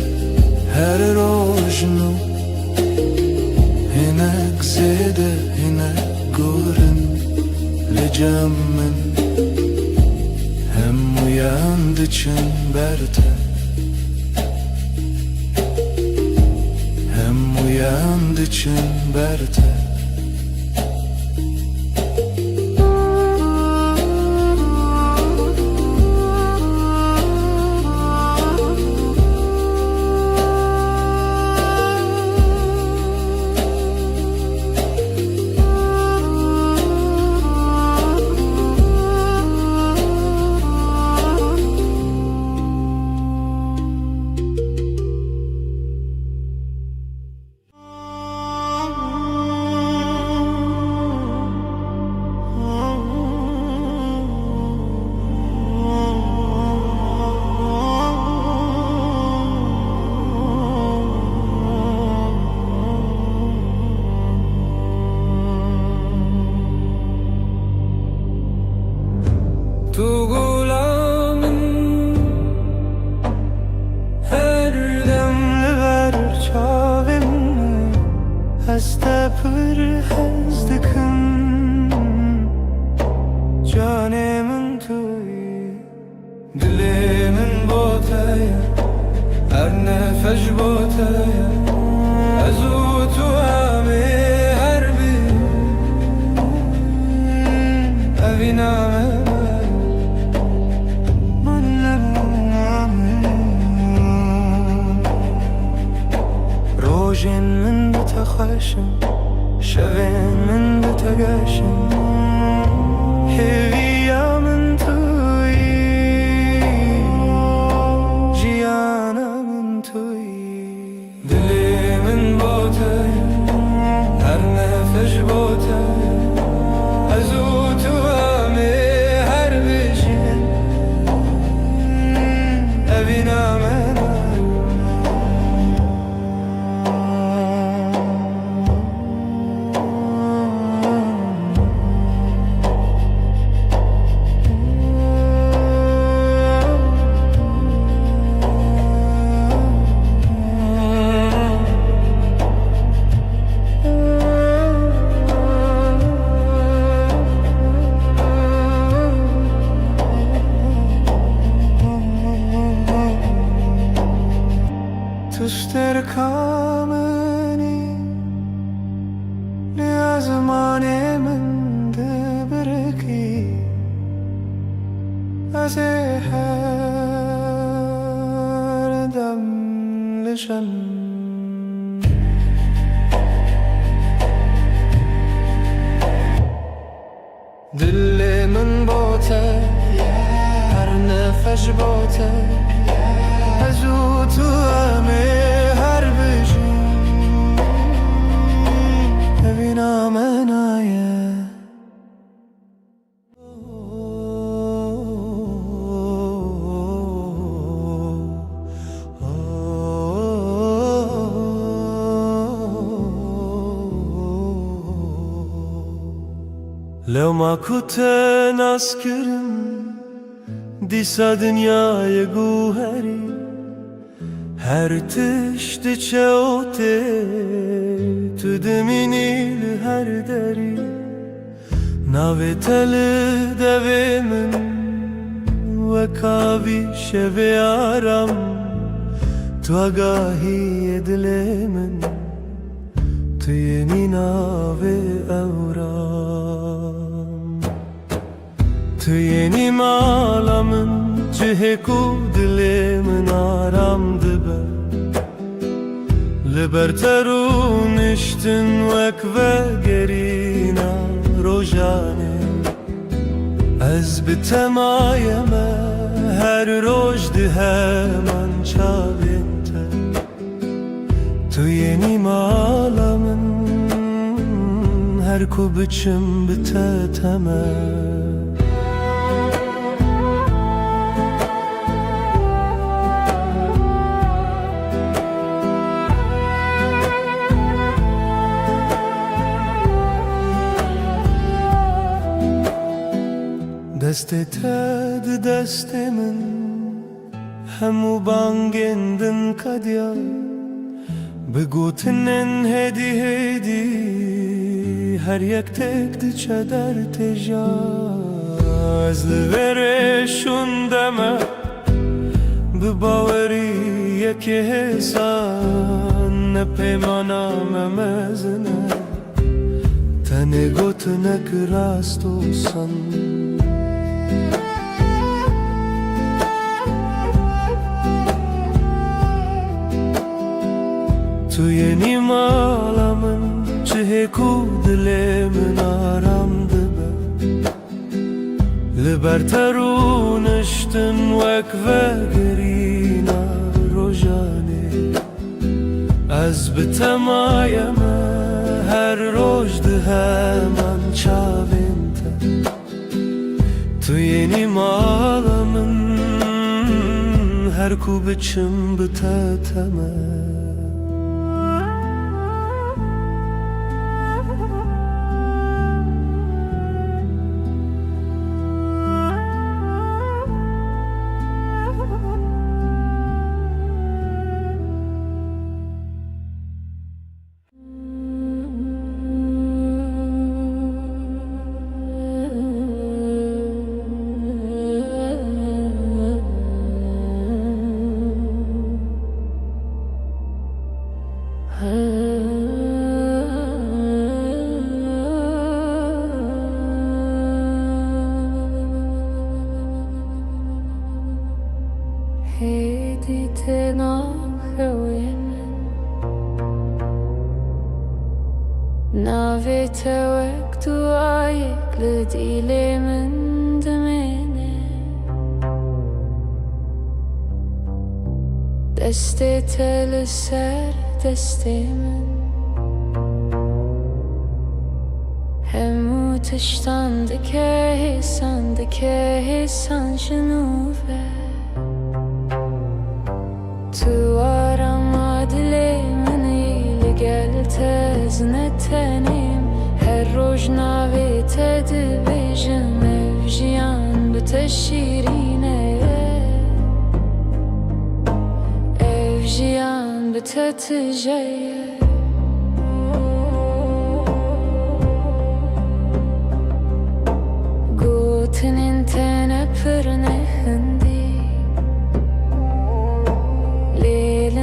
[SPEAKER 1] هر روز نو هناك زيدة هناك قورن لجمن هم وياندچن برده هم وياندچن برده تو غلامم هر دم لبر چاوم هست پر هست کن جانم توی دل من بوتای هر نفس بوتای از او تو همه هر بی اوینامه روژن من بتخشم شبین من بتگشم هویا من توی جیانا من توی دلی من بوتای هر نفس بوتای از او تو همه هر بجین اوینامه تستر کامنی نیازمان من دبرکی از هر دم لشم دل من بوته هر نفس بوته از او تو همه هر بجین ببینم انایه لو ما كنت ناس كرم دیسا دنیای گوهری هر تشت چوته تو دمینی لهر دری ناوی تل دوی من وکاوی شوی آرام تو آگاهی دل من تو یعنی ناوی اورام تو یعنی مالامن جهکو دل من آرام دبه لبرترونشتن وک و گرینا روژانه از بتمایمه هر روز ده من چاوینته تو یعنی مالامن هر کو بچم بتتمه دست تد دست من همو بانگندن کدیا بگوتنن هدی هدی هر یک تک دچه در تجا از لورشون دمه بباوری یک حسان نپیمانم مزنه تنه گوتنک راستو سن تو یعنی مالامن چهکو دل من آرام دبه لبرترونشتن وک و گرینا روژانه از بتمایمه هر روز ده من چاوینته تو یعنی مالامن هر کو بچم بتتمه
[SPEAKER 4] هدی تناخویم ناوی توک دعایک لدیل من دمینه دست تل سر دست من همو تشتان دکه حسان شنوفه تو آرام دل منی لگل تزنتنیم هر روز ناوی تد بیجم افجیان بتشیرینه افجیان بتتجیه گوتنین تنه پرنه هندی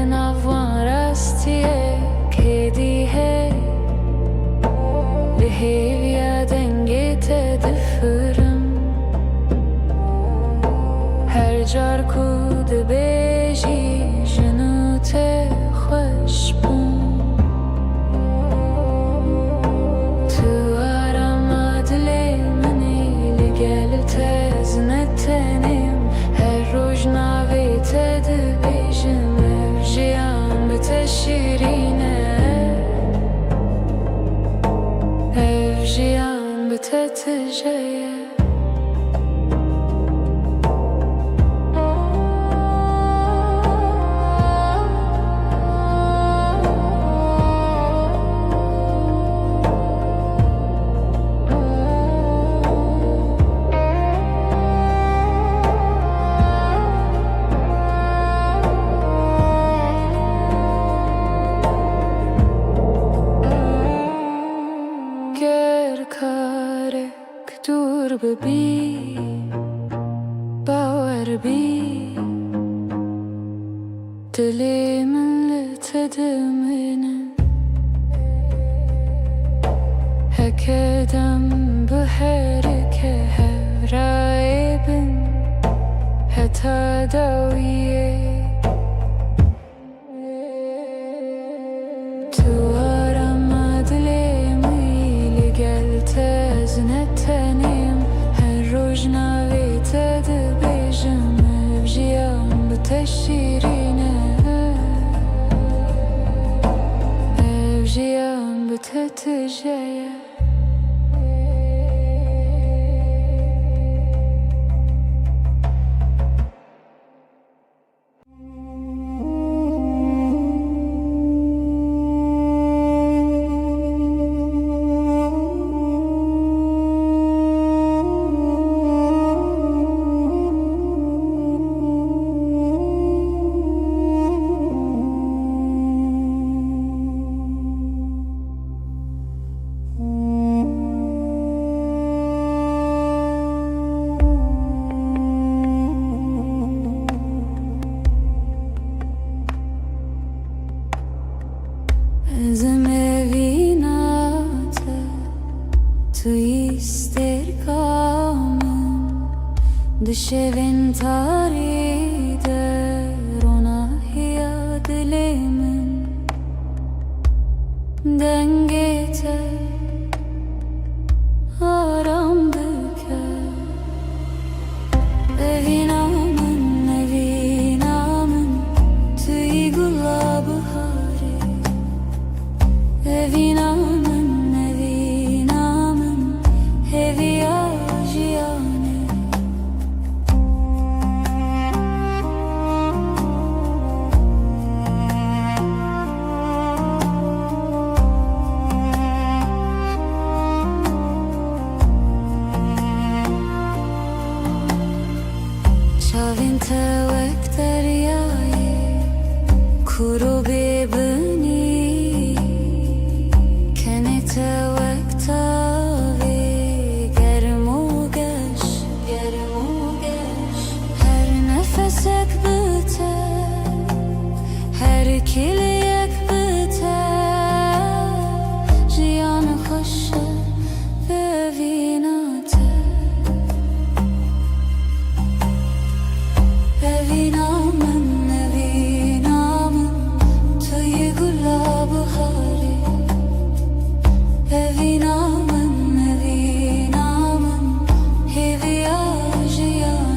[SPEAKER 4] نوان راستیه که دیه لحیویا دنگی تدفرم هر جار کود بیجی جنوت خوش بون تو آرام دل منی لگل تزنتنیم هر روز ناوی تد بیجم افجیان بتشیرینه افجیان بتتجیه
[SPEAKER 2] dilimin tedimini hak edem bu herike hevraibin hata daviye tu arama dilimi gel tezne tenim her roj navi tedbejim evjiyam bu teşirine evjiyam bu tetijeye Zemevinate tu ister kamın düşevin tarider ona hiya dilimin dengete aram büker evinamın tüy gulabı Evinamın hevi ajiyane Çavin tevek deryayı kuru bebini her kiliyek biter jiyanı hoşa bevinate evinamın tüy gulabı hari evinamın hevi ajiyane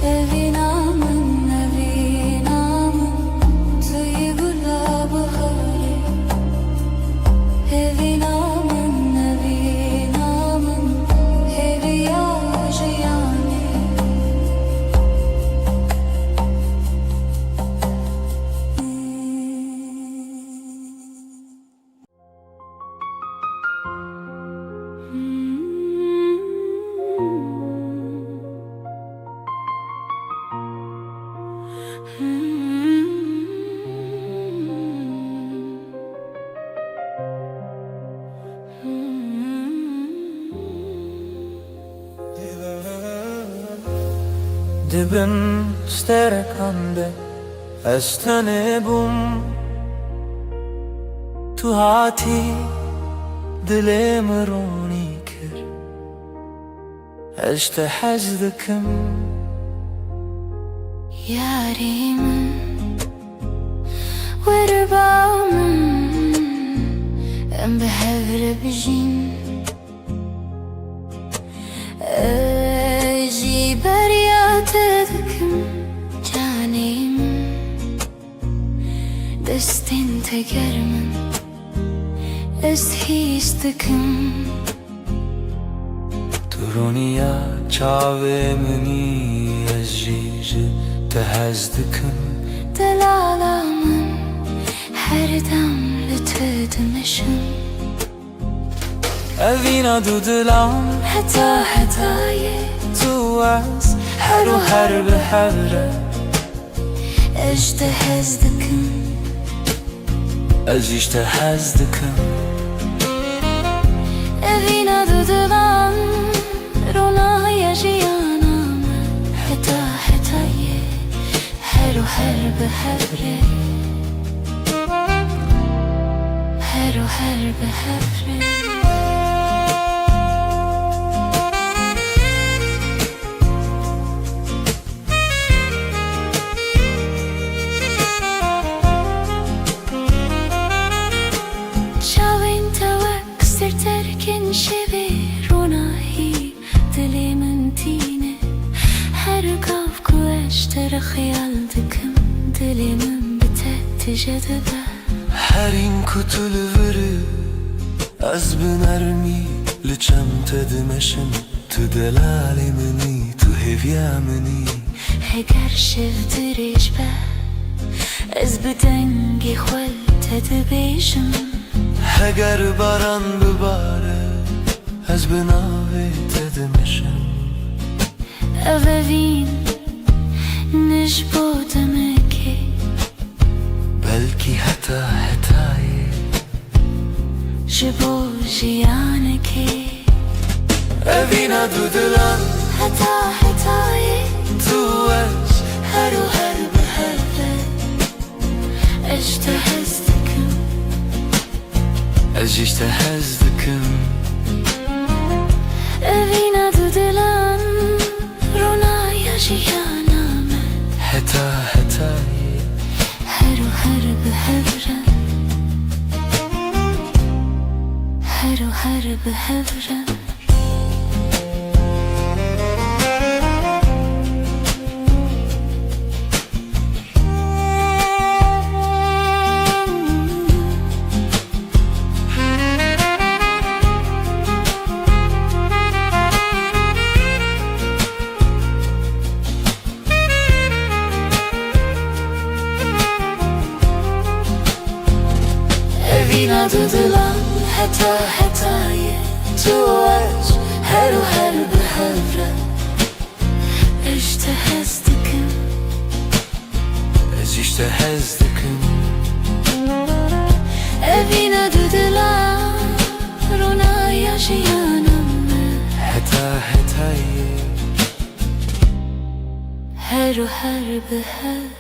[SPEAKER 2] Evinamın tüy gulabı hari Evinamın hevi ajiyane
[SPEAKER 1] Dibin sterekande estane bum tu hati dilim roni kir işte hazdıkım
[SPEAKER 2] Yarimin werbamın em behevre bijin Eji beryat edekim canim Destin tegermin es hiç tıkım
[SPEAKER 1] رونیا چاوه منی از جیج تهز دکم
[SPEAKER 4] دلالامın her dem lütfedmişim
[SPEAKER 1] اوینا دو دلم
[SPEAKER 4] Hetayı
[SPEAKER 1] تو از هر و هر به هره
[SPEAKER 4] ejtehezdikim
[SPEAKER 1] از جیج تهز دکم
[SPEAKER 4] Evin adıdılan Rona yaşayanam Hetayı her o her be hevre Her o her be hevre شوی رونایی دلمن تینه هر گاف کوشتر خیال دکم دلمن بته تجدبه
[SPEAKER 1] هر این کتل وری از بنرمی لچم تدمشم تو دلالی منی تو هویا منی
[SPEAKER 4] هگر شفترش به از بدنگی خول تدبیشم
[SPEAKER 1] هگر باران بباره از بناوی تدمشم
[SPEAKER 4] اوین نش بودم که
[SPEAKER 1] بلکی حتایی
[SPEAKER 4] جبو جیانه که
[SPEAKER 1] اوینا دو دلم
[SPEAKER 4] hetayı
[SPEAKER 1] تو از
[SPEAKER 4] هر و هر به هر اشتهزدکم
[SPEAKER 1] از جیج تهز دکم
[SPEAKER 4] Evin adıdılan Rona yaşayanam
[SPEAKER 1] حتایی
[SPEAKER 4] Her o her be hevren Her o her be hevren Evin adıdılan hetayı Tu az her o her be hevren اشتهزدکم
[SPEAKER 1] از جیج تهز دکم
[SPEAKER 4] Evin adıdılan Rona yaşayanam
[SPEAKER 1] حتایی
[SPEAKER 4] Her o her be hevren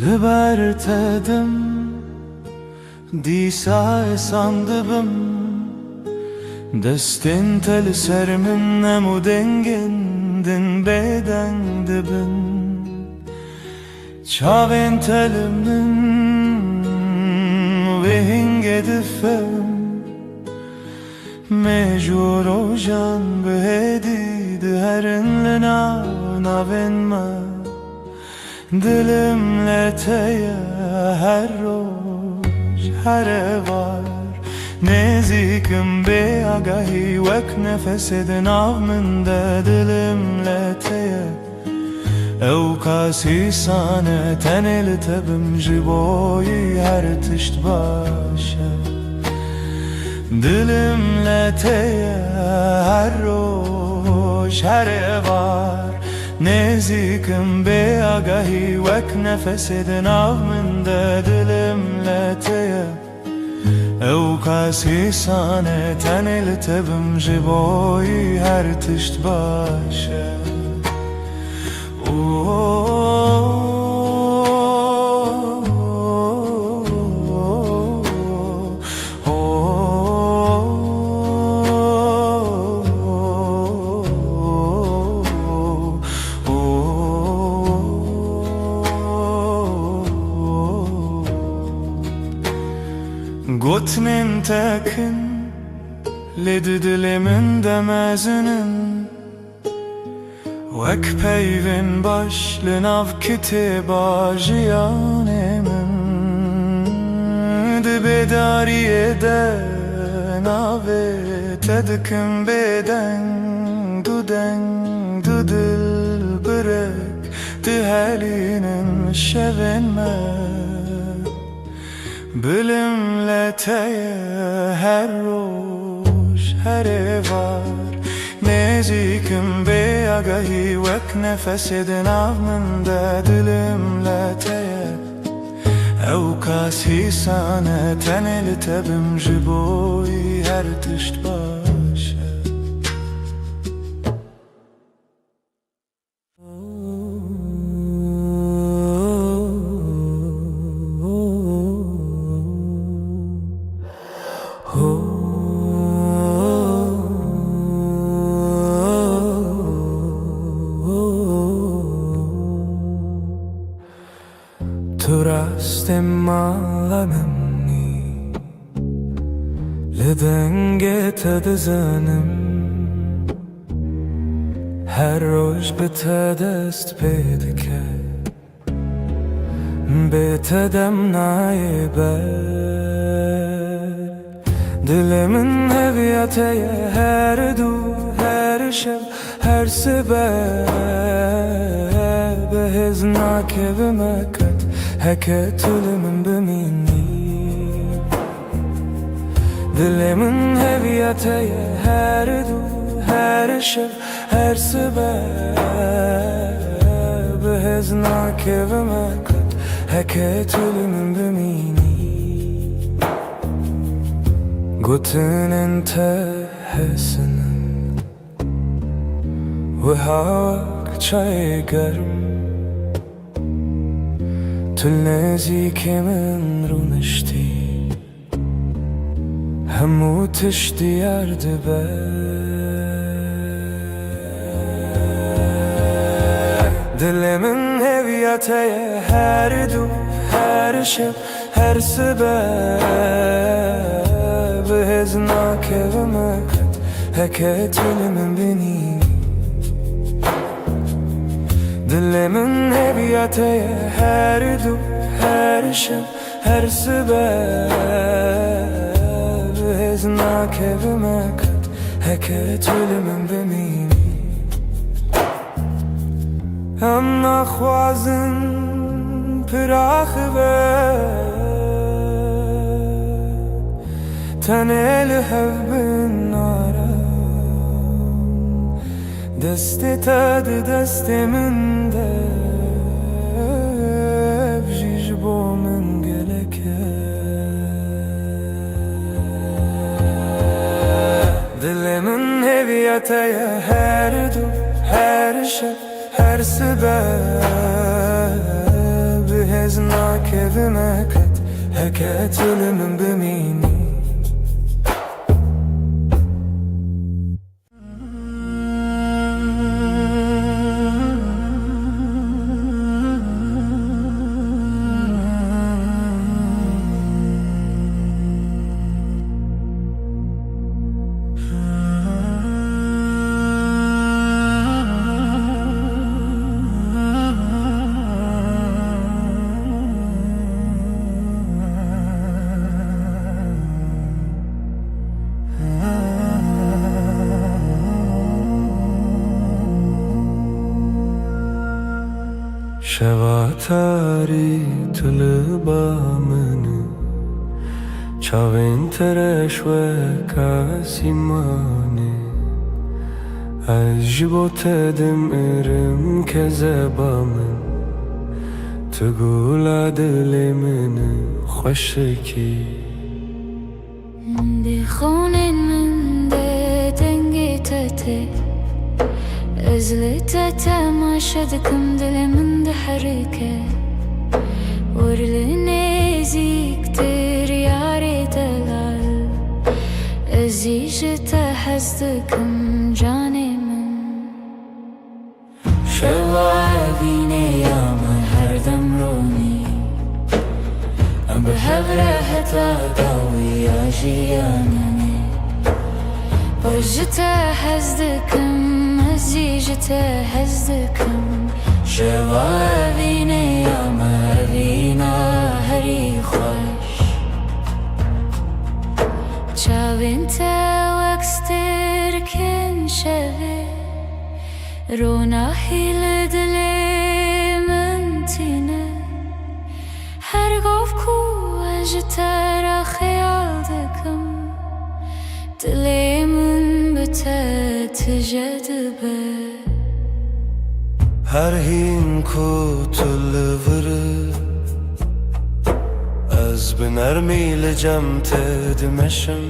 [SPEAKER 1] لبرتدم دیسا sandıbım Destin tel sermin nemu dengindin beden dibin Çavin telimin vihin gedifem Mecur ojan behedid herin navinme Dilimle teye her roş her var Nezikim be agahi vek nefesidin avminde Dilimle teye ev kasi sane teneli tebim jiboyi her tişt başa Dilimle teye her roş her var Nezikim be agahi vek nefesidin avminde Dilimle teye ev kasi sane teneli tebim jiboyi her tişt başa Gotnin tekin ledi dilimin demezinin Vek peyvin başlın av kitiba jiyanemin Di bedariye de nave tedkim beden Du dil bırek di helinin şevinme Bilimle teye her roş her evar Nezikim be agahi vek nefesidin avmında dilimle teye Evkasi sana teneli tebim jiboy her tişt başa Turaste malanımni Lidenge tadızanım Her roş bitadest pedike Bitadem naiber Dilimin heviyateye her du her şev her sebep Behiznak evime kat Heket ölümün bimini Dilimin heviyateye her du her şev her sebep Behiznak evime kat Heket ölümün bimini Gotinin tehesinin Ve havak çay garm تلنازي كمان رونشتي همو تشتي يارد دلي من هوياتي هر دو هر شب هر سبب هزناك ومكت هكت من بني Dili min heviyateye her du her şeb her sebep Heznak evime kat heket ölümün bimini Hem nakhwazin pirakh ve Tenel hevbin nara Desti tadı desti min de Bjiş bo min geleke Dilimin heviyateye her du her şeb her sebep Heznak evime kat heket ölümün bimini Şevatari tılbamını Çavin tereş ve kasimani Ajibot edim irim kezebamın Tugula dilimini xoşki
[SPEAKER 4] Di khonin min de dengi tete Ezli tete maşadıkım dilimin de harike Urli neziktir yari delal Ezişte hazdıkım canimin Şevavine yaman her dem roni
[SPEAKER 2] بهفره هتا داوی آجیانه بجته هزدکم ازی جته هزدکم شوا اوینه یا موینا هری خوش چاوین تا وکستر کن شوه رونا هیل دلی من تینه هر گفت کو اجته را خیال دکم دلی من بته تجدبه
[SPEAKER 1] هر هین کو تلوره از بنرمی لجم تدمشم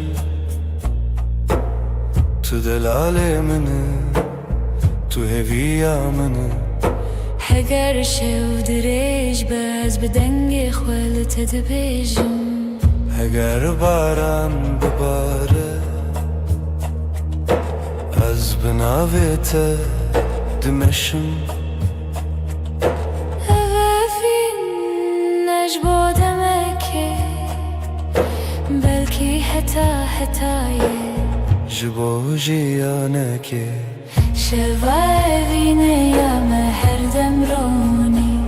[SPEAKER 1] تو دلال منه تو هویا منه
[SPEAKER 2] هگر شو دریج باز بدنگ خالت دبیجم
[SPEAKER 1] اگر باران بباره از بناوت دمشم
[SPEAKER 2] اوفین نجبودمکی بلکی هتایه
[SPEAKER 1] جبو جیانکی
[SPEAKER 2] شوایینه یا مهر دمرونی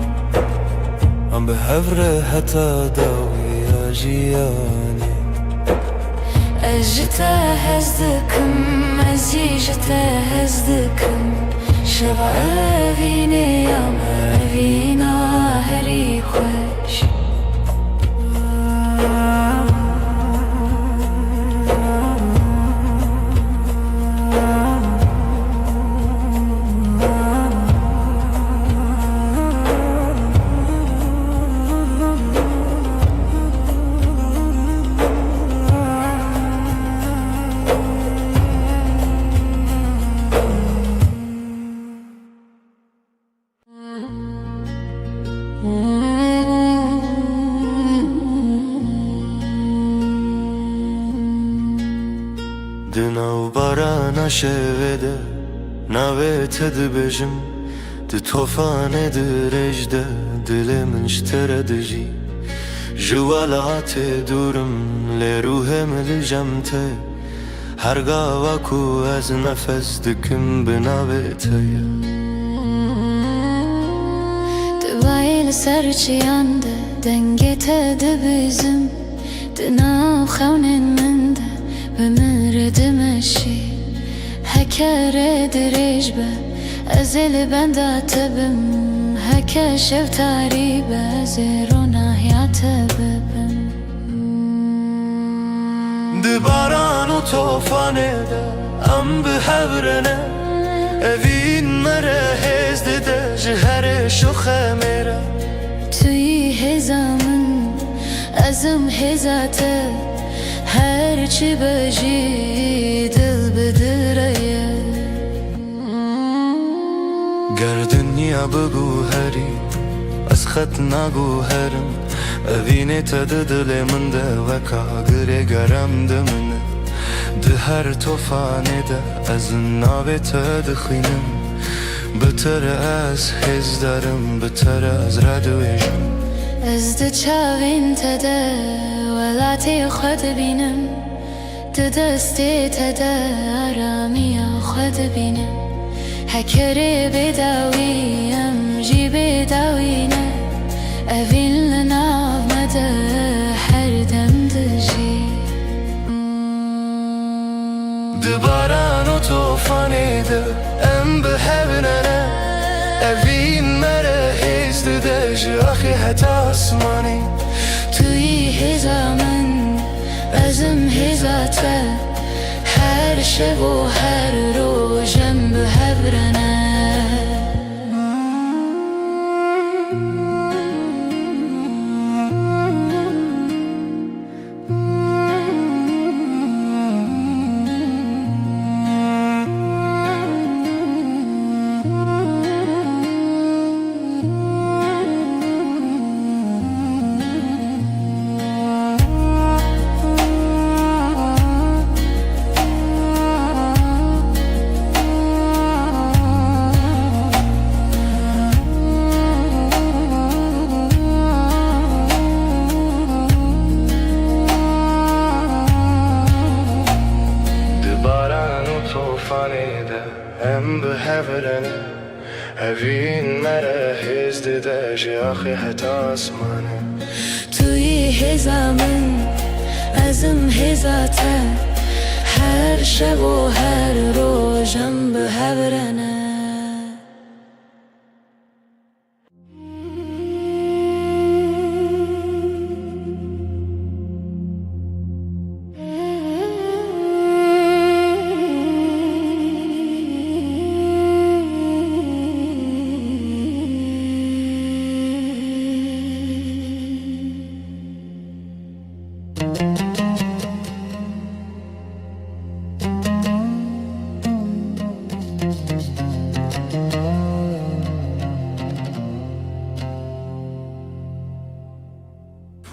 [SPEAKER 1] ام بهفره هتا داوی آجیانی
[SPEAKER 2] اجته هزدکم ازی جته هزدکم شوایینه یا موینا هری خوش
[SPEAKER 1] دناو باران شوده نویت دبجم د توفان درجده دل من اشتره دجی جوالات دورم لروهم لجمته هرگاه وکو از نفس دکم بناویته
[SPEAKER 2] دبایل سرچیانده دنگت دبیزم دناو خونن منده بمرد مشی هکر دریج به ازل بندات بم هک شو تاری به زیرو حیات ببم
[SPEAKER 1] دباران و توفانه ده ام بهورنه اوین مره هزده ده جهر شخه میره
[SPEAKER 2] توی هزامن ازم هزاته هر چی بجی دل بدره
[SPEAKER 1] گردنیا بگو هری از خط نگو هرم اوینه تا دل من ده وکا گره گرم ده منه ده هر توفانه ده از ناوه تا دخینم بتر از هز دارم بتر از ردویجم
[SPEAKER 2] از ده چاوین تده ولاتی خود بینم ده دستی تده آرامی خود بینم هکری بداویم جی بداوینه اوین لناو مده هر دم دجی
[SPEAKER 1] دباران و توفانه ده ام بهبنانه اوین مره هزده ده جاخی حتا اسمانی
[SPEAKER 2] توی هزامن ازم هزاته هر شب و هر روزم بهبرنه
[SPEAKER 5] هفرنه هفين مرا هزد داجي آخي حتى آسمانه
[SPEAKER 2] توی هزامن ازم هزاته هر شب و هر روزم به هبرنه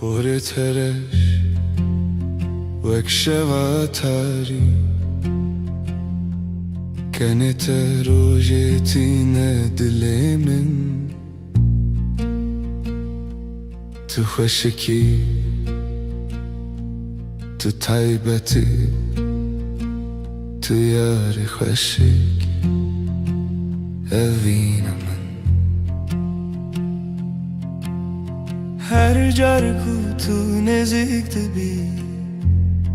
[SPEAKER 1] پر ترش وک شواتاری كانت روجتينا دلي من تخشكي تتعيبتي تياري خشك أفينا من Her carku nezikti bir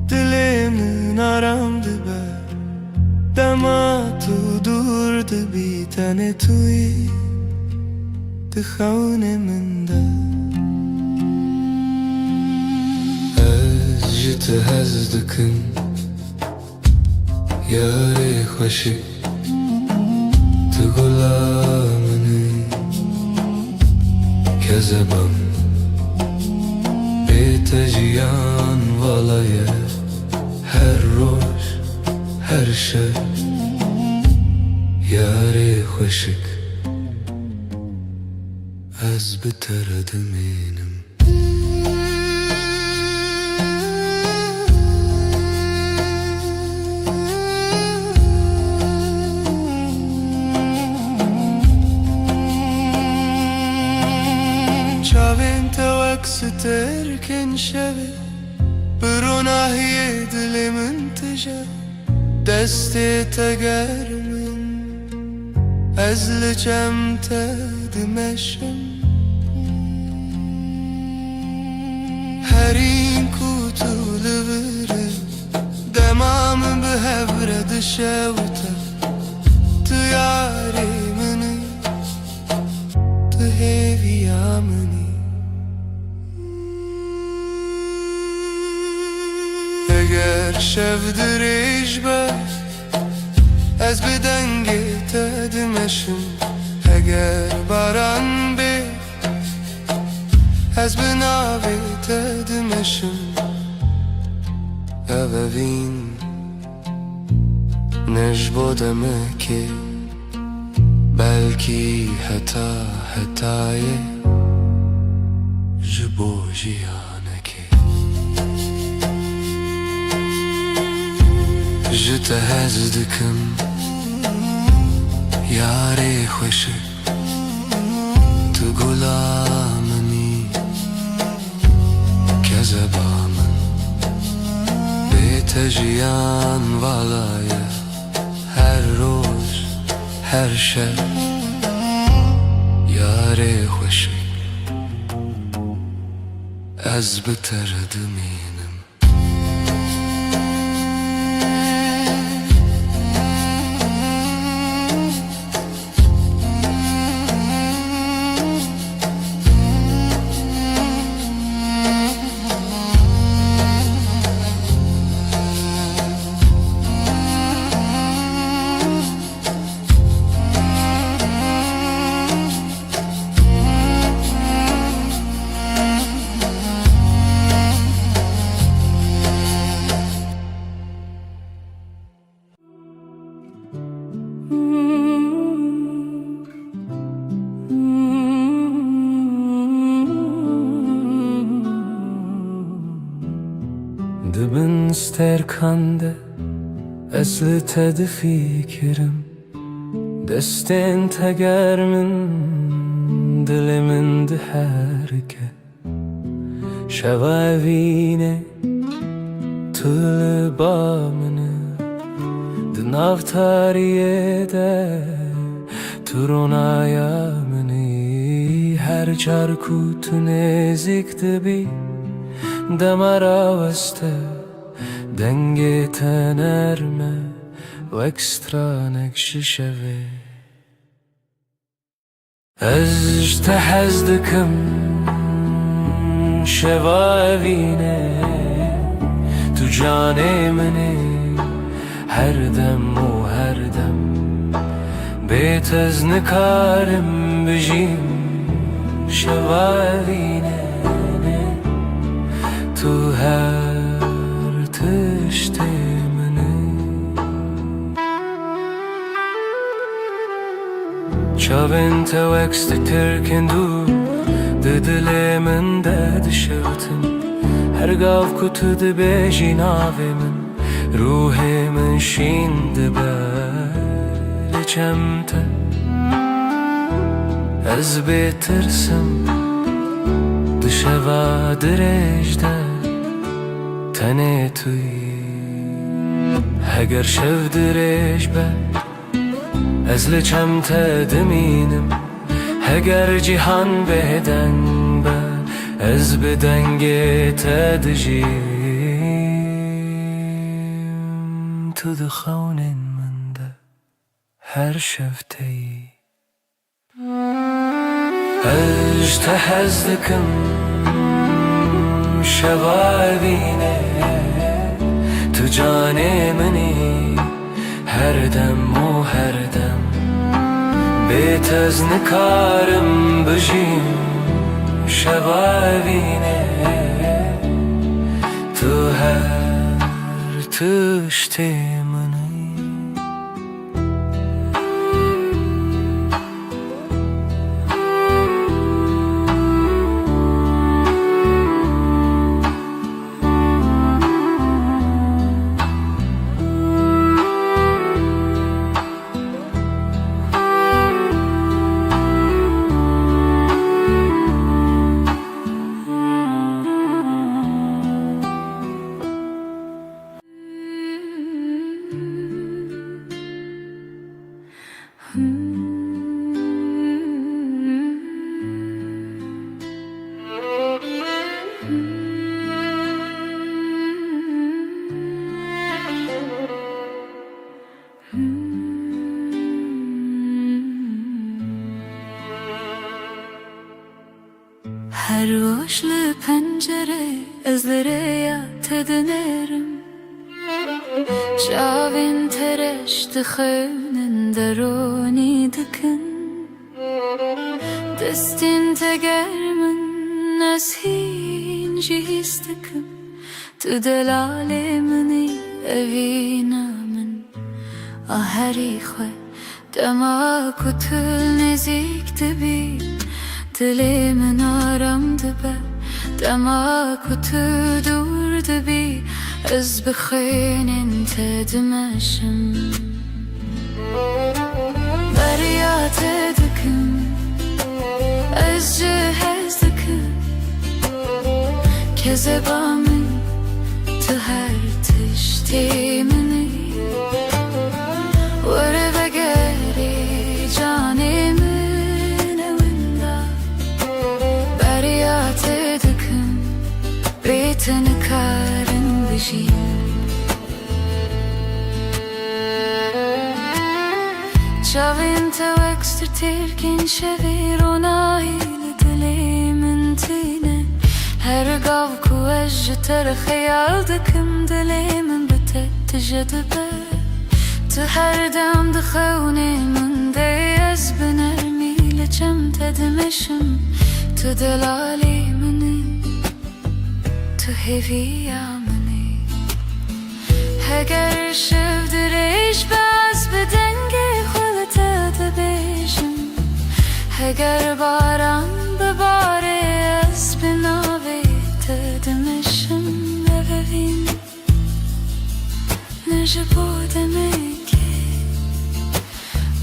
[SPEAKER 1] Dilimin aramdı be Dema tu durdu bir tane tuyi Dıhavne minde Ez jite hezdikin Yare hoşik Tu gulamını Kezebam تجيان والله هر روز هر شب ياري خوشك از بتر دمينم شاوين ستركن شبه بروناهي دلي منتجه دستي تقرمن أزل جمته دمشم هرين كوتو لبرد دمام بهبرد شوته تياري مني تهيفي يامني اگر شفدر اجبر از بدنگی تدمشم اگر باران بی از بناوی تدمشم اوین نجبو دمکی بلکی حتای جبو جیانکی جت هزدکم یاری خوشک تو گلامنی کذبامن بیت جیان والایه هر روز هر شب یاری خوشک از بتر دمینم Dibin sterkande esli tedi fikrim Destin tegermin dilimin diherke Şevavine tülü bamını Dinav tariye de
[SPEAKER 3] ترونایا منی هر چارکو تو نزیک دبی دمارا وسته دنگ تنرمه و اکسترا نکش شوه از تحز دکم شوا وینه تو جان منی هر دم و هر دم بیت از نکارم بجیم شوا وینه تو هر تشت منی چاوین تو اکست ترکندو دل من داد شوتن هر گاو کتو ده بیجی ناوی من روح من شین ده بال چمته از بیترسم ده شوا درش ده تنه توی اگر شو درش بد از لچمته دمینم اگر جهان بدن به از بدنگ تدجیم تو دخونین من ده هر شفتی اج تحز دکم شوا بینه تو جان منی هر دم و هر دم بیت از نکارم بجیم شوا بینه تو هر تشت منی
[SPEAKER 2] Her hoşlu pencere ezlere tednerim Şavin tereş dıxının deroni dikin Destin tegermin neshin jihistikim Tu delalemini evinamin Aheri xwe dema kutul nezik dibi Dili min aram dibe dema kutu dur dibi Ez bixwînin te dimeşim Beryat dikim Ez cihez dikim Kezeba min tu her tiştî minî Were vegeri canê min ewinda Beryat dikim bê te nikarim Çavin te ekster tirkin şevir onaylı dilimin tine Her gav ku ej ter khayal dikim dilimin bitet tjedibe Tu her dem dixewne min de ez binermiyle çemte dimeşim Tu delali mini Tu heviya Eğer şevdireş baz bedenge xulete dibêjim Eğer baran bibare ez binavê te dimeşim Evevîn ne ji bo demekê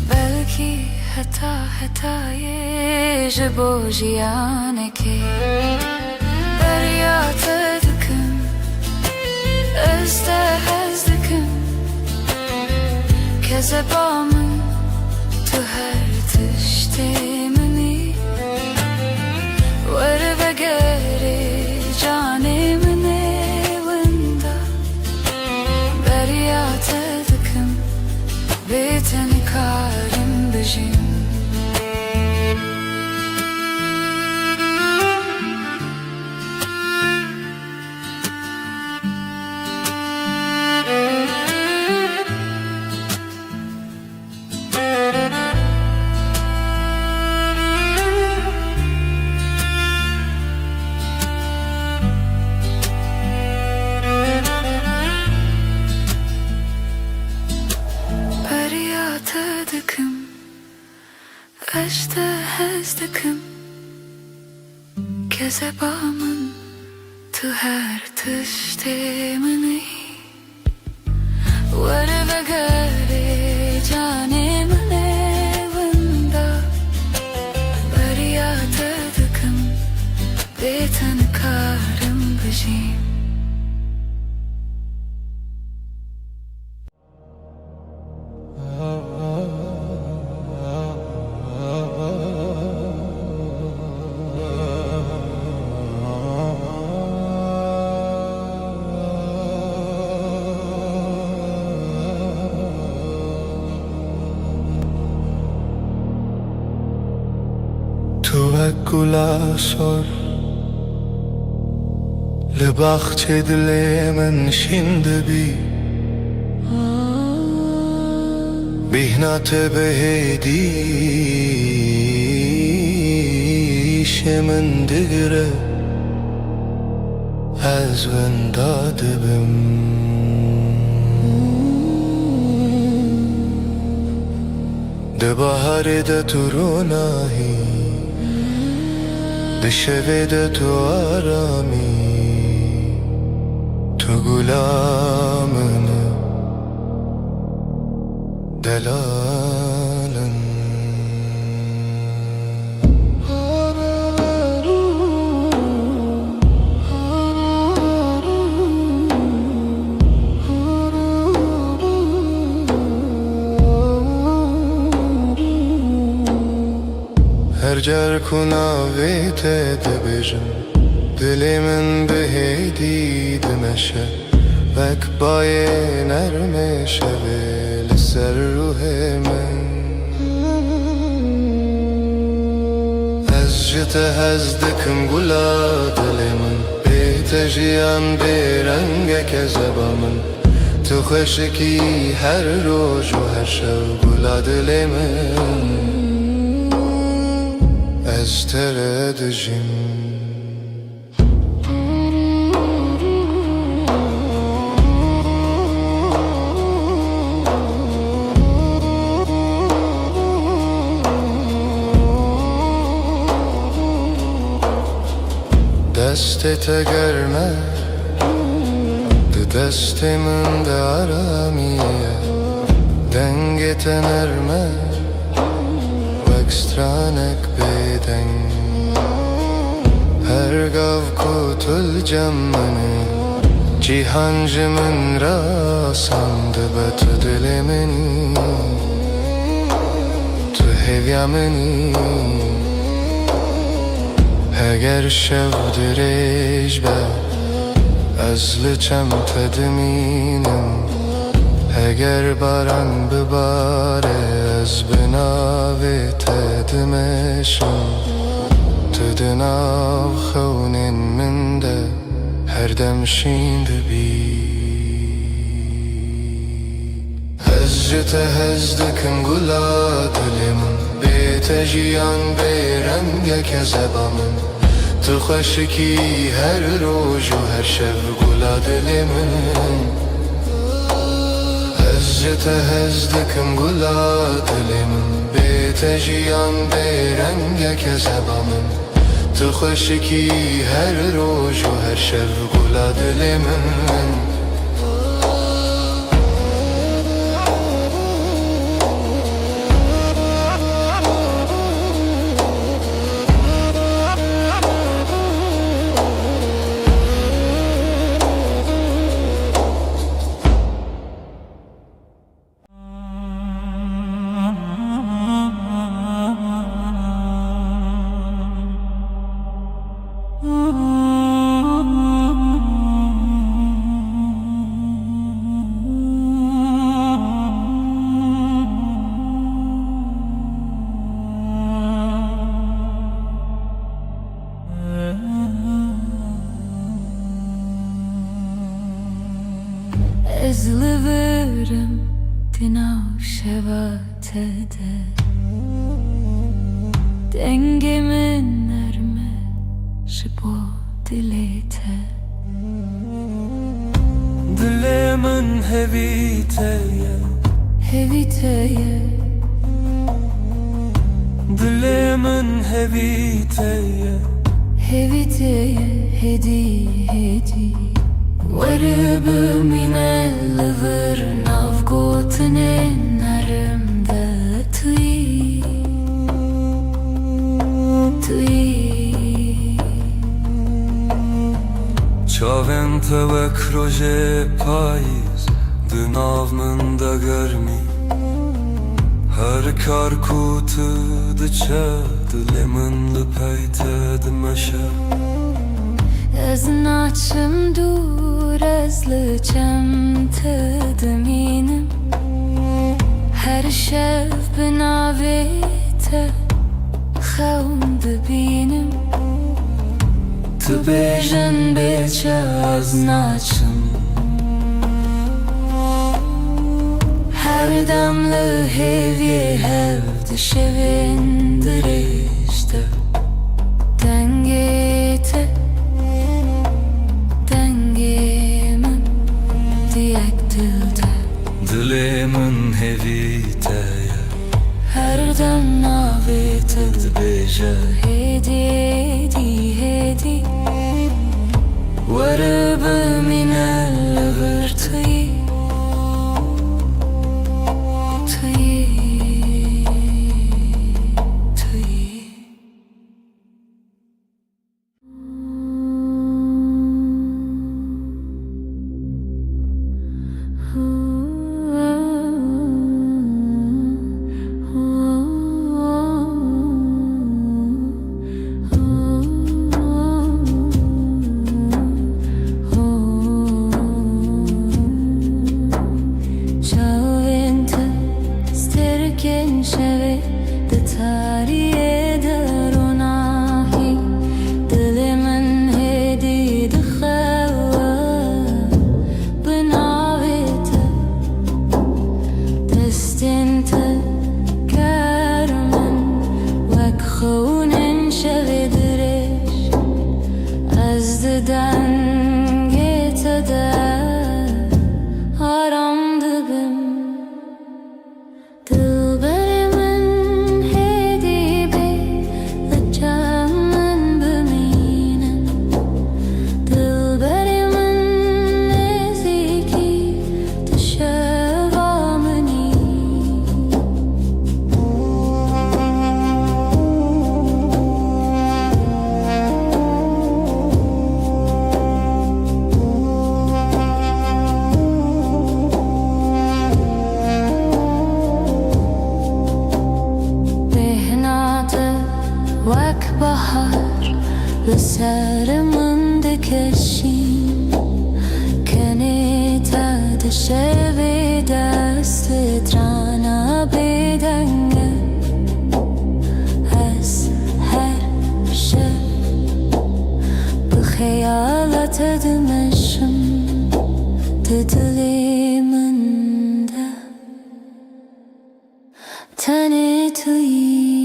[SPEAKER 2] Belkî hetayê ji bo jiyanekê Beryat dikim Ez tehez dikim Kezeba min tu her زبامن تو هر تشتی منی وره بگره جانی منه وندا بریات دکم بیتن کارم بجیم
[SPEAKER 5] توکل سر لبخت دل من شنده بی بهنات بهدیش من دگره از من داده بم ده بهار ده تو روناهی ده شبه ده تو آرامی تو غلامنه دلالن هر جر کناویت دبیجم دلی من بهیدی دمشه وک بای نرم شوه لسر روح من از جت هزدکم گلا دل من بیت جیان بیرنگ که زبا من تو خوشکی هر روز و هر شب گلا دل من از ترد جیم دستت گرمه ده دست من ده آرامیه دنگت نرمه وکسترانک بیدن هر گاو کتل جمنه جیهان جمن را سانده به تو دل منی تو هویا منی اگر شب دریج به از لچم تدمینم اگر باران بباره از بناوی تدمشم تو دناو خونین من ده هر دم شینده بی از جت هزدکم گلا دلمون بیت جیان بیرنگ که زبا من تو خوشکی هر روز و هر شب گلا دل من از جت هزدکم گلا دل من بیت جیان بیرنگ که زبا من تو خوشکی هر روز و هر شب گلا دل من
[SPEAKER 2] Ezliverim dinav şevatede dengemin nerme şibo dilete
[SPEAKER 1] Dilemin heviteye
[SPEAKER 2] heviteye
[SPEAKER 1] Dilemin heviteye
[SPEAKER 2] هدية هدي ورب من الغر نافقوتني نرم ذاتي
[SPEAKER 1] Çavên te wek rojê payîz di nav min de germî her kar ku tu diçe dilê min li pey te dimeşe
[SPEAKER 2] Ez naçim dûr ez li çem te dimînim her şev bi navê te xewn dibînim Tu bêjin bêçe ez naçim Her dem li hêviyê hev dişevên dirêj te Dengê te dengê min diyek dil te
[SPEAKER 1] Dilê min hevî te ye
[SPEAKER 2] Her dem navê te dibêje Hêdî hêdî ورب من الغر تي لسرمن دکشیم کنه تا دشوی دست ترانا بدنگه از هر شب بخیالات دمشم دلی من ده تنه تویی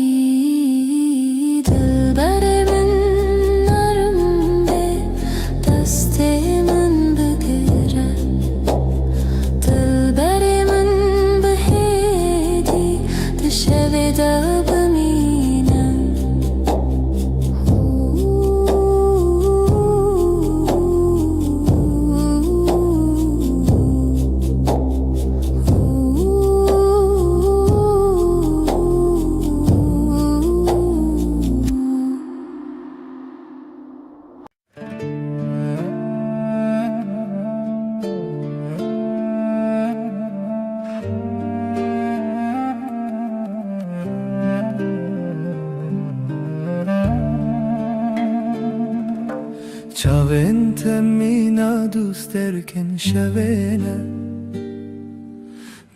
[SPEAKER 1] Çavên te mîna dûst derken şevêne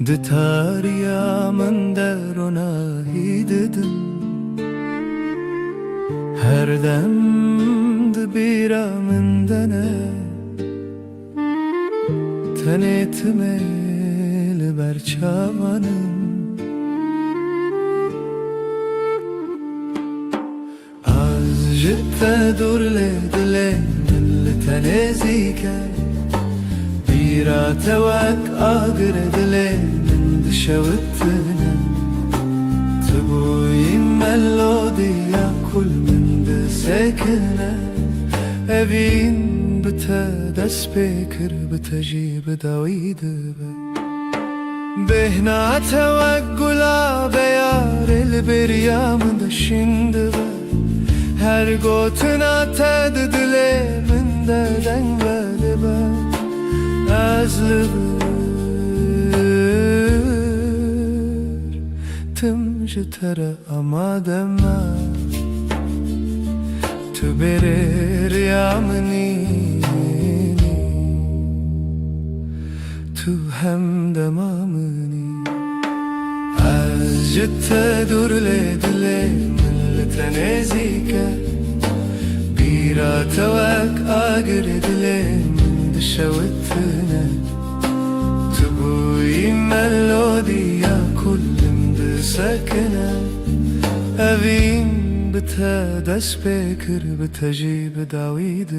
[SPEAKER 1] Di tariya min derona hî didin Her dem di bîra min de ne Tenê timê li ber çawanim Az ji te dûr lê dilê تنزيكا بيرا توك آقر دلي من دشوتنا تبوي ملوديا كل من دس
[SPEAKER 5] ساكنة أبين بتا دس بكر بتجي بداويد بهنا توقلا بيار البريام دشند her gotuna ted dile min de dengveli be azlıbır tımcı tere ama deme tüberir yamini tu hem demamini azcıtte durle dile تنازيك بيرا توك آقر دلين دشوتنا تبوي ملوديا كل مدسكنا أبين بتا دس بكر بتجيب داويد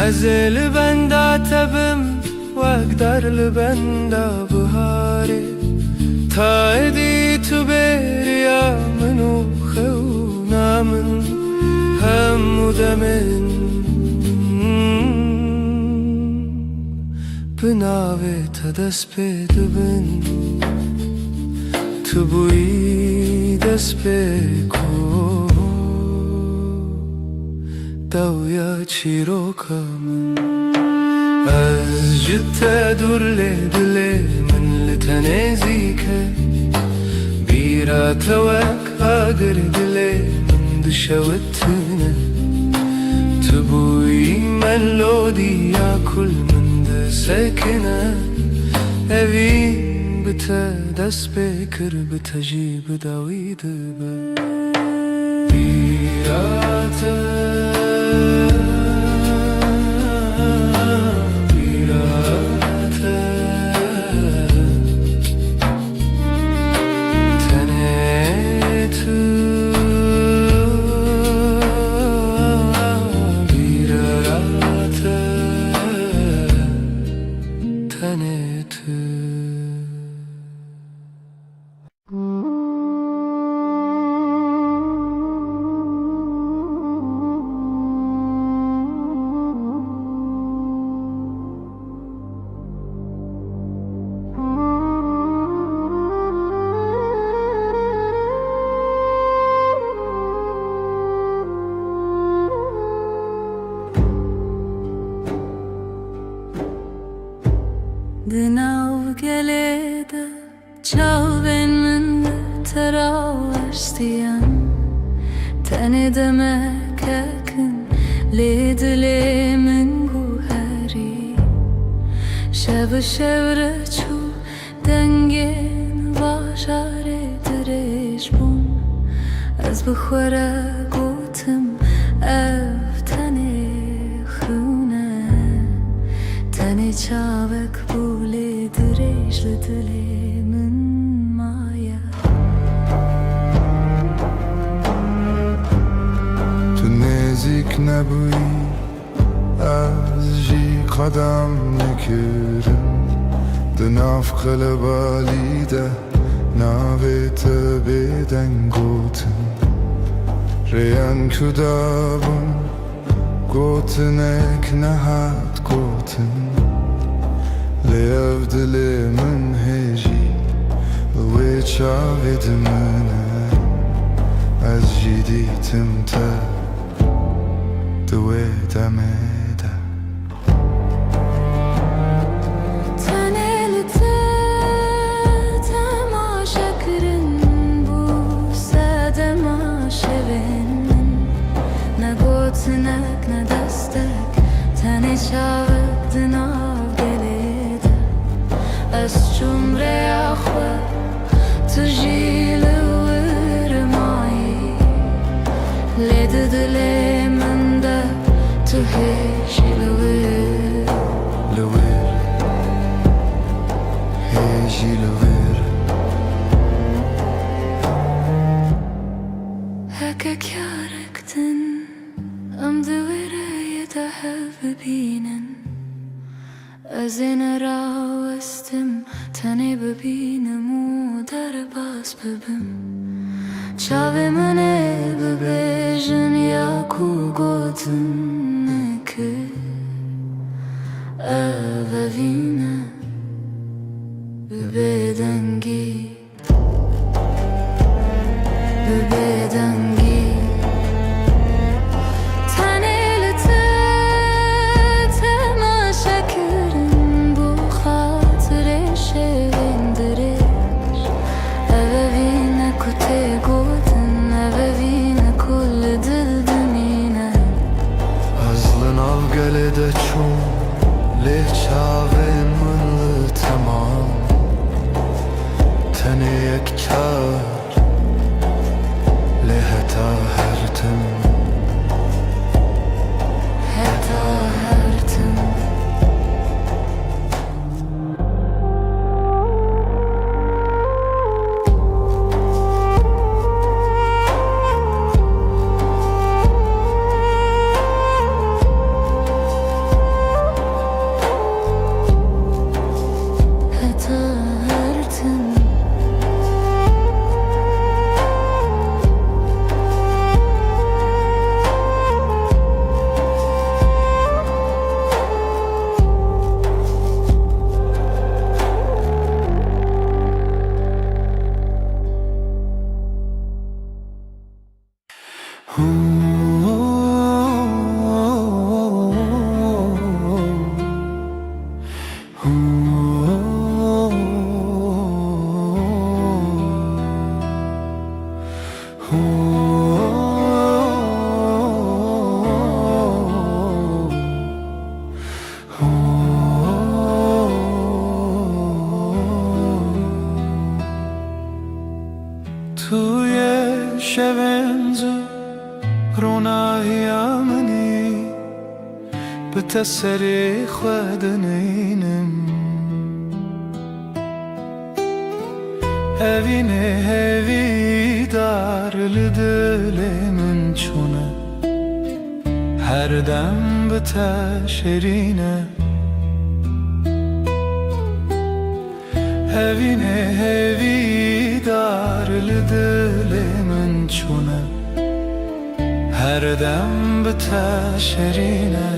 [SPEAKER 5] أزل بندا تبم وأقدر لبندا بهاري تايدي تبيريا منو خونا من هم ودمن بناوي تدس بدبن تبوي دس بكو دويا چیروکا من از جته دور لیدله من لتنزیکه بیرا توک آگر دله من دشوتنه تبوی ملودیا کل من دسکنه اوین بته دست بکر بتجیب داوید بیراته
[SPEAKER 2] Dinav gelede çaven min terastiyan tane demek ekin ledile min guhari şev şevre çu dengen başare direş bun az bخوره گوتم ev tane khune tane çavek bule direş dile min maya
[SPEAKER 5] تو نزیک نبویی از جی قدم نکرم دناف قلبالیده ناویت بیدن گوتن ریان کدابم گوتنک نهاد گوتن لیف دلی من هجی وی چاوید منه از جدیدم تا دوی دمیده
[SPEAKER 2] Tanelite temaşa kırın bu sadema şevin ne gotnek ne destek tane çavik dinav gelede az cumre axwe tujile virmayi lede dile mende tu hejile vir
[SPEAKER 5] لویر جیلویر
[SPEAKER 2] هكا كاركتن ام دويرة يتحب بينن ازين راوستم تاني ببينم ودرباس ببم چاوه منه ببیجن یا کو گوتن که اوینه ببیدنگی ببیدنگی تنیلت تماشا کرن بو خاطر شویندرش اوینه کته گوتن اوینه کل دل دمینه
[SPEAKER 5] ازلن avgele de çun leh çavên min li temam tenê yek çar lê heta her tim
[SPEAKER 2] heta her tim
[SPEAKER 1] توی شبنز روناهی منی به تسری خودنینم evine hevi dar لدل من چونه her dem biter şerine evine hevi dar لدل من چونه her dem biter şerine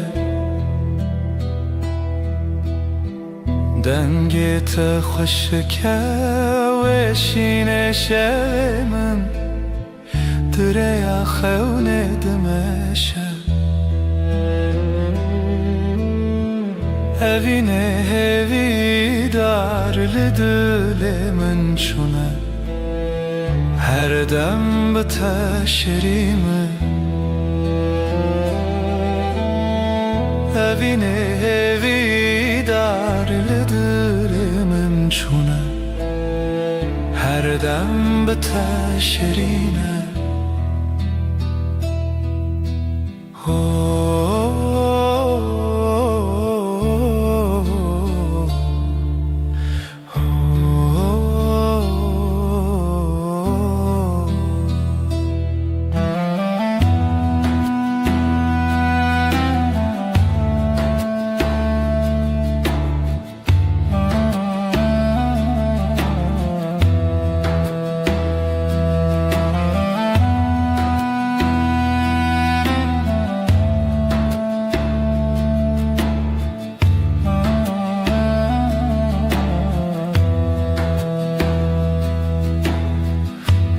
[SPEAKER 1] دنگت خوشکه و شینه شمم دریا خونه دمشه evine hevi dar لدل من چونه her dem biter şerime evine hevi dar لدل من چونه her dem biter şerine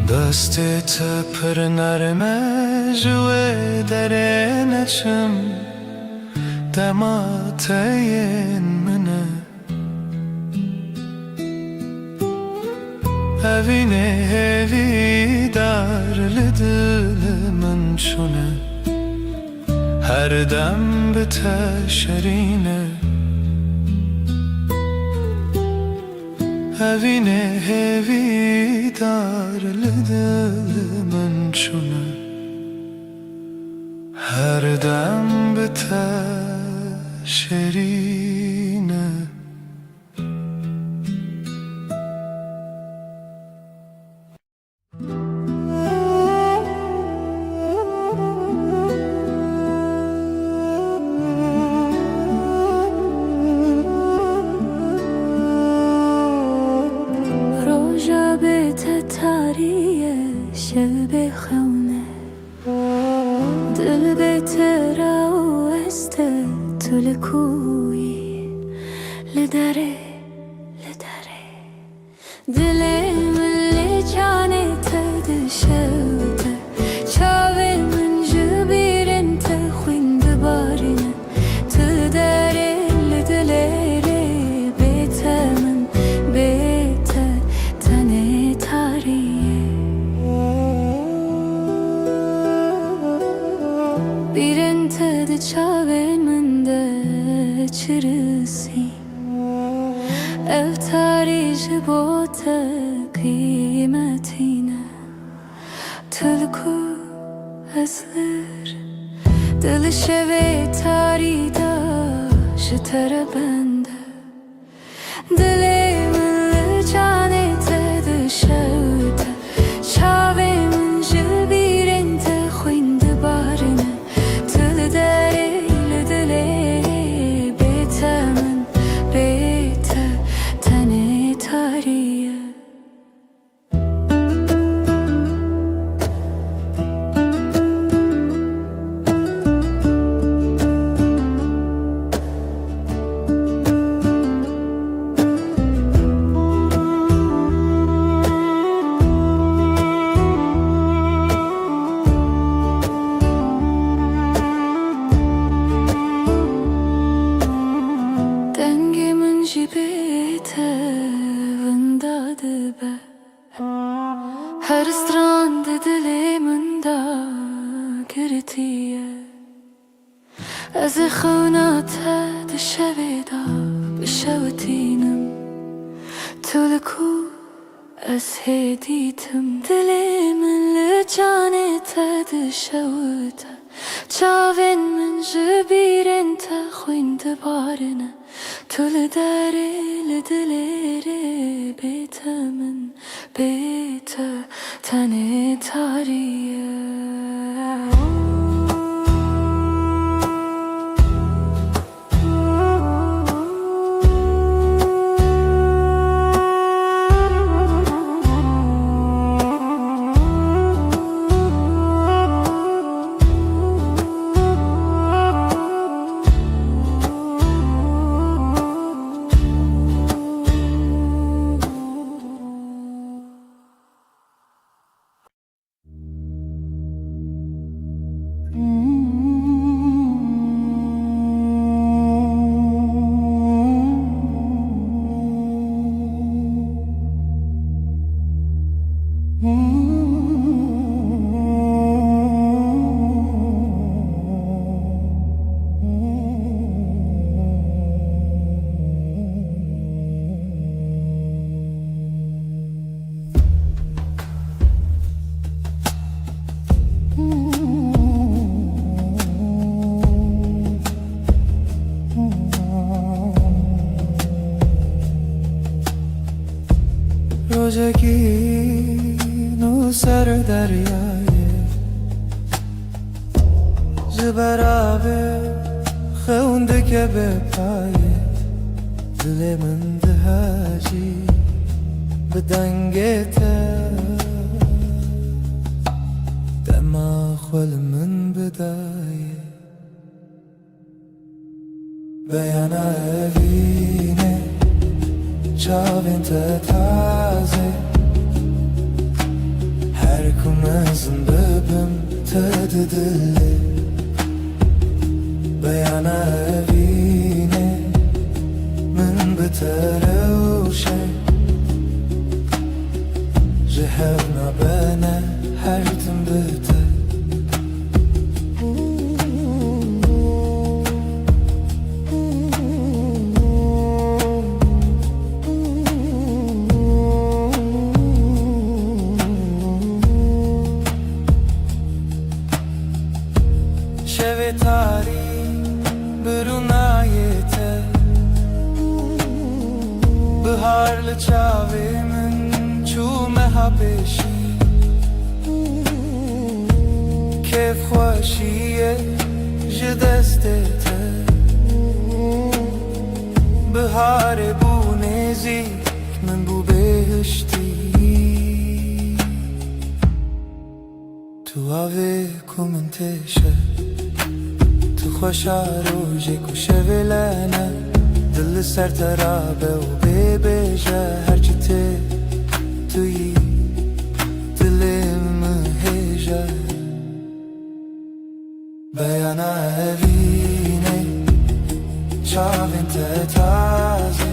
[SPEAKER 1] دستت پر نرمه جوه درنچم دمات این منه evine hevi dar لدل من چونه her dem biter şerine evine hevi dar لدل من چونه her dem biter şerine
[SPEAKER 4] تاریه شب خونه دل بهتر و استه تو لکوی لدره دل من لجانه تدشوته چاوه من جبیرن تخوین دبارینه تداره لدلره بیته من بیته تنه تاریه بیرن تد چاوه من ده چرسی افتاری جبوت قیمتینه تلکو ازلر دل شوی تاری دا شتر بنده دل من جانه تد شوته چاوه من جبیرن تخوین دبارنه تل داره لدله بیته من بیته تنه تاریه هر استراند دل من دا گرتیه از خونات دشوی دا بشوتینم تلکو از هدیتم دل من لجانه تدشوته چاوین من جبیرن تخوین دبارنه تل داره لدلره بیته من بیته تنه تاریه
[SPEAKER 3] روزگین و سر دریای زبرابه خونده که به پایه دل من دهاجی به دنگته دما خول من بدایه بیان اوینه چاوین تازه هر کمزم ببم تددله بیان اوینه من بتروشه جهر نبنه هر تم بته بهار چاوی من چومه ها بشی کیف خوشیه جدستت بهار بو نزیک من بو بهشتی
[SPEAKER 1] چاوی کومنتشه تو خوش روزی کشه ولنه دل سر ترابه و ببیجه هرچی توی دلم هیجه بیانه اوینه چاوین تازه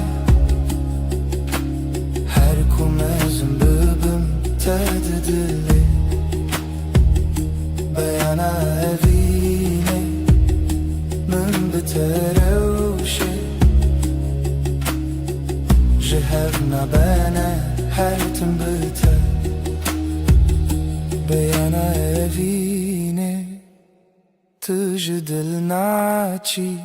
[SPEAKER 1] هر کومزم ببم تددلی بیانه اوینه من بتروشه جهر نبانه هرتم بته بیانه اوینه تجدل ناچی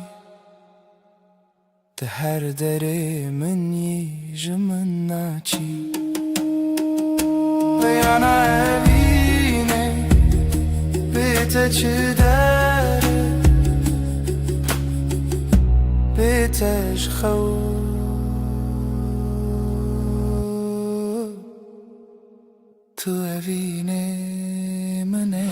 [SPEAKER 1] ده هر دره من یه من ناچی بیانه اوینه بیته چه داره بیتش خو تو اوینه منه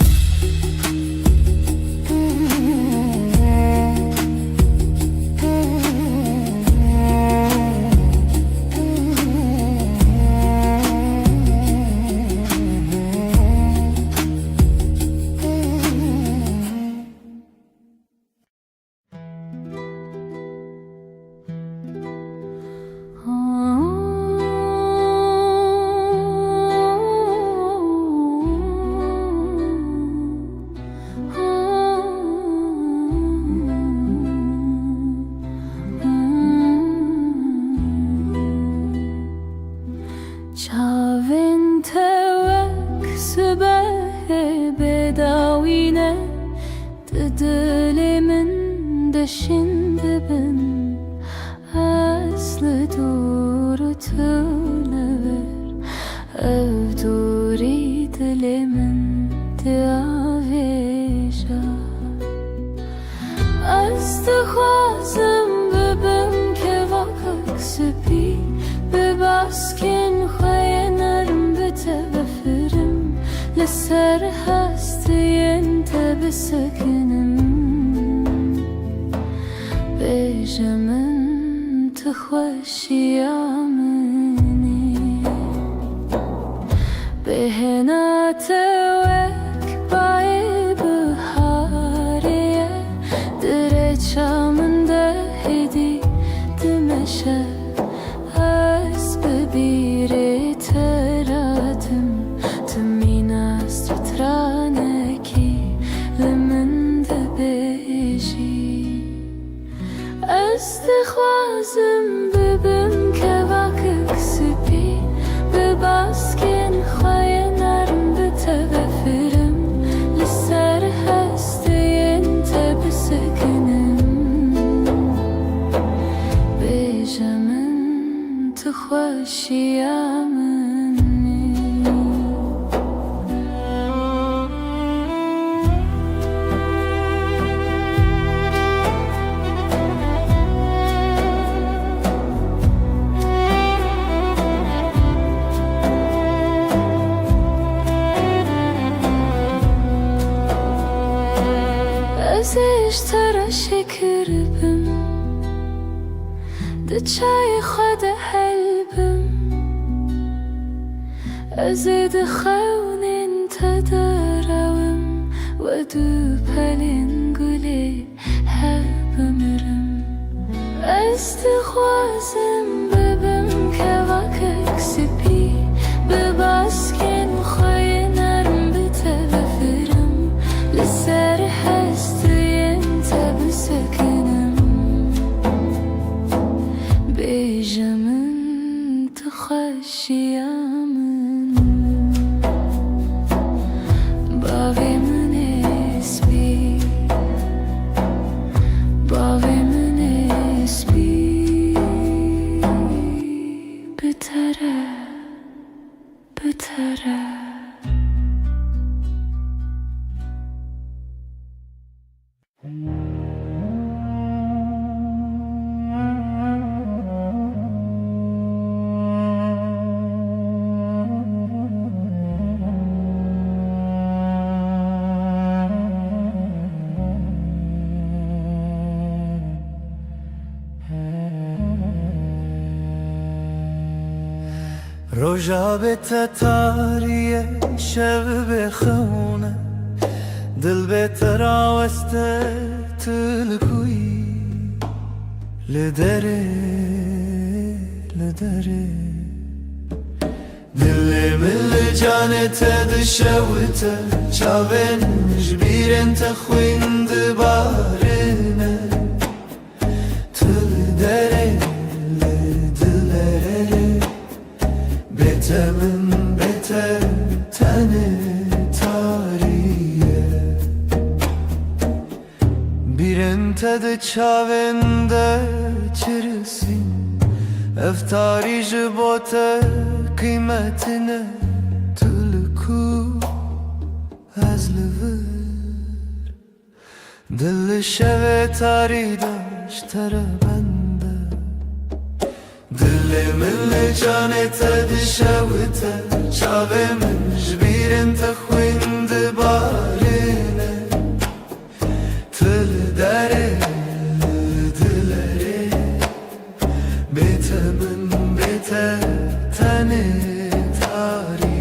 [SPEAKER 4] چاوین توک سبه بداوینه دل من دشین ببن اصل دور تو نور او دوری دل من دیاویجا از دخوازم ببم که واقع سپی بباسکن خواه نرم بتبفرم لسر هستی انت بسکنم بجمن تخوشی آمنی بهنات وک بای بحاریه در چامن ده هدی دمشه بیره تراتم تمین استرانکی لمن دبیجی استخوازم ببم که واقع سپی بباسکن خواه نرم بتبفرم لسر هستی انت بسکنم بجمن تخوشی آمنی ازش ترا شکر بم ده چای خود حلبم ازد خونین تداروم و دو پلین گلی هر بمرم استخوازم ببم که واقع سپی بباسکن خواه نرم بتبفرم لسر هستی انت بسکنم بجمن تخوشی آمن باوی من اسبی باوی من اسبی بتره بتره
[SPEAKER 1] روژا به تتاریه شب بخونه دل به تراوسته تلکوی لدره لدره دل مل جانت دشوته چاوین جبیرن تخوین دبارنه تل دره لدلره بته من بته تنه تاریه بیرن تد چاوینده چرسین افتاری جبوته kıymetine tülku azlıvır Dili şevet aridaş tere bende Dili milli canete dişevite Çavemin jbirin tekhvin dibarine Tili dere dileri Bitemin bite tane tarihe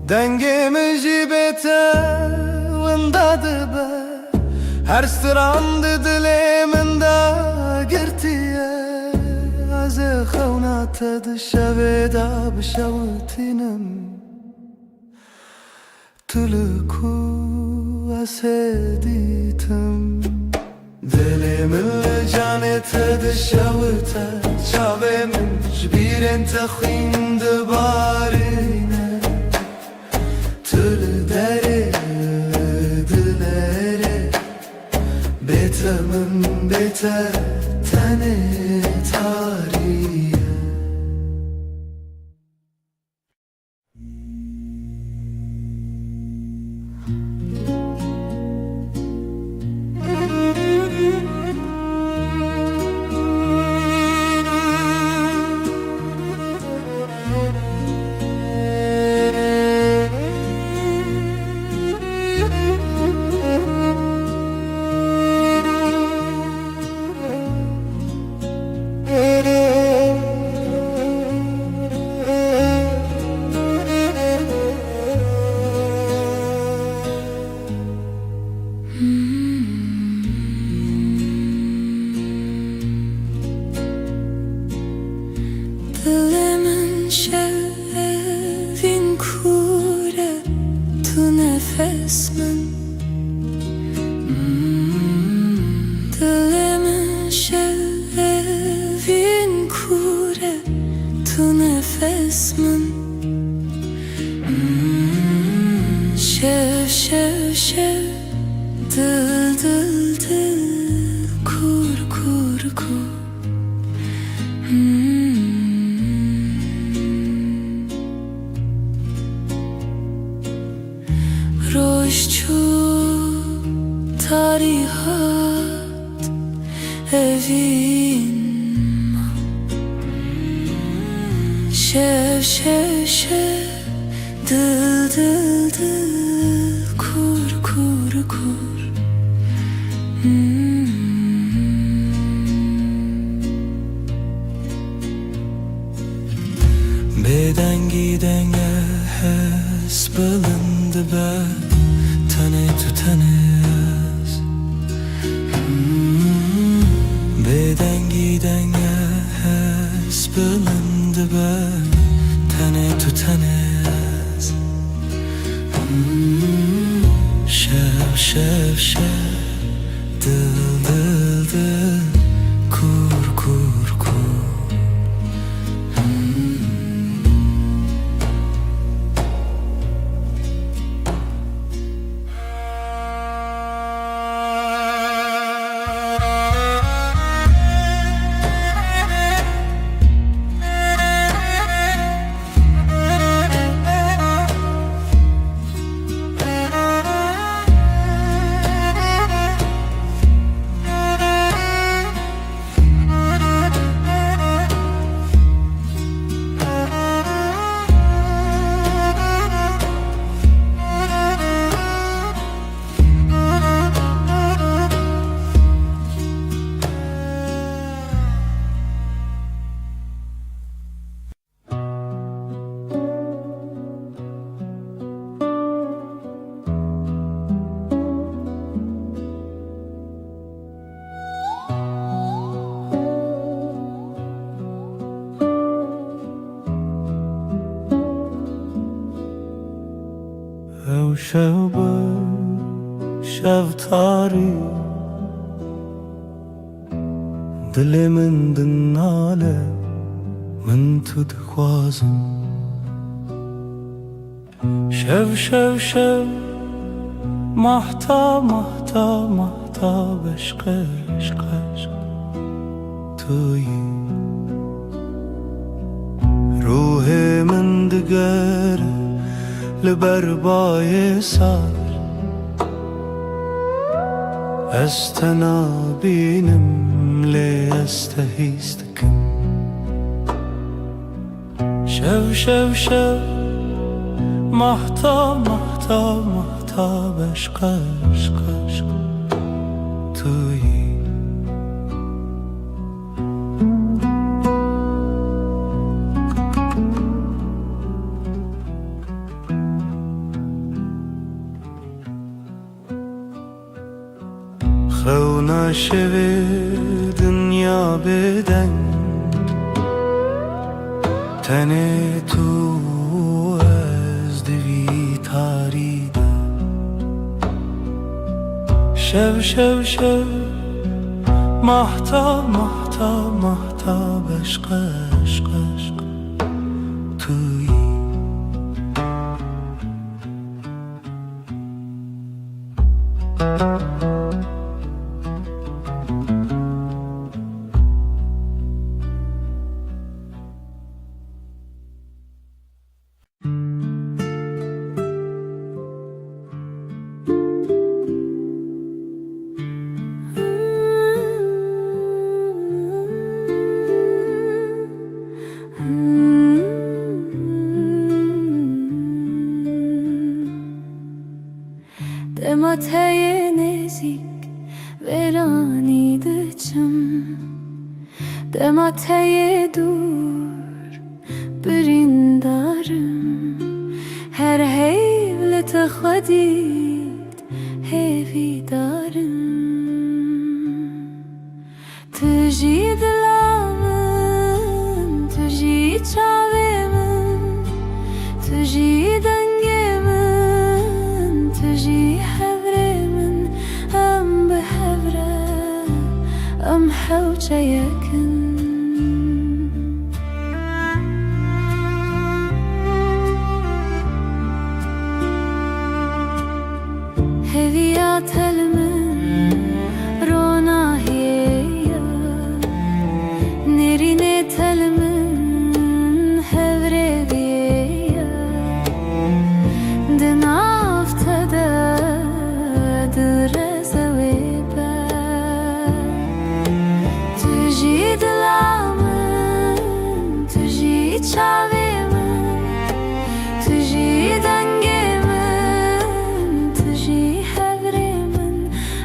[SPEAKER 1] Dengemi jibete vındadı be Her strandı diliminde girtiye Az xewnate dişeveda bişevtinem Tülku aseditim Dilimin canete dişevte Çavemin jbirin tekhvin dibarine Tül dere dilere Betemin bete tane tarihe
[SPEAKER 2] Dilimin şevin kure tu nefes min Dilimin şevin kure tu nefes min Şev şev şev dil dil dil kur kur kur Roşçu tarihat evin Şev şev şev dil dil dil kur kur kur
[SPEAKER 1] Bedengi denge hes bulundu be Tane tu tane az Bedengi denge hes bulundu be Tane tu tane az Şev şev şev dil dil dil kur kur kur شب تاری دل من دناله من تو دخوازم شب محتا عشق تویی روح من دگر لبربای سر استنابینم لی استهیستکم شب محتا عشق تویی خو نشوی دنیا بدن تن تو از دوی تاریده شب محتا عشق تویی
[SPEAKER 4] Demateye nezik veranide çım Demateye dur birindarım Her hevlet xadid hevidarım Tüji dilamın, tüji çavemin Tüji dengemin, tüji hevremin Em behevre, em hevçe yakın Heviyat elmin, ronahiye Nerine telmin, hevreviye Dinaftada drezewe Tüji dilamın, tüji çavemin Tüji dengemin, tüji hevremin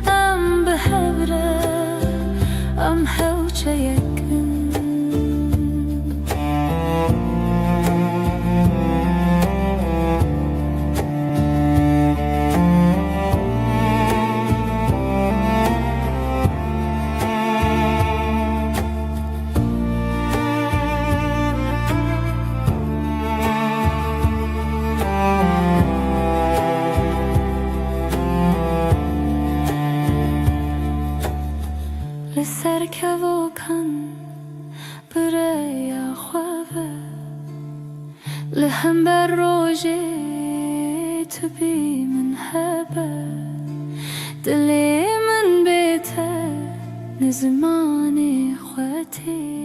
[SPEAKER 4] Em behevre, em hevçe yakın لسر كوكن بريا خوابه لهم بالروجي تبي من هبه دلي من بيته نزماني خواتي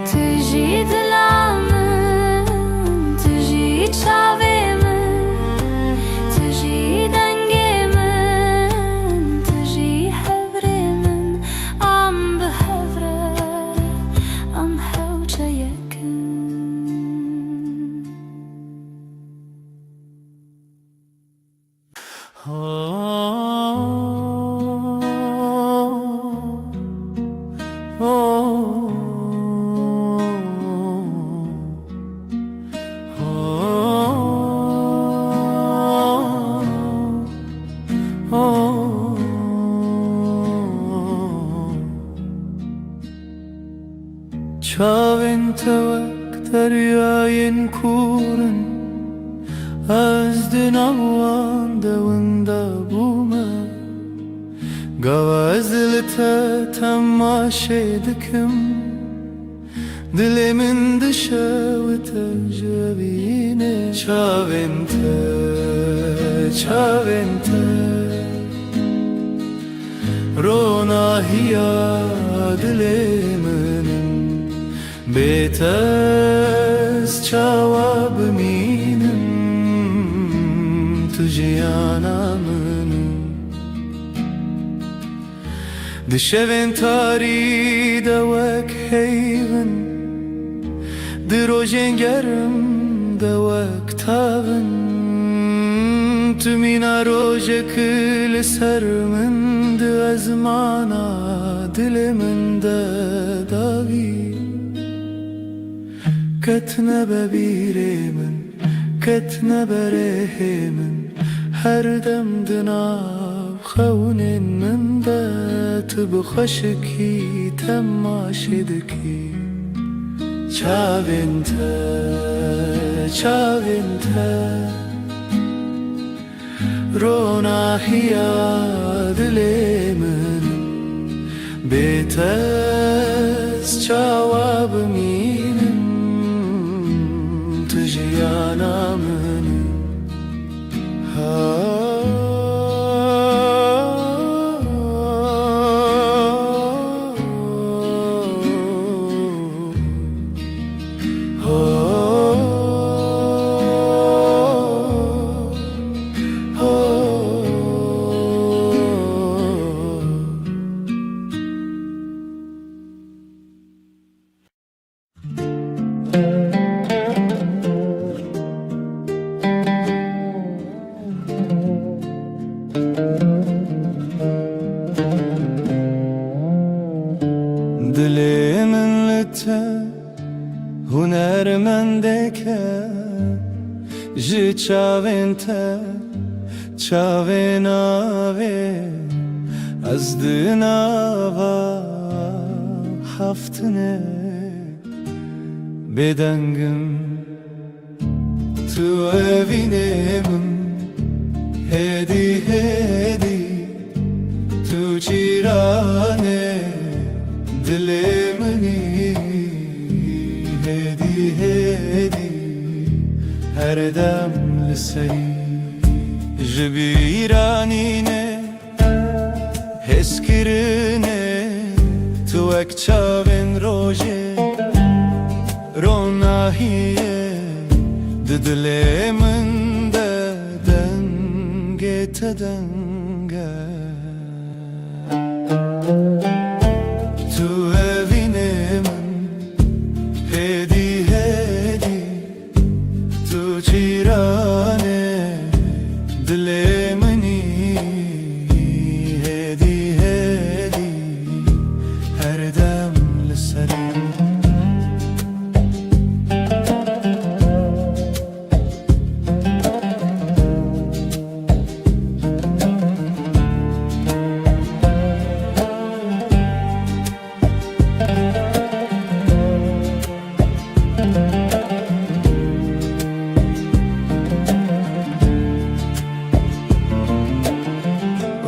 [SPEAKER 4] تجي دلامن تجي تشاويمن تجي دنگيمن تجي حبريمن ام بهفره ام هوچه يكن
[SPEAKER 1] Çavin tevek deryayın kurun از دنوان دوندا بوما Gavazlita tamaşe dikim Dilimin dışavıta javine Çavente, çavente Ronahiya dilimin Betes çavabıminin Tujyanamın دشوین تاری دوک هیون دروژن گرم دوک تاون تو مینا روژ کل سر من دو از مانا دل من داوی کتنه ببیره من کتنه بره من هر دم دناو خونین من ده بخشکی تماشدکی چاوینته چاوینته روناهیا دل من بیتز جواب مینم تجیانا من Dilimin lite hunermendeke Ji çavente çavenave Az dinava haftine Bedengim tu evinemin Hedi hedi tu çirane Dilimini hedi hedi her dem liseri Jibiranine heskirine tu ek çavin roje Ronahiye dilimin de denge tedenge Tu evinemin hedi hedi Tu çirane dilimini hedi hedi her dem liseri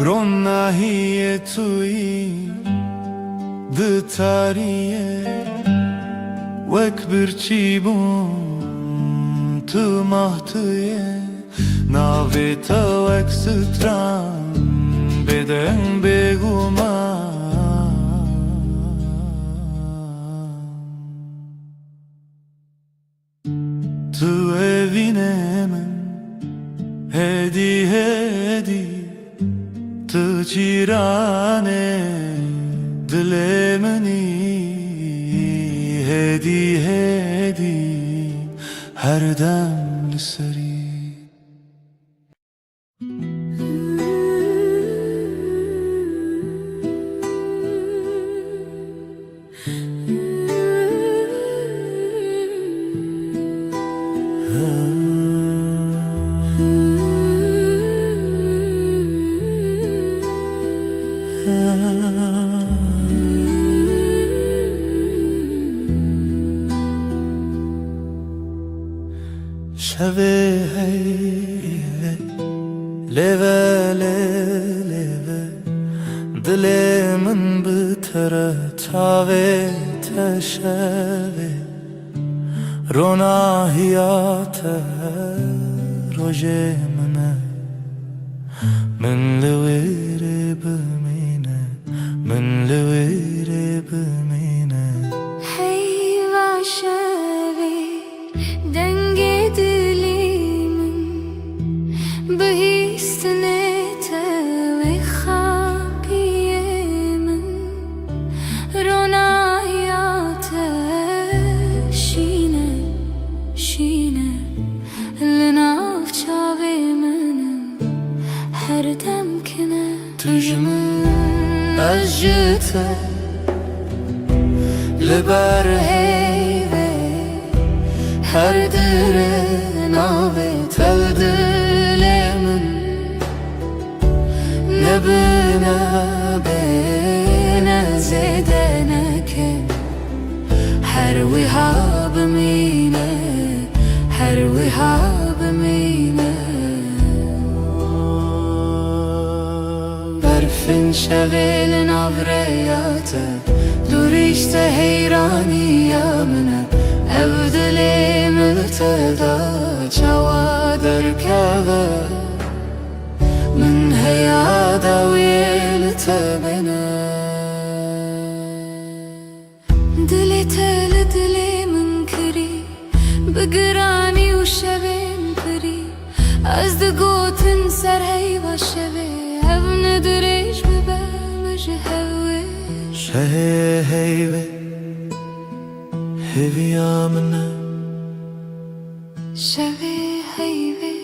[SPEAKER 1] Ronahiye tui de tariye Wek birçibun tu mahtiye Naveta wek stran beden beguman Tu evinemin hedi hedi Tu çirane dilimini hedi hedi her dem liseri شب Leve leve Dilemin bitere Tave teşeve Rona hiyate Roje mene Min levere bimine Min levere bimine
[SPEAKER 4] Hey vaşevi denge dilimin Bihistine ve hapiyemin Rona hayate şine şine Linav çavimenim her demkine
[SPEAKER 1] Tüjmin
[SPEAKER 4] Ajıte
[SPEAKER 1] Liber
[SPEAKER 4] heyve
[SPEAKER 1] her dire nave tel dilemin Ne bine
[SPEAKER 4] bene zedeneke Her vihabimine Her vihabimine Berfin şevelin avreyate Dur işte heyraniyamine Evdile mülteda Çava derkeve Min heyada viyelte bine Dili teli dili min kiri Bigirani u şevin piri Az de gotin ser heyva şeve Ev nediriş bibe Mıcı hevviş
[SPEAKER 1] Şehe heyve Heviyamine
[SPEAKER 4] Şevi heyvi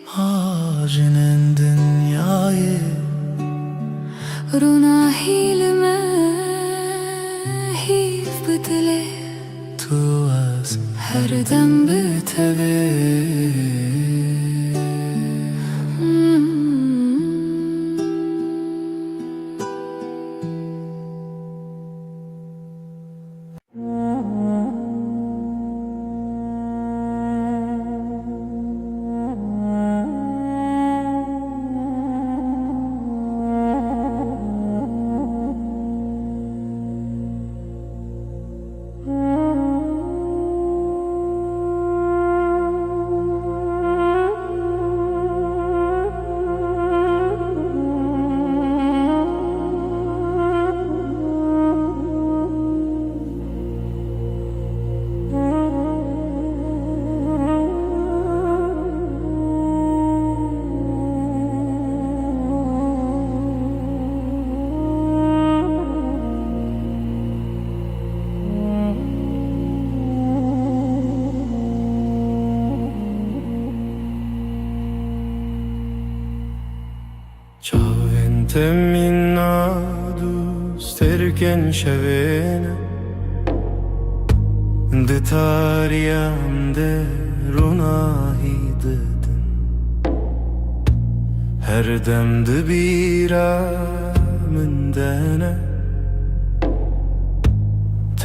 [SPEAKER 1] Hacinin dünyayı
[SPEAKER 4] Runa hilme Hiv bidile
[SPEAKER 1] Tu az
[SPEAKER 4] Her dem bitevi
[SPEAKER 1] Çavente minna dusterken şevene Ditariyam de runahi dedin Her demde bira min dene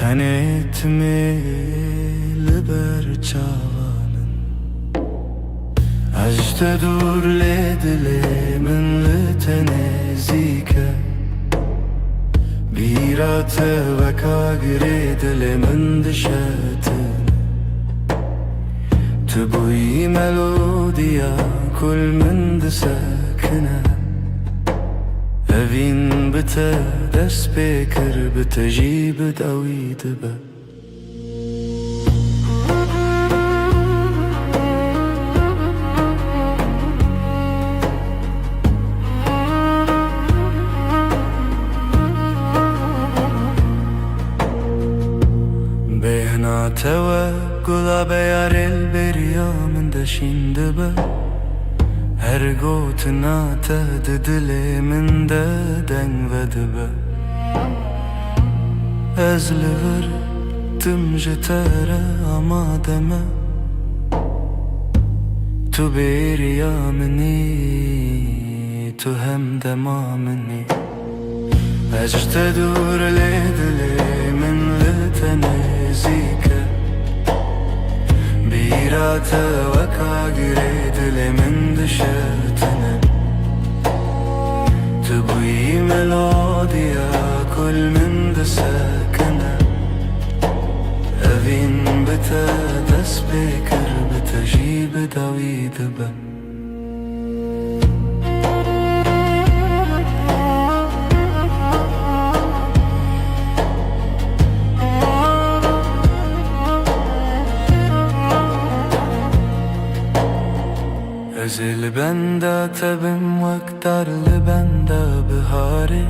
[SPEAKER 1] Ten etme liber çavanın Ajte dur le dilemin li tenezike Bira teveka gire dilemin dişetin Tübuyi melodiya kul min disakine Evin bite dest bekir bite jî bidewî dibe Behna tewe gula beyar el beriya min deşîn dibe Her gotina te di dilê min de deng vedibe Ez li vir tim ji te re amade me Tu bêriya minî tu hem dema minî Ez ji te dûr lê dilê min li te nêzîk e Bîra te weka girê dilê min dişetine ساكنة أفين بتا دس بكر بتجيب داوي دبا Ezil bende tebim vaktar bende bihari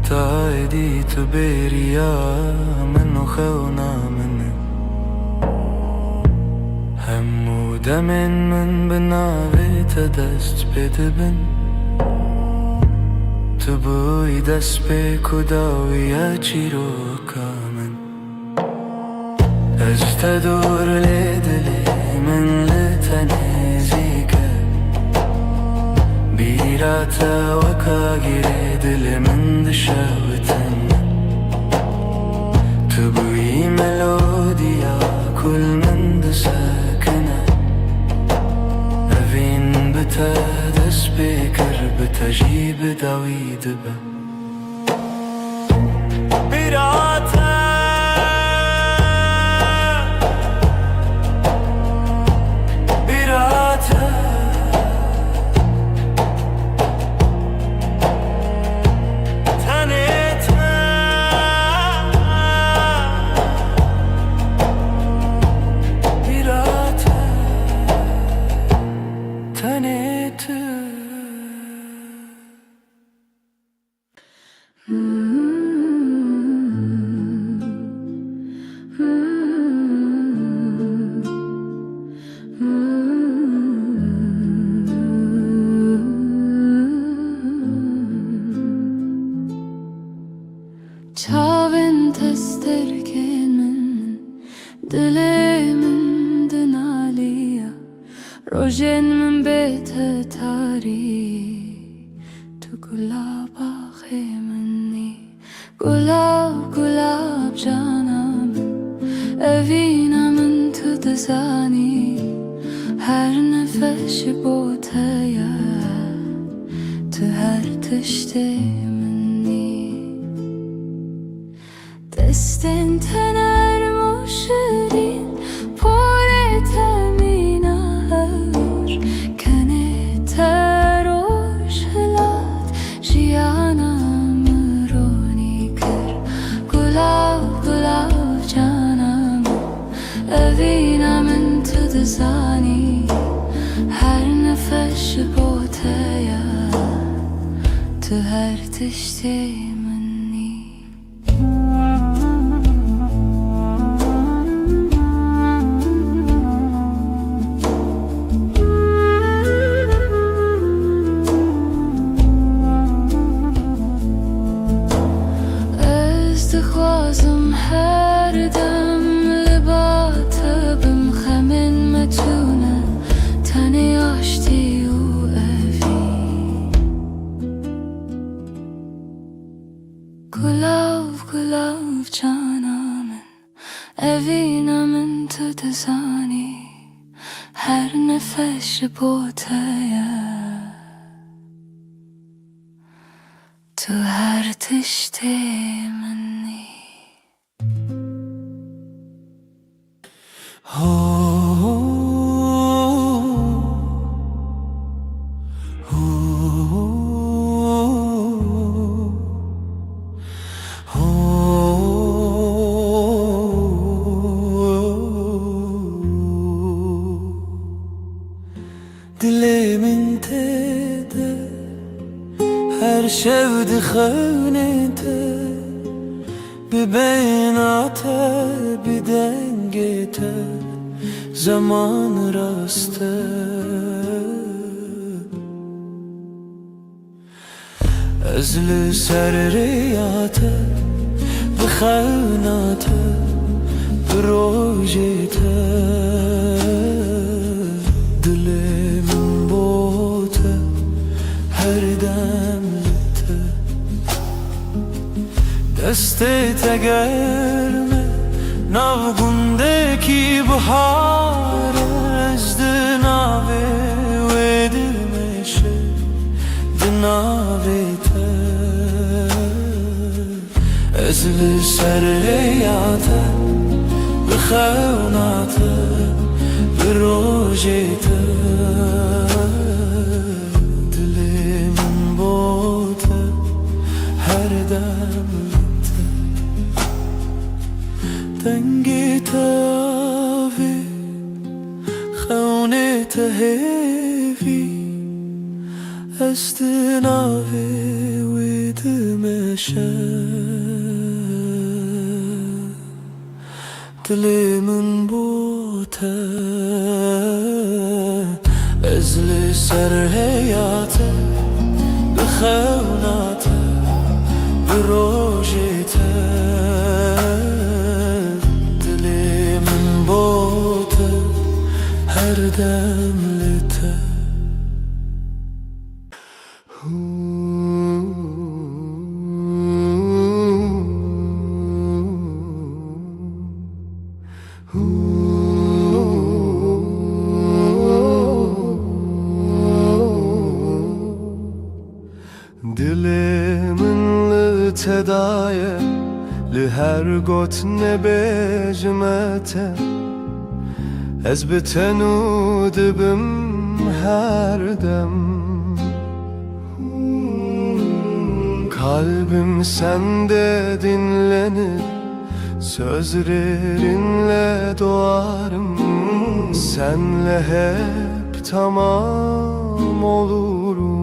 [SPEAKER 1] Ta edi tu beriya minu khawna mini Hemmu demin min binavi tedest bedibin Tu buy dest be kudawiya çiro kamin Ez tedur ledili min لتنزيك بيراتا وكاغير دل من دشاوتن تبوي ملوديا كل من دساكنة أفين بتا دس بكر بتجيب داويد با بيراتا
[SPEAKER 2] Çavên testerkên min dilê min dinaliya Rojên min bête tarî Tu gulaba xê minî Gulab gulab cana min Evîna min tu dizanî Her nefeşi bo te ye Tu her tiştê Destên tener moşerin Pore temina hevr Kene teroş hilat Jiyana mironi kir Gulav gulav canam Evina min tu dizanî Her nefeş bo te ye Tu her tiştê خوازم هر دم لباتبم خمن متونه تنی آشتی و اوی گلاو گلاو جانامن اوینا من تو دزانی هر نفش بوتیه تو هر تشتی منی
[SPEAKER 1] Dilimin tede her şevdi xewnete ببیناته بدنگته زمان راسته ازل سرریاته بخوناته بروجته دلم بوته هر دمته دستت گرمه ناوگوندکی بهار از دناوه و دلمشه دناوه ته özlü sereyate بخوناته بروجیته دلمون بوته هر دمته تنگی تاوی خونه تهیوی استناوی ویدمشه دلمون بوته ازلی سر حیاته بخوناته بروجیته دلمون بوته هر دملته Dilimin tedaye li her got nebejmete Ez bitenu dibim her dem Kalbim sende dinlenir Sözlerinle doğarım Senle hep tamam olurum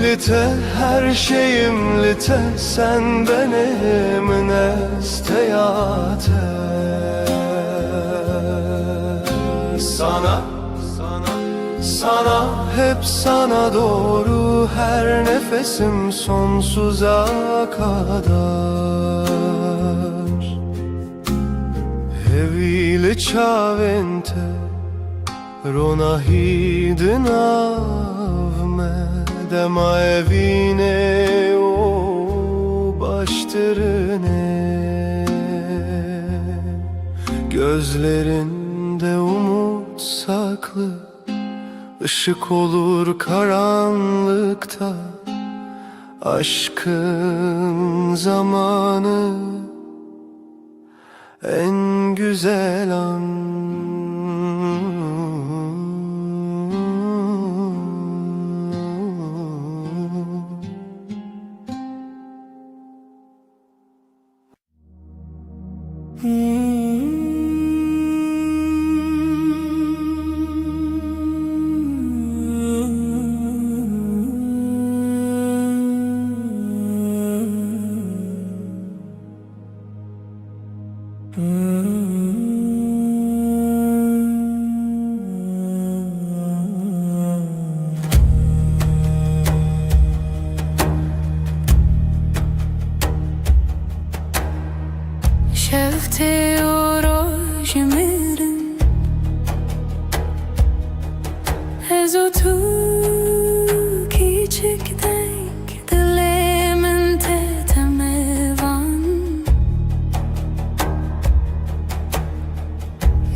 [SPEAKER 1] Lite her şeyim lite sen benim nesteyate Sana hep sana doğru her nefesim sonsuza kadar Evile çavente Rona hidina Dema evine o baştırine Gözlerinde umut saklı Işık olur karanlıkta Aşkın zamanı En güzel an
[SPEAKER 2] شفته اوراج میرن از o tu küçükten dilimin tetemevan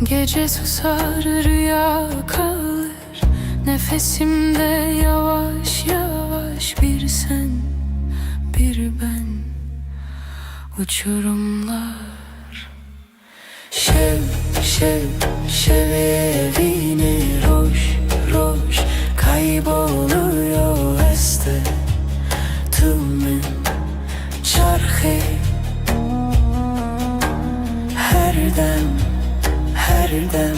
[SPEAKER 2] Gece susar rüya kalır Nefesimde yavaş yavaş bir sen bir ben Uçurumlar Şev evine roş kayboluyor este Tümün çarkı her dem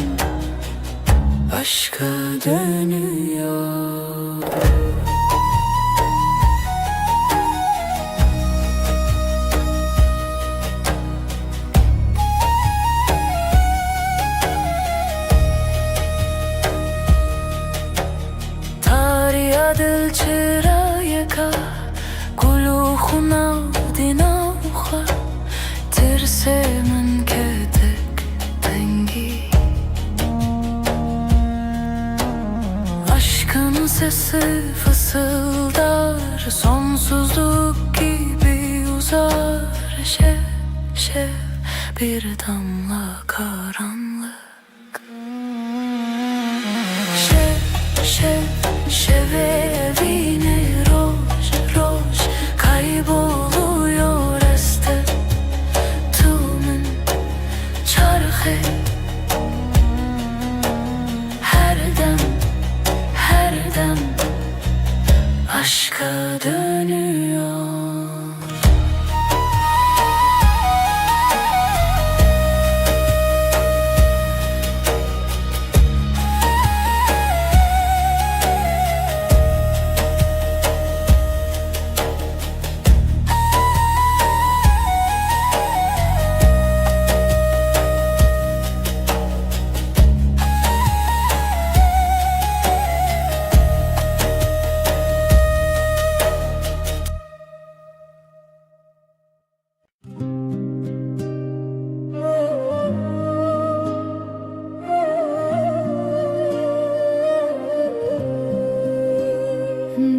[SPEAKER 2] aşka dönüyor Dil çırayaka Kuluğuna dinauha Tirsemin ketek dengi Aşkın sesi fısıldar Sonsuzluk gibi uzar Şev bir damla karanlık Şev evine dönüyor.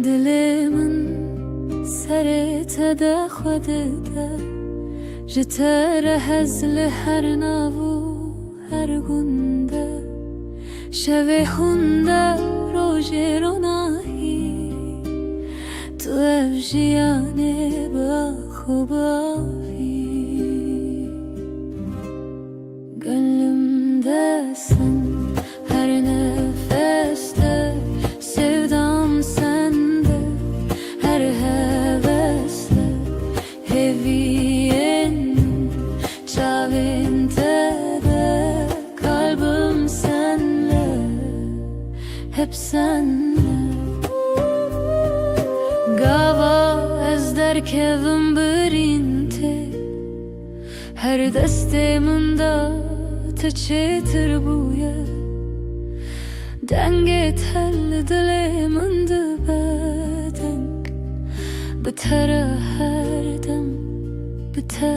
[SPEAKER 4] دلمن سرت ده خودته جتر هزل هر ناو هر گنده شوه خونده روژ روناهی تو افجیانه با خوبایی gönlümdesin her nefeste sevdam sende her hevesle heviyenim çavinte de kalbim senle hep senle gava ez derkevim birinte her desteminde تشتر بويا دنگت هل دل من بدنگ بتره هر دم بته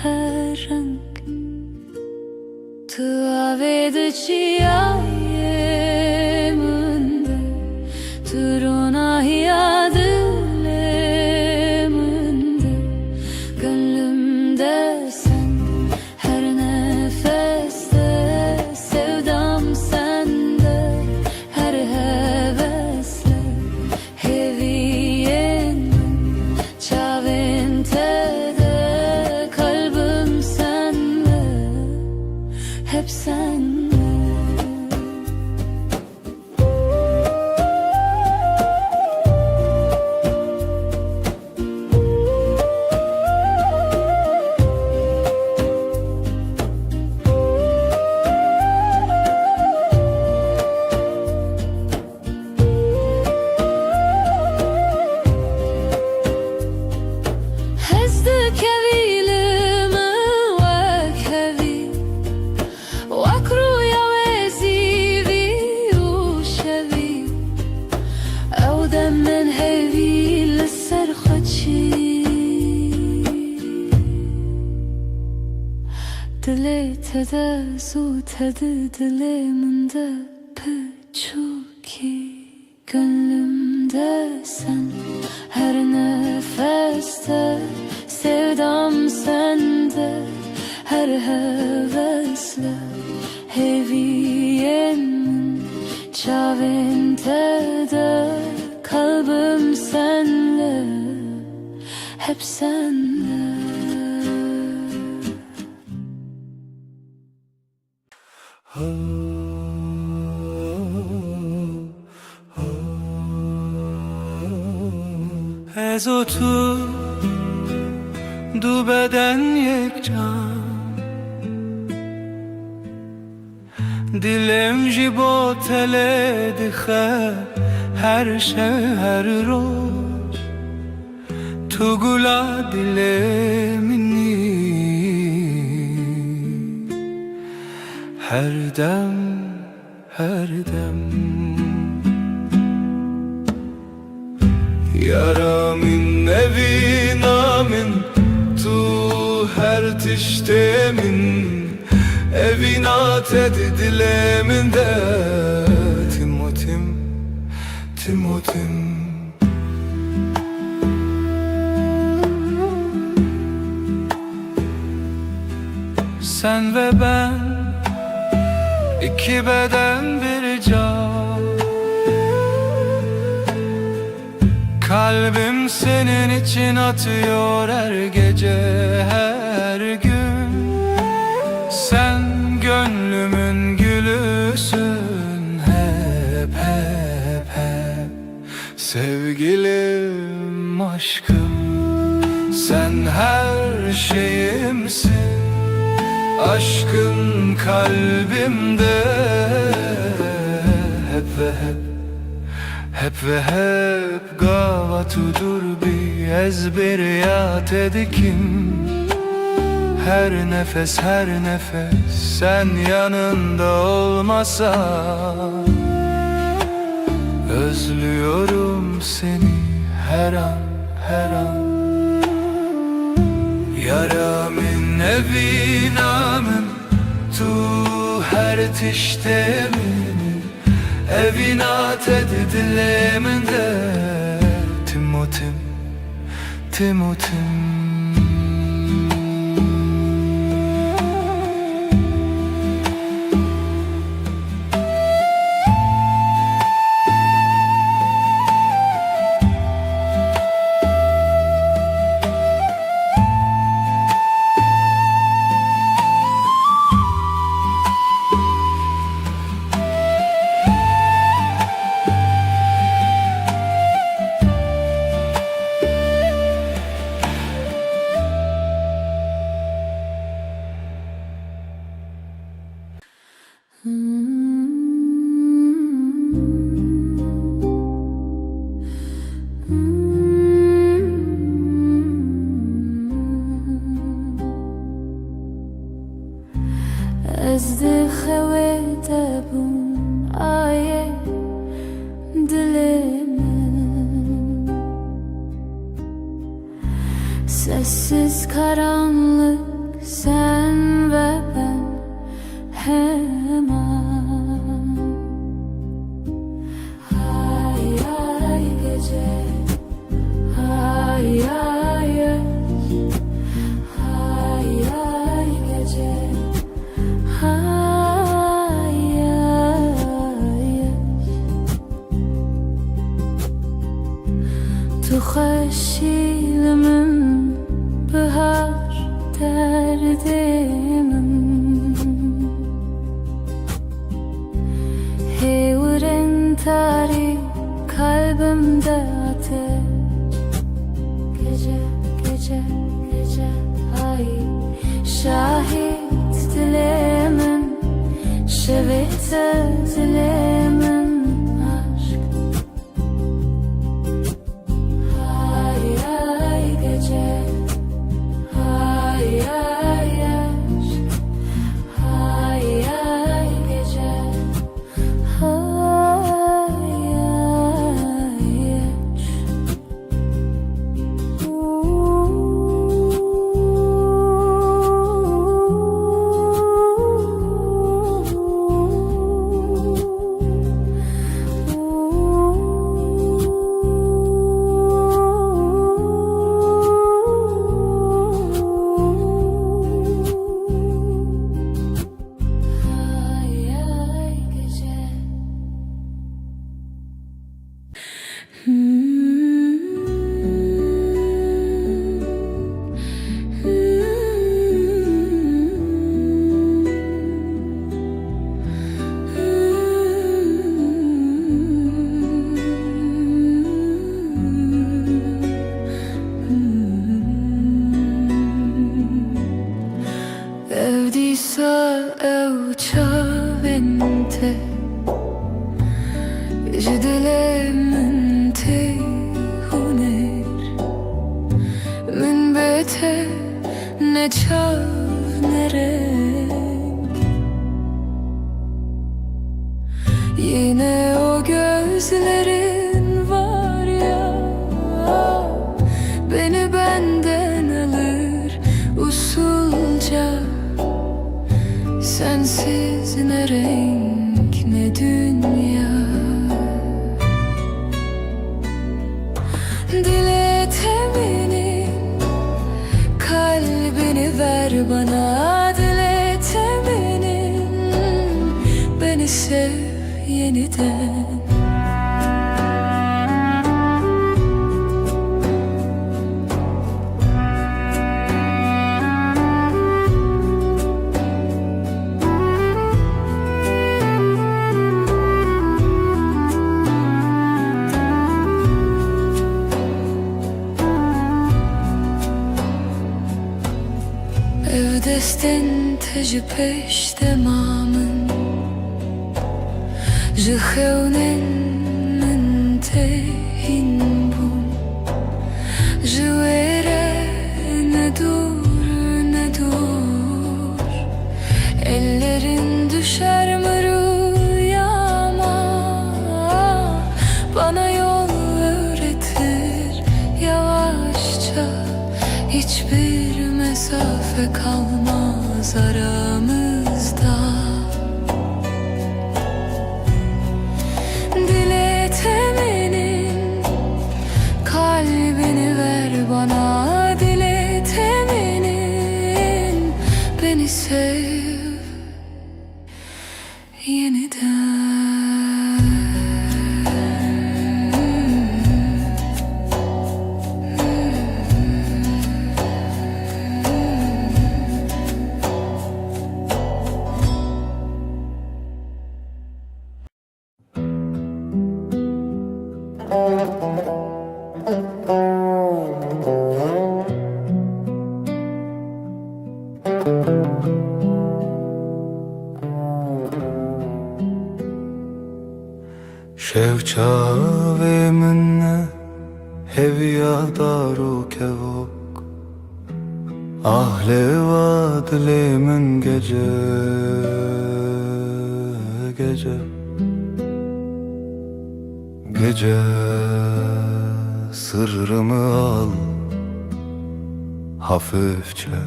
[SPEAKER 4] هر رنگ تو آوید چیایه منده تو روناهی دل منده gönlümde sen her nefes sevdam sende her hevesle heviyenim çavinte de kalbim senle hep senle من هوی لسر خودشی دلی تده زو تده دلی منده پچوکی gönlümde sen her nefeste sevdam sende her hevesle heviyemin çavinte de kalbim senle hep senle
[SPEAKER 1] از و تو دو بدن یک جان دلم جی با تله دخه هر شب هر روز تو گلا دل منی هر دم هر دم Yaramın evinamın tu her tiştemin evinat edilemin de Timotim Timotim Sen ve ben iki beden bir can Kalbim senin için atıyor her gece her gün Sen gönlümün gülüsün hep hep hep Sevgilim aşkım, sen her şeyimsin. Aşkın kalbimde hep ve hep, hep ve hep gavatudur bir ezberiyat edikim. Her nefes, her nefes sen yanında olmasan, özlüyorum seni her an, her an. Yaramin evinamin tu her tiştemin, evinat edileminde Timotim, Timotim.
[SPEAKER 4] Ez dixewete bûm ayê dilê min, sessiz karanlık sen ve ben hemen. Hay ay gece, hay ay yaş, hay ay gece, hay ay yaş. Tu xeşîlimin bihar derdimin, hêwirin tarîk kalbimde ateş. Gece, gece, gece, ay şahit dilemin, şevete dilemin aşk. Hay ay gece, hay ay yaş, hay ay gece, hay ay yaş. Hay ay gece. Evdisa ev çavente, jdilemin te huner, min bete ne çav ne renk. Yine o gözlerin var ya, beni benden alır usulca. Sensiz ne renk ne dünya. Dile teminin kalbini ver bana, dile teminin beni sev yeniden.
[SPEAKER 2] ji peştemamın ji xewnin min têhîn bûm ji wê re nedur ellerin düşer mi rüyama bana yol öğretir yavaşça hiçbir mesafe kalmaz aramızda. Dile temenin kalbini ver bana, dile temenin beni sev yeniden.
[SPEAKER 1] شوچاوی من هویا دارو کevok Ahlewa dilimin gece gece Gece sırrımı al hafifçe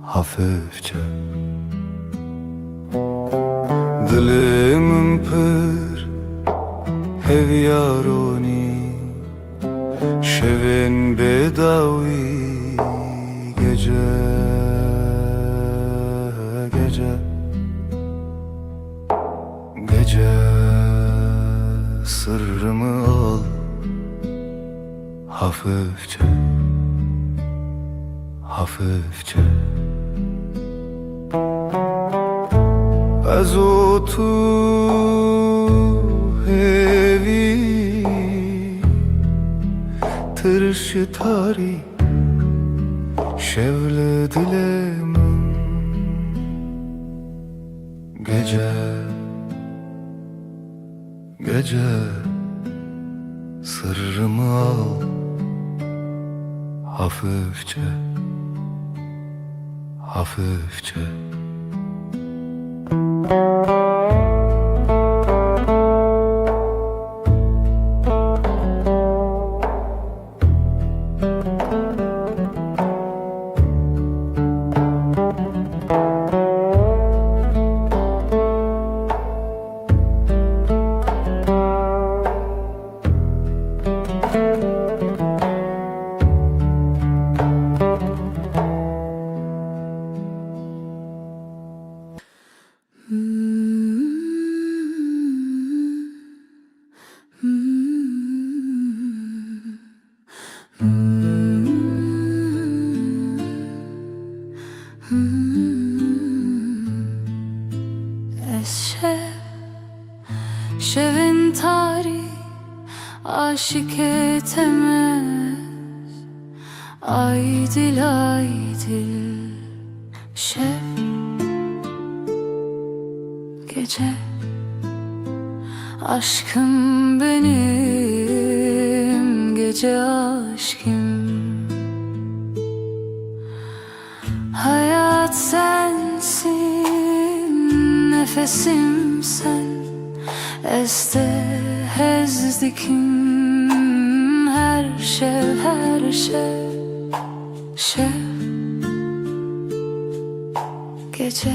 [SPEAKER 1] hafifçe Dilimin pır hevyaroni şevin bedavi gece gece Gece sırrımı al hafifçe hafifçe از تو hevi tırış tari şevle dilemin gece gece sırrımı al hafifçe hafifçe
[SPEAKER 2] Şevin tarih aşık etemez Aydil aydil şev gece Aşkım benim gece aşkım Hayat sensin nefesim sen Este hezdikim her şev her şev Şev gece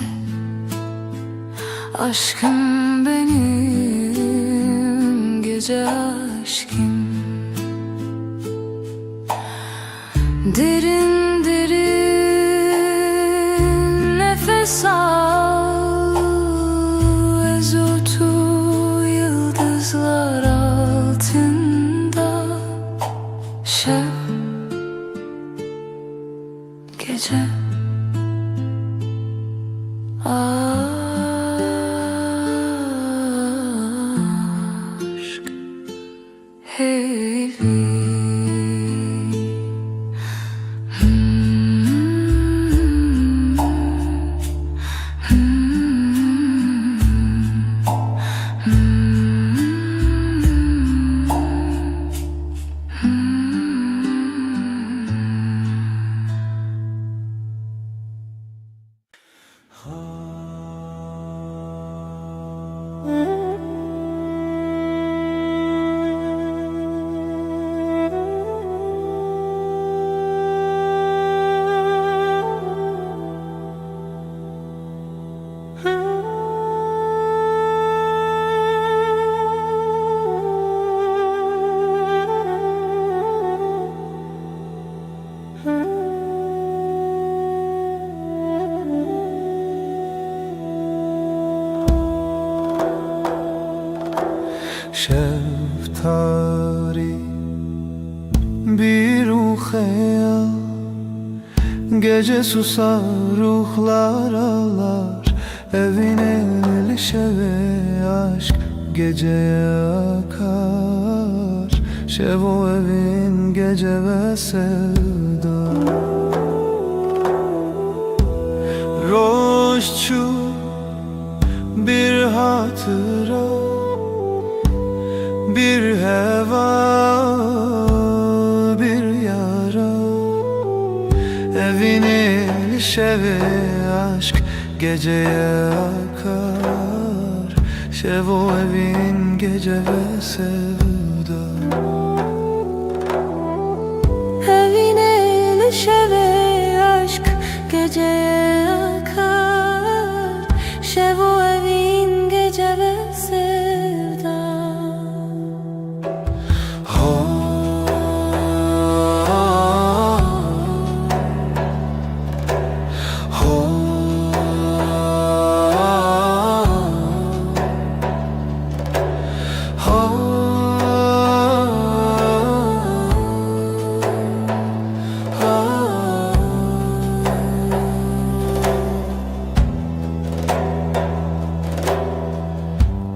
[SPEAKER 2] Aşkım benim gece aşkım Derin derin nefes al Ezotu yıldızlar altında Şev gece Aşk hevi
[SPEAKER 1] şeftari bir ruhaya. Gece susar ruhlar ağlar, evine şeve aşk geceye akar. Şevo evin gece ve sevda. Roşçu bir hatıra, bir heva, bir yara. Evine şeve aşk geceye akar. Şevo evin gece ve sevda.
[SPEAKER 4] Evine şeve aşk geceye akar. Şevo evin gece ve sevda.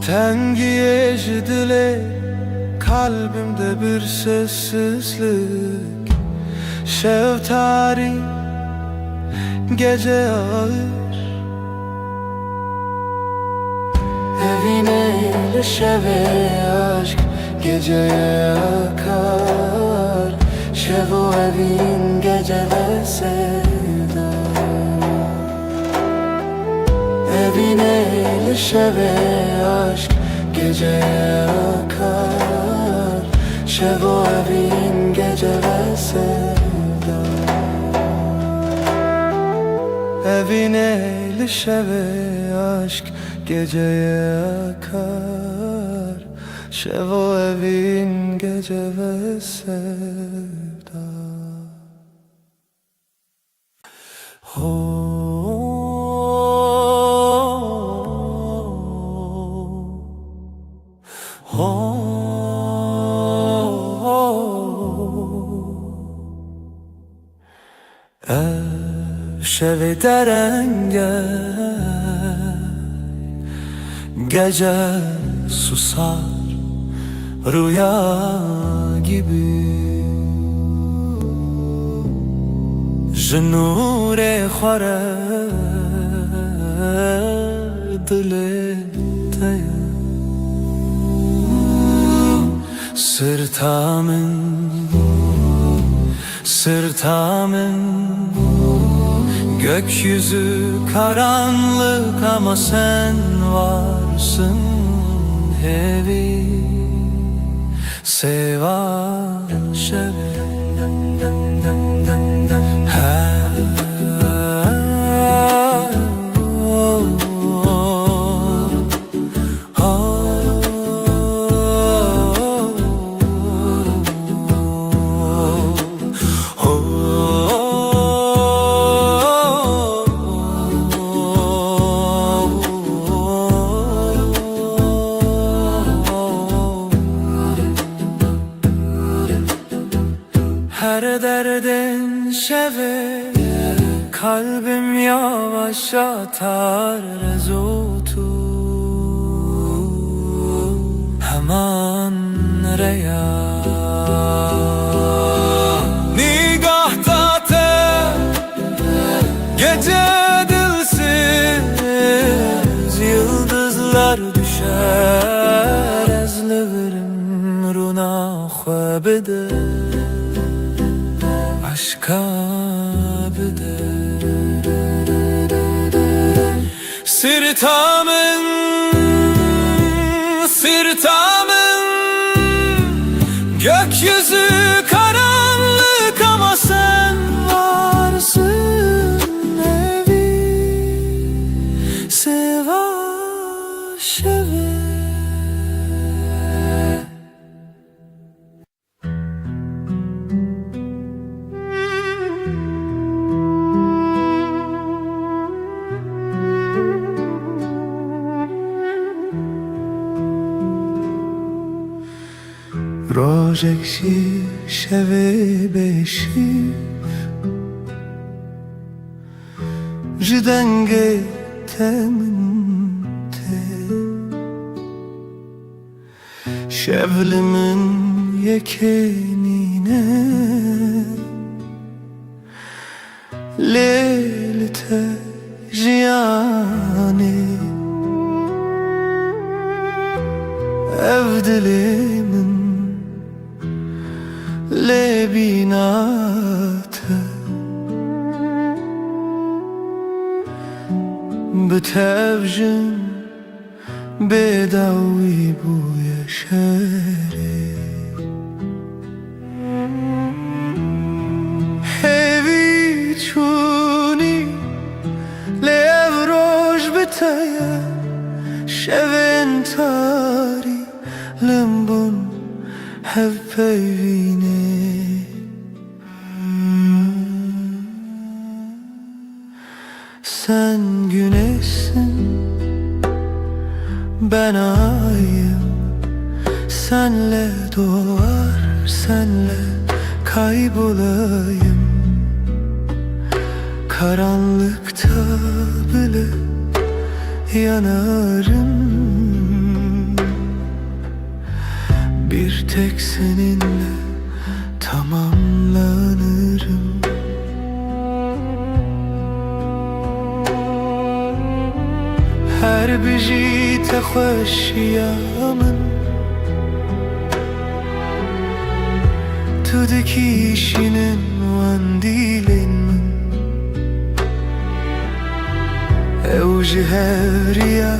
[SPEAKER 1] Tengi ecdile kalbimde bir sessizlik. Şeftari gece ağır, evine şeve aşk geceye akar. Şevo evin gece ve sevda. Evine şeve aşk geceye akar. Şevo evin gece ve sevda. Evine şeve aşk geceye akar. Şevo evin gece ve sevda. Şevi derenge gece susar rüya gibi. Jinure xware dile teye. Sırtamın gökyüzü karanlık ama sen varsın. Hevi seva şeve. Her derdin şeve kalbim yavaş atar rezotu. Hemen reya nigahta te gece dilsiz yıldızlar düşer. Ezlerim runa khwabede aşka bide. Sırtamın gökyüzü karanlık ama sen varsın. Evi seva şeve. Rojek şir şeve beşir Jidenge teminte Şevlimin yekenine Lelte jiyane Evdilimin lebinate Bitevjin bedawi bu yaşere Hevi çuni lev roj biteye Şevin tari limbun hev peyvine Sen güneşsin, ben ayım Senle doğar, senle kaybolayım Karanlıkta bile yanarım Bir tek seninle tamamlanırım Her biji te xoşiyamın Tu dikişinin wan dilin min Ew ji hevriya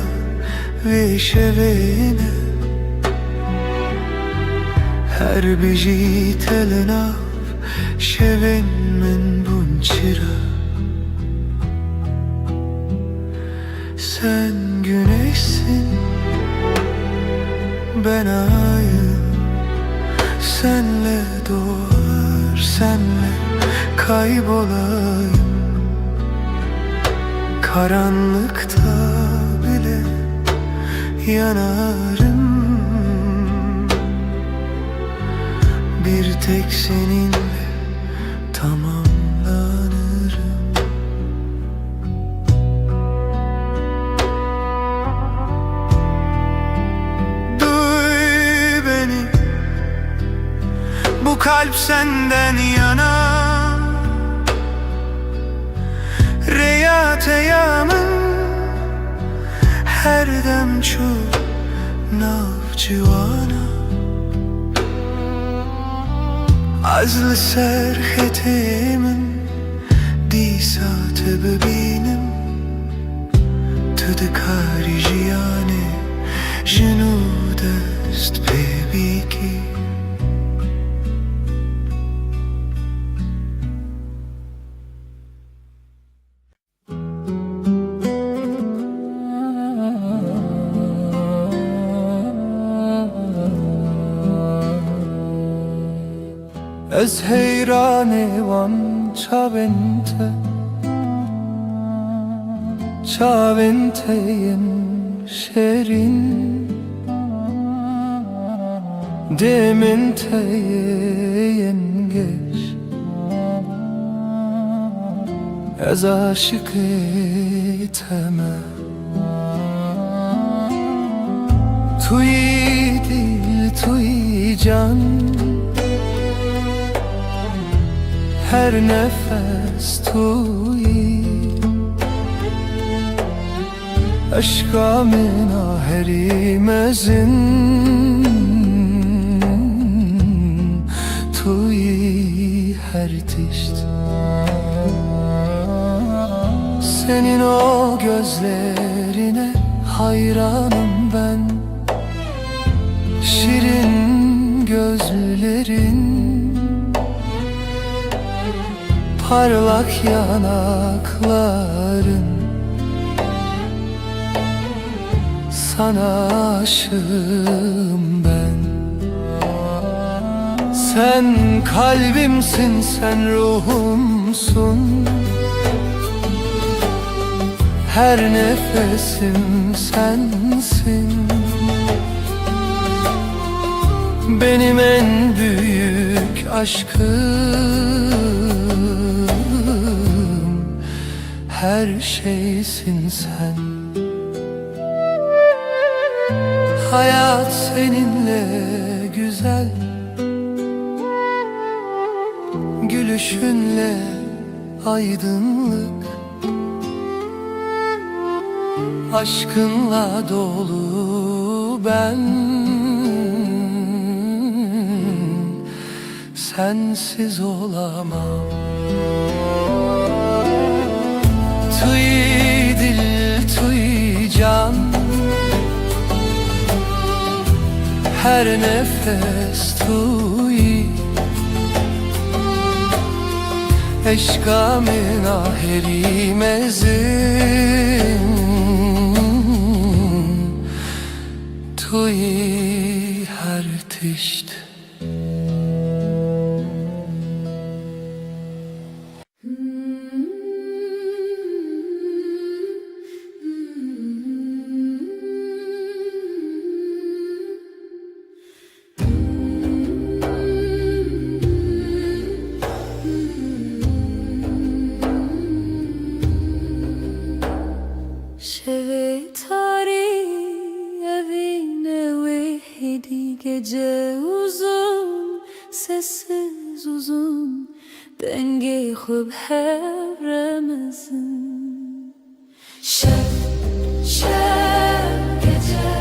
[SPEAKER 1] ve şevene Her biji telinav şevin min bunçira Sen güneşsin, ben ayım Senle doğar, senle kaybolayım Karanlıkta bile yanarım Bir tek seninle tamamlanırım Bu kalp senden yana Reyate yamın Her dem çu navcivana Azlı serhetimin Disa tebebinim Tüde kari jiyane Jinu dest bebiki Ez heyrane van çavente Çaventeyin şerin Dementeyin geç Ez aşık eteme Tuy dil tuy can Her nefes tuy Aşka mena herimezin Tuy her tişt Senin o gözlerine hayranım ben Şirin gözlerin Parlak yanakların Sana aşığım ben Sen kalbimsin, sen ruhumsun Her nefesim sensin
[SPEAKER 3] benim en büyük aşkım, her şeysin sen. Hayat seninle güzel, gülüşünle aydınlık, aşkınla dolu ben. Sensiz olamam. Tuy dil, tuy can, her nefes tuy. Eşka min aheri mezin, tuy her tişt.
[SPEAKER 2] Gece uzun, sessiz uzun, dengi khub hevremizin. Şev, şev gece,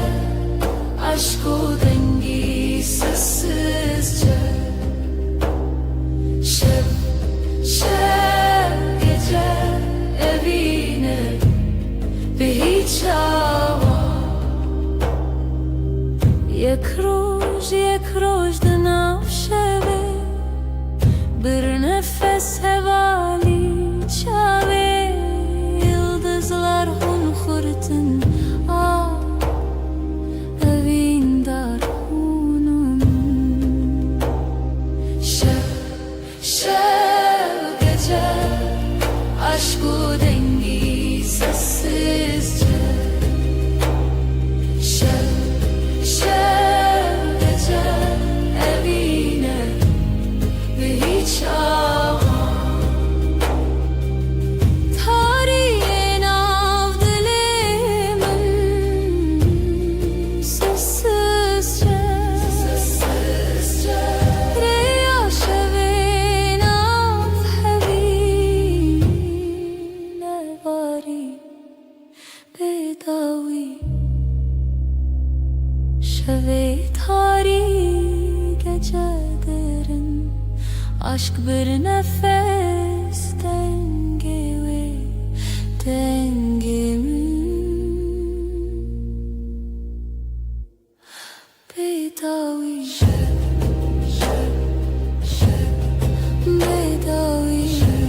[SPEAKER 2] aşk o dengi sessizce. Şev, şev gece, evine ve hiç hava. یک روز دناف شوه bir nefes hevali çave. Yıldızlar hun kurtun evin dar hunum. Şev, şev gece, aşkı dengi sessizce. Şev, şev gece, evine ve hiç ağla. Tarihin av dilimin sessizce, sessizce. Riya şevin av hevine vari bedavi. Şevi tari gece derin, aşk bir nefes dengi ve dengimin bedavi. Bedavi şevu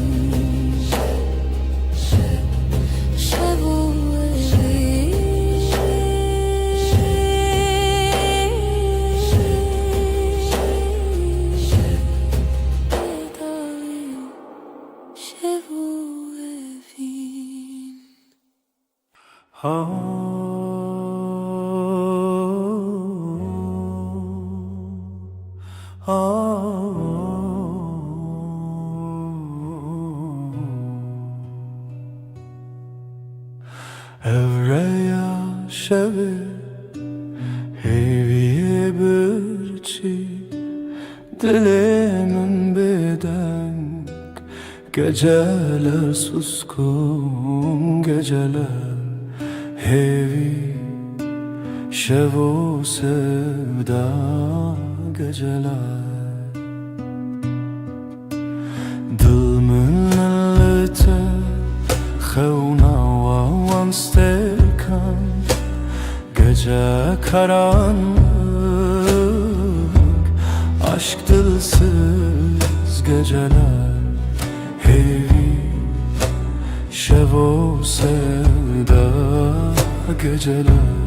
[SPEAKER 1] Evreya şevi heviye birçi dilimin bedenk. Geceler suskun geceler hevi şevo sevda geceler. Dil millete khevna ve vanstekan, gece karanlık, aşk dilsiz geceler hevi şevo sevda geceler.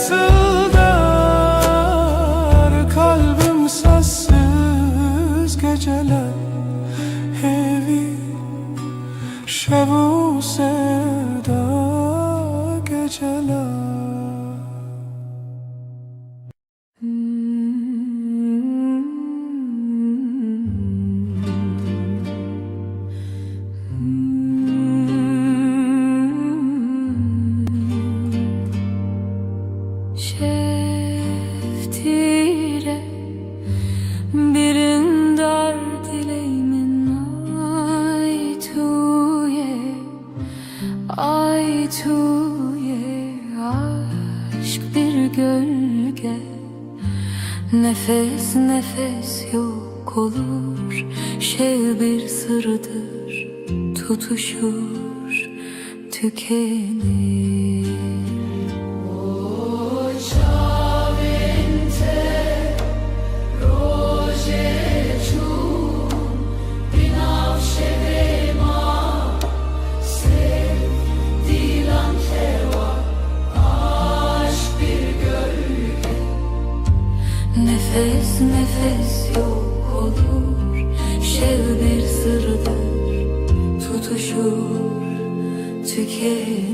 [SPEAKER 1] fısıldar kalbim sessiz geceler Hevi şevu sevda geceler
[SPEAKER 2] Şeftire birin dar dileğimin ay tuye aşk bir gölge nefes nefes yok olur şev bir sırdır tutuşur tükenir. Nefes nefes yok olur şev bir sırdır tutuşur tükenir.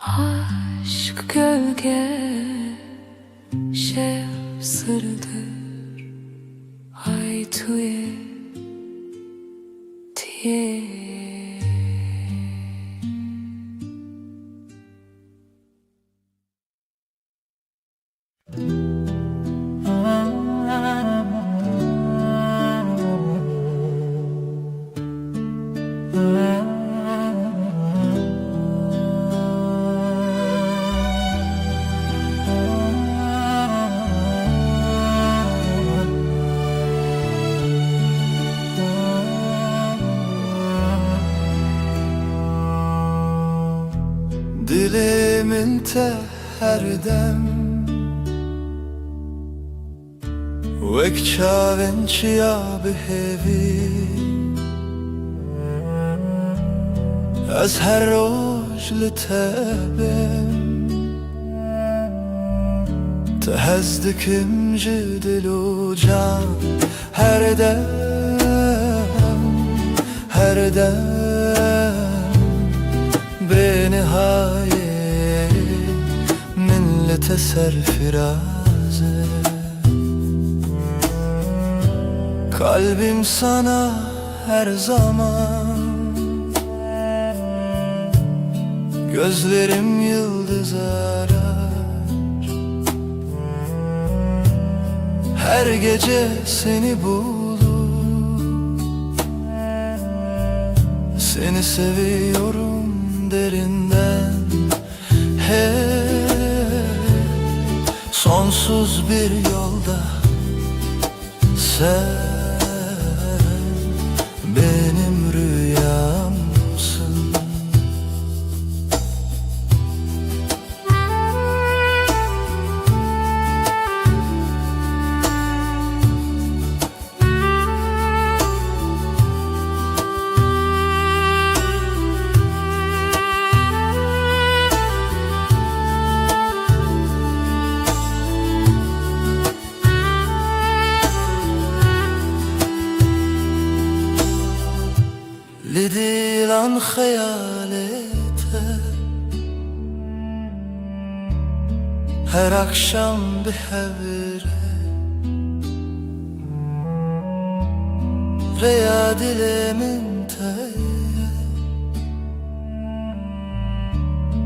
[SPEAKER 2] Aşk gölge şev sırdır ay tuye tiye.
[SPEAKER 1] Dilimin te her dem Wek çavên çiya bihêvî Ez her roj li te bim Te hez dikim ji dil û can Her dem بنهاية من لتسر firâze Kalbim sana her zaman Gözlerim yıldız arar Her gece seni bulur Seni seviyorum derinden hep Sonsuz bir yolda sen benim rüyamsın
[SPEAKER 5] من خیالته her akşam bir hevre Reya dilemin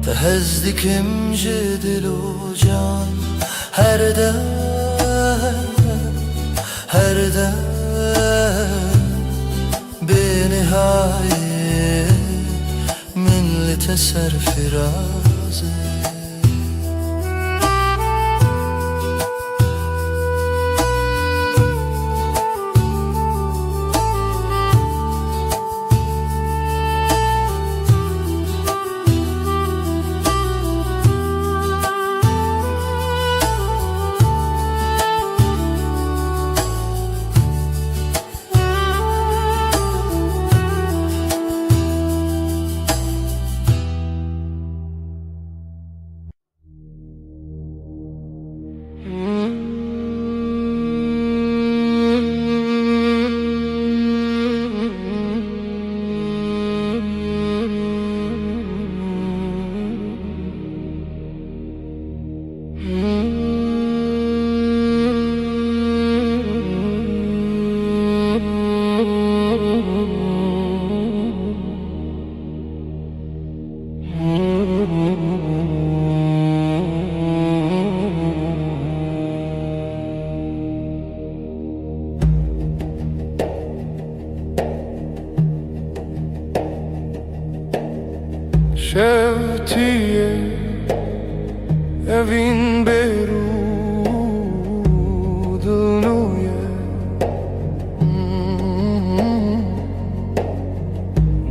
[SPEAKER 5] تهزدكم جدل وجان هر دم بنهاية من لتسر فرازي
[SPEAKER 3] Şevtiye evin berudunu ye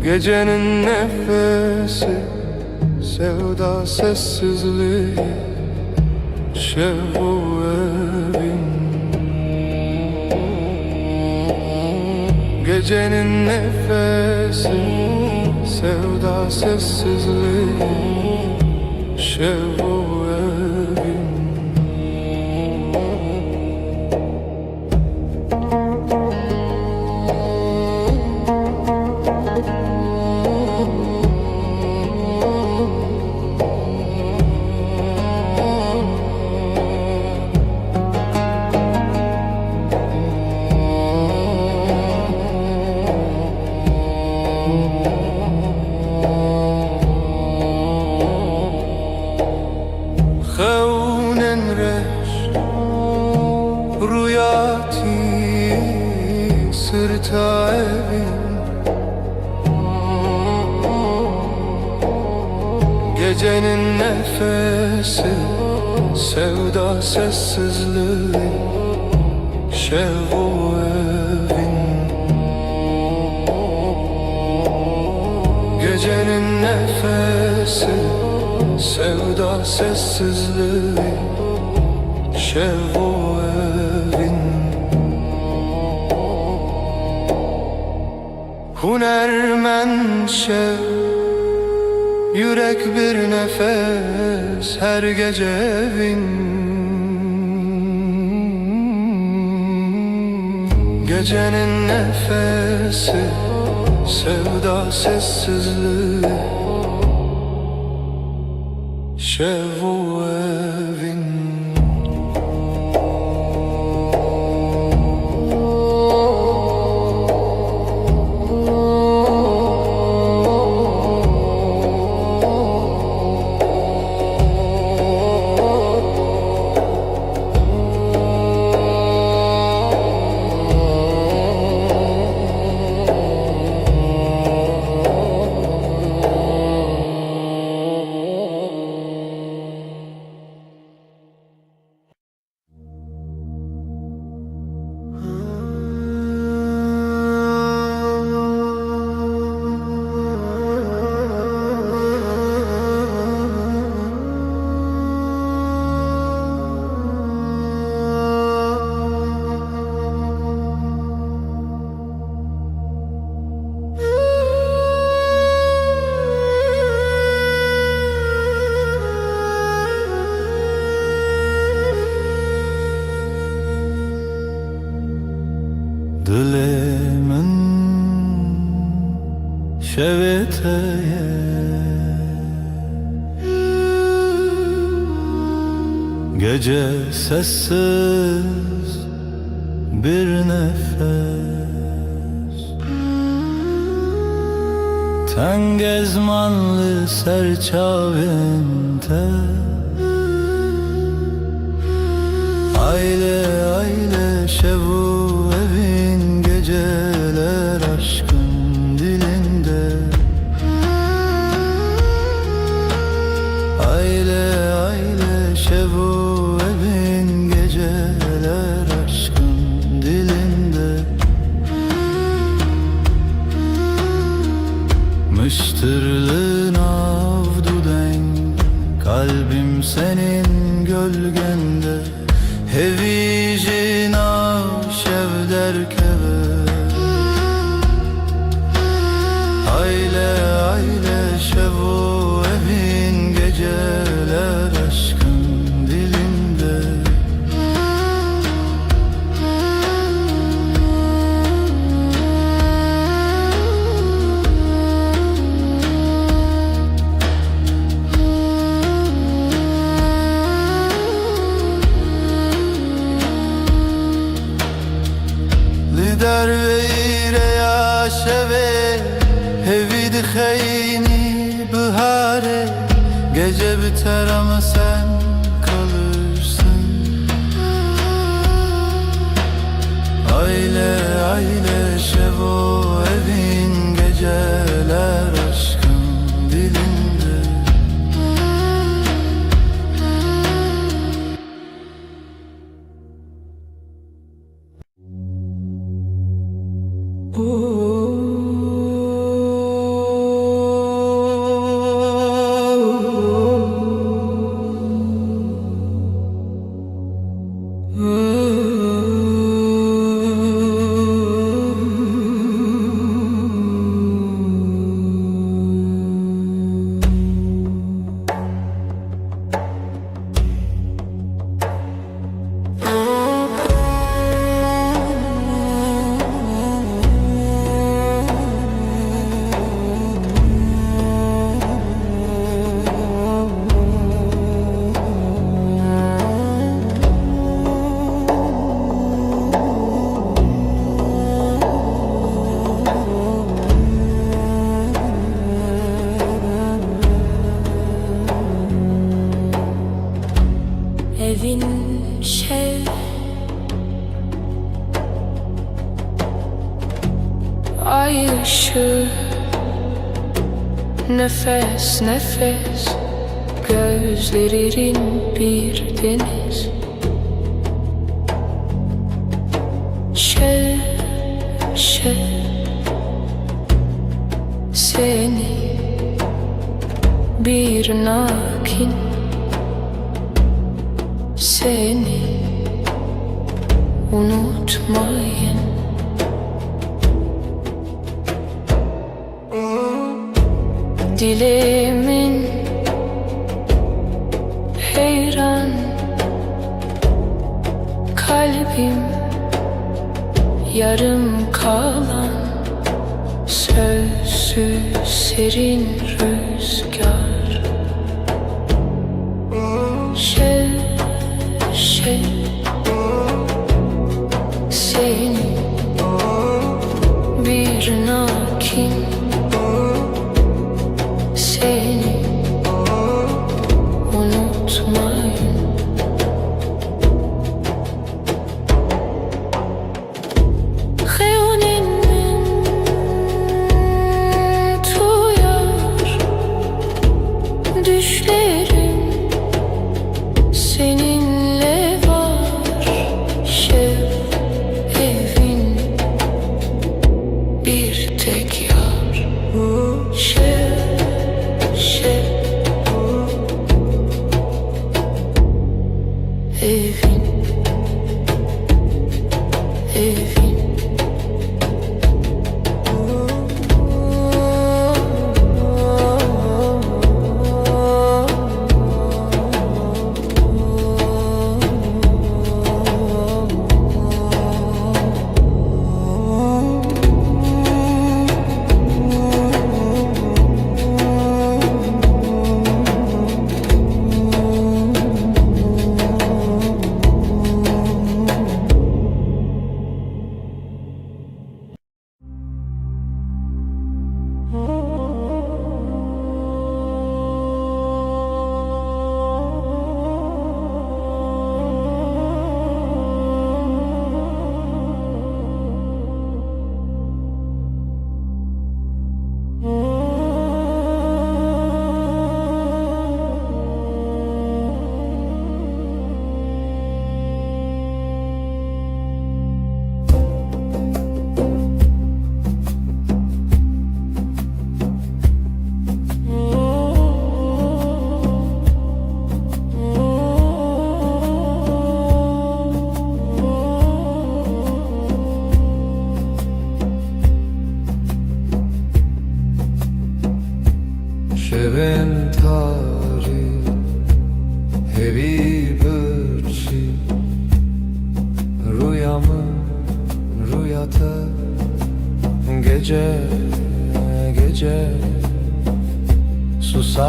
[SPEAKER 3] Gecenin nefesi sevda sessizliği Şevu evin Gecenin nefesi sevda sessizliği Şevu evin خونن رش رویاتی sırta evin Gecenin nefesi sevda sessizliği Şevu evin Gecenin nefesi sevda sessizliği Şevu evin Hunermen şev Yürek bir nefes her gece evin Gecenin nefesi sevda sessizliği Şevu evin
[SPEAKER 1] öteye. Gece sessiz bir nefes, ten gezmanlı serçavente. Aile aile şevu evin, geceler aşkın dilinde. Aile aile şevu evin, geceler aşkın dilinde. Mıştırlığın avduden, kalbim senin gölgende. Hevijin şev derkeve. Aile aile şevu evin, geceler aşkın dilinde. Lider ve ireya şeve, hevid kheyni bihare. Gece biter ama sen kalırsın. Aile aile şevo evin, geceler aşkın dilinde.
[SPEAKER 2] Evin şev, ay ışığı, nefes nefes, gözlerin bir deniz. Şev şev, seni bir nakin, seni unutmayın. Dilimin heyran, kalbim yarım kalan, sözsüz serin rüzgar. Şev şev, seni bir nakin, seni unutmayın. Xeyonimin tuyar, düşlerim seninle var. Şev evin bir tek yar. Şev şev, evin evin.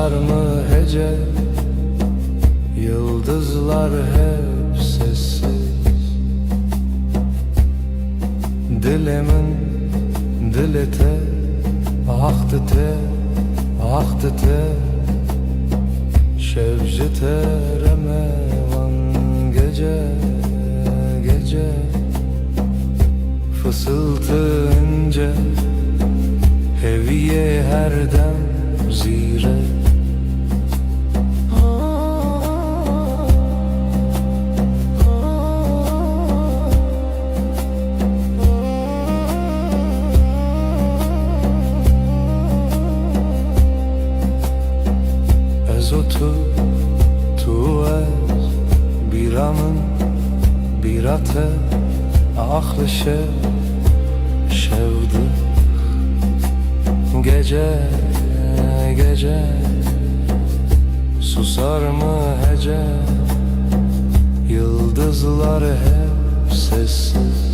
[SPEAKER 1] Susar mı hece? Yıldızlar hep sessiz. Dilimin dilete, ahtı te, ahtı te. Şevci teremevan gece, gece. Fısıltı ince, heviye her dem zire. Ez o tu ez biramın birate aklı şevdi. Gece gece susar mı hece? Yıldızlar hep sessiz.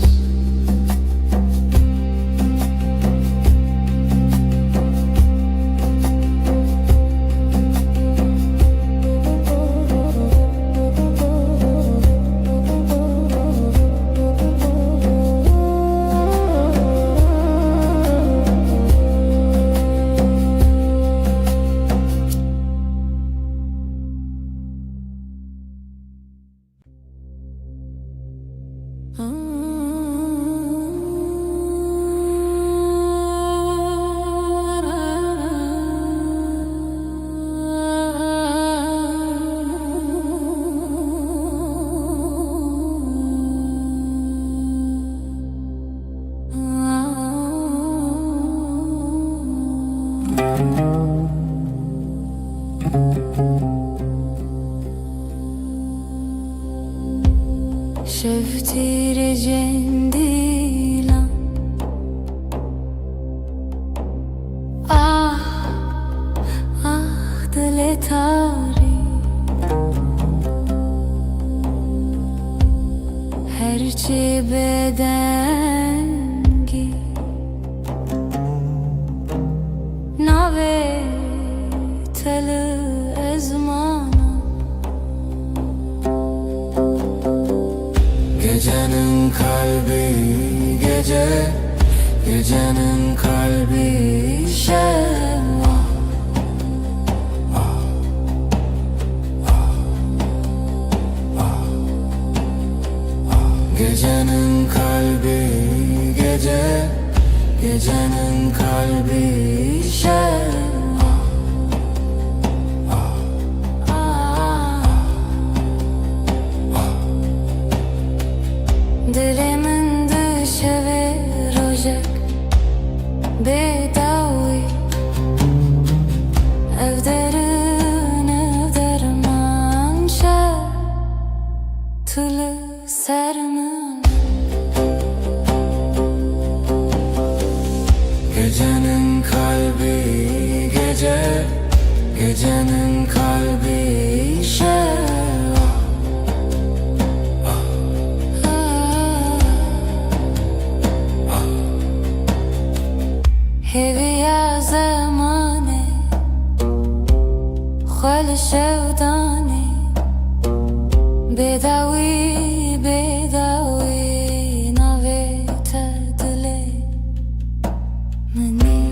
[SPEAKER 4] شفتی رجندیلم دل تاری هرچی بدنگی ناوه تل ازمانم
[SPEAKER 1] Gecenin kalbi gece, gecenin kalbi şeva. Gecenin kalbi gece, gecenin kalbi şeva.
[SPEAKER 4] Dilimin dışı ve rojak bedavi evderin evderman şer tülü sermin.
[SPEAKER 1] Gecenin kalbi gece, gecenin kalbi şeva.
[SPEAKER 4] هیوی زمانه خال شودانه بداوی بداوی ناوی تدلی منی.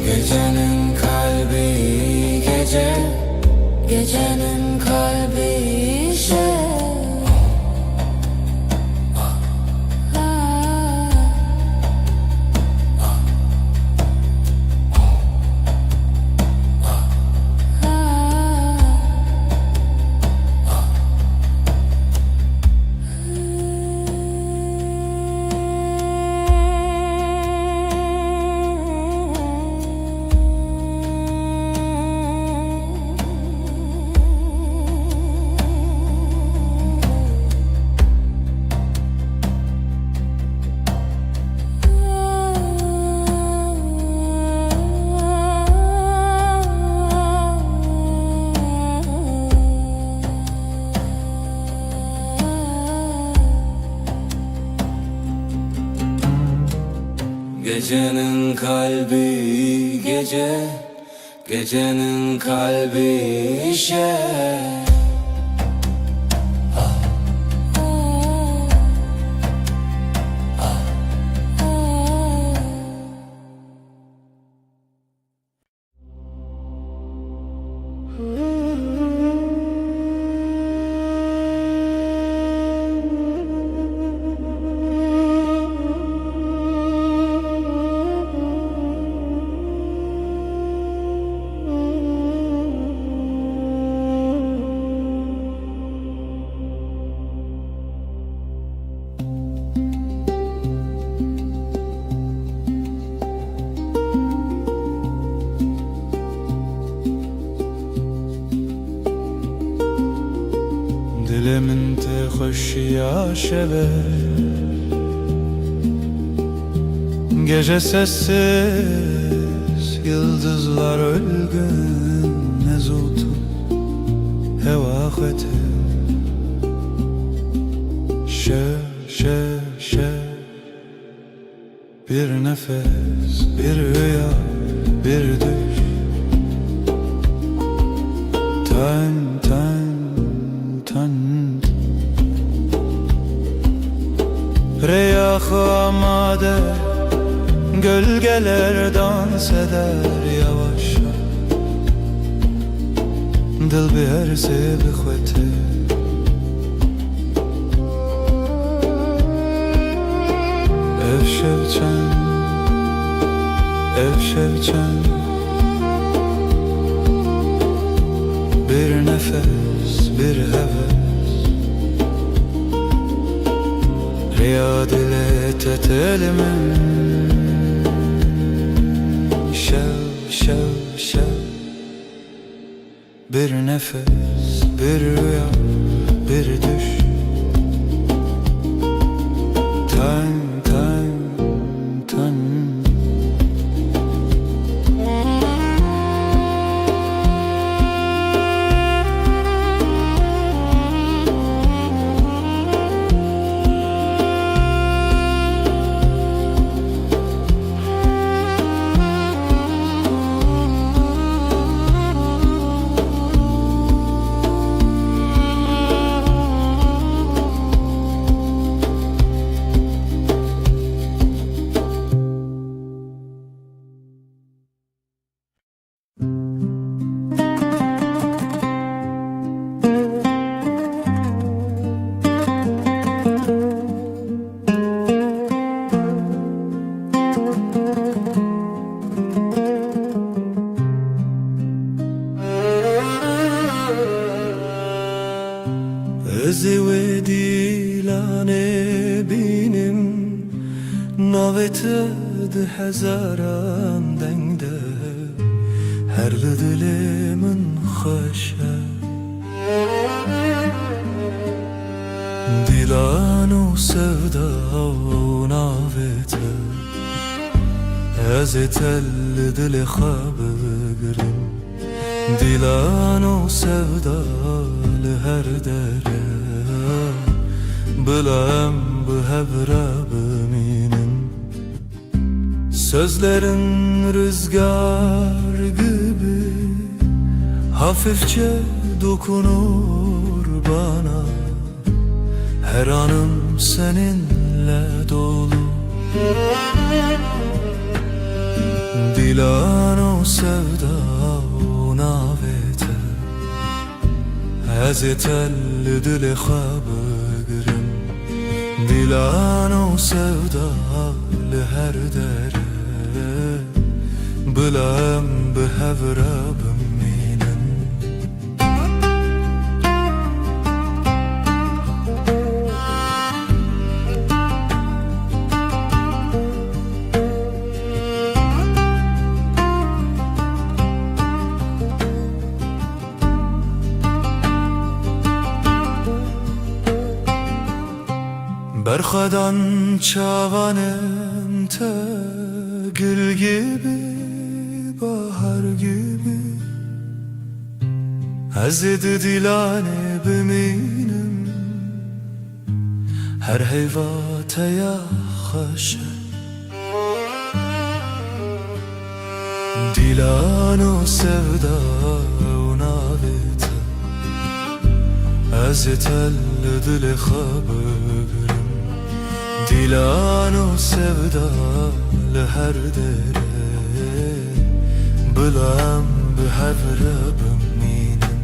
[SPEAKER 1] Gecenin kalbi gece, gecenin kalbi şeva. Gecenin kalbi gece, gecenin kalbi işe. Dilimin te hoşya şeve, gece sessiz, yıldızlar ölgün, nezutu hevahete. Şe, bir nefes, bir rüya, bir düş. Tan Reyah amade, gölgeler dans eder yavaşça. Dil bi her sebi xwete. Ev şevçen, bir nefes, bir heves. Riyad ile tetelimin şev, bir nefes, bir rüya, bir düş. Tan Özü dilane benim naveted hezaran dengde her dilimin xaşe dilanu sevda naveted ezetel dili xabgrim dilanu sevda her dere bilem bu hebra biminin. Sözlerin rüzgar gibi hafifçe dokunur bana. Her anım seninle dolu. Dilano sevda navete ezetel dili xabgrim dilano sevda her dere bilem bi hevra biminin. Berxadan çavanem te gül gibi, bahar gibi. Ezdi dilane biminim her heyvate ya xaşe. Dilano sevda ونابته از تل دل خبرم دیلانو sevda لهر dere بلام بحفربم مینم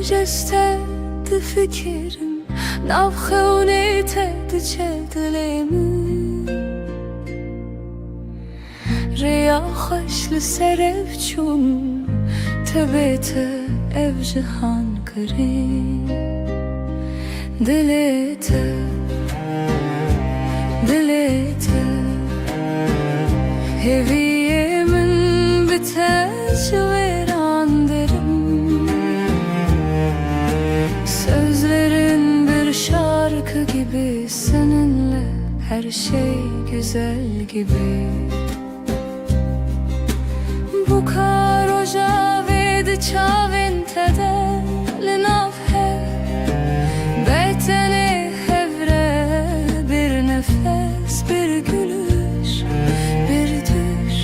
[SPEAKER 2] جستد فکرم ناف خونیتد چدلم ریا خوش لسرف چون تبیت ev cihan kırım Dilete Dilete Heviyemin biteş verandarım Sözlerin bir şarkı gibi seninle her şey güzel gibi Bu karoja Ciavinte de linafhe Beyteni hevre bir nefes bir gülüş bir düş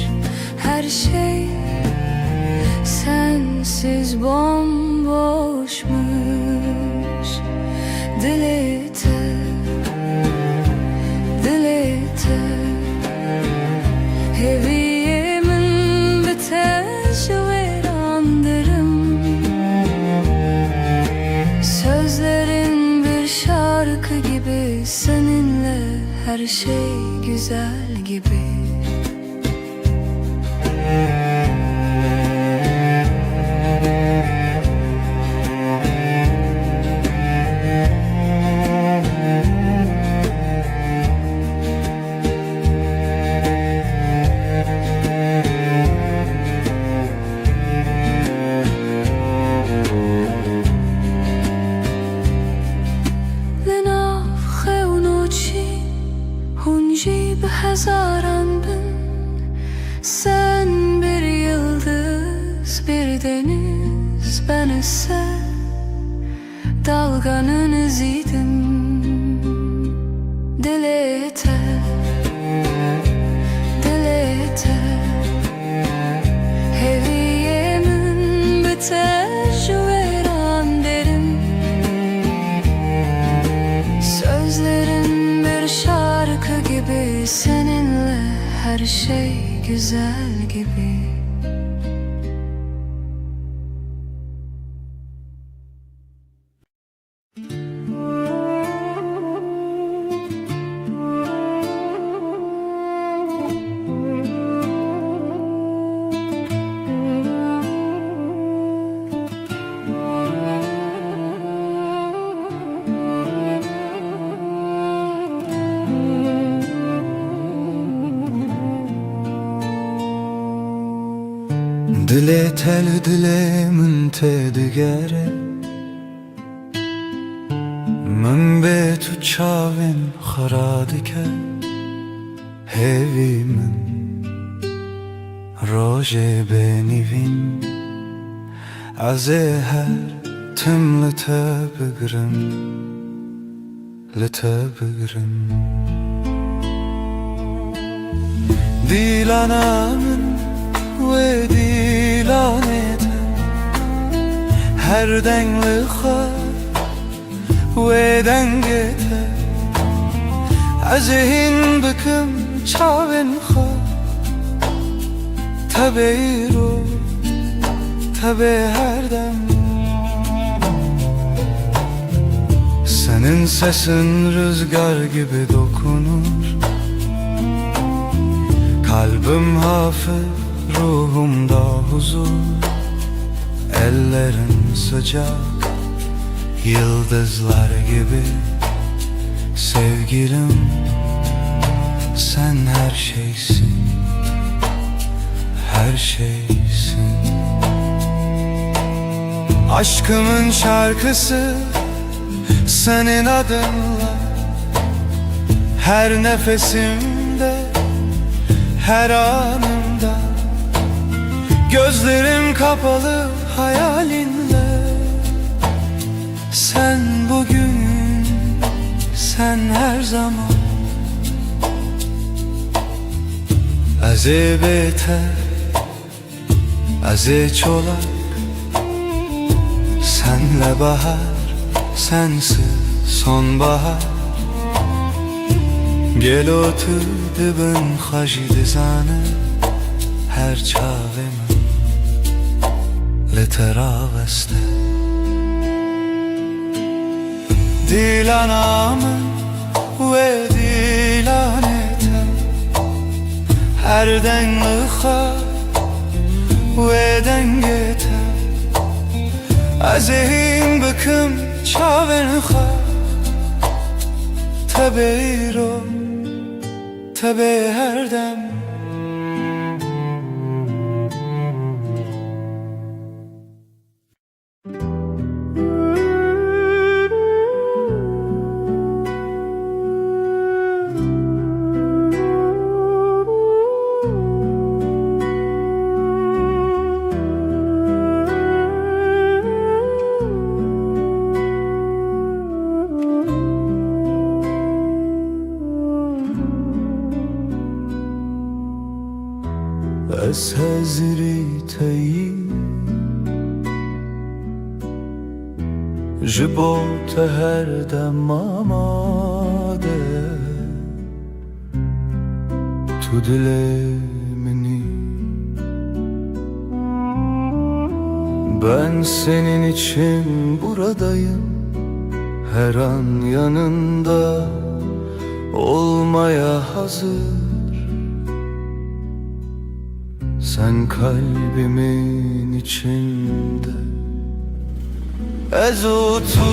[SPEAKER 2] her şey sensiz bomboşmuş Dilete Dilete Heviyemin biteş Sözlerin bir şarkı gibi seninle her şey güzel gibi Hazaran bin Sen bir yıldız bir deniz ben ise dalganın iziydim Dilete Dilete Heviyemin biteş veran derim Sözlerin bir şarkı gibi seninle her şey güzel gibi
[SPEAKER 1] Dile tel dile min te digere Min be tu çavin xara dike Hevi min roje benivin Az her tim li te bigrim Li te bigrim Dilana min ve dilanete her dengli xar ve dengete azihin bıkım çavin xar tabi ro tabi her dem senin sesin rüzgar gibi dokunur kalbim hafif ruhumda huzur ellerin sıcak yıldızlar gibi Sevgilim, sen her şeysin, her şeysin. Aşkımın şarkısı senin adınla, her nefesimde, her anımda. Gözlerim kapalı hayalinle. Sen bugün, sen her zaman. Az beter, az çolak. Senle bahar, sensiz sonbahar. Gel otur dibin xaji dizane, her çavemi لتراوسته دیلانامın ve dilanete her denliha ve dengete azehim bıkım çavenha tabeiro tabe her dem. Ez heziri teyi ji bo te her dem amade tu dile minî. Ben senin için buradayım, her an yanında olmaya hazır. Sen kalbimin içinde. Ez o tu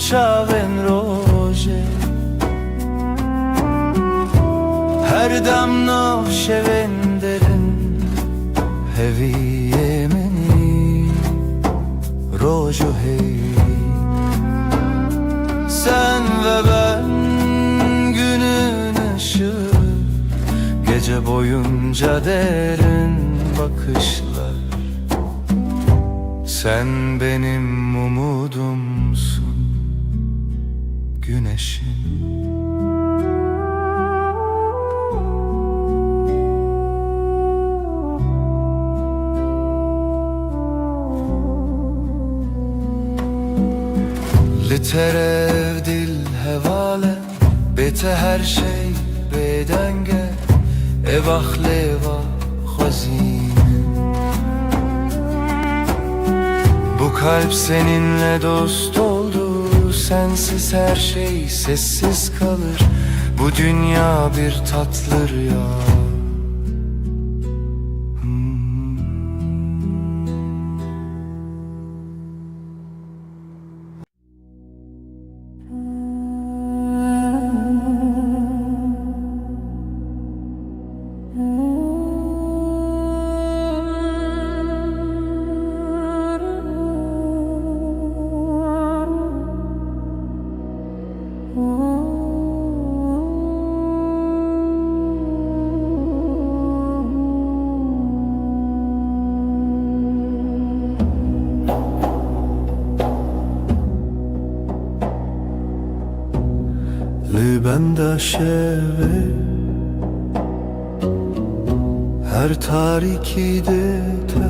[SPEAKER 1] çaven roje, her dam navşeven derin heviye meni rojo hey. Sen ve ben günün ışığı, gece boyunca derin bakışlar. Sen benim umudumsun, güneşim. Literev dil hevale, bete her şey bedenge. Evah leva hazine. Bu kalp seninle dost oldu, sensiz her şey sessiz kalır. Bu dünya bir tatlı rüya. Bende şeve her tarikide te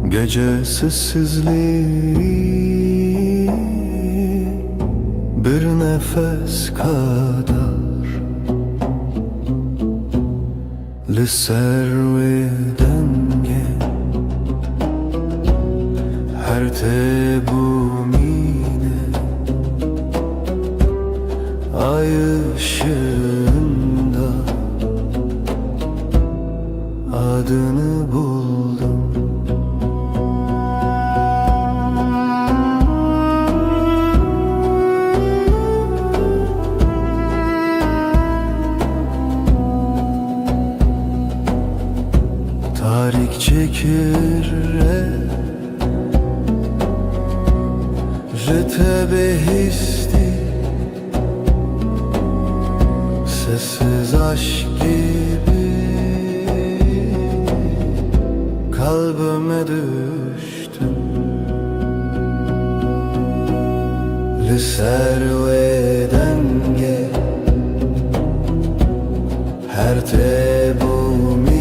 [SPEAKER 1] gece sessizliği bir nefes kadar Lisserveden her tebumine ay ışığında adını buldum. çekir Jete behisti Sessiz aşk gibi Kalbime düştün Liserve denge Her tebumine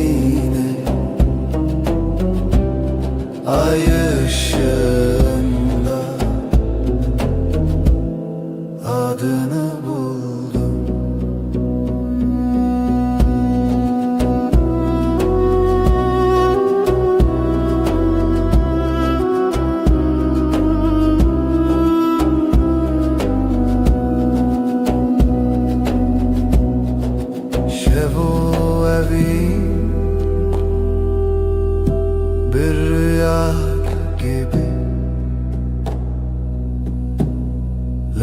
[SPEAKER 1] Ay ışığında Adını buldum Şevo evi bir rüya gibi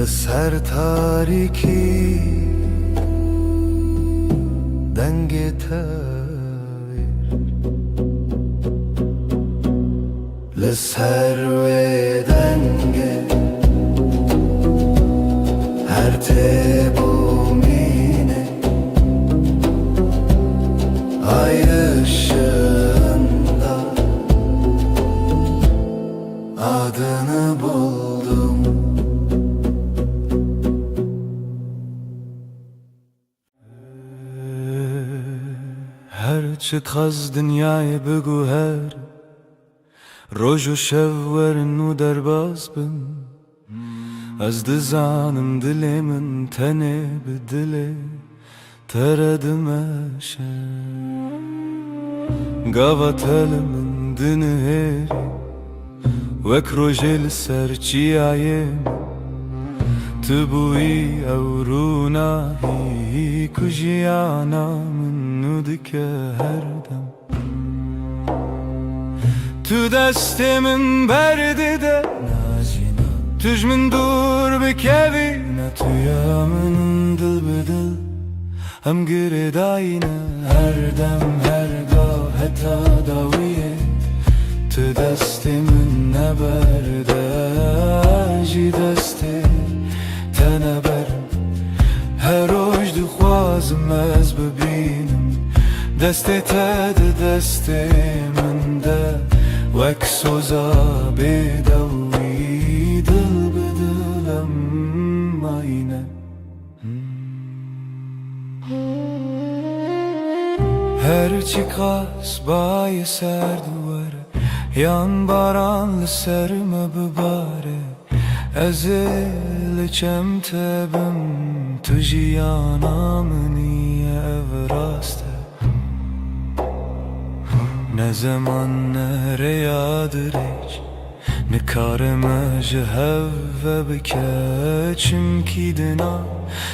[SPEAKER 1] Ser tariki denge tavir Ser ve denge her tebumine Ay ışığında adını buldum هرچه تخز دنیای بگو هر روز و شب ورنو در باز بن از دزانم دلمن تنه به دله تردم قوات هلمن دنهری وک روژل سرچی آیم تبوی اوروناهی کجیانا منو دکه هر دم تو دستمن برده ده توش من دور بکوی نه تویا من دل بدل هم گرداینه هر دم هر گاه حتی داویه تو دستمن نبرده جی دسته تنبرم هر روز دخوازم از ببینم دست تد دست من ده وک سوزا بدوی دل بدلم آینه هرچی قاس بای سر دواره yan baranlı serme bibare Ezil çemtebim tujiyana niye evraste Ne zaman nereyadır hiç Ne karime jehev ve bikeçim ki dina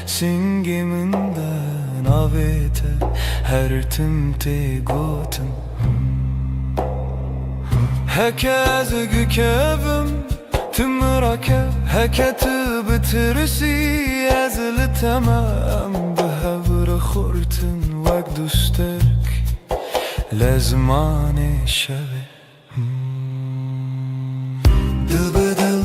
[SPEAKER 1] Singiminden avete her timte gotum Hekez gükevim tımrake Heketi bitirisi ezli temem Behevre khurtin vek dusterk Lezmane şeve Dil bedil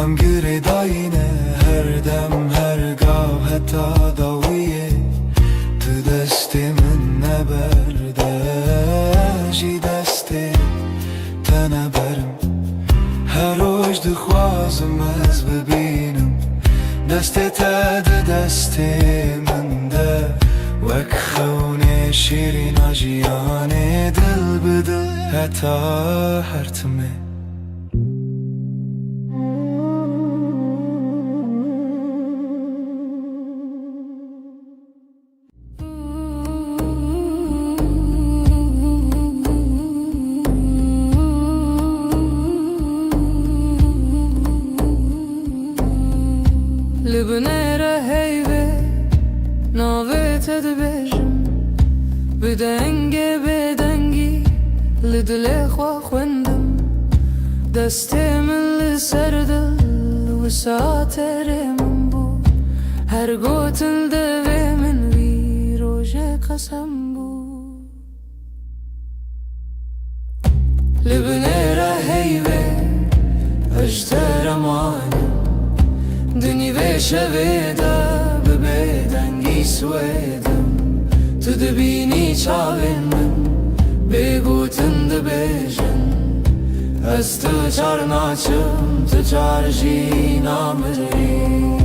[SPEAKER 1] em gire dayine Her dem her gav heta daviye Tu destimin neberde Ji desti تنبرم هر روز دخوازم از ببینم دست تد دست من ده وک خونه شیرین آجیان دل بدل حتی هرتمه
[SPEAKER 2] Libnere heyve navet edbejim Bedenge bedengi lidle khwa khwendem Destemin li serdil wisatere min bu Her gotin deve min vi roje qasam bu لبنيرة هيبة أجتر أمانم دني بيشة بيدا ببيدنجي سويدم تدبيني çavin من بيقوتن دبيجن از تو چار ناچم تو چار جی نامری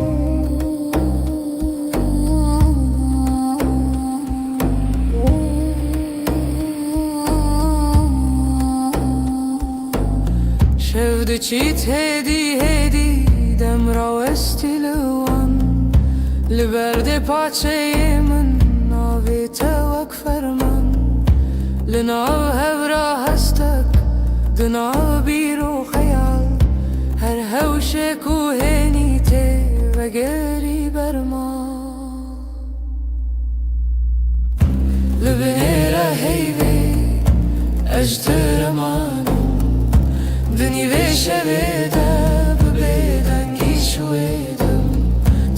[SPEAKER 2] شفد چیت هدی دمرا استیلوان لبرد پاچه من ناوی توک فرمن لناو هورا هستک دناو بیرو خیال هر هوش کوهنی ته و گری برما لبنیره هیوی اجتر مانو دنی ویشه بیده ببیدنگی شویدم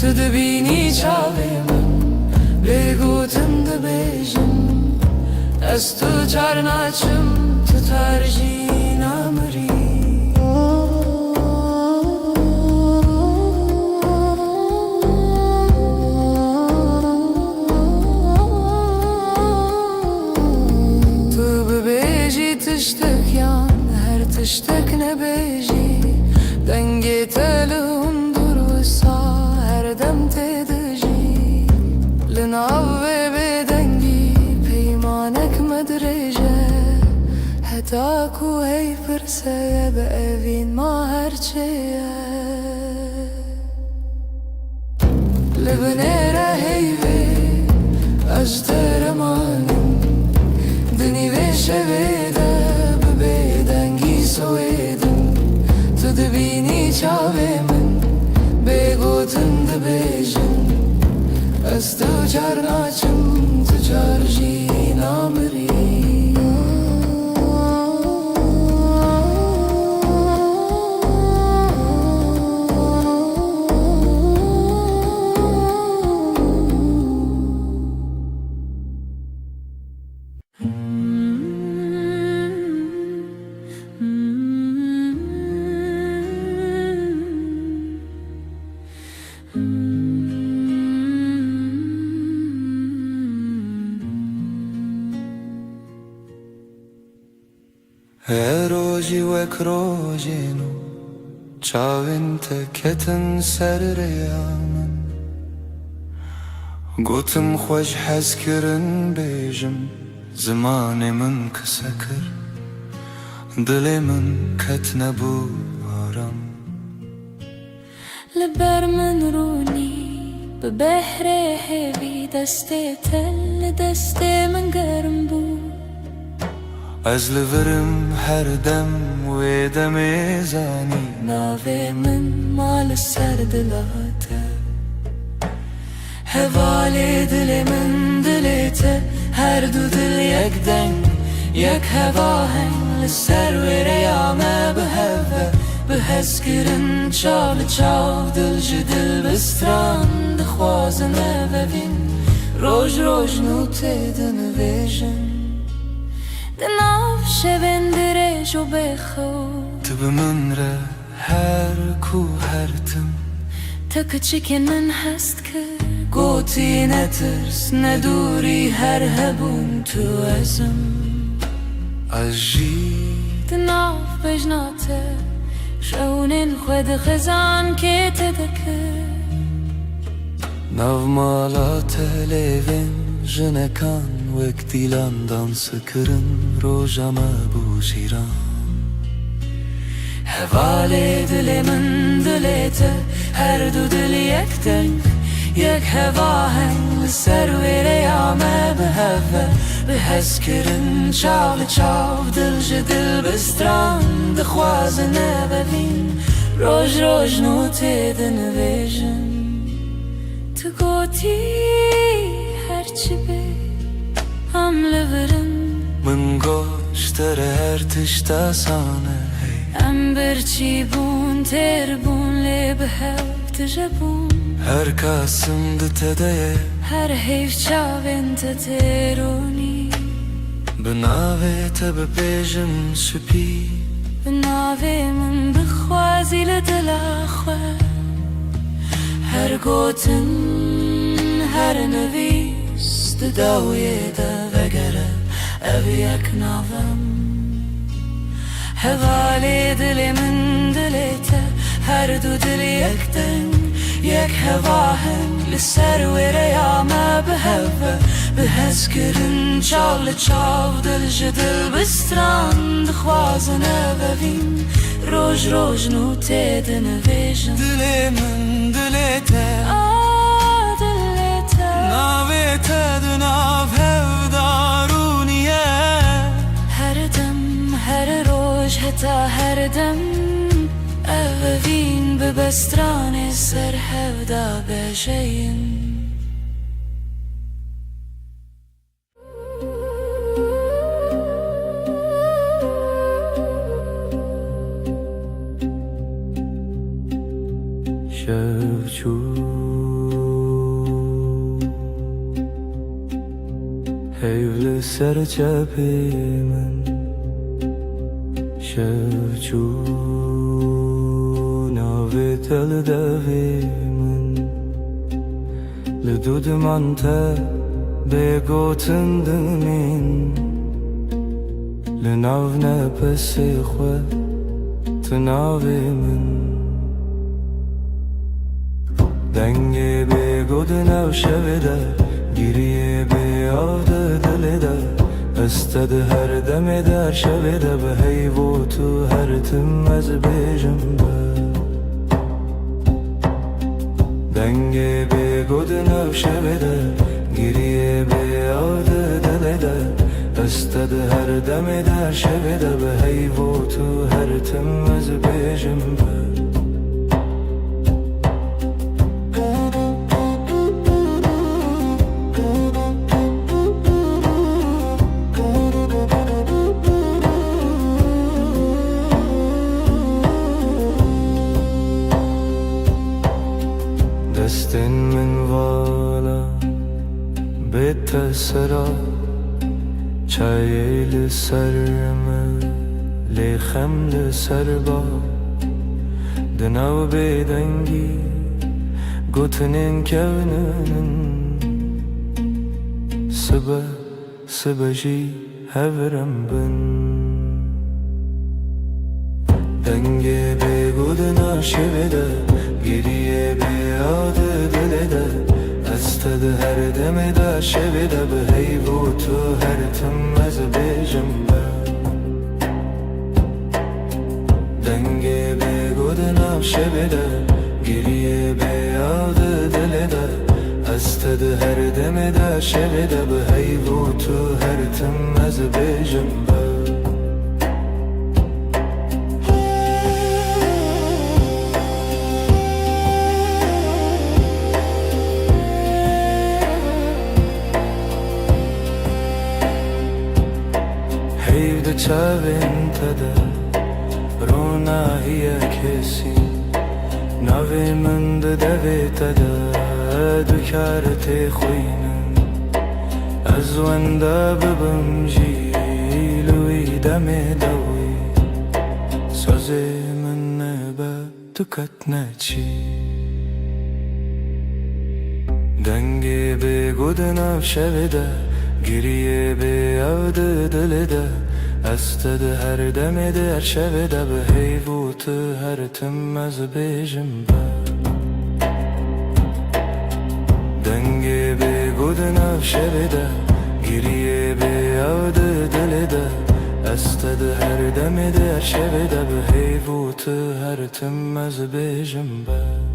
[SPEAKER 2] تو دبینی چاوی من بگوتن دبیجم از تو چار ناچم تو ترجی نامری تو ببیجی تشتک یان هر تشتک نبیجی دنگی تلون دروسا هر دم تدجی لناوی بدنگی پیمانک مدرجه حتا کو هی فرسه بأوین ما هرچه لبنیره هیوی اجتر مانم دنی ویشه بیده ببیدنگی سویدم تو دبینی چاوی من بگوتن دبیجن از تو چار ناچم تو چار جی نامری
[SPEAKER 1] روزی وک روزینو چاوین تکتن سر ریامن گوتم خوش حز کرن بیجم زمان من کسکر دل من کت نبو آرام
[SPEAKER 2] لبر من رونی به بحر هوی دست تل دست من گرم بود
[SPEAKER 1] از لورم هر دم و دم زانی
[SPEAKER 2] ناوی من مال سر دلاته هوال دل من دلته هر دو دل یک دنگ یک هوا هنگ لسر و ریامه به هوا به هزگرن چال چاو دل جدل بستران دخوازنه ببین روش روش نوته دنویجن دناف شبن درج و بخو
[SPEAKER 1] تو به من ره هر کو هر تم
[SPEAKER 2] تا کچکن من هست که گوتی نترس ندوری هر هبون تو ازم
[SPEAKER 1] اجی
[SPEAKER 2] دناف بجناته شونین خود خزان که تدکه
[SPEAKER 1] ناو مالا تلوین جنکان وک دیلان دانس کرن روژامه بو شیران
[SPEAKER 2] هوال دل من دلته هر دو دل یک دنگ یک هوا هنگ لسر و ریامه به هوا به هز کرن چاو چاو دل جدل بستران دخوازنه ببین روش روش نوته دنویجن تو گوتی هرچی بی هم لورن
[SPEAKER 1] من گوشتر هر تشتا سانه
[SPEAKER 2] ام برچی بون تر بون لی به هف تجبون
[SPEAKER 1] هر کاسم ده تدایه
[SPEAKER 2] هر حیف چاوین تترونی
[SPEAKER 3] بناوی تا بپیجم سپی
[SPEAKER 2] بناوی من بخوازی لدل خو هر گوتن هر نویس داوی دا وگره او یک ناوم هوالی دلی من دلیته هر دو دل یک دن یک هواهن لسر وریامه بهوه بهزگرن چال چاو دل جدل بستران دخوازنه ببین روش روش نو تیده نویجن
[SPEAKER 3] دلی من دلیته
[SPEAKER 2] دلیته
[SPEAKER 3] ناویته دو ناو هفدارونیه
[SPEAKER 2] هر دم هر روش حتا هر دم اوین ببستران سر هفدا بجین
[SPEAKER 1] شوچو هیول سر چپی من شوچو ناوی تل دوی من لدود منته بگوتن دمین لناو نپسی خو تناوی من دنگی بگود نو شویده گیریه بی آوده دلیده استد هر دمی در شویده به حیو تو هر تم از بیجم به دنگی بگود نو شویده گیریه بی آوده دلیده استد هر دمی در شویده به حیو تو هر تم از بیجم به دستن من والا بیت سرا چای لسرم لیخم لسر با دناو بیدنگی گوتنین کونن سبا جی هورم بن دنگی بگود ناشویده گریه بیاده دلیده استد هر دمی دا شویده به حیو تو هر تم از بیجم به دنگی بگود نام شویده گریه بیاده دلیده استد هر دمی دا شویده به حیو تو هر تم از بیجم به چاوین تده رونا هیا کسی ناوی من دوی تده دکارت خوینم از ونده ببم جیلوی دم دوی سازی من نبا دکت نچی دنگی بگود ناو شویده گریه بیاوده دلیده استد هر دمی در شویده به حیو تو هر تم از بیجم به دنگی بگود ناو شویده گریه بیاوده دلیده استد هر دمی در شویده به حیو تو هر تم از بیجم به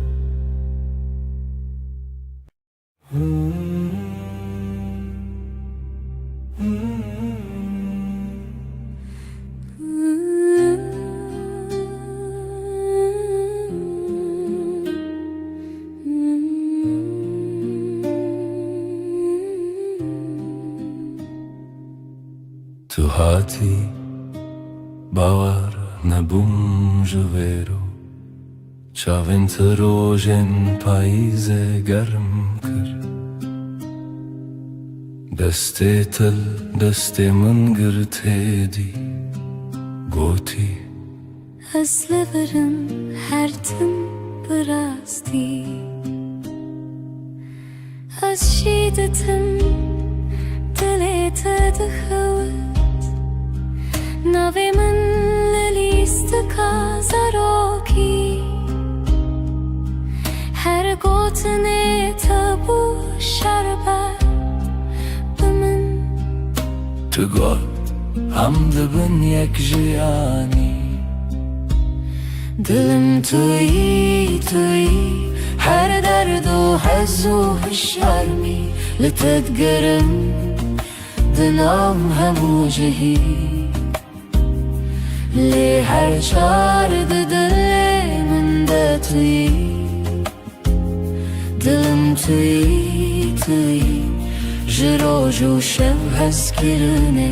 [SPEAKER 1] تو هاتی باور نبوم جویرو چاوین تروژن پاییز گرم کر دسته تل دسته من گرته دی گوتی
[SPEAKER 4] از لبرم هر تن براستی از شیدتم دلت دخوت ناوی من للیست کازاروکی هر گوتنه تبو شربت بمن
[SPEAKER 1] تو گل هم دبن یک جیانی
[SPEAKER 2] دلم تویی هر درد و حز و شرمی لتتقرم دلم همو جهی لی هر چارد دل من ده تویی دلم تویی جروج و شب هست کرنه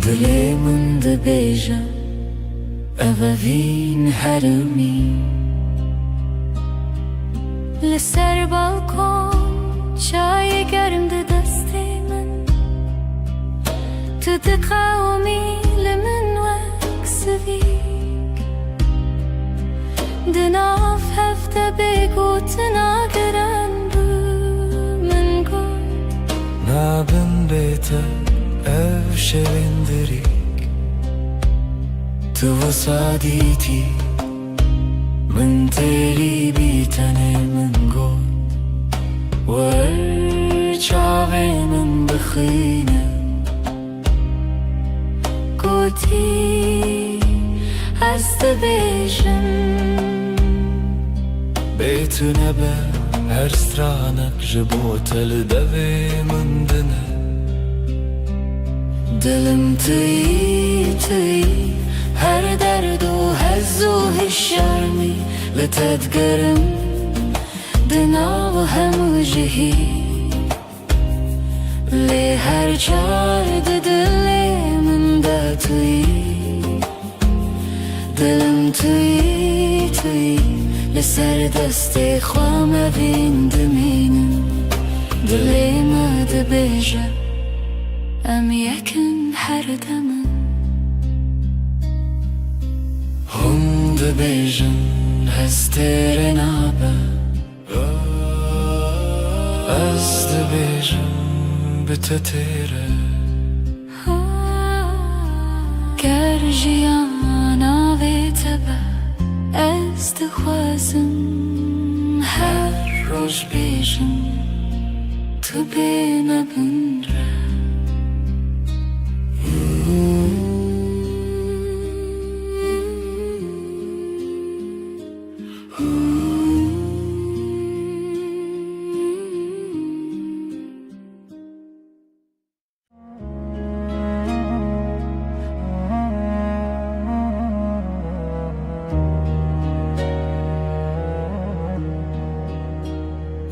[SPEAKER 2] دل من ده بیجه اوین هرمی
[SPEAKER 4] لسر بالکن چای گرم ده دست من تو دقاومی لمن وکسویک دناف هفته بگو تناگرن بو من گل
[SPEAKER 1] نابن بیتا او شویندری تو وصادیتی من تیری بیتنه من گل ورچاوی من بخینه
[SPEAKER 4] گوتی از دبیجم
[SPEAKER 1] بیتونه به هر سترانک جبوتل دوی من دنه
[SPEAKER 2] دلم تویی هر درد و حز و شرمی لتتقرم دنا و همو جهی لی هر چارد دل من ده تویی دلم تویی لسر دست خوام اوین دمینم دل ما ده بیجه ام یکن هر دمم
[SPEAKER 1] هم ده بیجن هستر نابه از ده بیجن بتتیره
[SPEAKER 4] گر جیانا وی تبه از دخوازم هر روش بیجم تو بینه بنره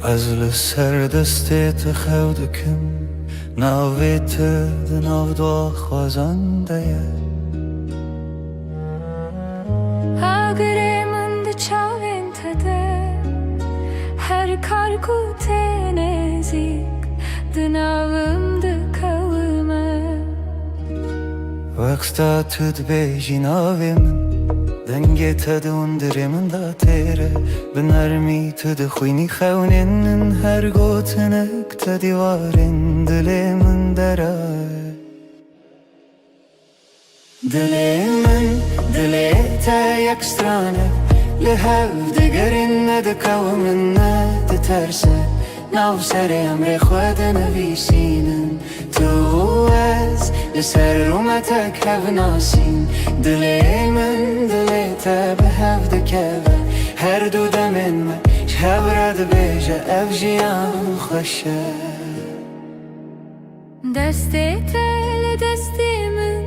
[SPEAKER 1] از لسر دستت خودکم ناویت دناو دو خوازنده
[SPEAKER 4] اگر من ده چاوین تده هر کار کوته نزیک دناوم ده کومه
[SPEAKER 1] وقتا تد بیجی ناوی من دنگی تدون دری من دا تیره بنرمی تد خوینی خونین هر گوتنک تدیوارین دل من درای دل تا یک سترانه لحو دگرین ندکاو من ندترسه ناو سر امر خود نویسینن تو از لسر رومتک هف ناسین دل تا به هف دکوه هر دو دمن من شب رد بیجه اف جیان خوشه
[SPEAKER 4] دسته تل دسته من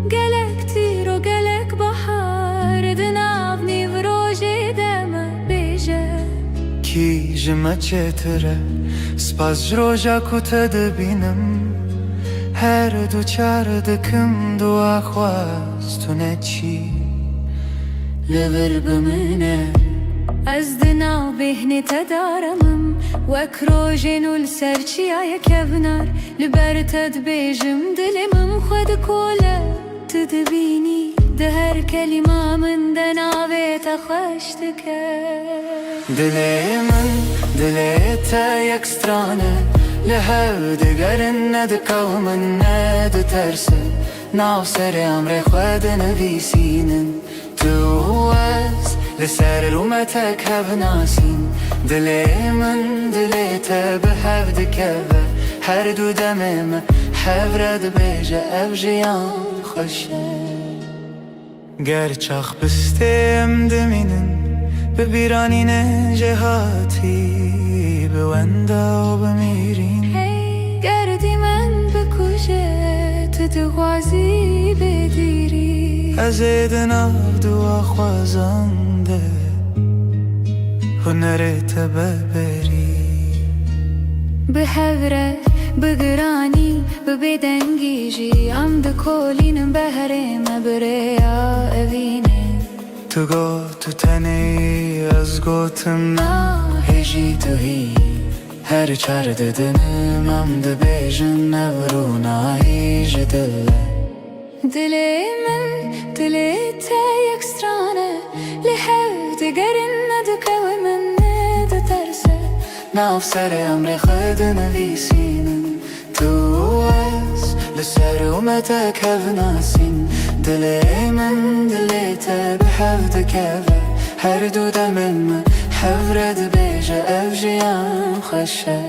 [SPEAKER 4] گلک تیر و گلک بحار دناو نیو روژه دمه بیجه
[SPEAKER 1] کی جمع چتره سپاس جروجا کتا دبینم هر دو چار دکم دو اخواست تو نچی
[SPEAKER 2] لبر بمنه
[SPEAKER 4] از دنا بهنی تدارمم وک روژن السرچیا یکبنار لبرتد بیجم دلمم خود کوله تدبینی ده هر کلمه من دناویت خوشتک
[SPEAKER 2] دلی من دلیت یک سترانه لهو دگرن ندکو من ند ترسه ناو سر امر خود نویسینن تو از لسر رومتک هف ناسین دلی من دلیت به هف دکوه هر دو دمم حورد بیجه او جیان خوشه گرچاخ بستیم دمینن به بیرانین جهاتی به وندا و بمیرین
[SPEAKER 4] گردی من بکوشه تو دغازی بدیری
[SPEAKER 2] از دناو دعا خوازنده هنرت ببری
[SPEAKER 4] به هوره بگرانی به بدنگیجی ام دکولینم بهرم بریا اوینه
[SPEAKER 2] تو گو تو تنی از گوتم هجی تو هی هر چرد دنم ام ده بیجن نورونایی جدله
[SPEAKER 4] دلی من دلی تا یک سترانه لحو دگرن ندکو من ند ترسه
[SPEAKER 2] ناف سر امر خود نویسینن تو از لسر اومتک هف ناسین دلی من دلیت به هف دکوه هر دو دمم حورد بیجه او جیان خوشه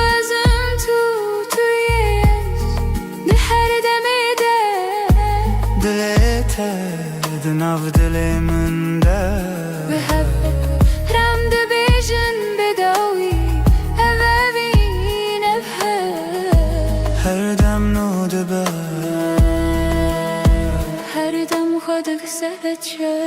[SPEAKER 4] ازم تویش ده هر دمیده
[SPEAKER 2] دلیت دناو دلی من ده
[SPEAKER 4] به هف رم ده بیجن بداوی اوین
[SPEAKER 2] هر دم نو دبه
[SPEAKER 4] هر دم خودک سهچه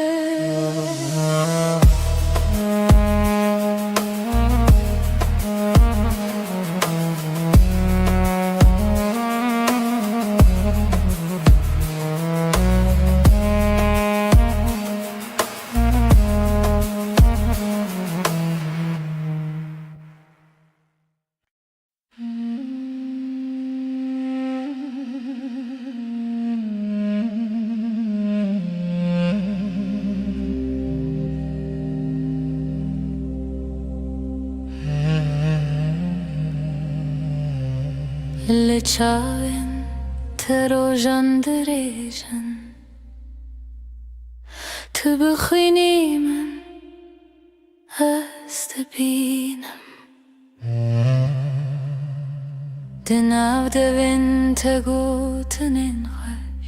[SPEAKER 4] لچاوین تروژن دریجن تو بخوینی من هست بینم دناو دوین تگوتنین خوش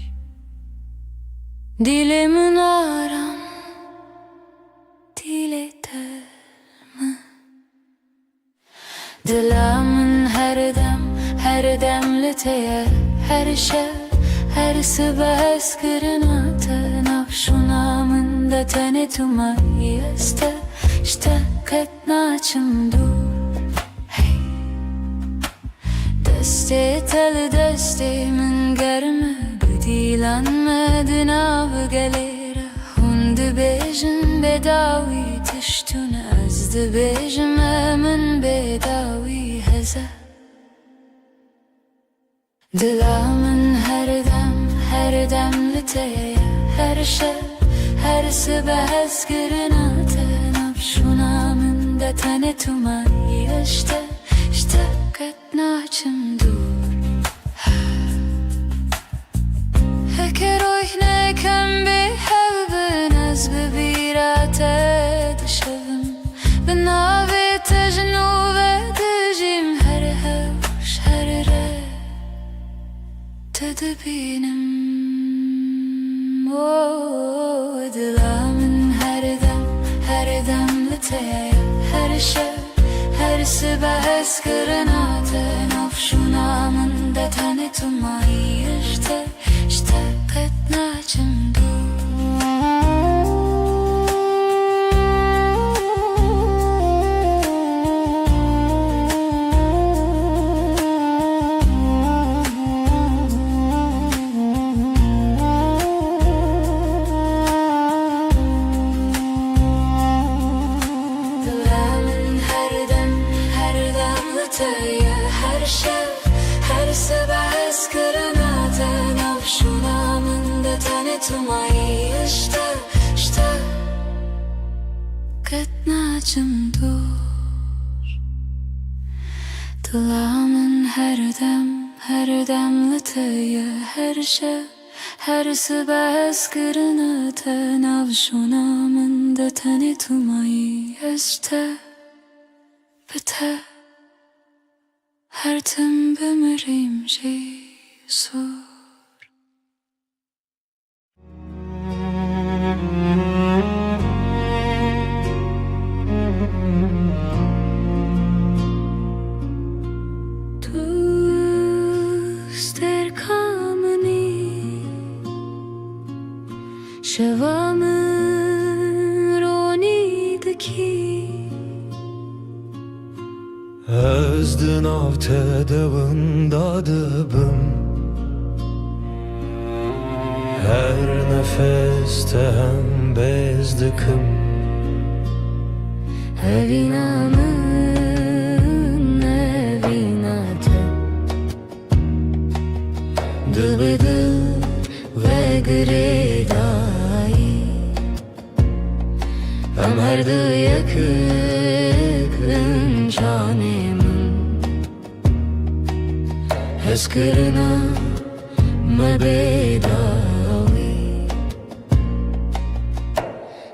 [SPEAKER 4] دیل من آرام دیل ترم دلامن هر دم لتیه هر شب هر صبح اسکرنات نفشونامن ده تنی تو مایی استه اشتاقت ناچم دور دستی تل دستی من گرمه بدیلان مدنا بگلیره هند بیجن بداوی تشتون از ده بیجم من بداوی هزه دلامن هر دم لتیه هر شب هر صبح اسکرنات نفشونامن ده تنی تو مایی اشتاقت ناچم دور هکر روح نکم به حبن از ببیرات دشوم به ناوی تجنوب دجیم هر هوش هر ره تدبینم دلامن هر دم لتیه هر شب هر صبح اسکرنات نفشونامن ده تنی تو مایی اشتاقت ناچم
[SPEAKER 2] لتيا هر شب هر سبع اسكرنا تنفشنا من دتنت معي اشتا قدنا جمدور طلع من هر دم لتيا هر شب هر سبع اسكرنا تنفشنا من دتنت معي بته هر تم بمریم جیسور دوست در کامنی شوامن رونی دکی
[SPEAKER 1] Əzdin avtədəvında dıbım Hər nəfəstə həm bezdikim
[SPEAKER 2] Evinamın evinatı Dıbıdı ve gredayı Ömerdi yakın canemin Heskırına mebedavi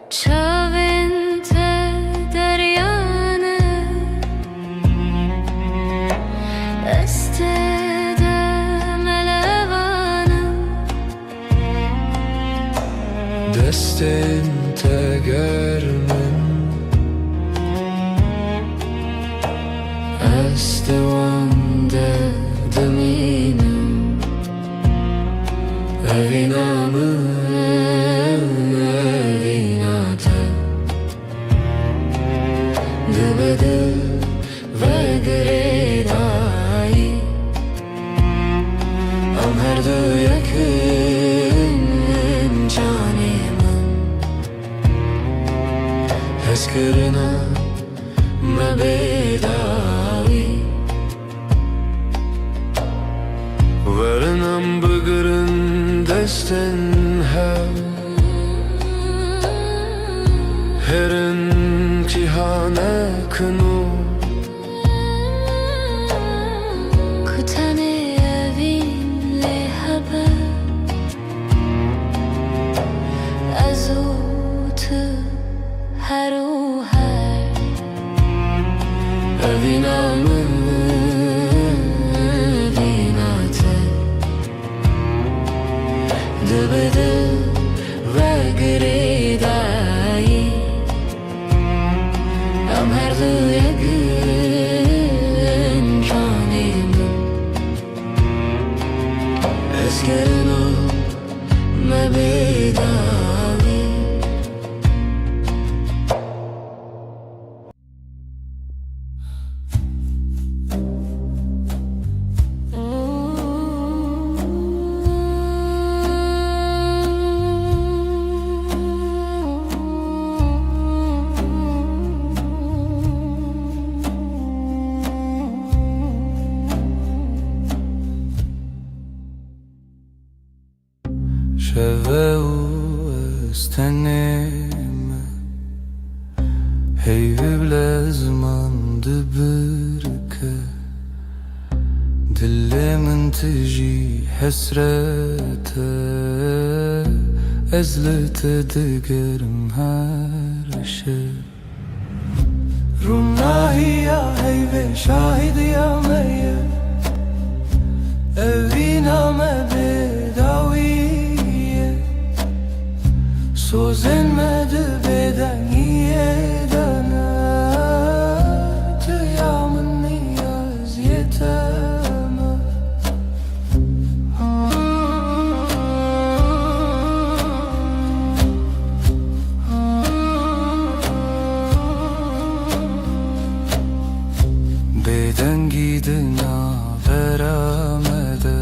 [SPEAKER 2] Çavente deryane Estede melevanım
[SPEAKER 1] Destin tegermin
[SPEAKER 2] Estevande deminim Evinamın evinatı Dıbıdı ve gredayı Ömerdi yakın canemin Heskırına mebedavi
[SPEAKER 1] Verinam bıgırın destin hev Herin cihane kını
[SPEAKER 2] Kutane evinle haber Azutu her o her Evinamın evinatı Dıbıdı ve gredayı Ömerdi yakın canemin Eskirina mebedavi
[SPEAKER 1] Şeve isteneme Heyvi bile zmandı birke Dilimin tiji hesrete Ezlete digerim her şey Runahiya heyve şahidiya meye Eviname bedaviye Sozenmedi bedeniye dana Tıyamın niyaz yeteme Beden gidina veramede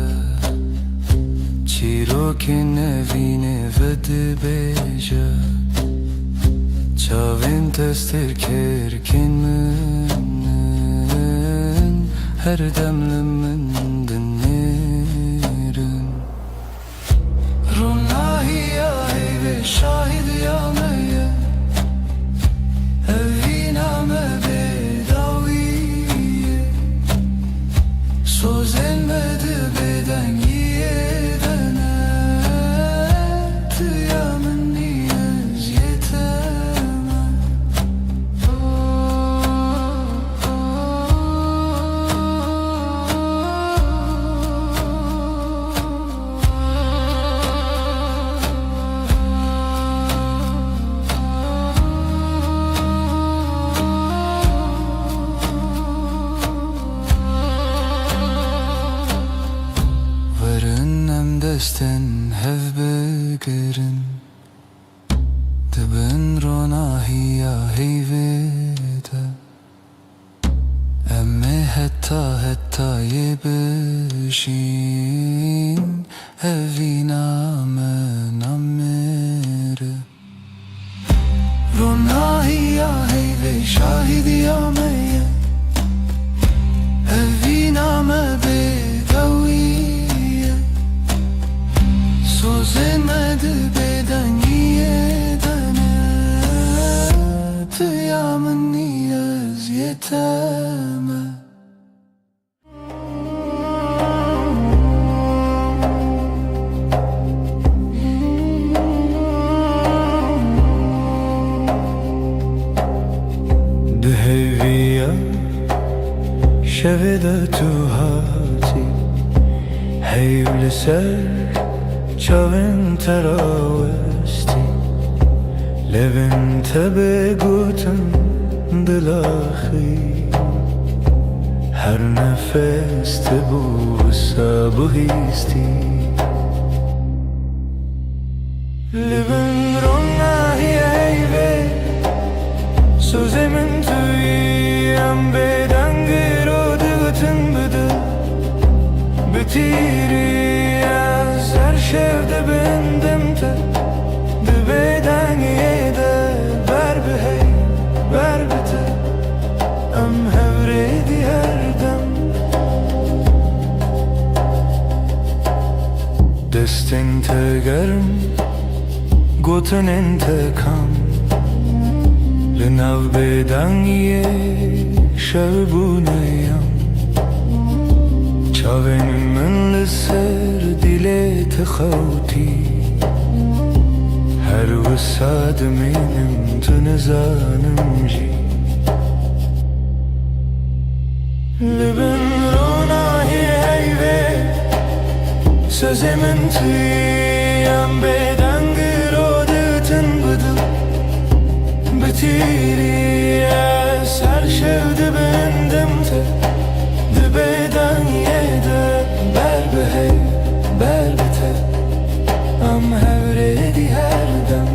[SPEAKER 1] Çirokin evine vedi beja Çavin testir kerkin minin her demli min dinlerim. Runahi ya ve şahid ya meye evviname bedaviye söz elmedi beden yiyedene tüyamın niyaz yeteme. Desten hev begerin dibin ronahiya heyvete emme hetta yebişin eviname namere. Ronahiya heyve şahidiya meye eviname bedaviye söz emedi beden yiyedene tüyamın niyaz yeteme. Dheviya şevede tu hati heyvli ser çavin teravesti levin tebe gutun dilahi her nefeste bu sabuhisti levin ronahi eyve sözemin tüyem beden girodutun bıdı bitiri her şevde bendimte dibeden yede berbe hey berbete am hevredi her dem destin tegerim gotun intekam lenav beden ye şerbuneyam çavenin min liser dile تخوتي هر وساد منم تنزانم جي لبن روناهي هيوه سözümün tüyem beden girodutun bıdı bitiri eser şevdi bendimte dibeden yede berbe hey berbete am hevredi her dem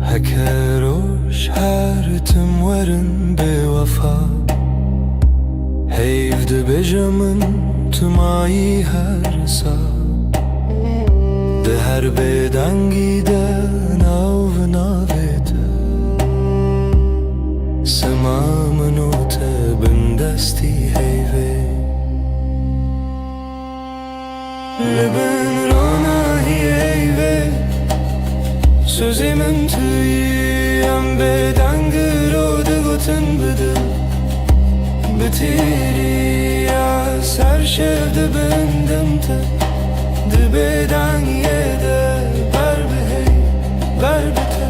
[SPEAKER 1] hekeroş her tüm varın bevafa heyvdi bejamın tümayi her sa de her beden giden av navete semamın o tebin desti heyve leben ronahi heyve sözümün tüyem beden girodu gotun bıdı bitiri ser şevde bendimte dibeden yede berbe hey berbete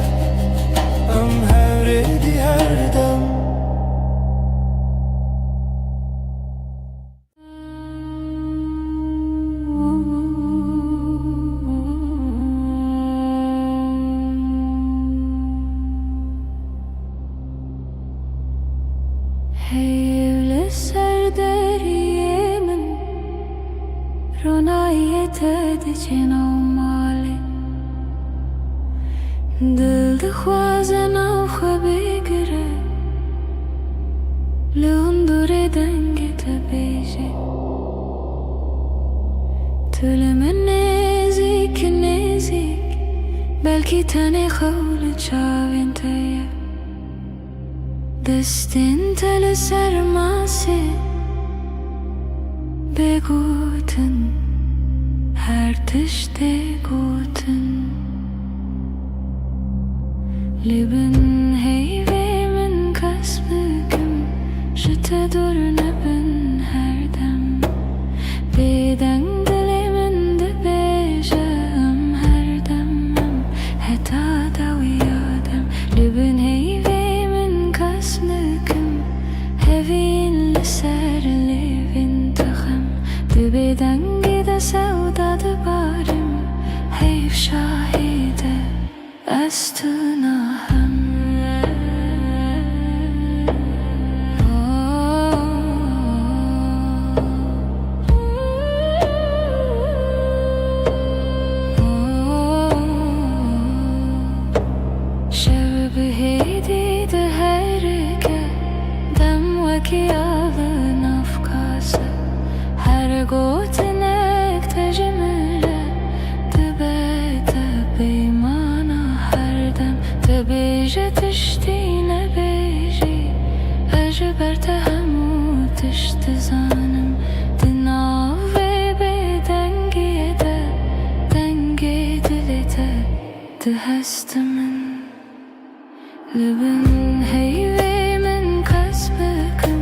[SPEAKER 1] am hevredi her dem
[SPEAKER 4] heyvli ser deriyemin ronayet edicin o mali dil dixwazin av xwe bigire لهندور دنگت بیجی تلم نزیک نزیک بلکی تنه خول چاوین تیه دستین تل سرماسه بگوتن هر تشته گوتن لبن هیوی من کسبکم جت دور نبن هر دم بدن دل من دبیجم هر دمم حتا دوی یادم لبن هیوی من کسبکم هوین لسر لیوین تخم دبیدن گیده سودا دبارم حیف شاهده از تو ناهم شب بهیدی ده هرگه دم وکی آلن افکاسه هر گوتنک تجمله دبه بیمانا هر دم دبیجه تشتی نبیجی اجبر تهمو تشت زانم دناوی به دنگی ده دنگی دلیته ده هست من لبن هیوی من کسبکم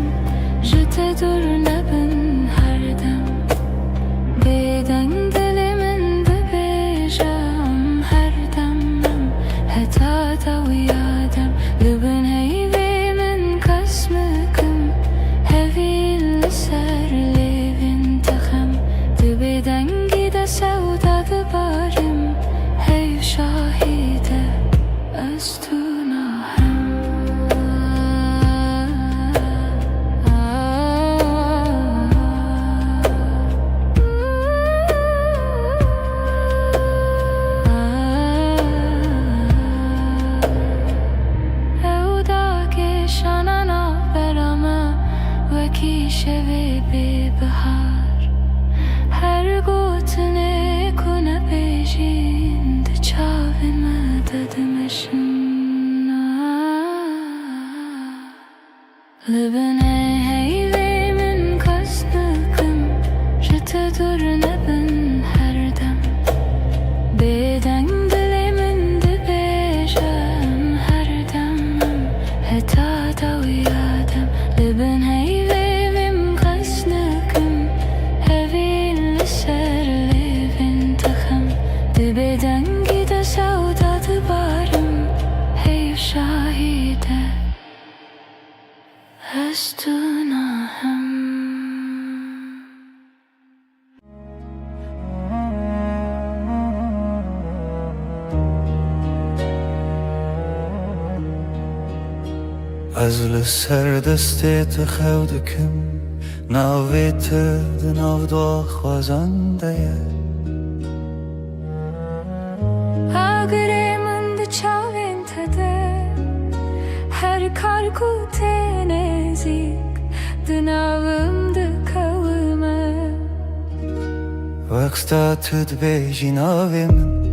[SPEAKER 4] جت دور نبن هر دم بدن دل من دبیجم هر دمم حتا دوی یادم لبن هیوی من کسبکم هوی لسر لیوین تخم دبیدن گیده سودا دبارم حیف شاهده از تو شوی بی بهار هر گوتنه کنه بیجین ده چاوین مددمشن لبنه هیوی من کسبکم جت دور نبن هر دم بدن دل من دبیجم هر دمم حتا دوی یادم لبن هیوی بدن گیده سودا دبارم حیف شاهده از تو ناهم
[SPEAKER 1] از لسر دستت خودکم ناویت دناو دو خوازنده
[SPEAKER 4] هر کار کوته نزیک دناوم دکومه
[SPEAKER 1] وقتا تد بیجی ناوی من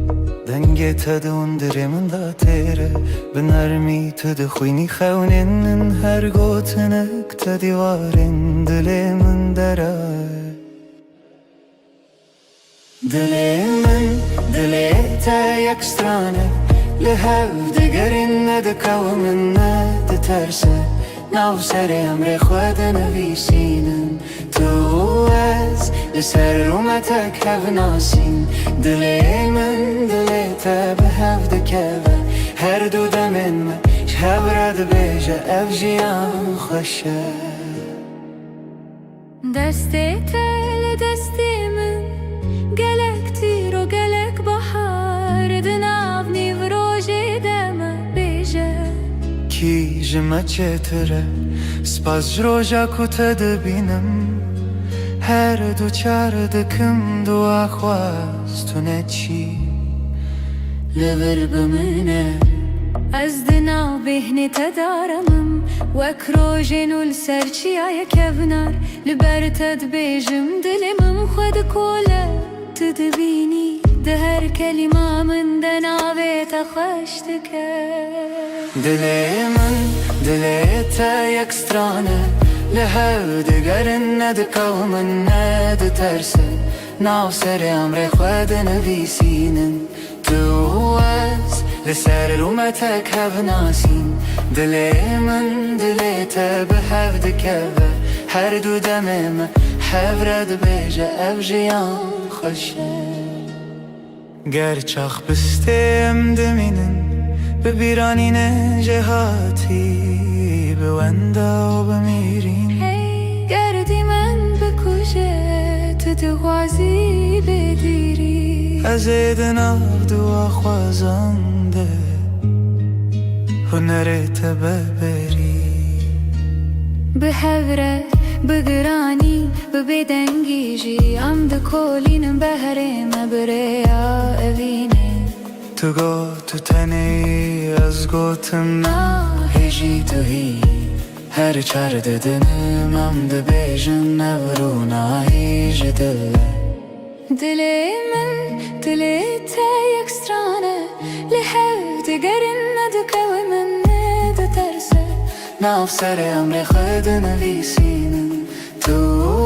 [SPEAKER 1] دنگی تد اندری من دا تیره بنرمی تد خوینی خونین هر گوتنک تدیوارین دلی من دره دلی من دلی تا یک سترانه لهف دگرین ندکاو من ندترسه ناو سر امر خود نویسینم تو از لسر رومتک هف ناسین دلی من دلی تا به هف دکوه هر دو دمین من شب رد بیجه اف جیان خوشه
[SPEAKER 4] دستی تل دستی من گلک تیر و گلک بحار دناو نیو روژی دمه بیجه
[SPEAKER 1] کی جمع چتره سپاس جروجا کتا دبینم هر دو چار دکم دو خواستونه چی
[SPEAKER 4] لبر بمنه از دناو بهنی تدارمم وكروجن السرچیا یکبنار لبرتد بیجم دلم خود کوله تدبینی ده هر کلمه من ده ناویت خوشتکه
[SPEAKER 2] دلی من دلی تا یک سترانه لهو دگرن ندکو من ند ترسه ناو سر امر خود نویسینن تو از لسر رومتک هف ناسین دلی من دلی تا به هف دکوه هر دو دمم حفرد بیجه او جیان خوشه گرچخ بستیم دمینن به بیرانین جهاتی به وندا و بمیرین
[SPEAKER 4] هی گردی من بکوشه تو دخوازی بدیری
[SPEAKER 2] از ایدن دعا خوازنده هنرت ببری
[SPEAKER 4] به هوره بگرانی به بدنگیجی ام دکولینم بهره مبریا اوینه
[SPEAKER 2] تو گو تو تنی از گوتم هجی تو هی هر چار ددنم ام ده بیجن نورونا هیج دل
[SPEAKER 4] من دلی تا یک سترانه لحو دگرن ندکو من ند ترسه
[SPEAKER 2] ناف سر امر خود نویسینم تو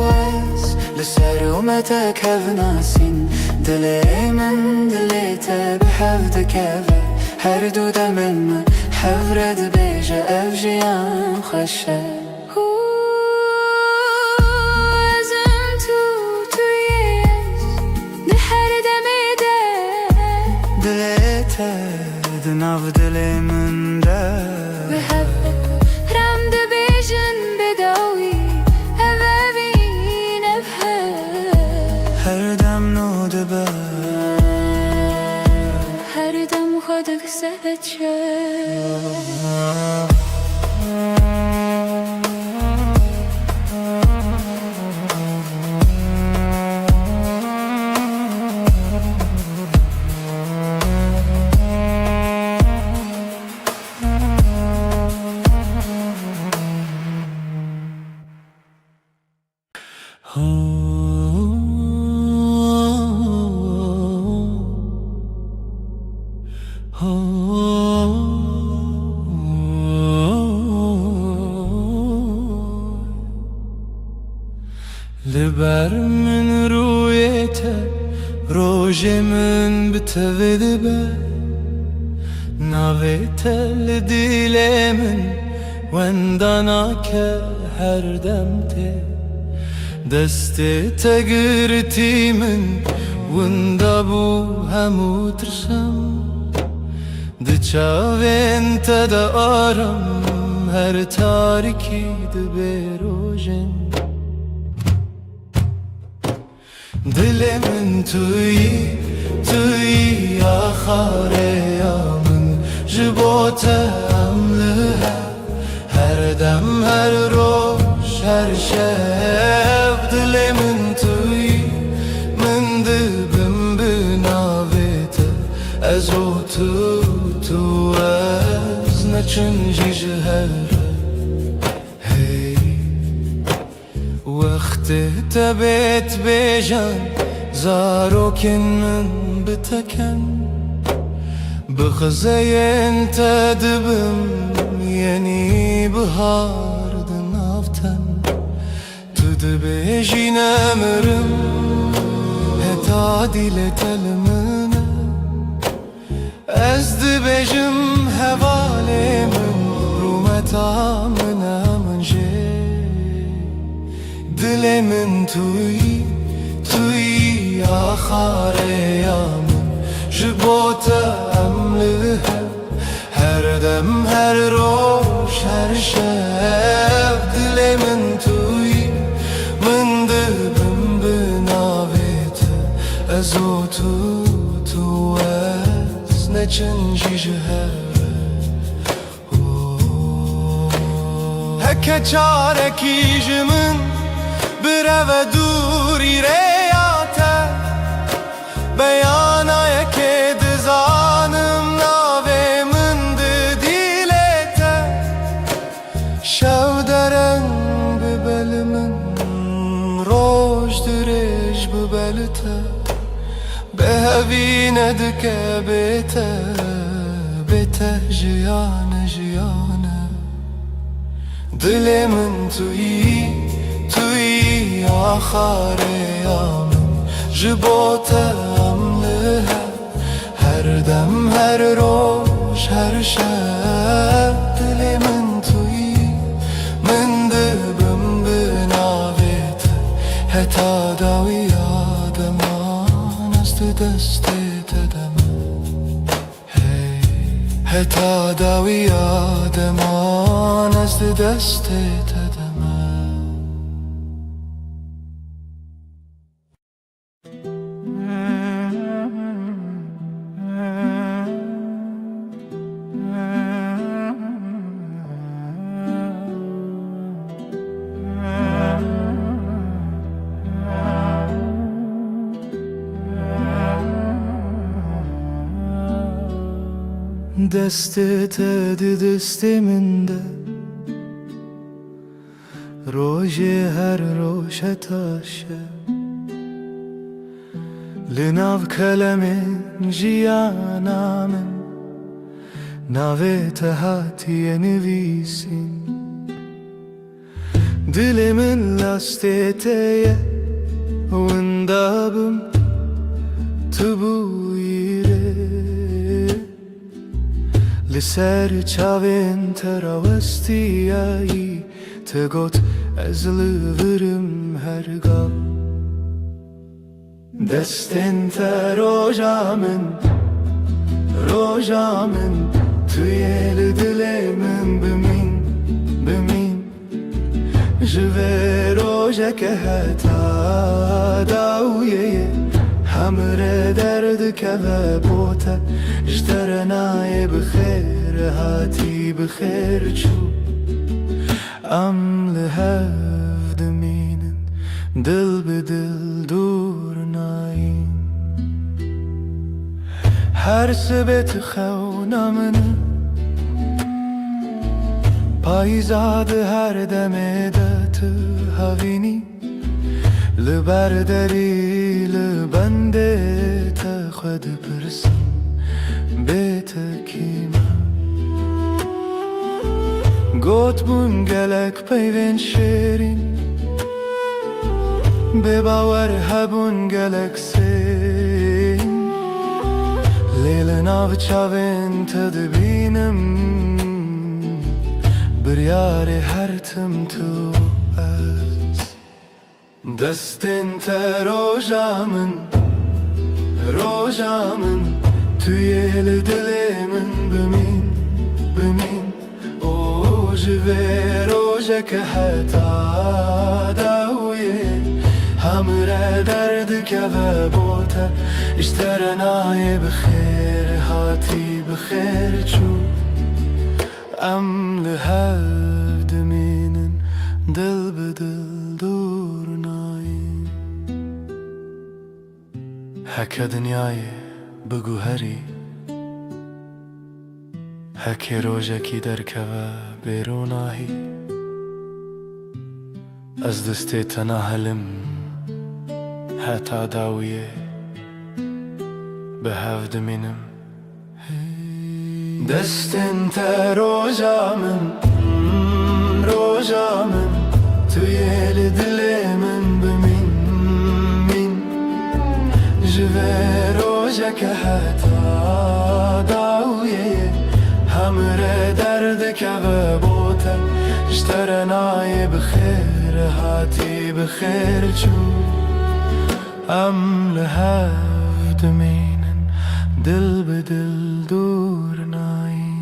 [SPEAKER 2] از لسر اومتک هف ناسین دلی من دلی تا به هف دکوه هر دو دمم حفرد بیجه او جیان خوشه
[SPEAKER 4] ازم تویش ده هر دمیده
[SPEAKER 2] دلی تا ده ناف دلی من ده
[SPEAKER 4] به هف رم ده بیجن بداوی اوین
[SPEAKER 2] هر دم نو ده به
[SPEAKER 4] هر دم خود کسد چه
[SPEAKER 1] لبر من رویته روژ من بتوید به ناویته لدیل من وندانا که هر دمته دست تگرتی من وندا بو همو ترسم ده چاوین تا دا آرم هر تاریکی ده بیروژن دل من توی آخاره یا من جبوته عمله هر دم هر روش هر شب دل من توی من دبم بناویته از او تو از نچنجی جهره وقت تبت بیجان زاروکن من بتکن بخزین تدبم یعنی بهار دنافتن تو دبیجی نمرم هتا دیل تلمنه از دبیجم حوالی من رومتا من منجه دل من توی آخاره یا من جبوت عمله هر دم هر روش هر شب دل من توی من دبم بناویت از او تو از نچنجی جهره هکه چارکی جمن برو دوری ریاته بیانای که دزانم ناوه من دیلته
[SPEAKER 5] لته بهوینه دکه بیته جیانه جیانه دل من تویی آخر یامن جبوته امله هر دم هر روز هر شب دل من تویی من دبم بناویت حتا داوی آدمان است دستت دم حتا داوی آدمان است دستت دم
[SPEAKER 1] دستت دست من ده روژ هر روش تاشه لناو کلم جیانا من ناویت هاتی نویسین دل من لاستیتیه وندابم تبویره لسر چاوین تراوستیایی تگوت از لورم هرگاه دستن تا روژا من توی دل من بمین جوه روژا که حتا داویه همره درد که و بوته جترنای بخیر هاتی بخیر چو ام لحف دمینن دل به دل دور ناین هر سبت خونا من پایزاد هر دمه دت هاوینی لبرداری لبنده تا خود پرسم بیت کیما گوت بون گلک پیوین شیرین به باور هبون گلک سین لیل ناو چاوین تدبینم بریار هر تم تو دستن تا روژا من توی دل من بمین او جوه روژا که حتا داویه همره درد که و بوته اشترنای بخیر هاتی بخیر چو ام لحف دمینن دل به دل دور ناین هک دنیای بگو هری هک روژا کی درکوه بیروناهی از دستی تناهلم حتا داویه به هف دمینم دستن تا روژا من توی دل من بمین جوه روژا که حتا داویه همره درد که و بوته اشترنای بخیر هاتی بخیر چو ام لحف دمینن دل به دل دور ناین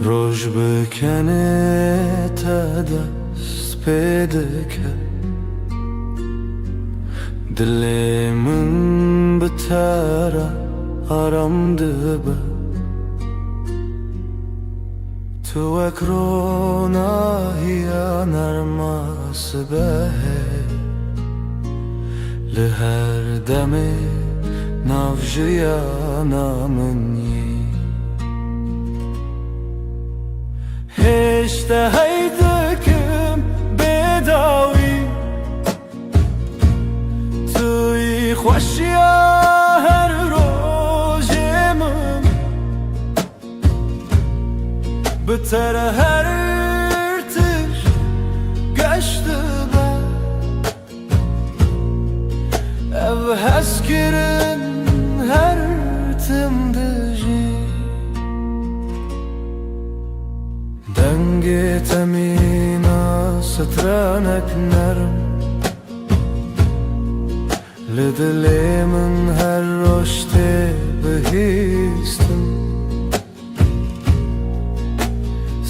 [SPEAKER 1] روش بکنه تا دست پیدا کرد دل من بتره آرام دبه تو اکروناهی نرماس به li her demê nav jiyana min yî. Hêşte hey dikim bêdawî, tu yî xweşiya her rojê min, bi te re her tir geştibe. Ev hezkirin her timdijî, dengê temîna strenek nerm, li dilê min her roj tê bihîstin.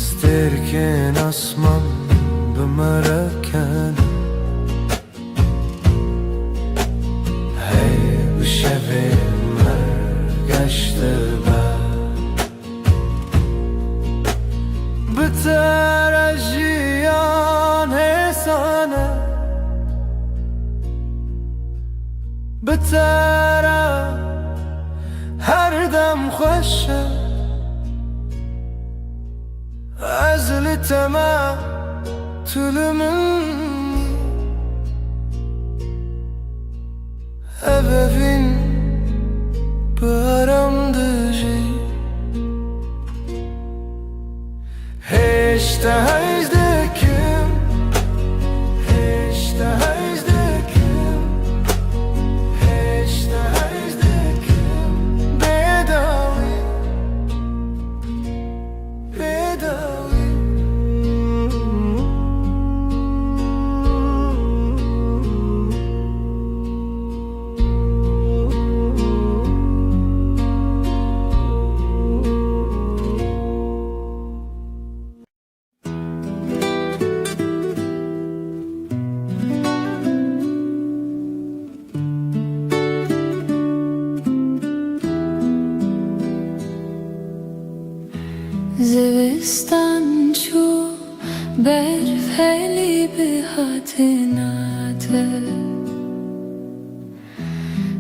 [SPEAKER 1] Stêrkên asman bi me re kenin, hey bi şevê me geştibe. Bi te re jiyan hêsane, bi te re her dem xweş e. Ez li te me tülü min yî, ev evîn bi aram dijî. Hêşte heyz dikim, hêşte heyz dikim, hêşte heyz dikim bêdawî, bêdawî.
[SPEAKER 2] زوستان چو برف هلی به هاتناته،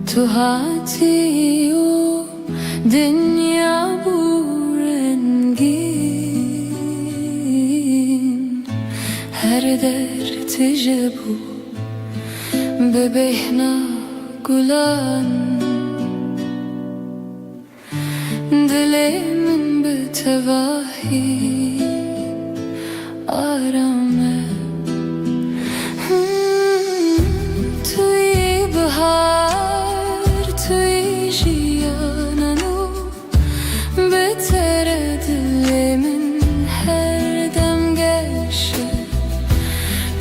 [SPEAKER 2] تو هاتی و دنیا بورنگین، هر در تجبو به بهنا گلان، دلی من به تواهی آرامه. توی بهار توی جیانانو، به تره دلی من هر دم گشه.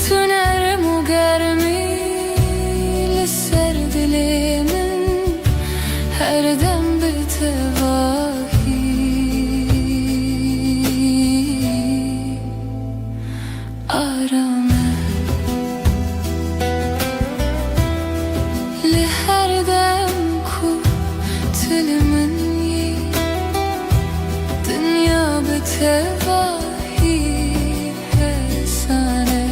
[SPEAKER 2] تو نرم و گرمی لسر دلی من هر دم به تواهی آرامه. لی هر دم کو تل من یی، دنیا به تواهی حسانه.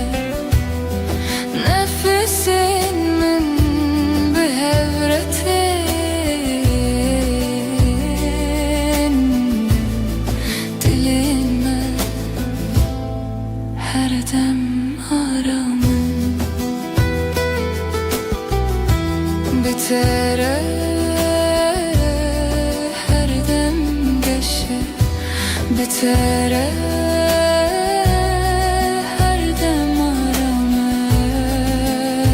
[SPEAKER 2] نفسین من به هورتین، دلین من هر دم آرامه. به تره هر دم گشه، به تره هر دم آرامه.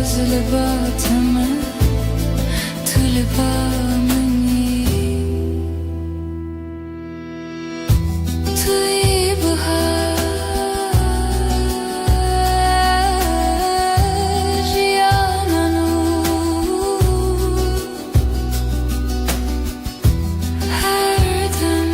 [SPEAKER 2] از لباتمه تو لبا منی، توی بهار جیانانو، هر دم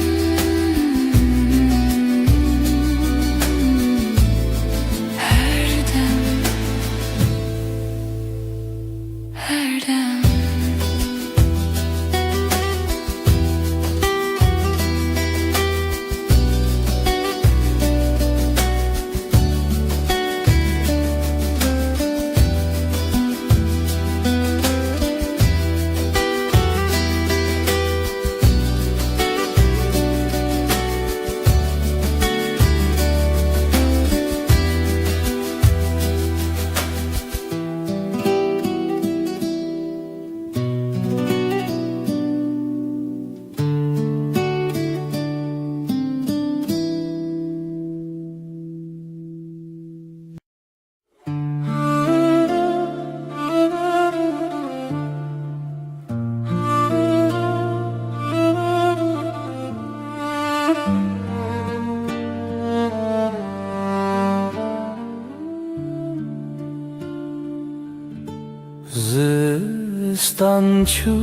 [SPEAKER 1] stançu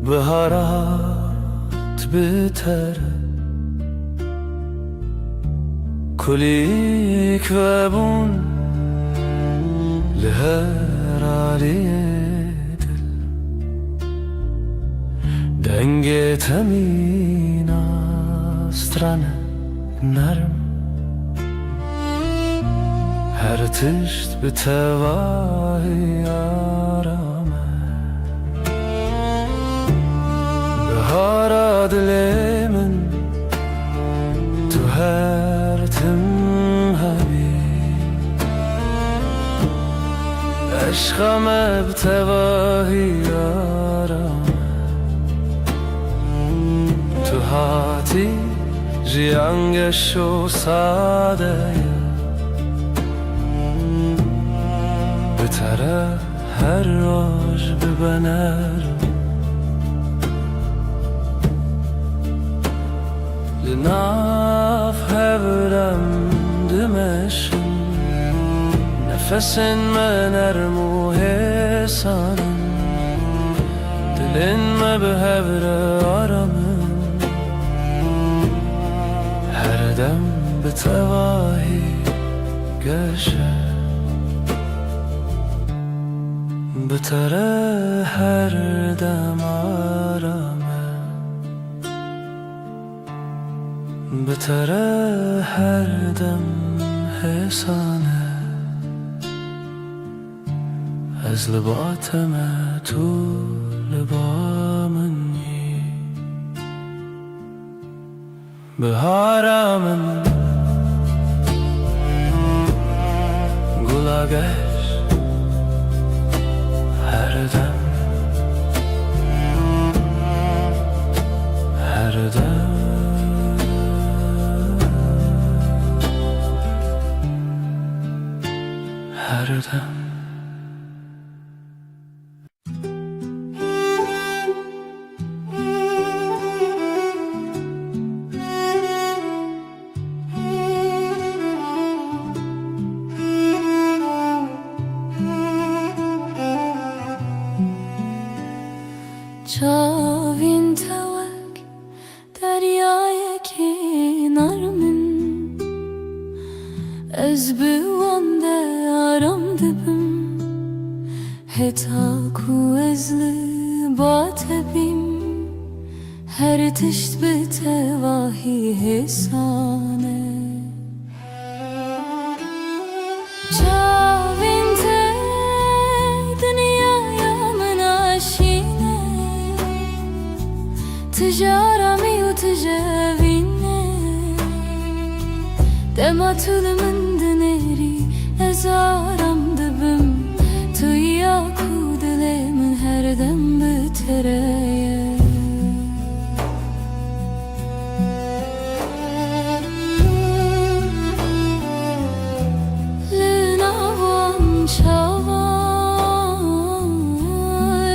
[SPEAKER 1] Baharat biter Kulik ve bun Liher aliyedir Denge temina strane narım Her tişt bi tevahi arame Bahara dilemin Tu her tim habi Eşkame bi tevahi arame Tu hati jiyangeş o sadeye Bitere her roj bibenerim Linaf hevrem dimeşim Nefesin menerm u hesanım Dilin me behevre aramın Her dem bitevahi geçer Bitere her dem arame Bitere her dem hesane Ez libateme tu libameni Biharamın gulageş Her dem Her dem Her dem
[SPEAKER 4] Çavin tevek deryaya kenarımın Ez bu anda aram dibim Heta ku ezli batebim Her tişt bi tevahi hesane Çavin te dünyaya menaşine Tijarami u tijavine Dematulımın dineri ezaram dibim Tuya ku dilemin her dem bitireye Linavam çavar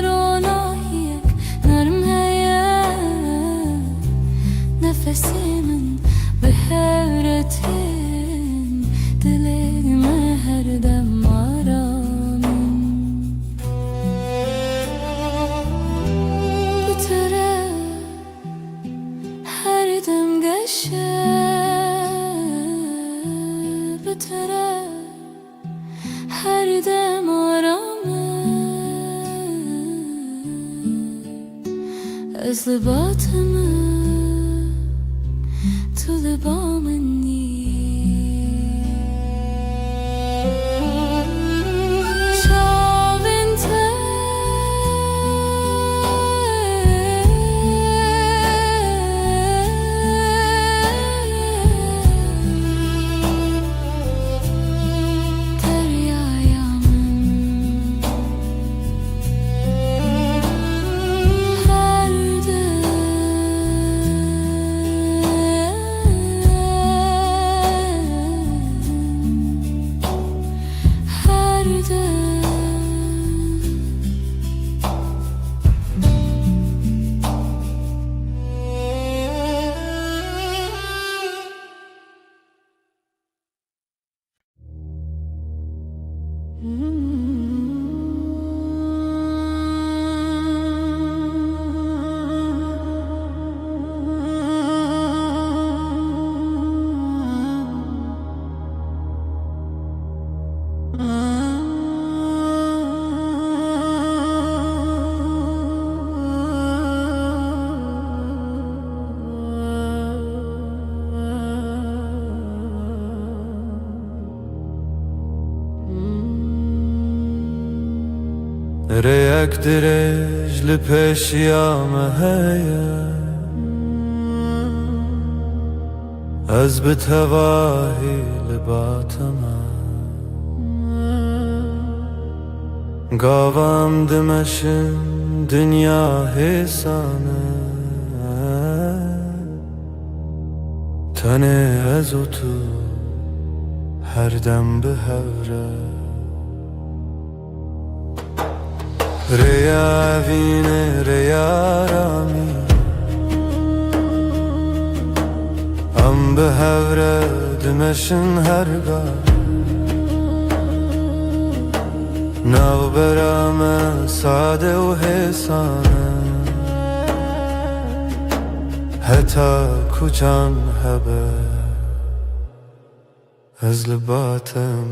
[SPEAKER 4] Onahiyek narım heye Nefesimin behevretin Dilime her dem aramın Bitere her dem geçe Bitere her dem aramın Ez libatımı Tu libameni Çavin te Deryaya min Her dem
[SPEAKER 1] ریک درج لپشیام هیا از به تواهی لباتم گاوام دمشن دنیا حسانه تنه از و تو هر دم به هوره ریا وینه ریا رامی ام به هوره دمشن هرگاه ناو برام ساده و حسانه حتی کجان هبه از لباتم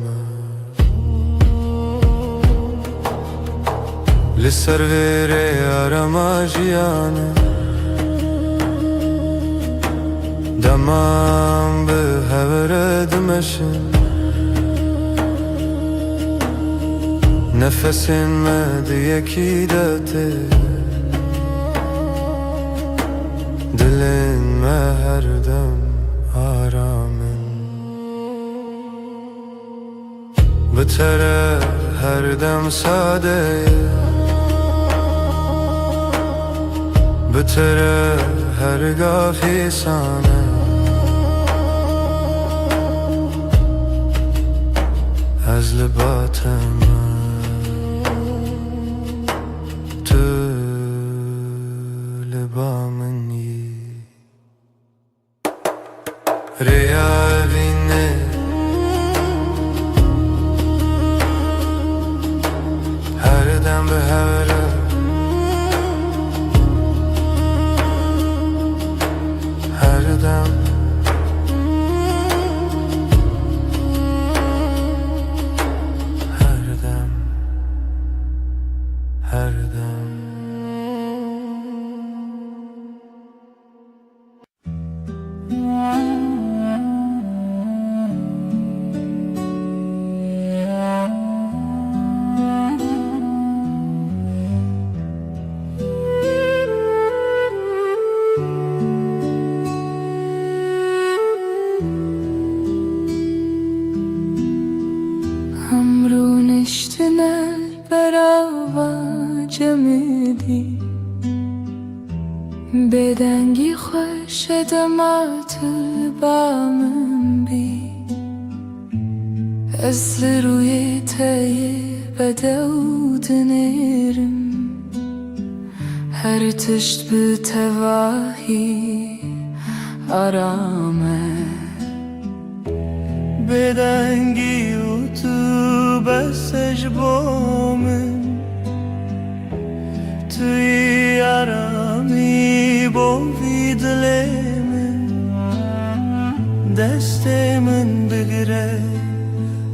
[SPEAKER 1] لسر ویره آرما جیانه دمام به هوره دمشن نفسین مد یکی داته دلین ما هر دم آرامن بتره هر دم ساده بتره هرگاه حسانه از لباتم تو لبا منی ریا وینه هر دم به هوره هر دم هر دم هر دم
[SPEAKER 2] همرو نشتنه براوا جمدی بدنگی خوش دمات با من بی از روی تای بدود نرم هر تشت به تواهی آرامه
[SPEAKER 1] بدنگی و تو بسش با من توی آرامی بوی دل من دست من بگیره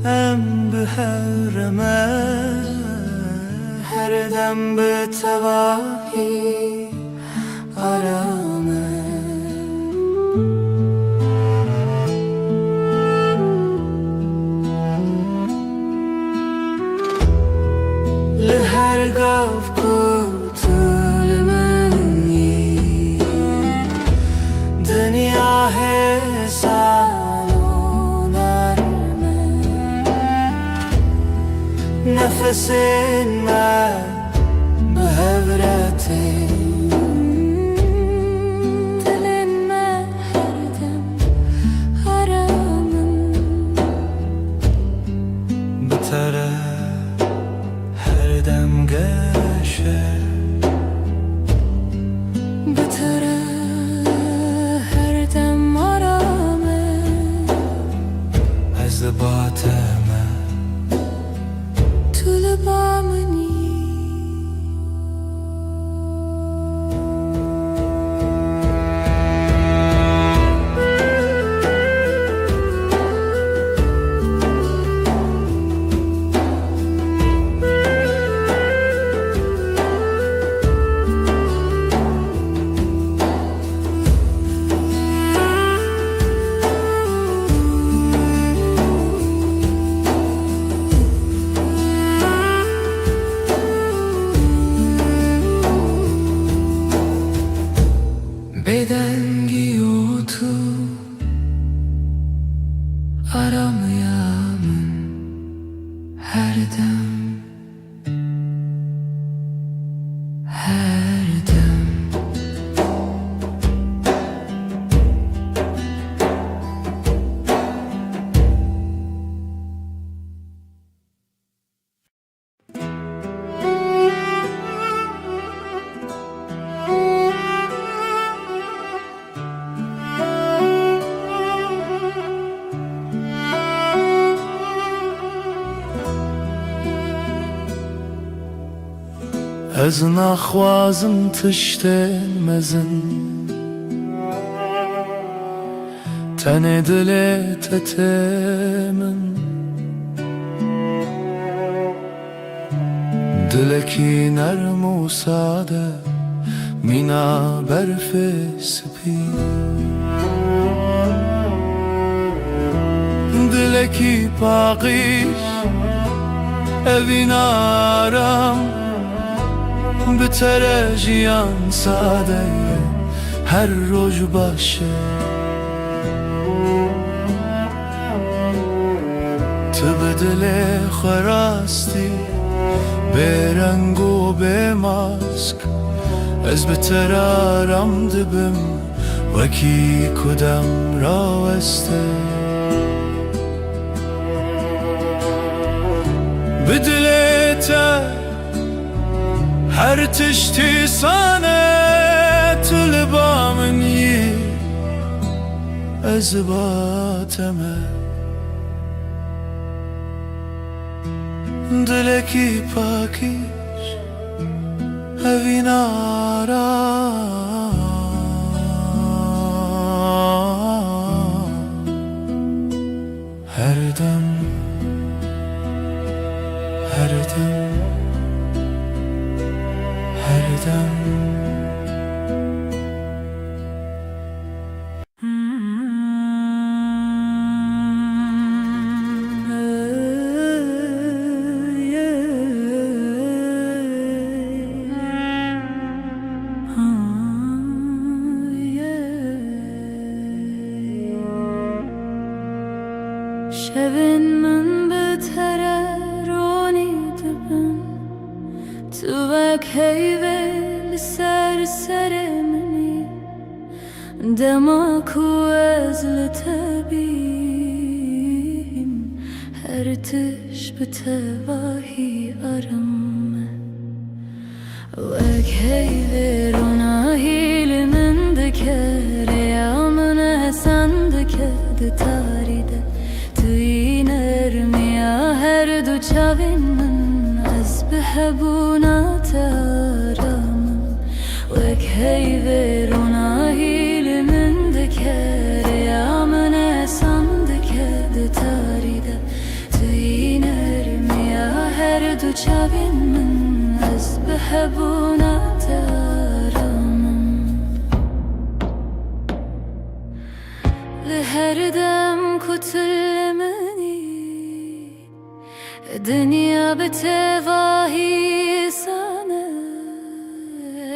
[SPEAKER 1] ام به حرمه هر دم به تواهی آرامه لهر گاف کتول منی دنیا حسان و نرمه نفس من به هورته
[SPEAKER 4] دلین من هر دم آرامم
[SPEAKER 1] بتره هر دم گشه
[SPEAKER 4] بتره هر دم آرامه
[SPEAKER 1] از لباتم
[SPEAKER 4] تو لبا منی
[SPEAKER 1] Ez naxwazim tiştên mezin tenê dilê te tê min Dilekî nerm û sade mîna berfê spî Dilekî paqîş evîn aram Bi te re jiyan sade ye her roj baş e Tu bi dilê xwe rastî bêreng û bêmask Ez bi te re aram dibim wekî ku dem raweste Bi dilê te her tiştî sane tu li ba min yî ez bateme Dilekî pakîş evîn aram Her dem her dem her dem
[SPEAKER 4] Şevin min betere roni dibin Tu vek heyve li ser serê minî Dema ku ez li te bîm Her tiş bi te vahî aram me Vek heyve ronahî li min dike Rêya min esen dike di tarî de her du çavên min ez bi hebûna te aramim Wek heyvê ronahî li min dike Rêya min esan dike di tarî de Tu yî nermiya her du çavên min ez bi hebûna te aramim Li her dem ku tu li minî Dünya bi te vahî